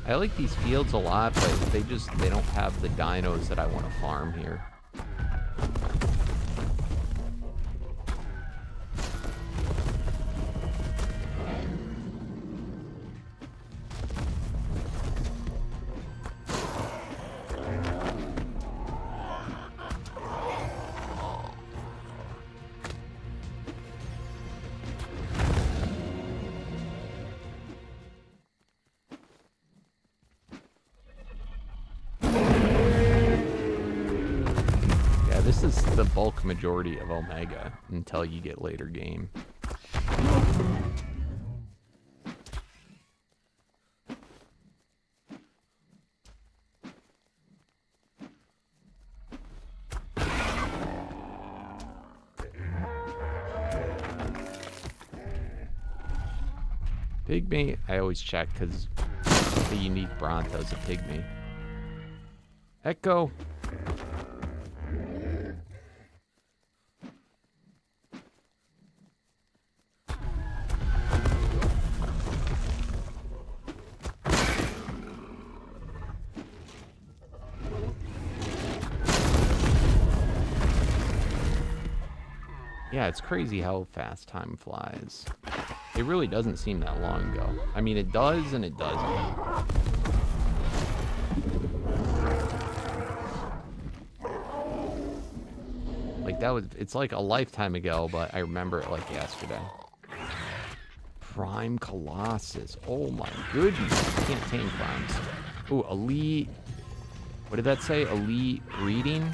I like these fields a lot, but they don't have the dinos that I want to farm here. The bulk majority of Omega until you get later game. Pygmy, I always check because the unique Bronto's a Pygmy. Echo. Yeah, it's crazy how fast time flies. It really doesn't seem that long ago. I mean, it does and it doesn't. Like, it's like a lifetime ago, but I remember it like yesterday. Prime Colossus. Oh my goodness. I can't tame primes. Ooh, elite. What did that say? Elite reading?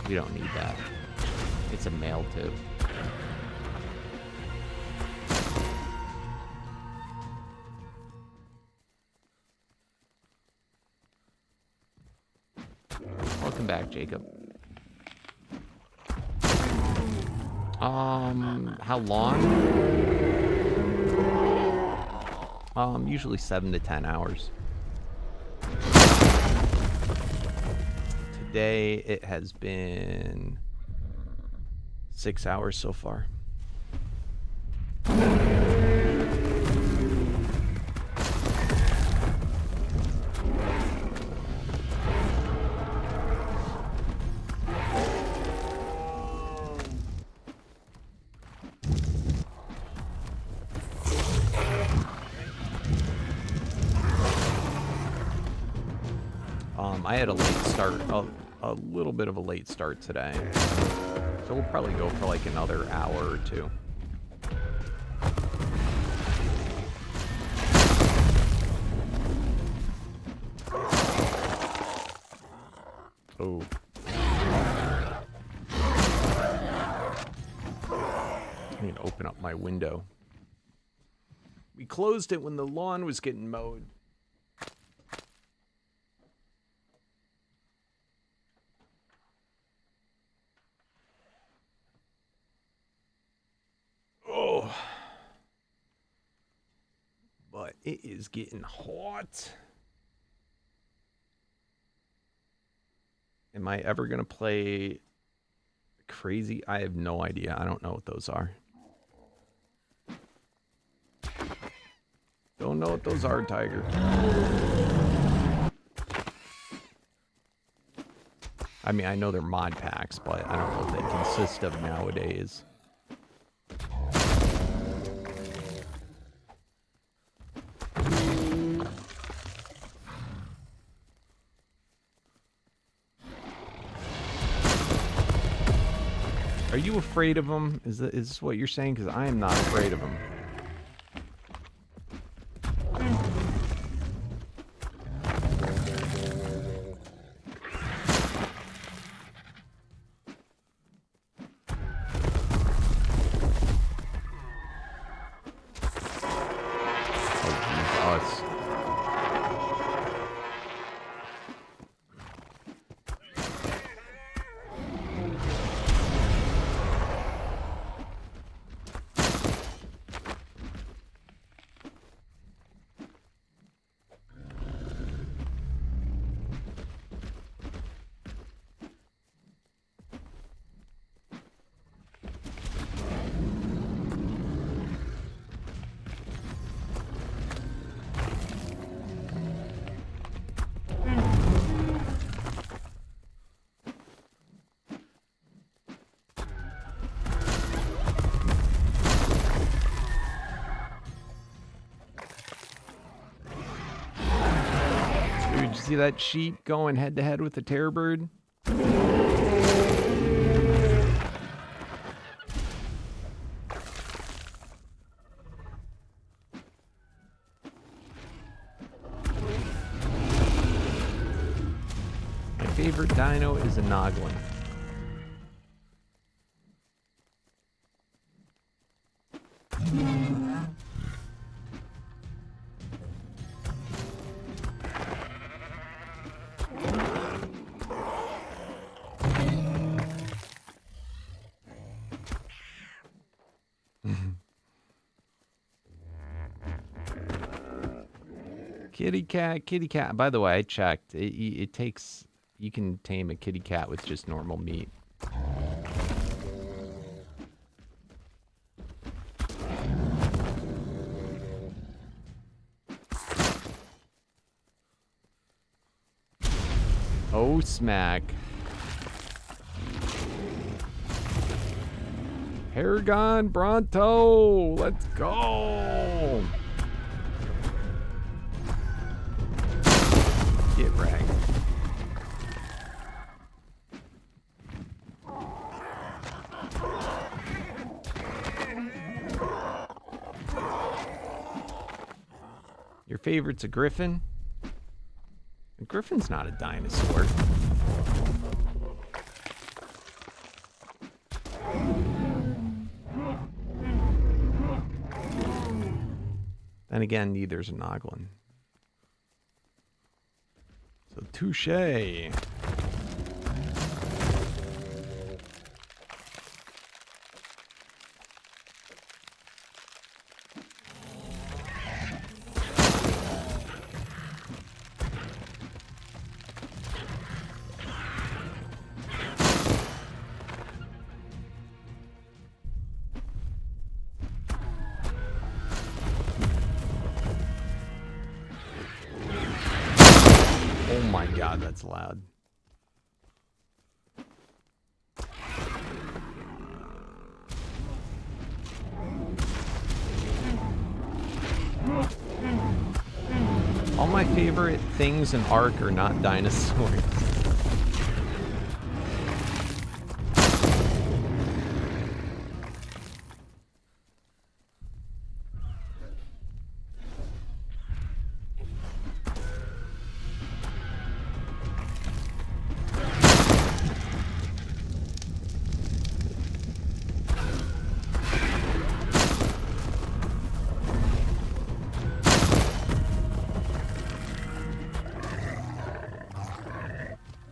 We don't need that. It's a male too. Welcome back, Jacob. How long? Usually 7 to 10 hours. today it has been 6 hours so far. I had a late start, a little bit of a late start today. So we'll probably go for like another hour or two. Oh. I need to open up my window. We closed it when the lawn was getting mowed. Oh. But it is getting hot. Am I ever going to play crazy? I have no idea. I don't know what those are. Don't know what those are, Tiger. I mean, I know they're mod packs, but I don't know what they consist of nowadays. Are you afraid of them? Is this what you're saying? Because I am not afraid of them. See that sheep going head to head with the terror bird? My favorite dino is a noglin. Kitty cat, kitty cat. By the way, I checked. It takes... You can tame a kitty cat with just normal meat. Oh, smack. Paragon Bronto! Let's go! Get wrecked. Your favorite's a griffin? A griffin's not a dinosaur. Then again, neither's a noglin. So touche. Oh my god, that's loud. All my favorite things in Ark are not dinosaurs.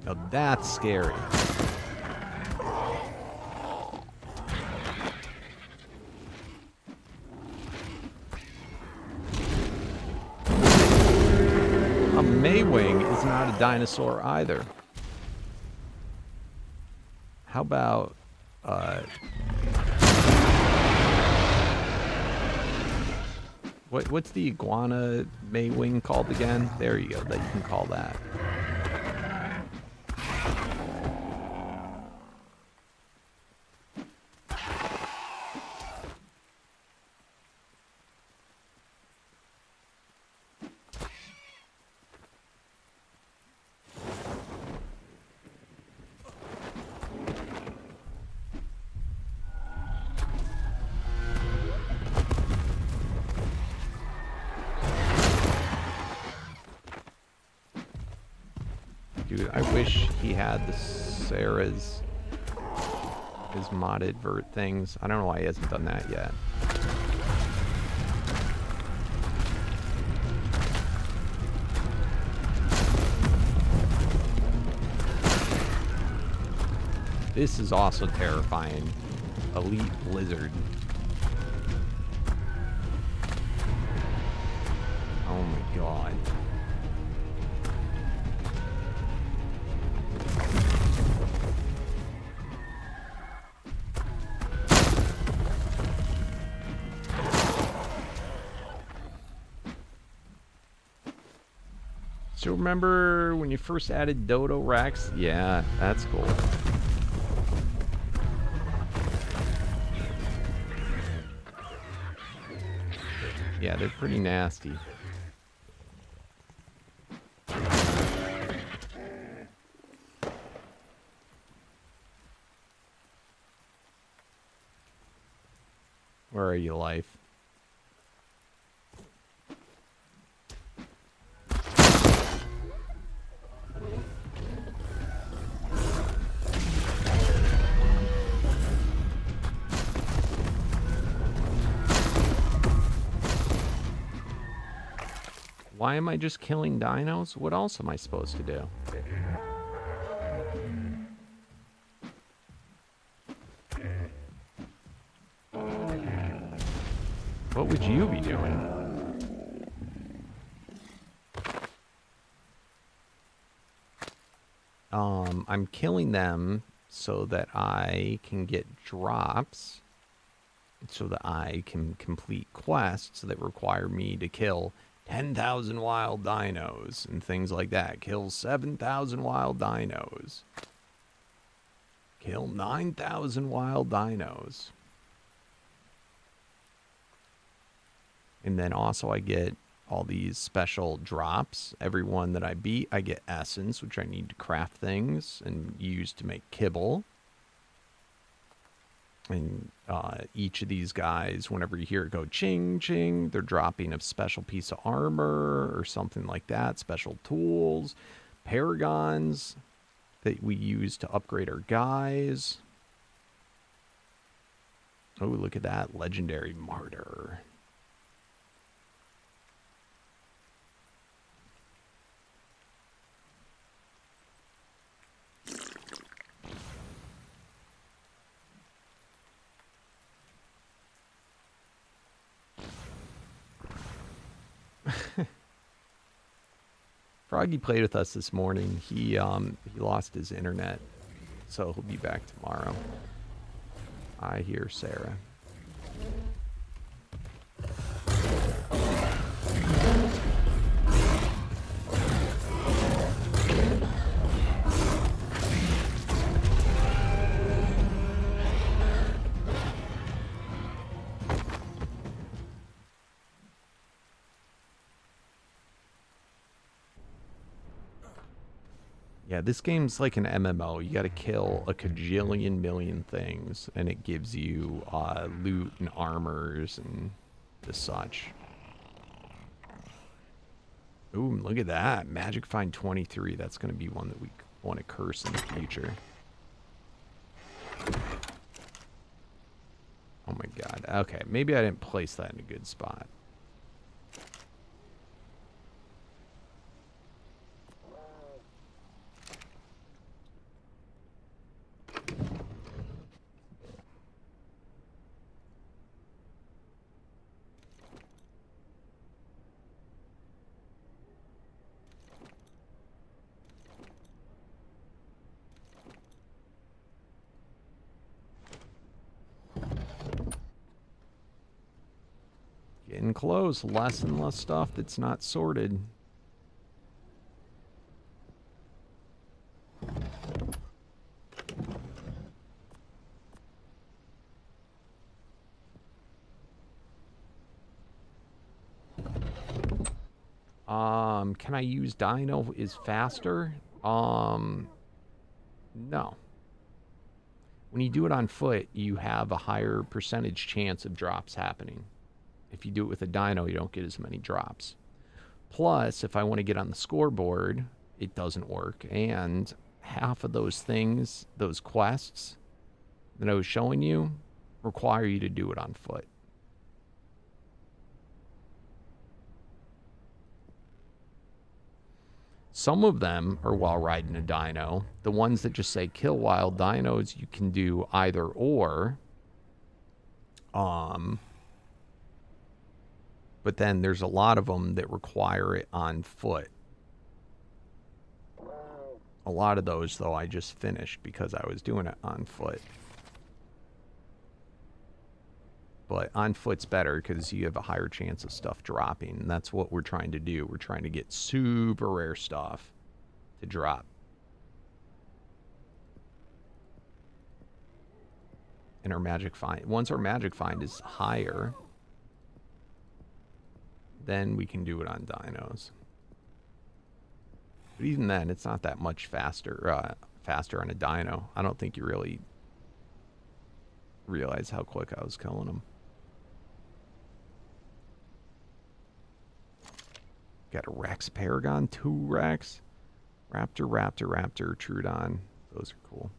Now that's scary. A Maywing is not a dinosaur either. How about what's the iguana Maywing called again? There you go, that you can call that. Dude, I wish he had the Sarah's his modded vert things. I don't know why he hasn't done that yet. This is also terrifying. Elite Blizzard. Oh my god. So remember when you first added Dodo Rex? Yeah, that's cool. Yeah, they're pretty nasty. Where are you, life? Why am I just killing dinos? What else am I supposed to do? What would you be doing? I'm killing them so that I can get drops, so that I can complete quests that require me to kill 10,000 wild dinos and things like that. Kill 7,000 wild dinos. Kill 9,000 wild dinos. And then also I get all these special drops. Every one that I beat, I get essence, which I need to craft things and use to make kibble. And each of these guys, whenever you hear it go ching, ching, they're dropping a special piece of armor or something like that. Special tools, paragons that we use to upgrade our guys. Oh, look at that. Legendary martyr. Froggy played with us this morning. He lost his internet, so he'll be back tomorrow. I hear Sarah. Yeah, this game's like an MMO. You gotta kill a kajillion million things, and it gives you loot and armors and the such. Ooh, look at that. Magic Find 23. That's gonna be one that we want to curse in the future. Oh my god. Okay, maybe I didn't place that in a good spot. Getting close. Less and less stuff that's not sorted. Can I use dino is faster? No. When you do it on foot, you have a higher percentage chance of drops happening. If you do it with a dino, you don't get as many drops. Plus, if I want to get on the scoreboard, it doesn't work. And half of those things, those quests that I was showing you, require you to do it on foot. Some of them are while riding a dino. The ones that just say kill wild dinos, you can do either or. But then there's a lot of them that require it on foot. A lot of those, though, I just finished because I was doing it on foot. But on foot's better because you have a higher chance of stuff dropping. And that's what we're trying to do. We're trying to get super rare stuff to drop. And our magic find. Once our magic find is higher, then we can do it on dinos. But even then, it's not that much faster on a dino. I don't think you really realize how quick I was killing them. Got a Rex Paragon, 2 Rex. Raptor, Trudon. Those are cool.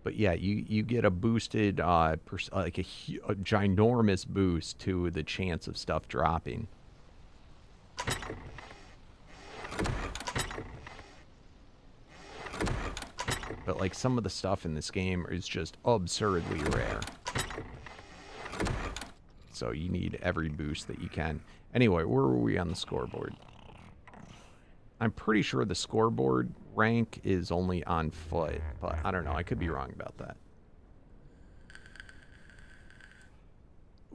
But yeah, you get a boosted, like a ginormous boost to the chance of stuff dropping. But like some of the stuff in this game is just absurdly rare. So you need every boost that you can. Anyway, where were we on the scoreboard? I'm pretty sure the scoreboard rank is only on foot, but I don't know. I could be wrong about that.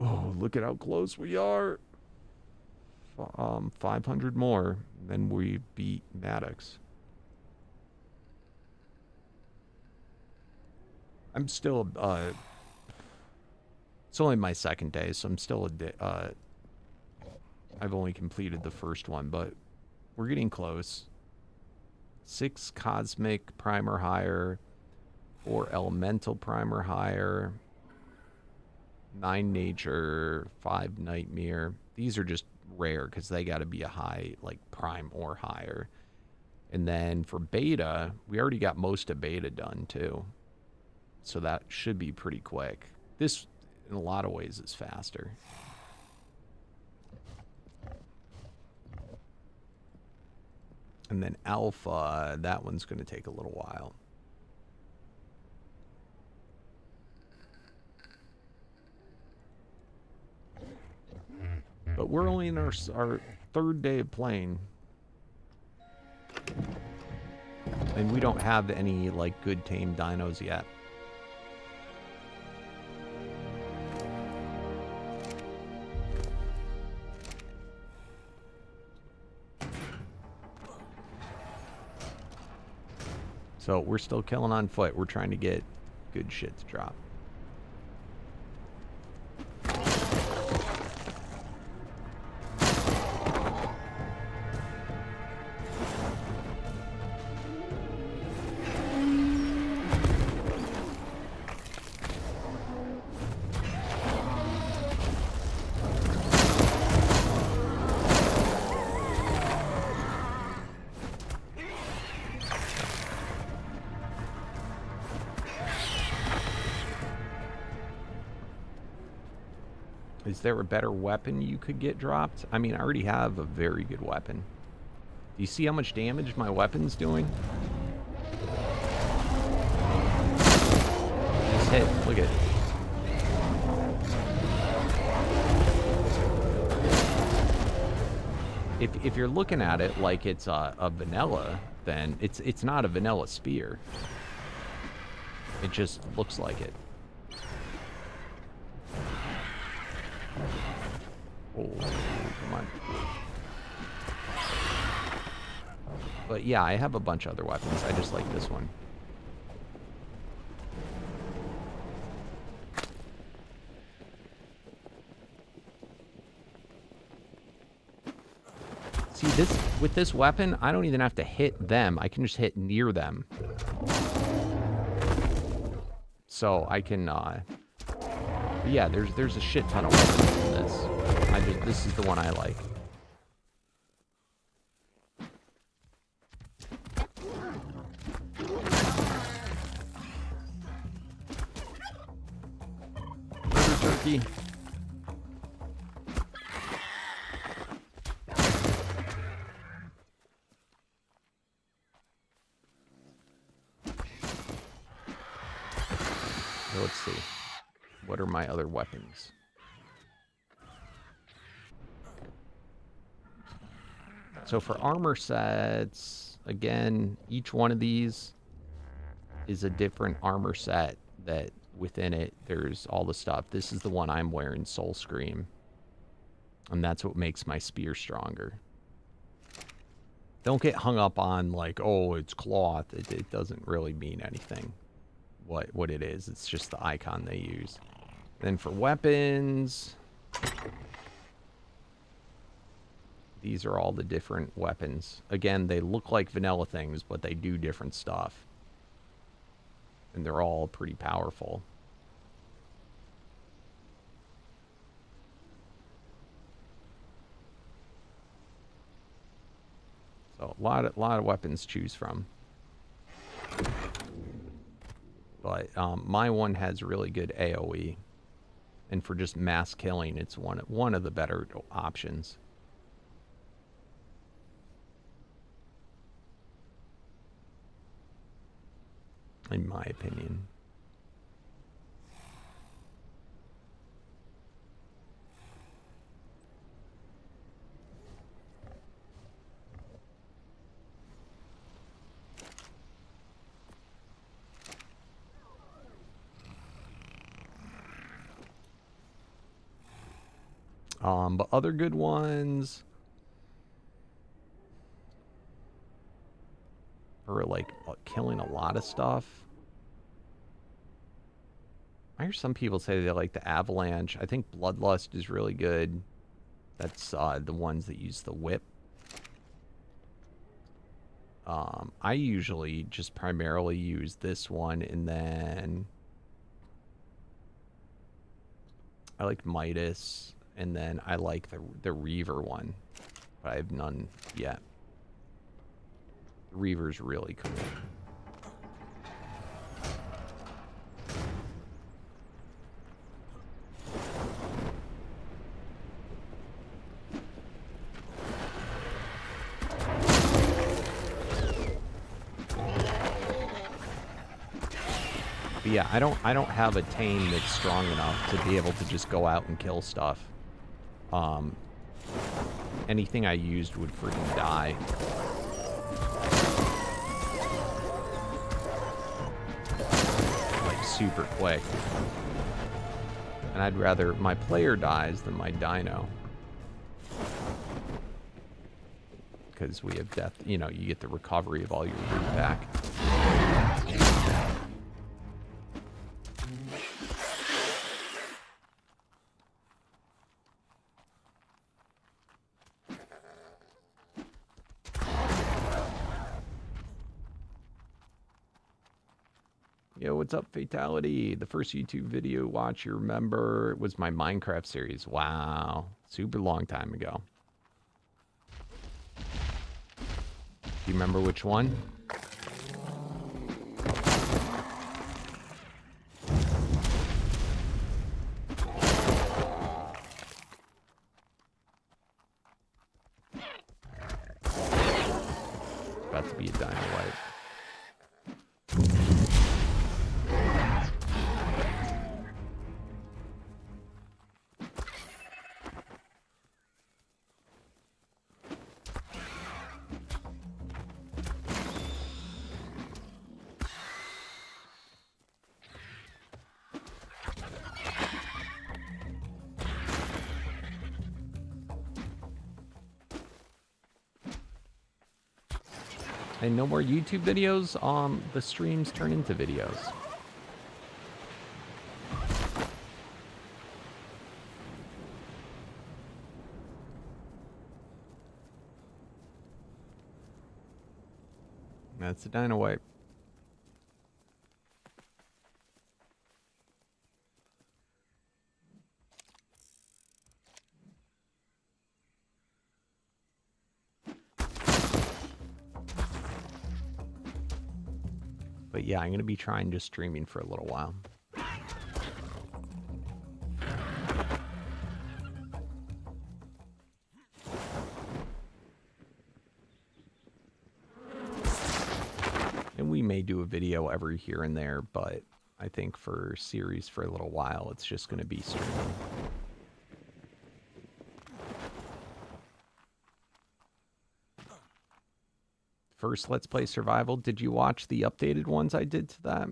Oh, look at how close we are. 500 more, then we beat Maddox. I'm still, it's only my second day, so I'm still I've only completed the first one, but we're getting close. 6 Cosmic Primer higher, 4 Elemental Primer higher, 9 Nature, 5 Nightmare. These are just rare because they got to be a high, like Prime or higher. And then for Beta, we already got most of Beta done too. So that should be pretty quick. This, in a lot of ways, is faster. And then Alpha, that one's going to take a little while. But we're only in our 3rd day of playing. And we don't have any, like, good tame dinos yet. So we're still killing on foot. We're trying to get good shit to drop. Is there a better weapon you could get dropped? I mean, I already have a very good weapon. Do you see how much damage my weapon's doing? Just hit. Look at it. If you're looking at it like it's a vanilla, then it's not a vanilla spear. It just looks like it. Oh, come on. But yeah, I have a bunch of other weapons. I just like this one. See, with this weapon, I don't even have to hit them. I can just hit near them. So I can, yeah, there's a shit ton of weapons in this. This is the one I like. Murder turkey. Let's see. What are my other weapons? So for armor sets, again, each one of these is a different armor set that within it, there's all the stuff. This is the one I'm wearing, Soul Scream. And that's what makes my spear stronger. Don't get hung up on like, oh, it's cloth. It doesn't really mean anything. What it is. It's just the icon they use. Then for weapons, these are all the different weapons. Again, they look like vanilla things, but they do different stuff. And they're all pretty powerful. So a lot of weapons to choose from. But my one has really good AoE. And for just mass killing, it's one of the better options. In my opinion. But other good ones are like killing a lot of stuff. I hear some people say they like the avalanche. I think Bloodlust is really good. That's the ones that use the whip. I usually just primarily use this one, and then I like Midas, and then I like the Reaver one, but I have none yet. The Reaver's really cool. But yeah, I don't have a tame that's strong enough to be able to just go out and kill stuff. Anything I used would freaking die. Like super quick. And I'd rather my player dies than my dino. Because we have death, you know, you get the recovery of all your loot back. Yo, what's up, Fatality? The first YouTube video watch you remember was my Minecraft series. Wow. Super long time ago. Do you remember which one? about to be a dino wipe. And no more YouTube videos. The streams turn into videos. That's a dino wipe. But yeah, I'm going to be trying just streaming for a little while. And we may do a video every here and there, but I think for series for a little while, it's just going to be streaming. First Let's Play Survival. Did you watch the updated ones I did to that?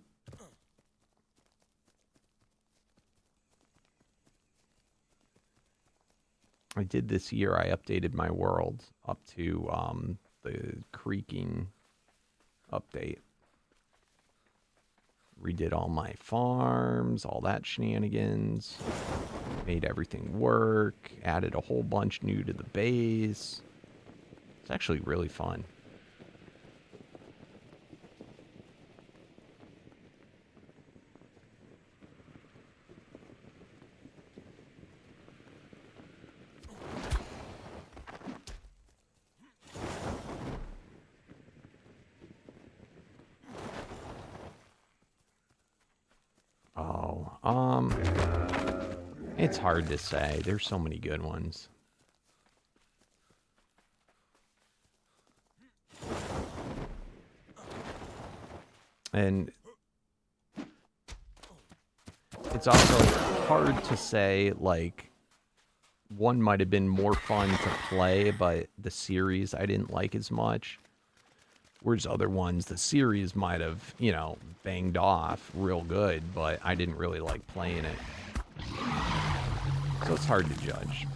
I did this year. I updated my world up to the creaking update. Redid all my farms, all that shenanigans. Made everything work. Added a whole bunch new to the base. It's actually really fun. It's hard to say. There's so many good ones. And it's also hard to say, like, one might have been more fun to play, but the series I didn't like as much. Whereas other ones, the series might have, you know, banged off real good, but I didn't really like playing it. So it's hard to judge.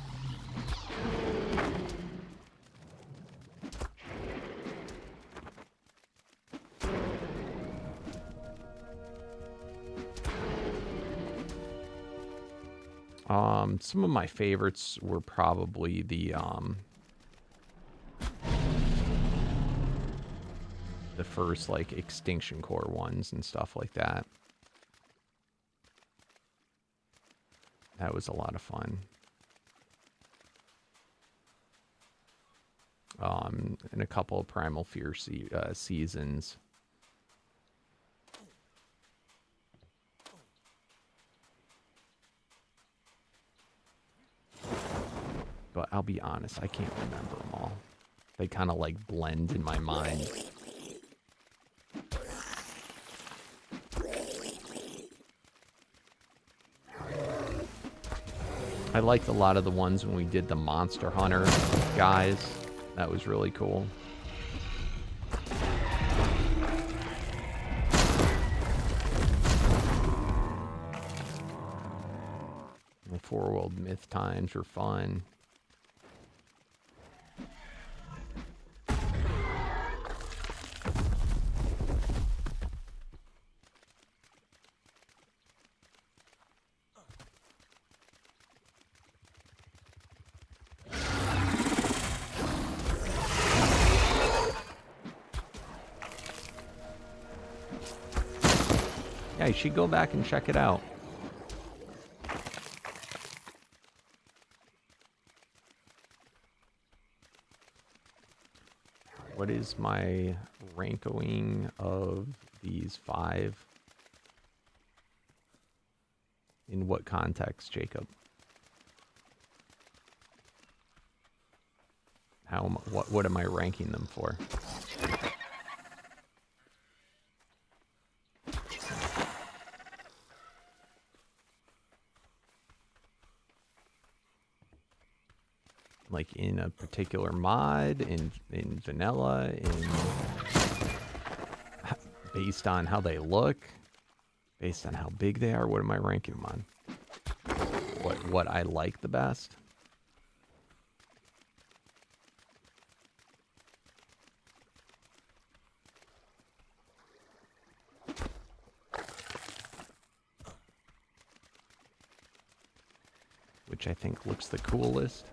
Some of my favorites were probably the first, like, Extinction Core ones and stuff like that. That was a lot of fun. And a couple of Primal Fear seasons. But I'll be honest, I can't remember them all. They kind of like blend in my mind. I liked a lot of the ones when we did the Monster Hunter guys. That was really cool. The 4-World Myth times were fun. Yeah, you should go back and check it out. What is my ranking of these 5? In what context, Jacob? What am I ranking them for? like in a particular mod, in vanilla, based on how they look, based on how big they are? What am I ranking them on? What I like the best? Which I think looks the coolest.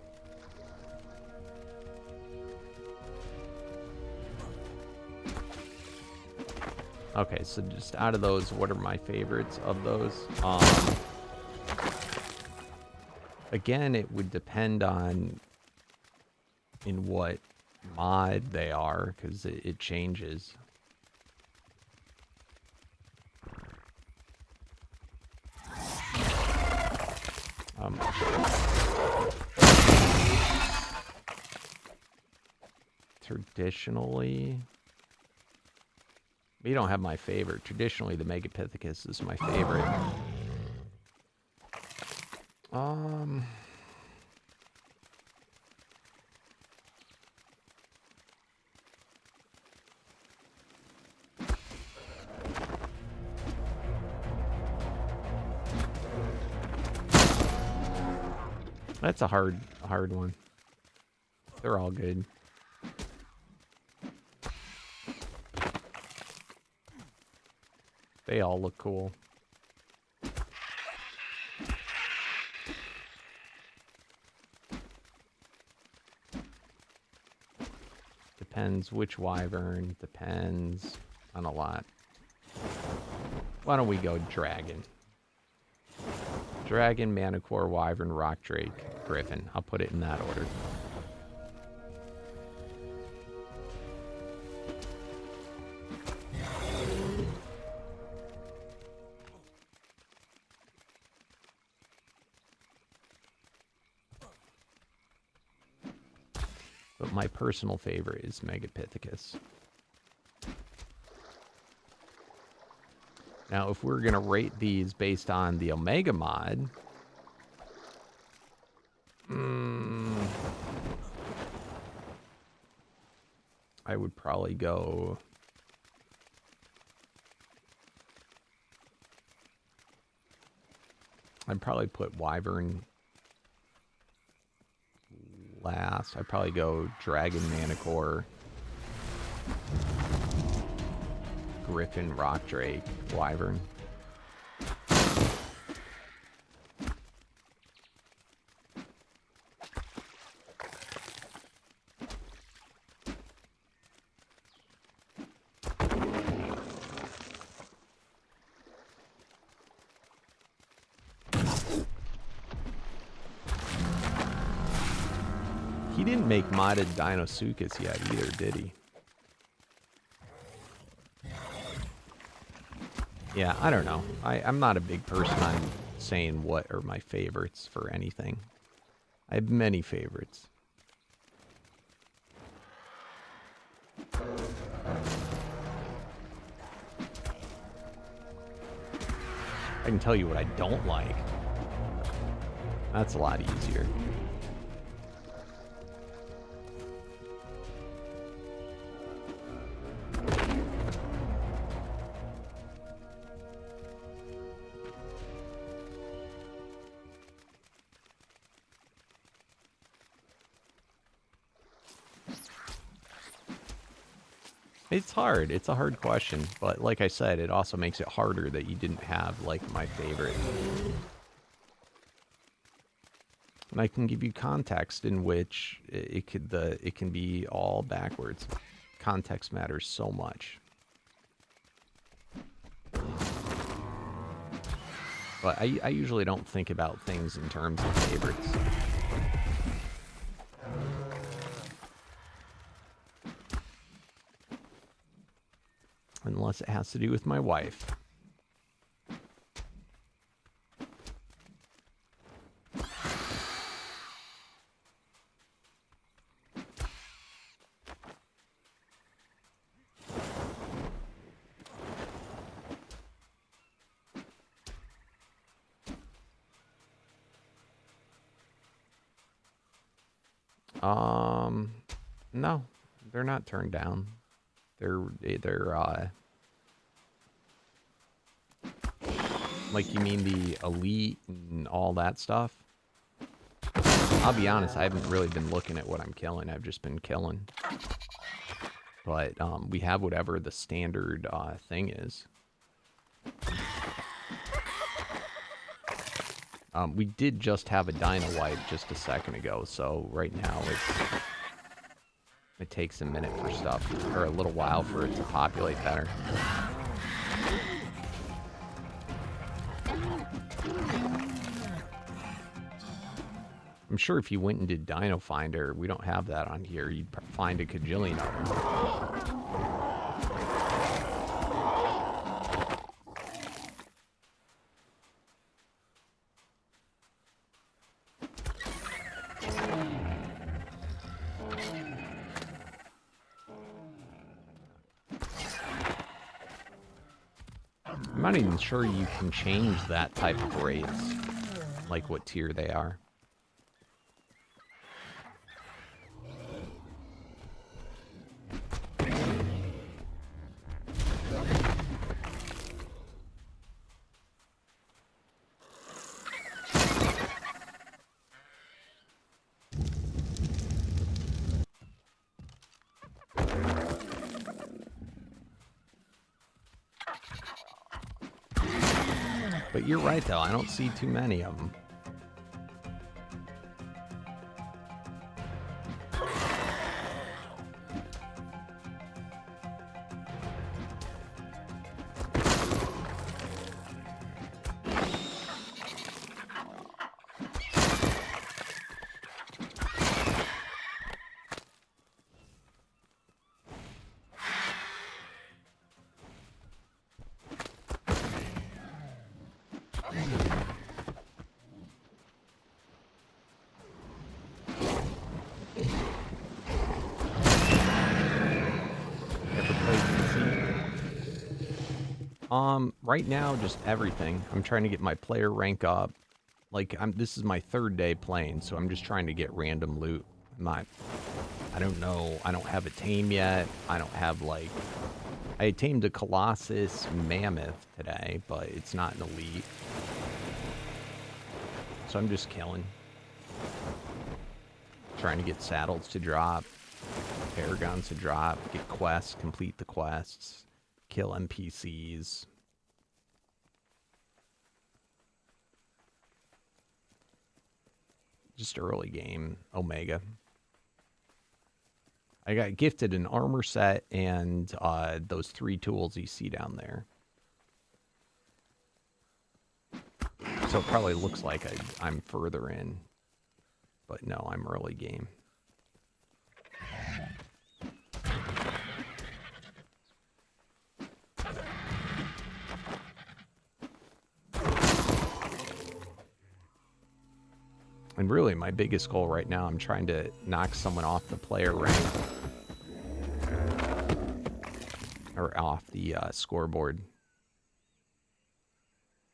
Okay, so just out of those, what are my favorites of those? Again, it would depend on in what mod they are, because it changes. Traditionally, you don't have my favorite. Traditionally, the Megapithecus is my favorite. That's a hard one. They're all good. They all look cool. Depends which wyvern, depends on a lot. Why don't we go dragon? Dragon, Manicore, Wyvern, Rock Drake, Griffin. I'll put it in that order. But my personal favorite is Megapithecus. Now, if we're going to rate these based on the Omega mod, I would probably go... I'd probably put Wyvern last. I'd probably go Dragon, Manicore, Griffin, Rock Drake, Wyvern. He didn't make modded Dinosuchus yet either, did he? Yeah, I don't know. I'm not a big person on saying what are my favorites for anything. I have many favorites. I can tell you what I don't like. That's a lot easier. It's hard. It's a hard question. But like I said, it also makes it harder that you didn't have, like, my favorite. And I can give you context in which it can be all backwards. Context matters so much. But I usually don't think about things in terms of favorites. Unless it has to do with my wife. No, they're not turned down. They're like, you mean the elite and all that stuff? I'll be honest, I haven't really been looking at what I'm killing. I've just been killing. But we have whatever the standard thing is. We did just have a dino wipe just a second ago, so right now it takes a minute for stuff, or a little while for it to populate better. I'm sure if you went and did Dino Finder, we don't have that on here, you'd find a cajillion of them. I'm not even sure you can change that type of raids, like what tier they are. But you're right, though. I don't see too many of them. Right now, just everything. I'm trying to get my player rank up. Like, this is my 3rd day playing, so I'm just trying to get random loot. I don't know. I don't have a tame yet. I don't have, like... I tamed a Colossus Mammoth today, but it's not an elite. So I'm just killing. Trying to get saddles to drop. Paragons to drop. Get quests. Complete the quests. Kill NPCs. Just early game, Omega. I got gifted an armor set and those 3 tools you see down there. So it probably looks like I'm further in. But no, I'm early game. And really, my biggest goal right now, I'm trying to knock someone off the player rank. Or off the scoreboard.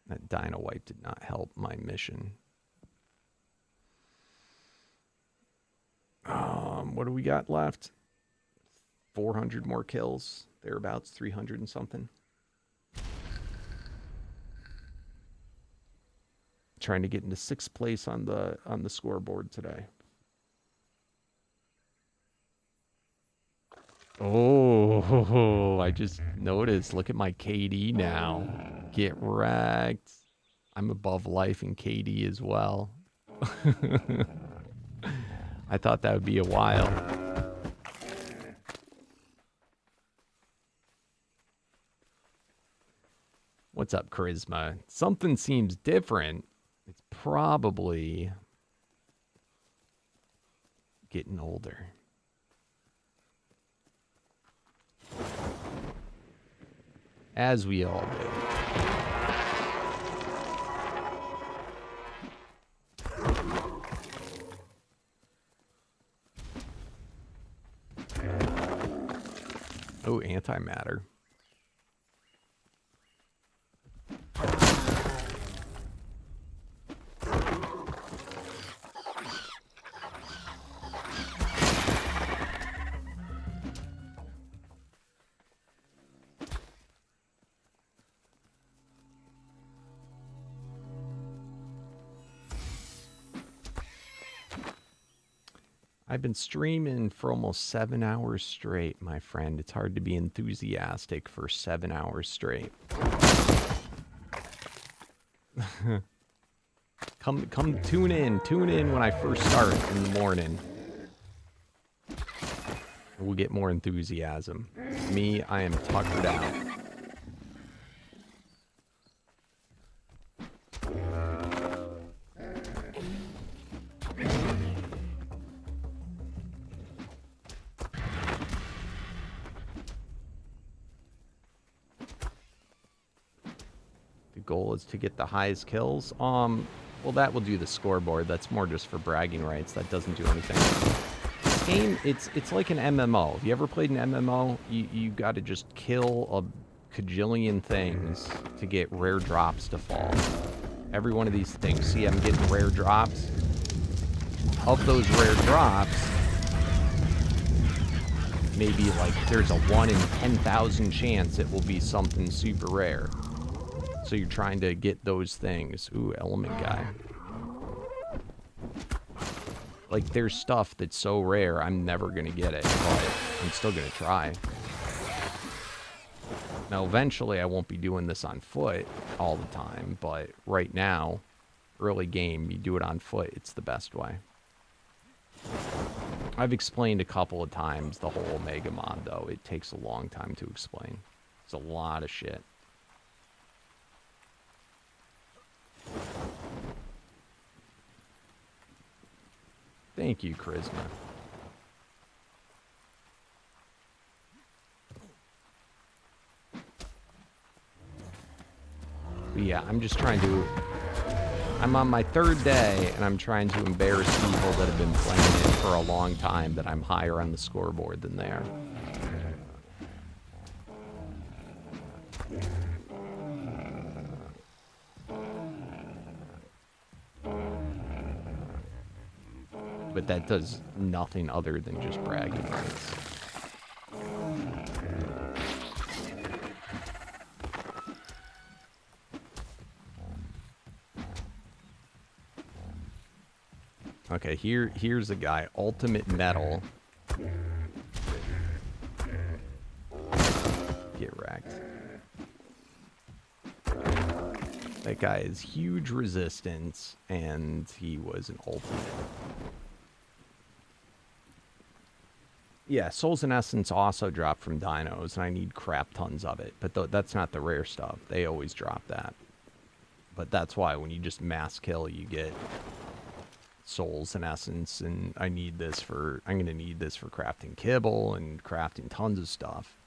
That dino wipe did not help my mission. What do we got left? 400 more kills. Thereabouts, 300 and something. Trying to get into 6th place on the scoreboard today. Oh, I just noticed. Look at my KD now. Get wrecked. I'm above life in KD as well. I thought that would be a while. What's up, Charisma? Something seems different. It's probably getting older. As we all do. Oh, antimatter. I've been streaming for almost 7 hours straight, my friend. It's hard to be enthusiastic for 7 hours straight. Come tune in. Tune in when I first start in the morning. We'll get more enthusiasm. Me, I am tuckered out. The goal is to get the highest kills. Well, that will do the scoreboard. That's more just for bragging rights. That doesn't do anything. This game, it's like an MMO. Have you ever played an MMO? You got to just kill a cajillion things to get rare drops to fall. Every one of these things. See, I'm getting rare drops. Of those rare drops, maybe like there's a 1 in 10,000 chance it will be something super rare. So you're trying to get those things. Ooh, element guy. Like, there's stuff that's so rare, I'm never going to get it, but I'm still going to try. Now, eventually, I won't be doing this on foot all the time, but right now, early game, you do it on foot, it's the best way. I've explained a couple of times the whole Omega mod, though. It takes a long time to explain. It's a lot of shit. Thank you, Charisma. But yeah, I'm just trying to... I'm on my 3rd day, and I'm trying to embarrass people that have been playing it for a long time that I'm higher on the scoreboard than they are. But that does nothing other than just bragging rights. Okay, here's a guy, Ultimate Metal. Get wrecked. That guy is huge resistance, and he was an ultimate. Yeah, Souls in Essence also drop from dinos, and I need crap tons of it. But that's not the rare stuff. They always drop that. But that's why when you just mass kill, you get Souls in Essence, and I'm going to need this for crafting kibble and crafting tons of stuff.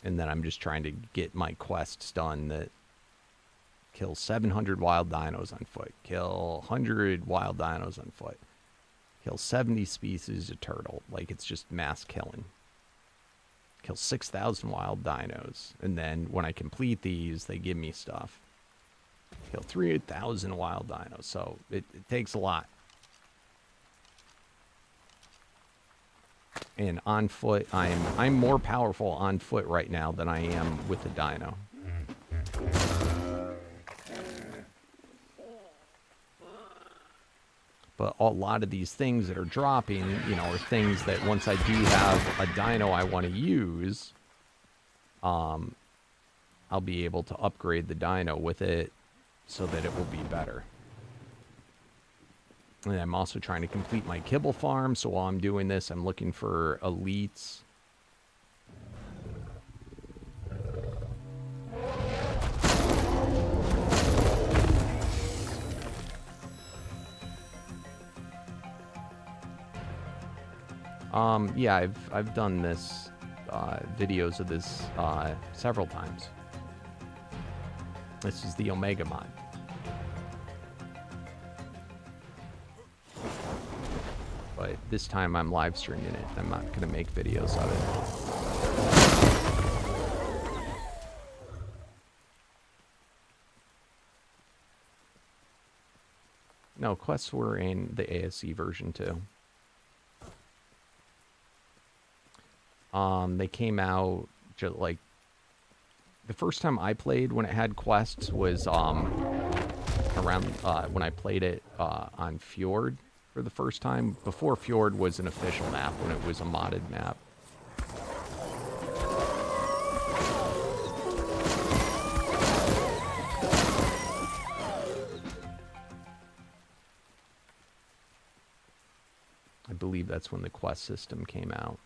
And then I'm just trying to get my quests done that kill 700 wild dinos on foot, kill 100 wild dinos on foot. Kill 70 species of turtle. Like, it's just mass killing. Kill 6,000 wild dinos. And then when I complete these, they give me stuff. Kill 3,000 wild dinos. So it takes a lot. And on foot, I'm more powerful on foot right now than I am with the dino. But a lot of these things that are dropping, you know, are things that once I do have a dino I want to use, I'll be able to upgrade the dino with it so that it will be better. And I'm also trying to complete my kibble farm, so while I'm doing this, I'm looking for elites. Yeah, I've done this, videos of this, several times. This is the Omega mod. But this time I'm live streaming it. I'm not gonna make videos of it. No, quests were in the ASE version too. They came out just like the first time I played when it had quests was around when I played it on Fjord. for the first time before Fjord was an official map, when it was a modded map. I believe that's when the quest system came out.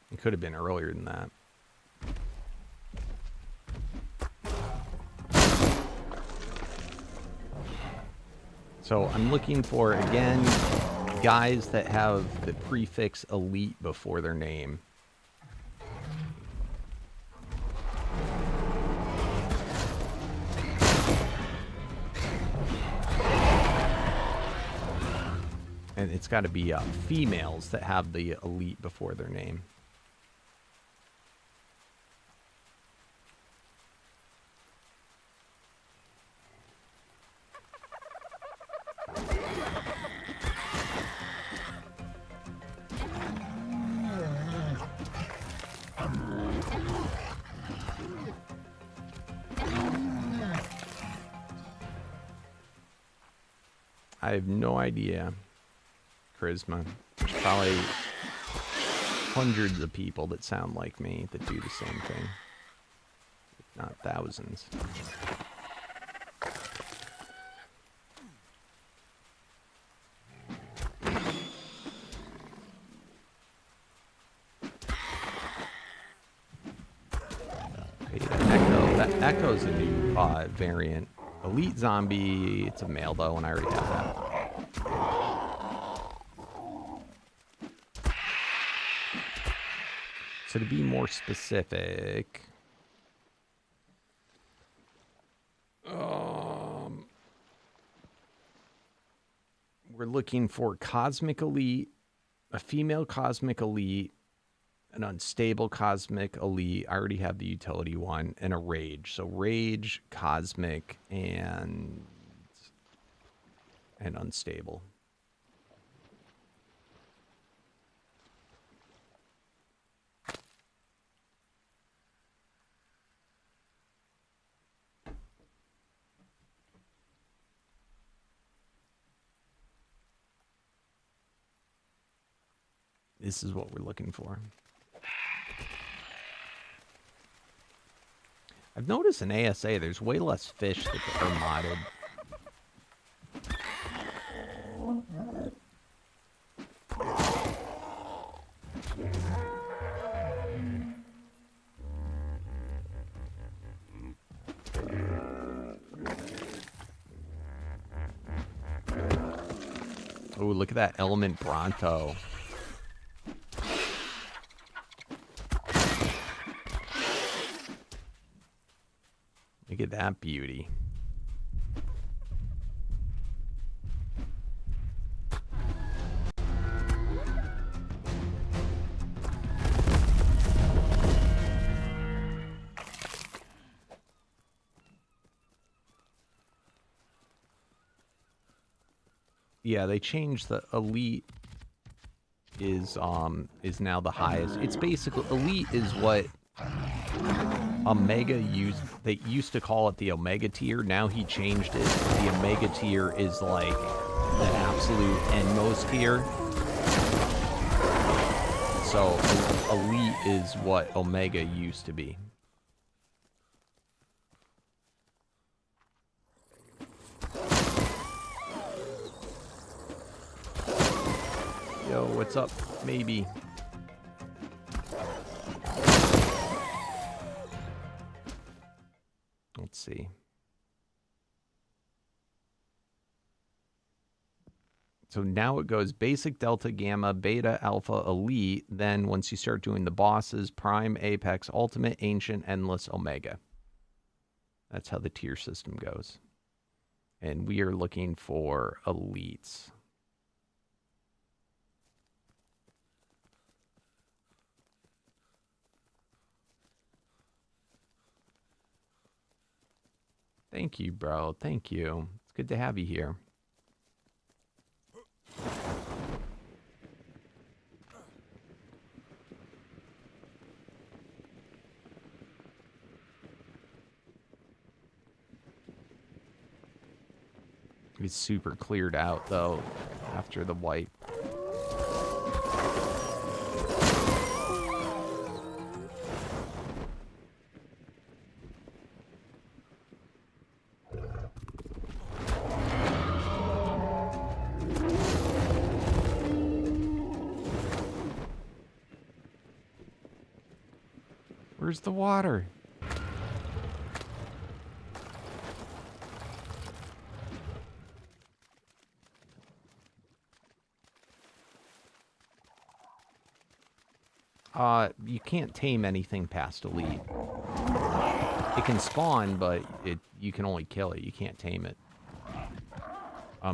It could have been earlier than that. So I'm looking for, again, guys that have the prefix elite before their name. And it's got to be females that have the elite before their name. I have no idea. Charisma. There's probably hundreds of people that sound like me that do the same thing. If not thousands. Okay, that Echo's a new variant. Elite Zombie, it's a male though, and I already have that. So to be more specific, we're looking for Cosmic Elite, a female Cosmic Elite, an unstable Cosmic Elite. I already have the utility one, and a Rage. So Rage, Cosmic, and unstable. This is what we're looking for. I've noticed in ASA there's way less fish that are modded. Oh, look at that Element Bronto. Look at that beauty. Yeah, they changed the elite is now the highest. It's basically elite is what Omega they used to call it the Omega tier. Now he changed it. The Omega tier is like the absolute endmost tier. So elite is what Omega used to be. Yo, what's up? Maybe. Let's see. So now it goes basic, delta, gamma, beta, alpha, elite. Then once you start doing the bosses, prime, apex, ultimate, ancient, endless, omega. That's how the tier system goes. And we are looking for elites. Thank you, bro. Thank you. It's good to have you here. I It's super cleared out, though, after the wipe. Where's the water? You can't tame anything past elite. It can spawn, but you can only kill it. You can't tame it.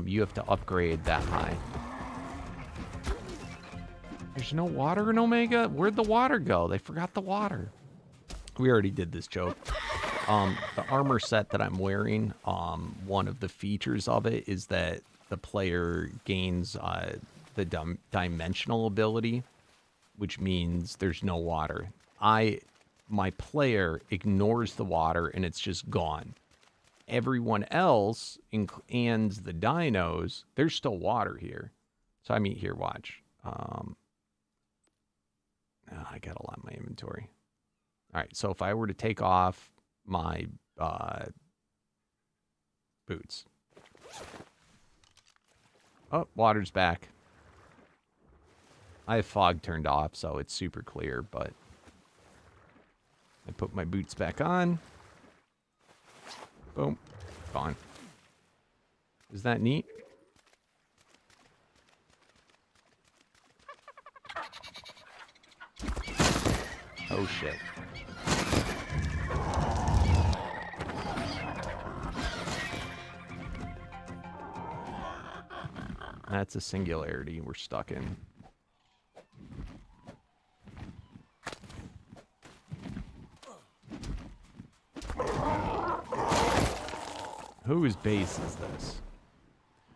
You have to upgrade that high. There's no water in Omega? Where'd the water go? They forgot the water. We already did this joke. The armor set that I'm wearing, one of the features of it is that the player gains the dimensional ability, which means there's no water. My player ignores the water and it's just gone. Everyone else, and the dinos, there's still water here. So I mean, here, watch. I got a lot in my inventory. All right, so if I were to take off my boots. Oh, water's back. I have fog turned off, so it's super clear, but I put my boots back on. Boom. Gone. Is that neat? Oh, shit. That's a singularity we're stuck in. Whose base is this?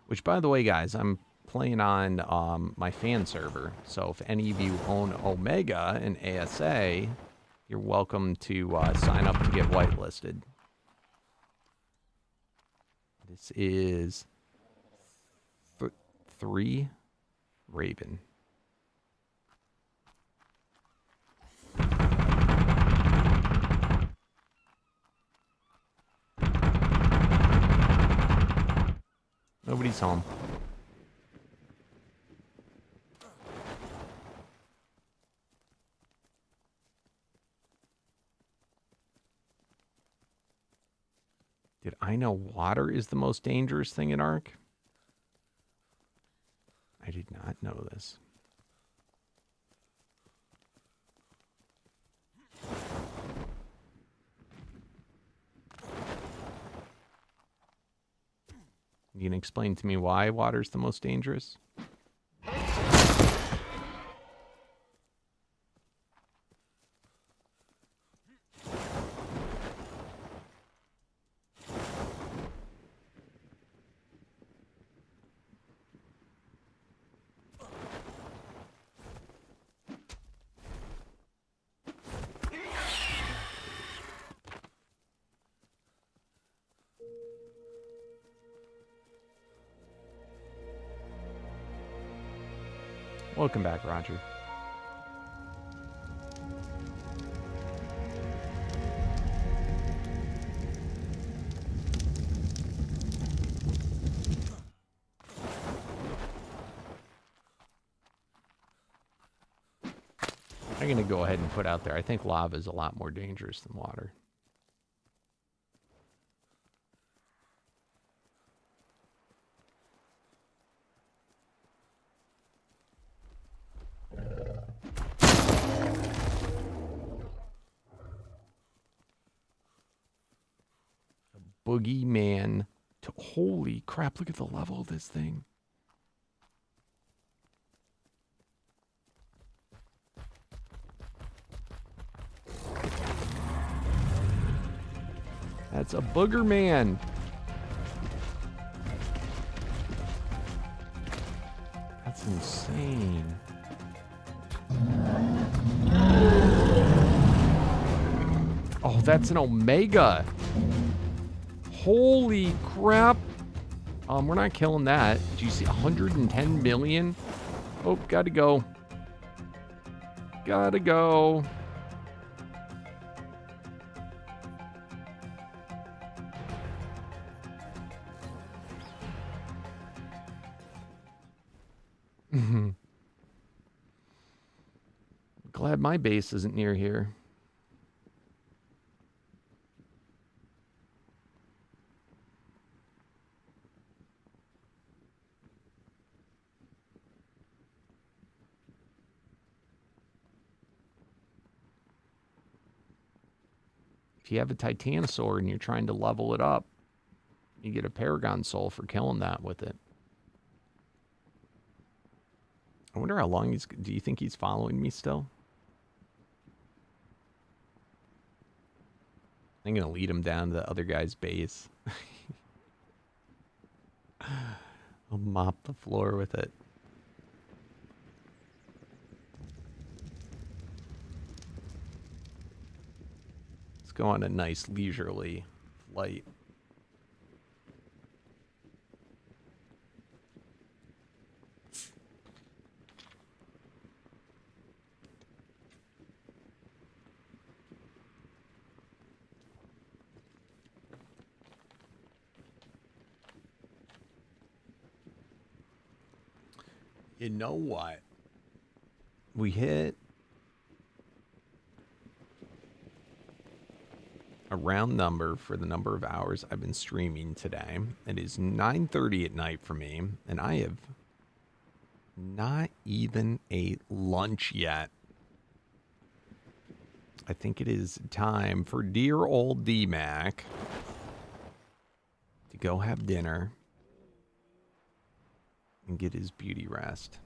Which, by the way, guys, I'm playing on my fan server. So if any of you own Omega and ASA, you're welcome to sign up to get whitelisted. This is 3 Raven. Nobody's home. Did I know water is the most dangerous thing in Ark? I did not know this. You can explain to me why water's the most dangerous? Welcome back, Roger. I'm going to go ahead and put out there, I think lava is a lot more dangerous than water. Boogeyman. Holy crap, look at the level of this thing. That's a booger man. That's insane. Oh, that's an Omega. Holy crap. We're not killing that. Do you see 110 million? Oh, gotta go. Gotta go. Glad my base isn't near here. If you have a Titanosaur and you're trying to level it up, you get a Paragon Soul for killing that with it. I wonder how long he's... Do you think he's following me still? I'm going to lead him down to the other guy's base. I'll mop the floor with it. Let's go on a nice leisurely flight. You know what? We hit a round number for the number of hours I've been streaming today. It is 9:30 at night for me, and I have not even ate lunch yet. I think it is time for dear old Dmac to go have dinner and get his beauty rest.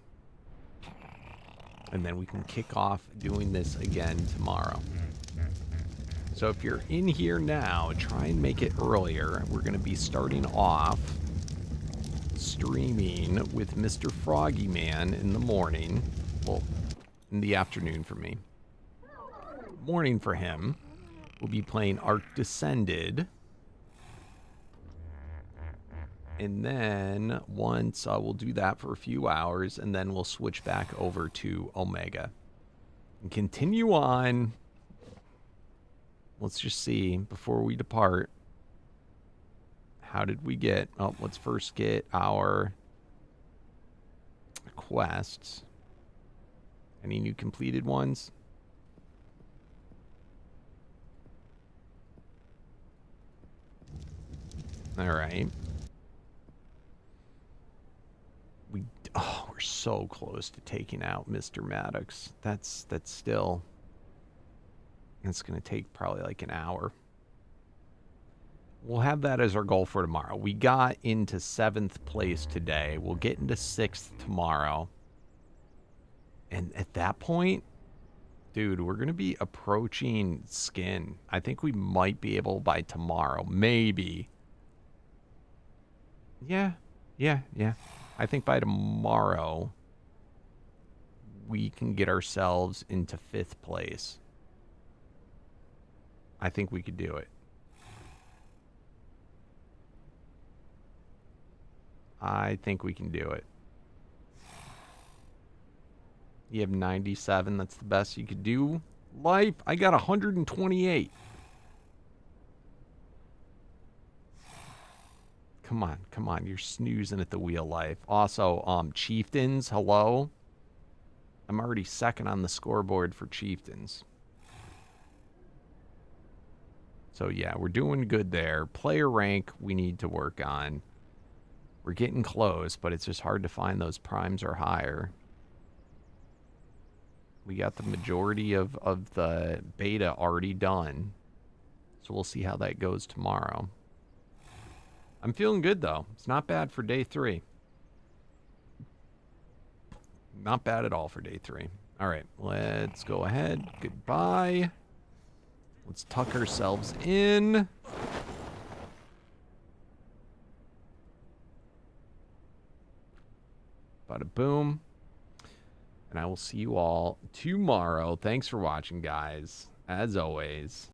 And then we can kick off doing this again tomorrow. So if you're in here now, try and make it earlier. We're going to be starting off streaming with Mr. Froggy Man in the morning. Well, in the afternoon for me. Morning for him. We'll be playing Ark Descended. And then once we'll do that for a few hours, and then we'll switch back over to Omega and continue on. Let's just see before we depart. How did we get? Oh, let's first get our quests. Any new completed ones? All right. We're so close to taking out Mr. Maddox. That's still... It's going to take probably like an hour. We'll have that as our goal for tomorrow. We got into 7th place today. We'll get into 6th tomorrow. And at that point, dude, we're going to be approaching skin. I think we might be able by tomorrow. Maybe. Yeah. I think by tomorrow, we can get ourselves into 5th place. I think we could do it. I think we can do it. You have 97. That's the best you could do. Life, I got 128. Come on. You're snoozing at the wheel, Life. Also, Chieftains, hello. I'm already second on the scoreboard for Chieftains. So, yeah, we're doing good there. Player rank, we need to work on. We're getting close, but it's just hard to find those primes or higher. We got the majority of the beta already done. So we'll see how that goes tomorrow. I'm feeling good, though. It's not bad for day 3. Not bad at all for day 3. All right, let's go ahead. Goodbye. Let's tuck ourselves in. Bada boom. And I will see you all tomorrow. Thanks for watching, guys. As always.